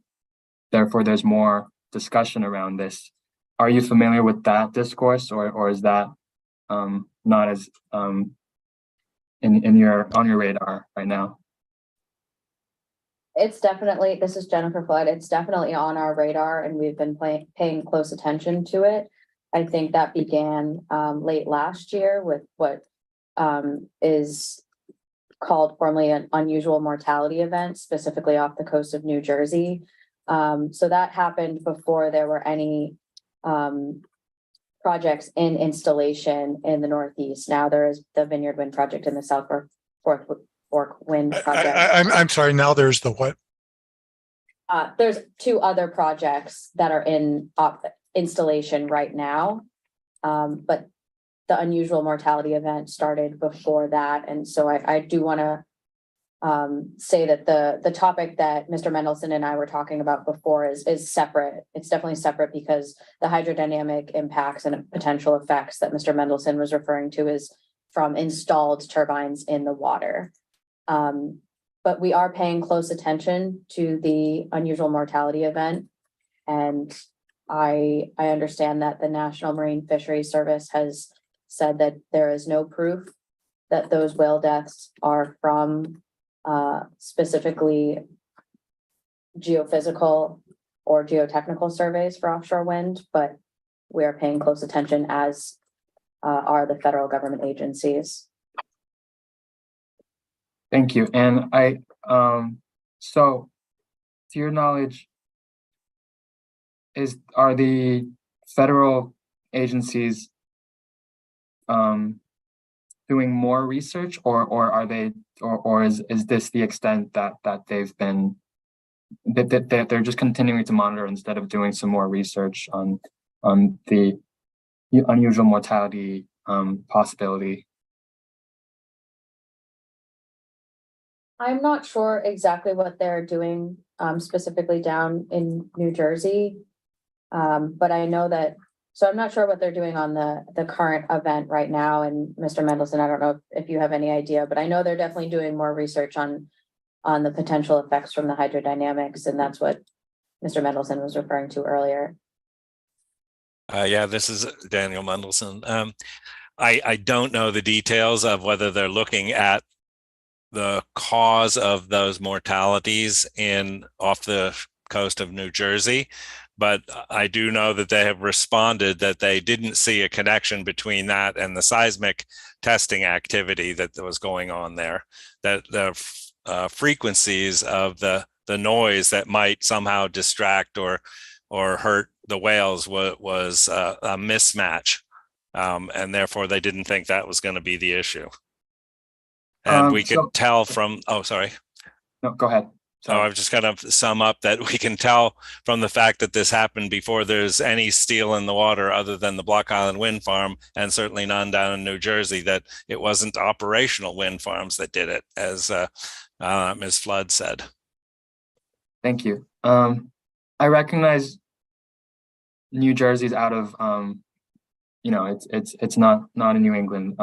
therefore there's more discussion around this. Are you familiar with that discourse, or is that not as on your radar right now? It's definitely, this is Jennifer Flood. It's definitely on our radar and we've been paying close attention to it. I think that began late last year with what is called formally an unusual mortality event, specifically off the coast of New Jersey. So that happened before there were any projects in installation in the Northeast. Now there is the Vineyard Wind project and the South Fork Wind project. I'm sorry, now there's the what? There's two other projects that are in installation right now. But the unusual mortality event started before that. And so I do want to say that the topic that Mr. Mendelson and I were talking about before is separate. It's definitely separate because the hydrodynamic impacts and potential effects that Mr. Mendelson was referring to is from installed turbines in the water. But we are paying close attention to the unusual mortality event. And I understand that the National Marine Fisheries Service has said that there is no proof that those whale deaths are from specifically geophysical or geotechnical surveys for offshore wind, but we are paying close attention, as are the federal government agencies. Thank you. And so to your knowledge, are the federal agencies doing more research, or are they, or is this the extent that they've been, that they're just continuing to monitor instead of doing some more research on the unusual mortality possibility? I'm not sure exactly what they're doing specifically down in New Jersey. But I know that, so I'm not sure what they're doing on the current event right now. And Mr. Mendelson, I don't know if you have any idea, but I know they're definitely doing more research on the potential effects from the hydrodynamics. And that's what Mr. Mendelson was referring to earlier. Yeah, this is Daniel Mendelson. I don't know the details of whether they're looking at the cause of those mortalities off the coast of New Jersey, but I do know that they have responded that they didn't see a connection between that and the seismic testing activity that was going on there, that the frequencies of the noise that might somehow distract or hurt the whales was a mismatch, and therefore they didn't think that was going to be the issue. And we could tell from, oh, sorry. No, go ahead. So I was just going to sum up that we can tell from the fact that this happened before there's any steel in the water other than the Block Island Wind Farm, and certainly none down in New Jersey, that it wasn't operational wind farms that did it, as Ms. Flood said. Thank you. I recognize New Jersey's out of, it's not in New England.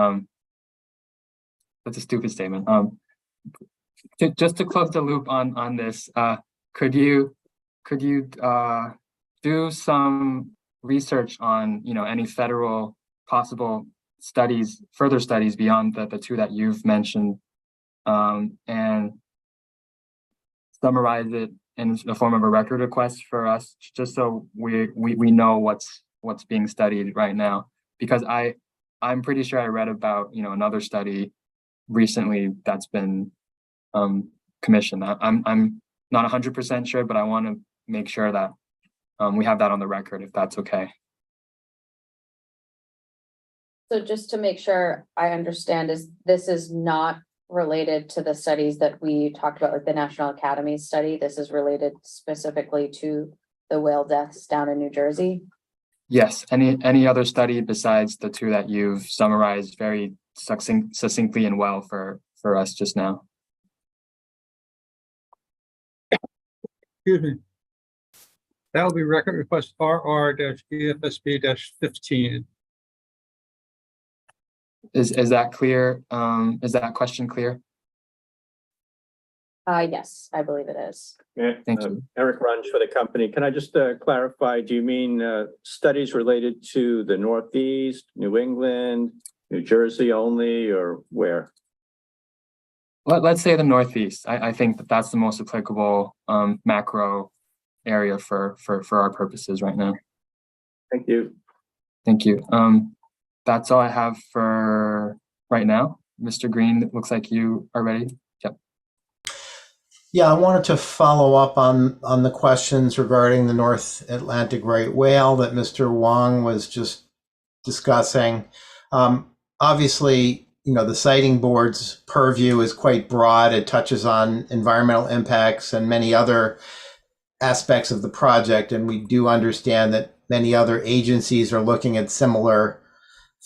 That's a stupid statement. Just to close the loop on this, could you do some research on any federal possible studies, further studies beyond the two that you've mentioned, and summarize it in the form of a record request for us, just so we know what's being studied right now? Because I'm pretty sure I read about another study recently that's been commissioned. I'm not 100% sure, but I want to make sure that we have that on the record, if that's okay. So just to make sure I understand, this is not related to the studies that we talked about, like the National Academy study. This is related specifically to the whale deaths down in New Jersey? Yes, any other study besides the two that you've summarized very succinctly and well for us just now. Excuse me. That will be record request RR-EFSB-15. Is that clear? Is that question clear? Yes, I believe it is. Thank you. Eric Runge for the company. Can I just clarify, do you mean studies related to the Northeast, New England, New Jersey only, or where? Let's say the Northeast. I think that's the most applicable macro area for our purposes right now. Thank you. Thank you. That's all I have for right now. Mr. Green, it looks like you are ready. Yep. Yeah, I wanted to follow up on the questions regarding the North Atlantic right whale that Mr. Wong was just discussing. Obviously, the sighting board's purview is quite broad. It touches on environmental impacts and many other aspects of the project, and we do understand that many other agencies are looking at similar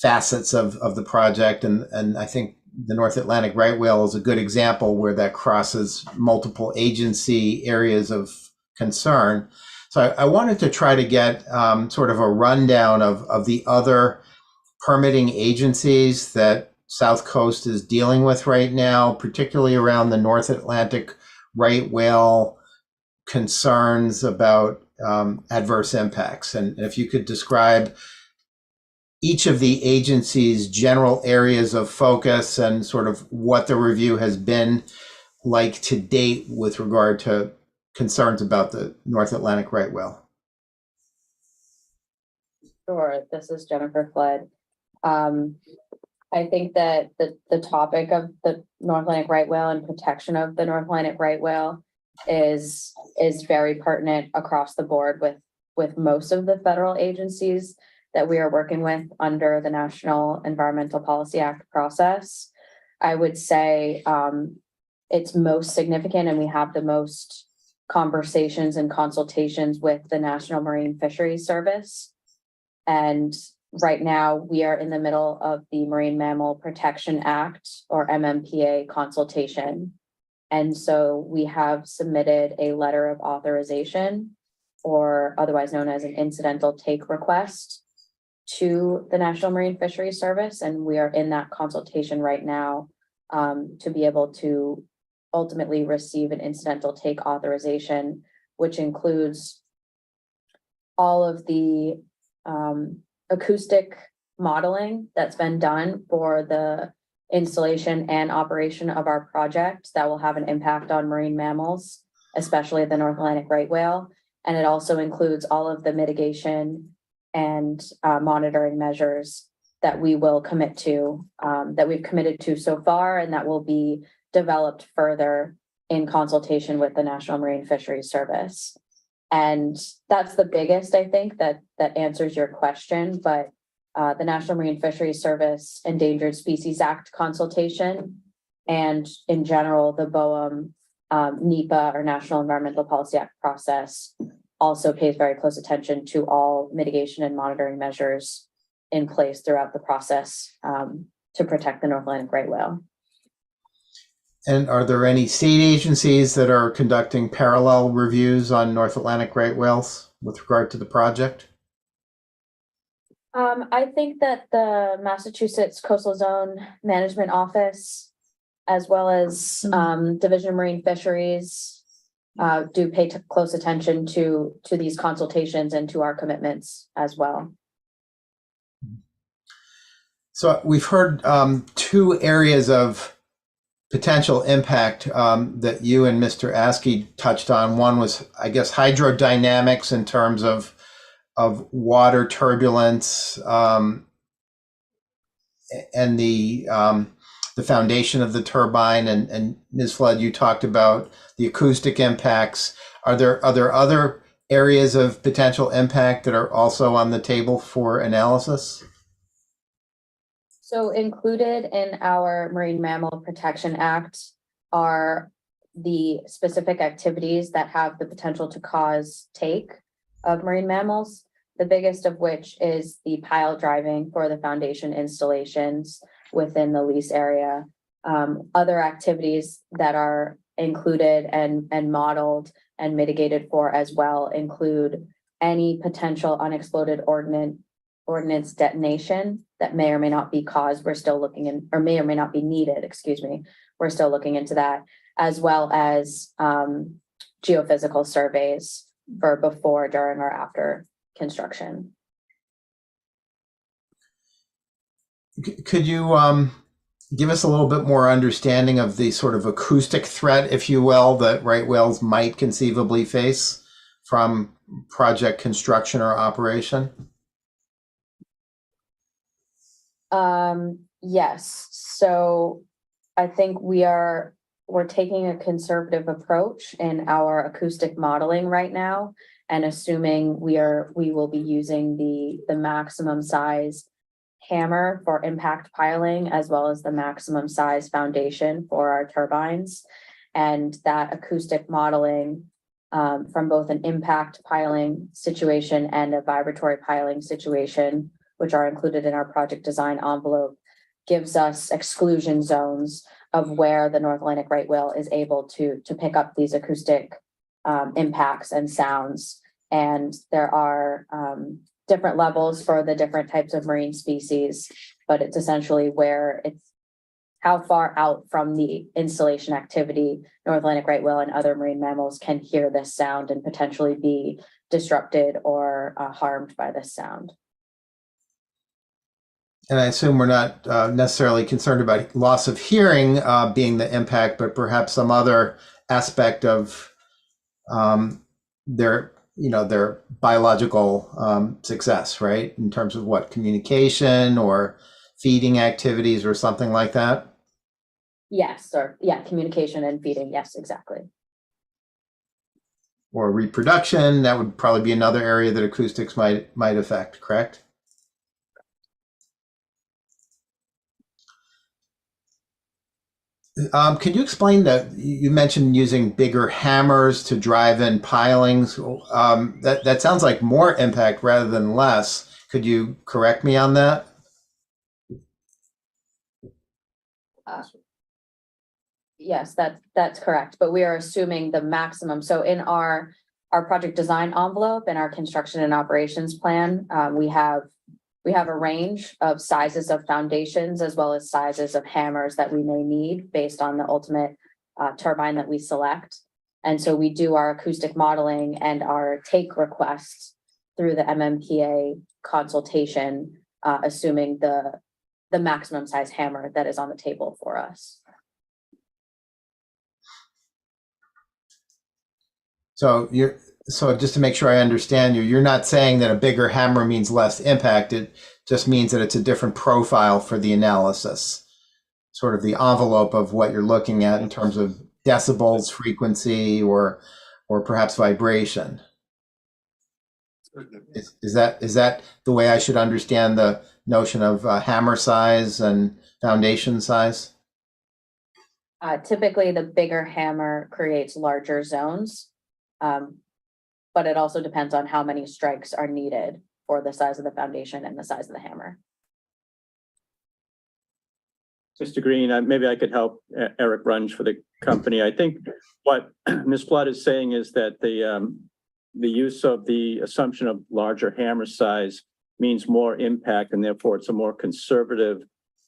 facets of the project, and I think the North Atlantic right whale is a good example where that crosses multiple agency areas of concern. So I wanted to try to get sort of a rundown of the other permitting agencies that SouthCoast is dealing with right now, particularly around the North Atlantic right whale concerns about adverse impacts. And if you could describe each of the agency's general areas of focus and sort of what the review has been like to date with regard to concerns about the North Atlantic right whale. Sure, this is Jennifer Flood. I think that the topic of the North Atlantic right whale and protection of the North Atlantic right whale is very pertinent across the board with most of the federal agencies that we are working with under the National Environmental Policy Act process. I would say it's most significant, and we have the most conversations and consultations with the National Marine Fisheries Service. And right now we are in the middle of the Marine Mammal Protection Act, or MMPA, consultation. And so we have submitted a letter of authorization, or otherwise known as an incidental take request, to the National Marine Fisheries Service. And we are in that consultation right now to be able to ultimately receive an incidental take authorization, which includes all of the acoustic modeling that's been done for the installation and operation of our project that will have an impact on marine mammals, especially the North Atlantic right whale. And it also includes all of the mitigation and monitoring measures that we will commit to, that we've committed to so far, and that will be developed further in consultation with the National Marine Fisheries Service. And that's the biggest, I think, that answers your question. But the National Marine Fisheries Service Endangered Species Act consultation, and in general, the BOEM NEPA, or National Environmental Policy Act process, also pays very close attention to all mitigation and monitoring measures in place throughout the process to protect the North Atlantic right whale. And are there any state agencies that are conducting parallel reviews on North Atlantic right whales with regard to the project? I think that the Massachusetts Coastal Zone Management Office, as well as Division of Marine Fisheries, do pay close attention to these consultations and to our commitments as well. So we've heard two areas of potential impact that you and Mr. Askey touched on. One was, I guess, hydrodynamics in terms of water turbulence and the foundation of the turbine. And Ms. Flood, you talked about the acoustic impacts. Are there other areas of potential impact that are also on the table for analysis? So included in our Marine Mammal Protection Act are the specific activities that have the potential to cause take of marine mammals, the biggest of which is the pile driving for the foundation installations within the lease area. Other activities that are included and modeled and mitigated for as well include any potential unexploded ordnance detonation that may or may not be caused. We're still looking in, or may or may not be needed, excuse me. We're still looking into that, as well as geophysical surveys for before, during, or after construction. Could you give us a little bit more understanding of the sort of acoustic threat, if you will, that right whales might conceivably face from project construction or operation? Yes. So I think we are we're taking a conservative approach in our acoustic modeling right now, and assuming we will be using the maximum size hammer for impact piling, as well as the maximum size foundation for our turbines. And that acoustic modeling from both an impact piling situation and a vibratory piling situation, which are included in our project design envelope, gives us exclusion zones of where the North Atlantic right whale is able to pick up these acoustic impacts and sounds. And there are different levels for the different types of marine species, but it's essentially where it's how far out from the installation activity North Atlantic right whale and other marine mammals can hear this sound and potentially be disrupted or harmed by this sound. And I assume we're not necessarily concerned about loss of hearing being the impact, but perhaps some other aspect of their biological success, right? In terms of what, communication or feeding activities or something like that? Yes, or yeah, communication and feeding. Yes, exactly. Or reproduction, that would probably be another area that acoustics might affect, correct? Can you explain that you mentioned using bigger hammers to drive in pilings? That sounds like more impact rather than less. Could you correct me on that? Yes, that's correct. But we are assuming the maximum. So in our project design envelope and our construction and operations plan, we have a range of sizes of foundations as well as sizes of hammers that we may need based on the ultimate turbine that we select. And so we do our acoustic modeling and our take requests through the MMPA consultation, assuming the maximum size hammer that is on the table for us. So just to make sure I understand you're not saying that a bigger hammer means less impact. It just means that it's a different profile for the analysis, sort of the envelope of what you're looking at in terms of decibels, frequency, or perhaps vibration. Is that the way I should understand the notion of hammer size and foundation size? Typically, the bigger hammer creates larger zones. But it also depends on how many strikes are needed for the size of the foundation and the size of the hammer. Mr. Green, maybe I could help Eric Runge for the company. I think what Ms. Flood is saying is that the use of the assumption of larger hammer size means more impact, and therefore it's a more conservative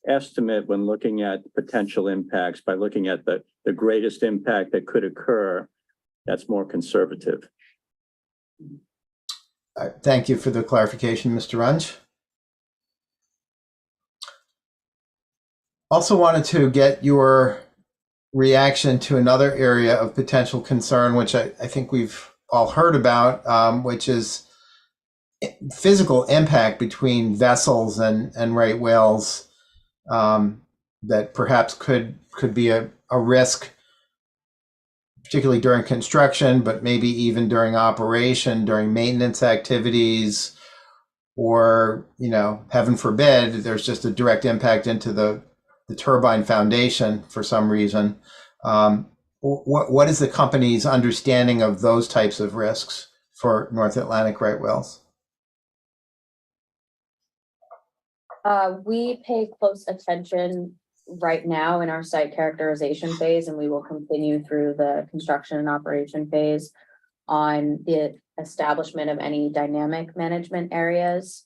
estimate when looking at potential impacts by looking at the greatest impact that could occur. That's more conservative. Thank you for the clarification, Mr. Runge. Also wanted to get your reaction to another area of potential concern, which I think we've all heard about, which is physical impact between vessels and right whales that perhaps could be a risk, particularly during construction, but maybe even during operation, during maintenance activities, or, heaven forbid, there's just a direct impact into the turbine foundation for some reason. What is the company's understanding of those types of risks for North Atlantic right whales? We pay close attention right now in our site characterization phase, and we will continue through the construction and operation phase on the establishment of any dynamic management areas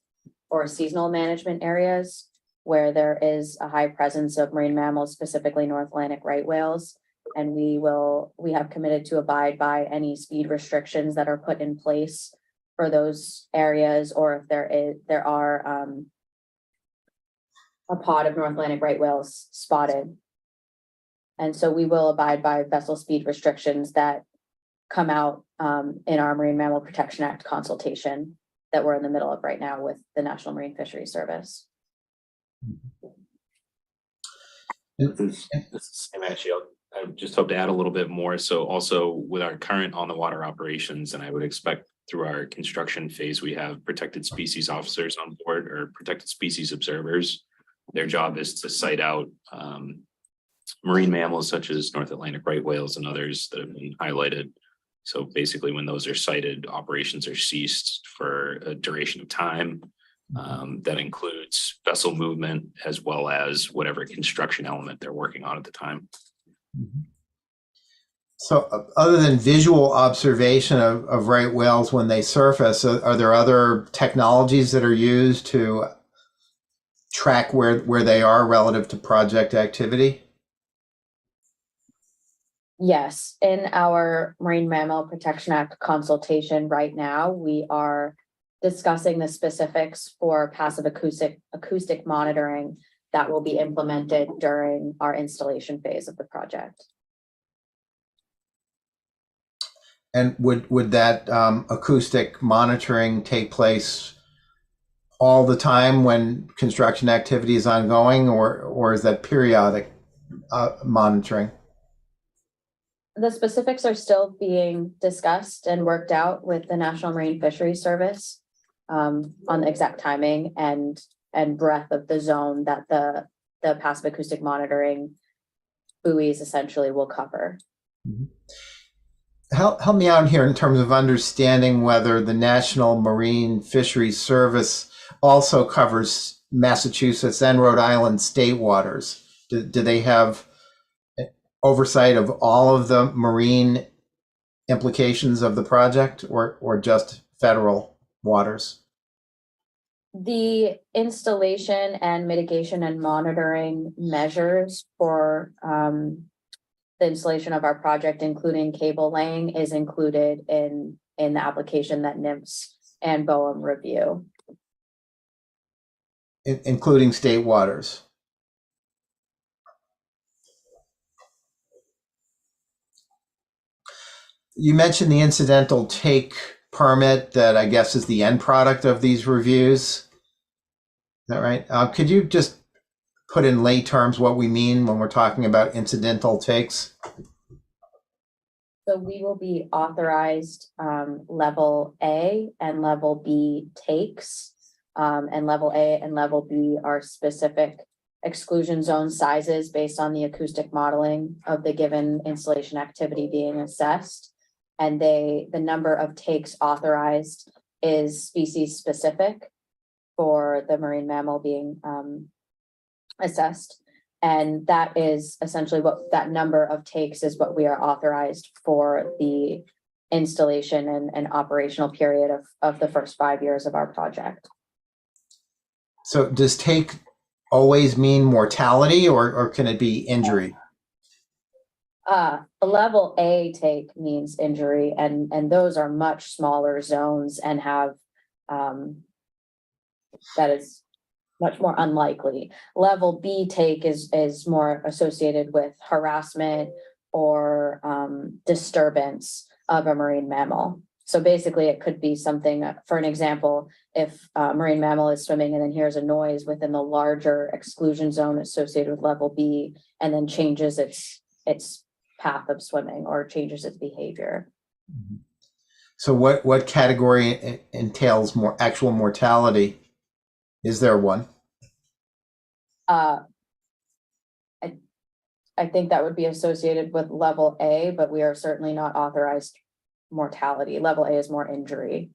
or seasonal management areas where there is a high presence of marine mammals, specifically North Atlantic right whales. And we have committed to abide by any speed restrictions that are put in place for those areas, or if there are a pod of North Atlantic right whales spotted. And so we will abide by vessel speed restrictions that come out in our Marine Mammal Protection Act consultation that we're in the middle of right now with the National Marine Fisheries Service. This is Sam Ashley. I just hope to add a little bit more. So also with our current on the water operations, and I would expect through our construction phase, we have protected species officers on board or protected species observers. Their job is to site out marine mammals such as North Atlantic right whales and others that have been highlighted. So basically when those are sighted, operations are ceased for a duration of time. That includes vessel movement as well as whatever construction element they're working on at the time. So other than visual observation of right whales when they surface, are there other technologies that are used to track where they are relative to project activity? Yes, in our Marine Mammal Protection Act consultation right now, we are discussing the specifics for passive acoustic monitoring that will be implemented during our installation phase of the project. And would that acoustic monitoring take place all the time when construction activity is ongoing, or is that periodic monitoring? The specifics are still being discussed and worked out with the National Marine Fisheries Service on the exact timing and breadth of the zone that the passive acoustic monitoring buoys essentially will cover. Mm-hmm. Help me out here in terms of understanding whether the National Marine Fisheries Service also covers Massachusetts and Rhode Island state waters. Do they have oversight of all of the marine implications of the project, or just federal waters? The installation and mitigation and monitoring measures for the installation of our project, including cable laying, is included in the application that NIMS and BOEM review. Including state waters. You mentioned the incidental take permit that I guess is the end product of these reviews. Is that right? Could you just put in lay terms what we mean when we're talking about incidental takes? So we will be authorized level A and level B takes. And level A and level B are specific exclusion zone sizes based on the acoustic modeling of the given installation activity being assessed. And the number of takes authorized is species specific for the marine mammal being assessed. And that is essentially what that number of takes is what we are authorized for the installation and operational period of the first 5 years of our project. So does take always mean mortality, or can it be injury? A level A take means injury, and those are much smaller zones and have that is much more unlikely. Level B take is more associated with harassment or disturbance of a marine mammal. So basically it could be something, for an example, if a marine mammal is swimming and then hears a noise within the larger exclusion zone associated with level B, and then changes its path of swimming or changes its behavior. So what category entails more actual mortality? Is there one? I think that would be associated with level A, but we are certainly not authorized mortality. Level A is more injury.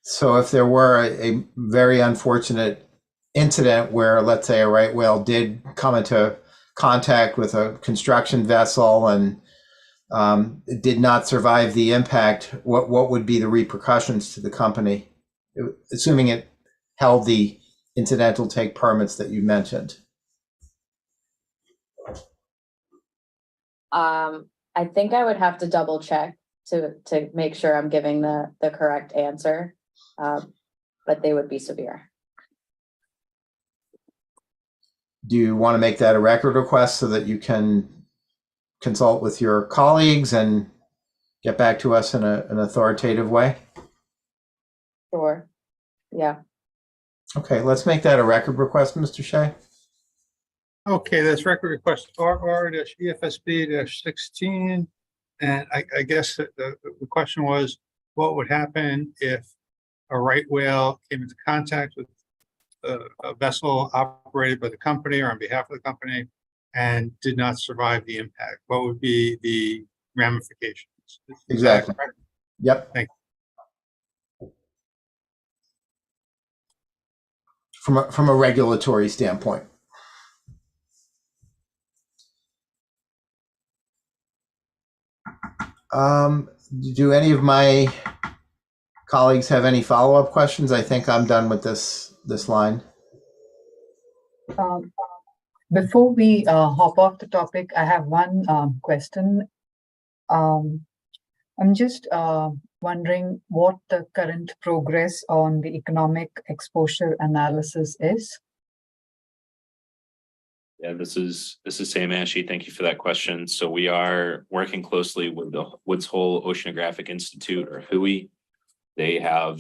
So if there were a very unfortunate incident where, let's say, a right whale did come into contact with a construction vessel and did not survive the impact, what would be the repercussions to the company, assuming it held the incidental take permits that you mentioned? I think I would have to double check to make sure I'm giving the correct answer, but they would be severe. Do you want to make that a record request so that you can consult with your colleagues and get back to us in an authoritative way? Sure. Yeah. Okay, let's make that a record request, Mr. Shea. Okay, that's record request RR-EFSB-16. And I guess the question was, what would happen if a right whale came into contact with a vessel operated by the company or on behalf of the company and did not survive the impact? What would be the ramifications? Exactly. Yep. Thank you. From a regulatory standpoint. Do any of my colleagues have any follow-up questions? I think I'm done with this line. Before we hop off the topic, I have one question. I'm just wondering what the current progress on the economic exposure analysis is. Yeah, this is Sam Ashe. Thank you for that question. So we are working closely with the Woods Hole Oceanographic Institute, or WHOI. They have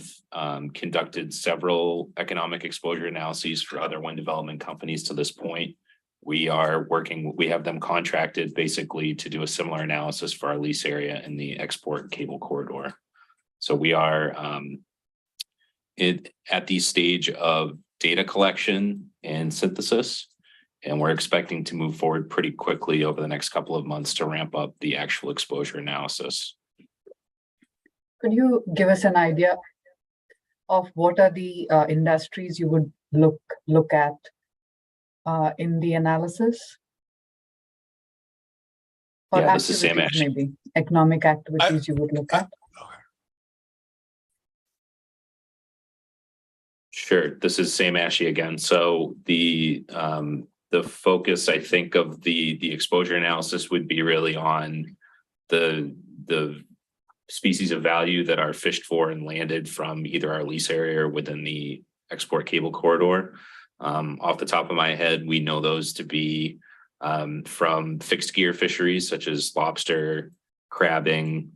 conducted several economic exposure analyses for other wind development companies to this point. We have them contracted basically to do a similar analysis for our lease area in the export cable corridor. So we are at the stage of data collection and synthesis. And we're expecting to move forward pretty quickly over the next couple of months to ramp up the actual exposure analysis. Could you give us an idea of what are the industries you would look at in the analysis? Or yeah, this is Sam activities, Ashe. maybe economic activities you would look at? Sure, this is Sam Ashe again. So the focus, I think, of the exposure analysis would be really on the species of value that are fished for and landed from either our lease area or within the export cable corridor. Off the top of my head, we know those to be from fixed gear fisheries such as lobster, crabbing,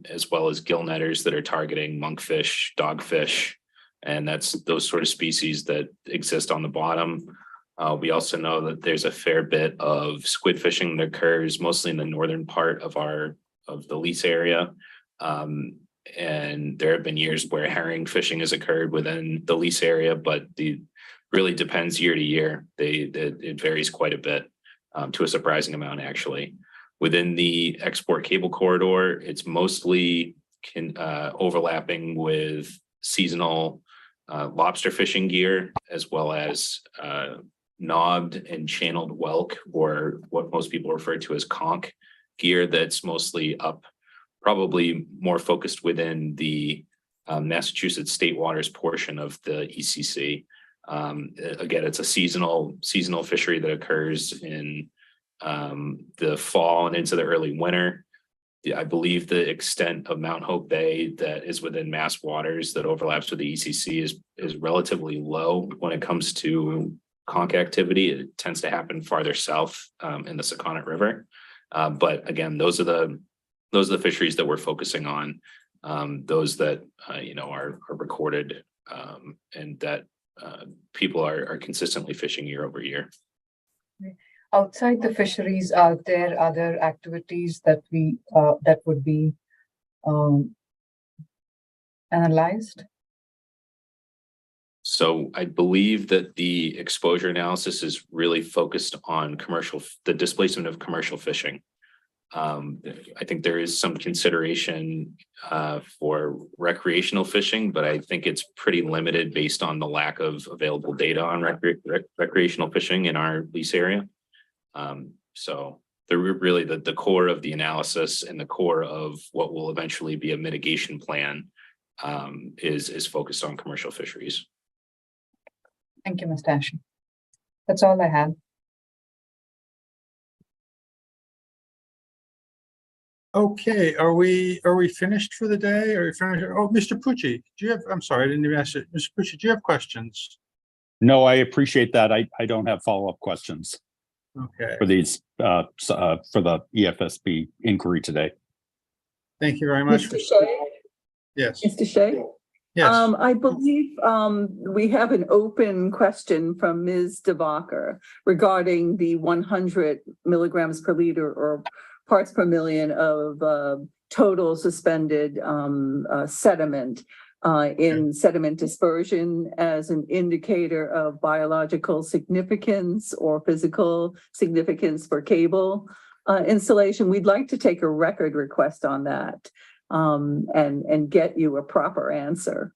as well as gill netters that are targeting monkfish, dogfish, and that's those sort of species that exist on the bottom. We also know that there's a fair bit of squid fishing that occurs mostly in the northern part of the lease area. And there have been years where herring fishing has occurred within the lease area, but it really depends year to year. It varies quite a bit, to a surprising amount, actually. Within the export cable corridor, it's mostly overlapping with seasonal lobster fishing gear, as well as knobbed and channeled whelk, or what most people refer to as conch gear, that's mostly up, probably more focused within the Massachusetts State Waters portion of the ECC. Again, it's a seasonal fishery that occurs in the fall and into the early winter. I believe the extent of Mount Hope Bay that is within Mass waters that overlaps with the ECC is relatively low when it comes to conch activity. It tends to happen farther south in the Sakonnet River. But again, those are the fisheries that we're focusing on, those that are recorded and that people are consistently fishing year over year. Outside the fisheries, are there other activities that that would be analyzed? So I believe that the exposure analysis is really focused on the displacement of commercial fishing. I think there is some consideration for recreational fishing, but I think it's pretty limited based on the lack of available data on recreational fishing in our lease area. So really the core of the analysis and the core of what will eventually be a mitigation plan is focused on commercial fisheries. Thank you, Mr. Ashe. That's all I had. Okay, are we finished for the day? Are we finished? Oh, Mr. Pucci, I'm sorry, I didn't even ask you. Mr. Pucci, do you have questions? No, I appreciate that. I don't have follow-up questions. Okay. For these for the EFSB inquiry today. Thank you very much. Mr. Shea? Yes. Mr. Shea? Yes. I believe we have an open question from Ms. DeVacher regarding the 100 milligrams per liter or parts per million of total suspended sediment in sediment dispersion as an indicator of biological significance or physical significance for cable installation. We'd like to take a record request on that. And get you a proper answer.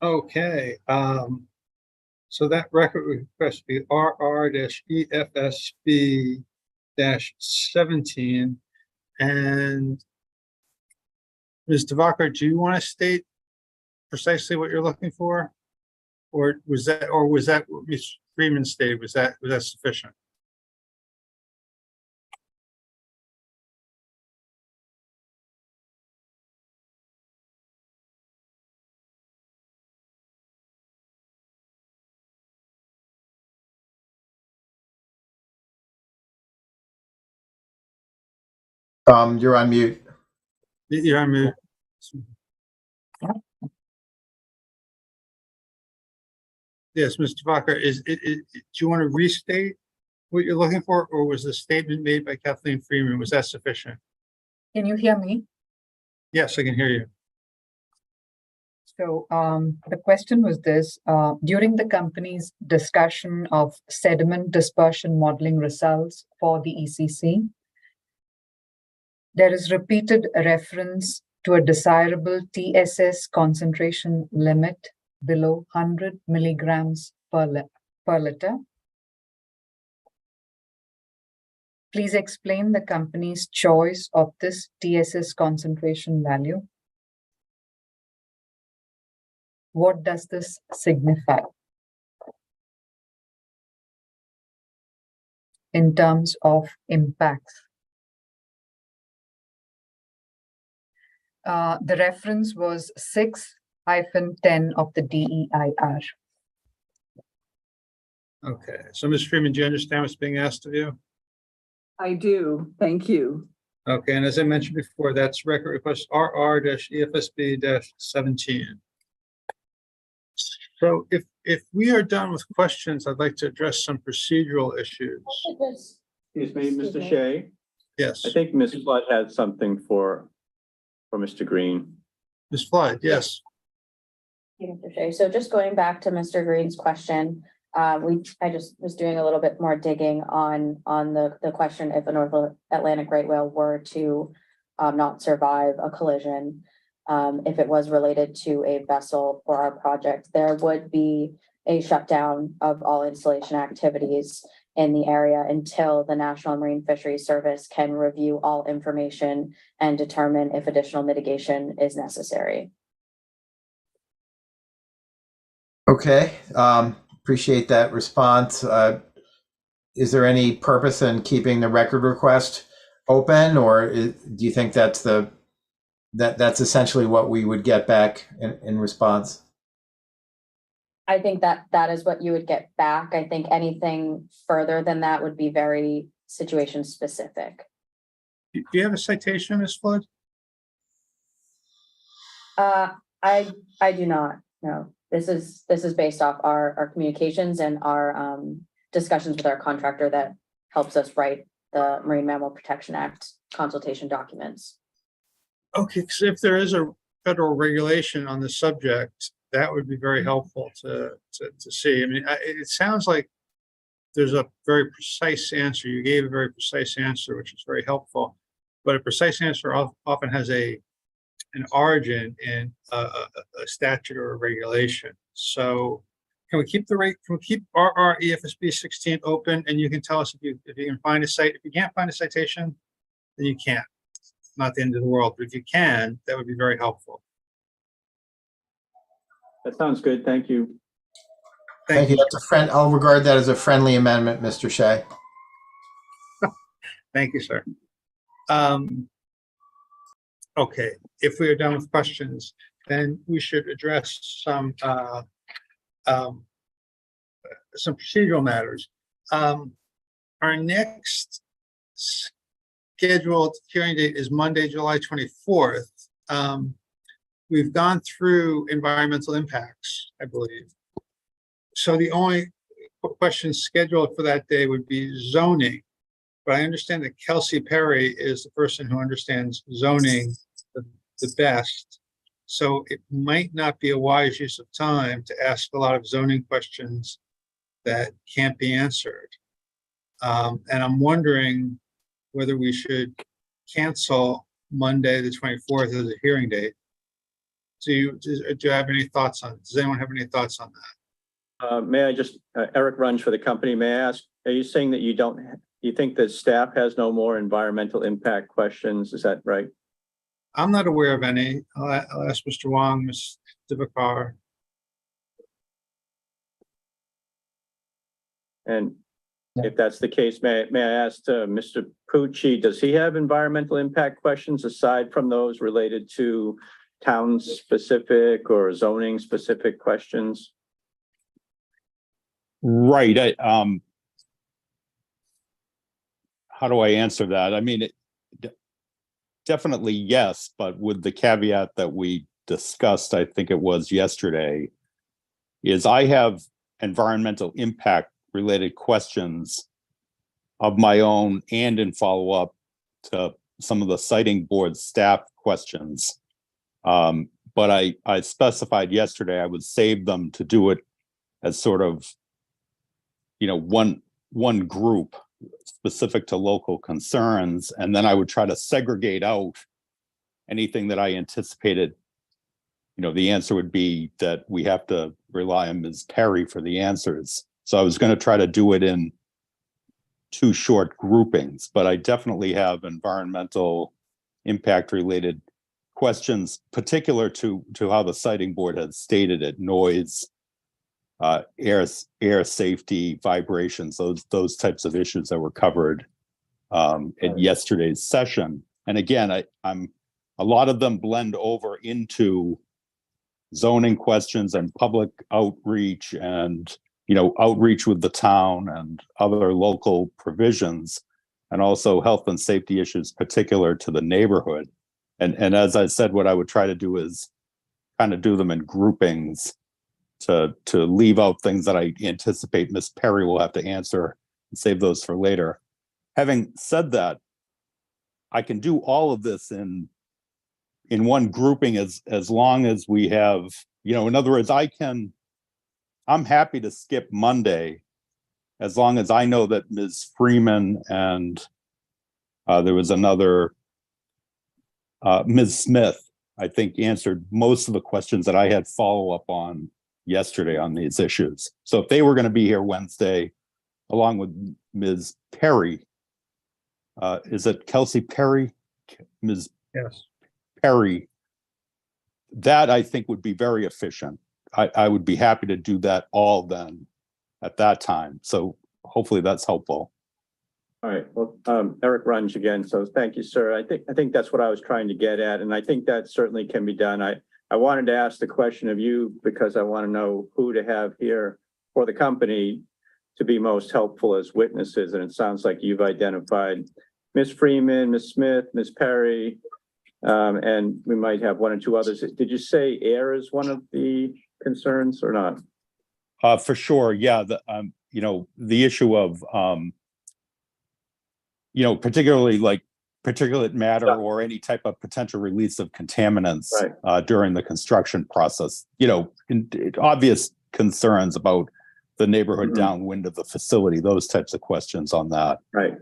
Okay, so that record request be RR-EFSB-17. And Ms. DeVacher, do you want to state precisely what you're looking for? Or was that what Ms. Freeman stated? Was that sufficient? You're on mute. You're on mute. Yes, Mr. Vacher, do you want to restate what you're looking for, or was the statement made by Kathleen Freeman, was that sufficient? Can you hear me? Yes, I can hear you. So the question was this, during the company's discussion of sediment dispersion modeling results for the ECC, there is repeated reference to a desirable TSS concentration limit below 100 milligrams per liter. Please explain the company's choice of this TSS concentration value. What does this signify in terms of impacts? The reference was 6-10 of the DEIR. Okay, so Ms. Freeman, do you understand what's being asked of you? I do, thank you. Okay, and as I mentioned before, that's record request RR-EFSB-17. So if we are done with questions, I'd like to address some procedural issues. Excuse me, Mr. Shea. Yes. I think Ms. Flood had something for Mr. Green. Ms. Flood, yes. Thank you, Mr. Shea. So just going back to Mr. Green's question, I just was doing a little bit more digging on the question if a North Atlantic right whale were to not survive a collision, if it was related to a vessel for our project, there would be a shutdown of all installation activities in the area until the National Marine Fisheries Service can review all information and determine if additional mitigation is necessary. Okay, appreciate that response. Is there any purpose in keeping the record request open, or do you think that's that's essentially what we would get back in response? I think that is what you would get back. I think anything further than that would be very situation specific. Do you have a citation, Ms. Flood? I do not. No. This is based off our communications and our discussions with our contractor that helps us write the Marine Mammal Protection Act consultation documents. Okay, because if there is a federal regulation on the subject, that would be very helpful to see. I mean, it sounds like there's a very precise answer. You gave a very precise answer, which is very helpful. But a precise answer often has an origin in a statute or a regulation. So can we keep RR EFSB 16 open, and you can tell us if you can find a site. If you can't find a citation, then you can't. It's not the end of the world. But if you can, that would be very helpful. That sounds good. Thank you. Thank you. That's I'll regard that as a friendly amendment, Mr. Shea. Thank you, sir. Okay, if we are done with questions, then we should address some procedural matters. Our next scheduled hearing date is Monday, July 24th. we've gone through environmental impacts, I believe. So the only question scheduled for that day would be zoning. But I understand that Kelsey Perry is the person who understands zoning the best. So it might not be a wise use of time to ask a lot of zoning questions that can't be answered. And I'm wondering whether we should cancel Monday, the 24th as a hearing date. Do you have any thoughts on it? Does anyone have any thoughts on that? May I just, Eric Runge for the company, may I ask, are you saying that you think that staff has no more environmental impact questions? Is that right? I'm not aware of any. I'll ask Mr. Wong, Ms. Divakar. And if that's the case, may I ask Mr. Pucci, does he have environmental impact questions aside from those related to town specific or zoning specific questions? Right. How do I answer that? I mean, definitely yes, but with the caveat that we discussed, I think it was yesterday, is I have environmental impact related questions of my own and in follow-up to some of the siting board staff questions. But I specified yesterday I would save them to do it as sort of, one group specific to local concerns, and then I would try to segregate out anything that I anticipated. The answer would be that we have to rely on Ms. Perry for the answers. So I was going to try to do it in 2 short groupings, but I definitely have environmental impact related questions particular to how the siting board had stated it: noise, air safety, vibrations, those types of issues that were covered at yesterday's session. And again, a lot of them blend over into zoning questions and public outreach and outreach with the town and other local provisions, and also health and safety issues particular to the neighborhood. And as I said, what I would try to do is kind of do them in groupings to leave out things that I anticipate Ms. Perry will have to answer and save those for later. Having said that, I can do all of this in one grouping as long as we have, in other words, I'm happy to skip Monday as long as I know that Ms. Freeman and there was another, Ms. Smith, I think answered most of the questions that I had follow-up on yesterday on these issues. So if they were going to be here Wednesday, along with Ms. Perry, is it Kelsey Perry? Ms. Yes. Perry, that I think would be very efficient. I would be happy to do that all then at that time. So hopefully that's helpful. All right, well, Eric Runge again. So thank you, sir. I think that's what I was trying to get at. And I think that certainly can be done. I wanted to ask the question of you because I want to know who to have here for the company to be most helpful as witnesses. And it sounds like you've identified Ms. Freeman, Ms. Smith, Ms. Perry, and we might have 1 or 2 others. Did you say air is one of the concerns or not? For sure. Yeah. The issue of, particularly like particulate matter or any type of potential release of contaminants during the construction process, obvious concerns about the neighborhood downwind of the facility, those types of questions on that. Right.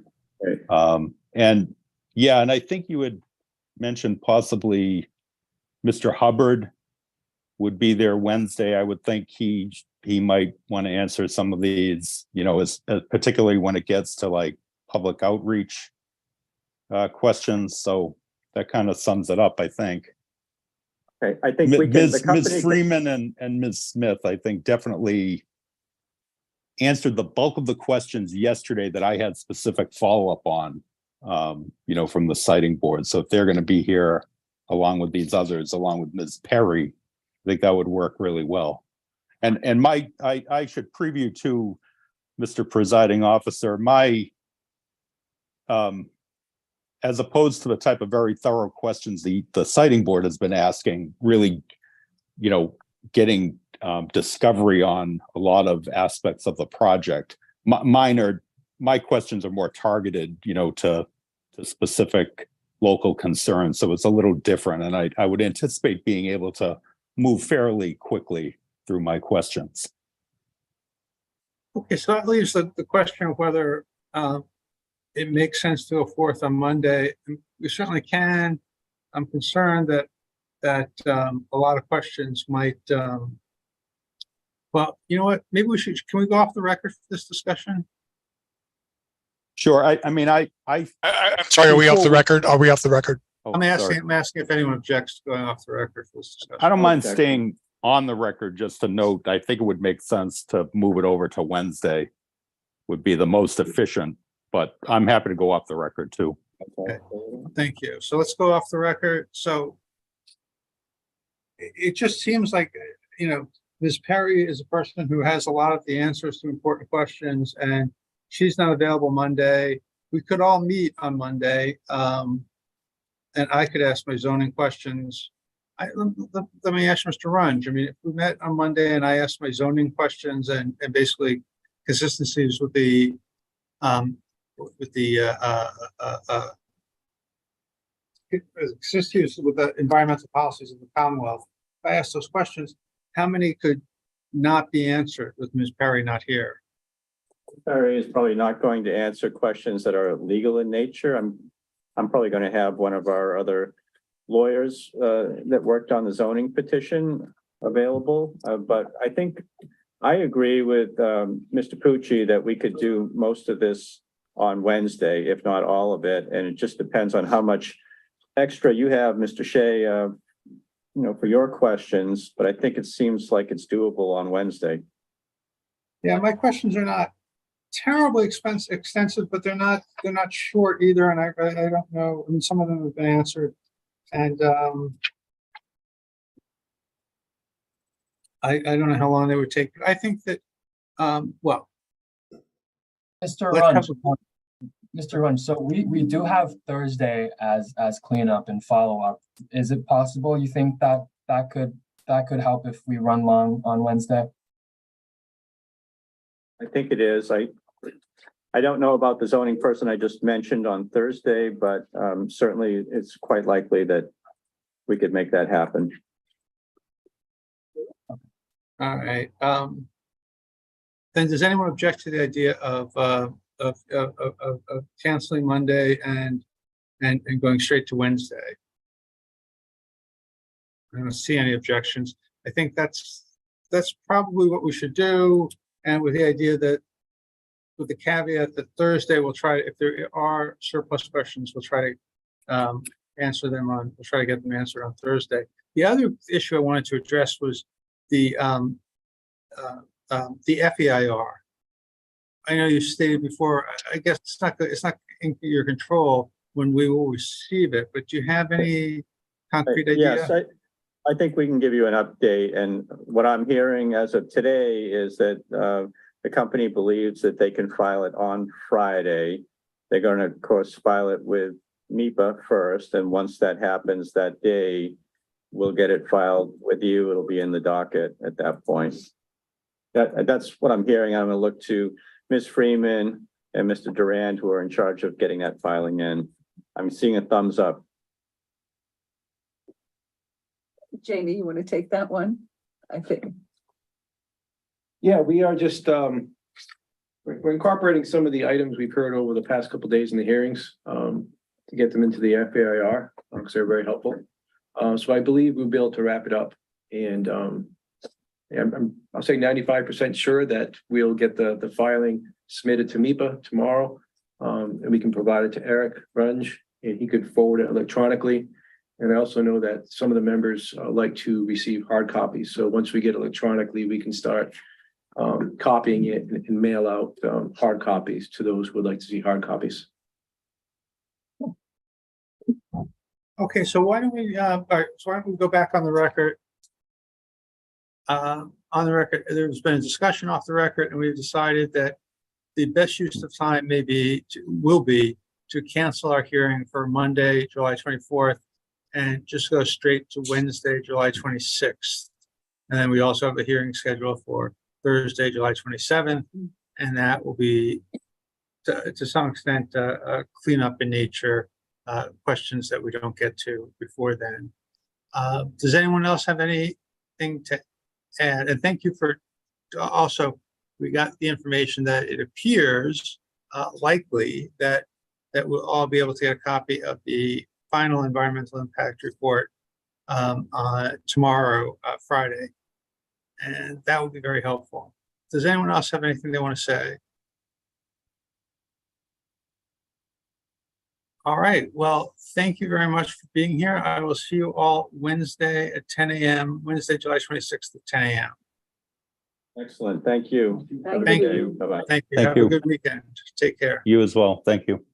And I think you had mentioned possibly Mr. Hubbard would be there Wednesday. I would think he might want to answer some of these, as particularly when it gets to like public outreach questions. So that kind of sums it up, I think. Okay, I think we can. Ms. Freeman and Ms. Smith, I think, definitely answered the bulk of the questions yesterday that I had specific follow-up on, from the siting board. So if they're going to be here along with these others, along with Ms. Perry, I think that would work really well. And I should preview to Mr. Presiding Officer, my as opposed to the type of very thorough questions the siting board has been asking, really, getting discovery on a lot of aspects of the project. My questions are more targeted, to specific local concerns. So it's a little different. And I would anticipate being able to move fairly quickly through my questions. Okay, so that leaves the question of whether it makes sense to go forth on Monday. We certainly can. I'm concerned that a lot of questions might. Well, you know what? Maybe can we go off the record for this discussion? Sure. I'm sorry. Are we off the record? Are we off the record? Oh, I'm asking if anyone objects to going off the record for this discussion. I don't mind staying on the record. Just to note, I think it would make sense to move it over to Wednesday. Would be the most efficient, but I'm happy to go off the record too. Okay. Thank you. So let's go off the record. So it just seems like, Ms. Perry is a person who has a lot of the answers to important questions, and she's not available Monday. We could all meet on Monday, and I could ask my zoning questions. Let me ask Mr. Runge. I mean, if we met on Monday and I asked my zoning questions and basically consistencies with the environmental policies of the Commonwealth, if I asked those questions, how many could not be answered with Ms. Perry not here? Perry is probably not going to answer questions that are legal in nature. I'm probably going to have one of our other lawyers that worked on the zoning petition available. But I think I agree with Mr. Pucci that we could do most of this on Wednesday, if not all of it. And it just depends on how much extra you have, Mr. Shea, for your questions. But I think it seems like it's doable on Wednesday. Yeah, my questions are not terribly extensive, but they're not short either. And I don't know. I mean, some of them have been answered, and I don't know how long they would take. I think that well, Mr. Runge, so we do have Thursday as cleanup and follow-up. Is it possible you think that could help if we run long on Wednesday? I think it is. I don't know about the zoning person I just mentioned on Thursday, but certainly it's quite likely that we could make that happen. All right. Then does anyone object to the idea of canceling Monday and going straight to Wednesday? I don't see any objections. I think that's probably what we should do, and with the idea that, with the caveat that Thursday we'll try, if there are surplus questions, we'll try to answer them we'll try to get them answered on Thursday. The other issue I wanted to address was the FEIR. I know you stated before, I guess it's not in your control when we will receive it, but do you have any concrete idea? Yes, I think we can give you an update. And what I'm hearing as of today is that the company believes that they can file it on Friday. They're going to, of course, file it with MEPA first. And once that happens that day, we'll get it filed with you. It'll be in the docket at that point. That's what I'm hearing. I'm going to look to Ms. Freeman and Mr. Durand, who are in charge of getting that filing in. I'm seeing a thumbs up. Jamie, you want to take that one? I think. Yeah, we are just, we're incorporating some of the items we've heard over the past couple of days in the hearings to get them into the FEIR, because they're very helpful. So I believe we'll be able to wrap it up. And I'll say 95% sure that we'll get the filing submitted to MEPA tomorrow. And we can provide it to Eric Runge, and he could forward it electronically. And I also know that some of the members like to receive hard copies. So once we get electronically, we can start copying it and mail out hard copies to those who would like to see hard copies. Okay, so why don't we all right, so why don't we go back on the record? On the record, there's been a discussion off the record, and we've decided that the best use of time will be to cancel our hearing for Monday, July 24th, and just go straight to Wednesday, July 26th. And then we also have a hearing scheduled for Thursday, July 27th, and that will be to some extent a cleanup in nature, questions that we don't get to before then. Does anyone else have anything to add? And thank you for also, we got the information that it appears likely that we'll all be able to get a copy of the final environmental impact report tomorrow, Friday. And that would be very helpful. Does anyone else have anything they want to say? All right. Well, thank you very much for being here. I will see you all Wednesday at 10 a.m., Wednesday, July 26th at 10 a.m. Excellent. Thank you. Thank you. Bye-bye. Thank you. Thank Have you. a good weekend. Take care. You as well. Thank you.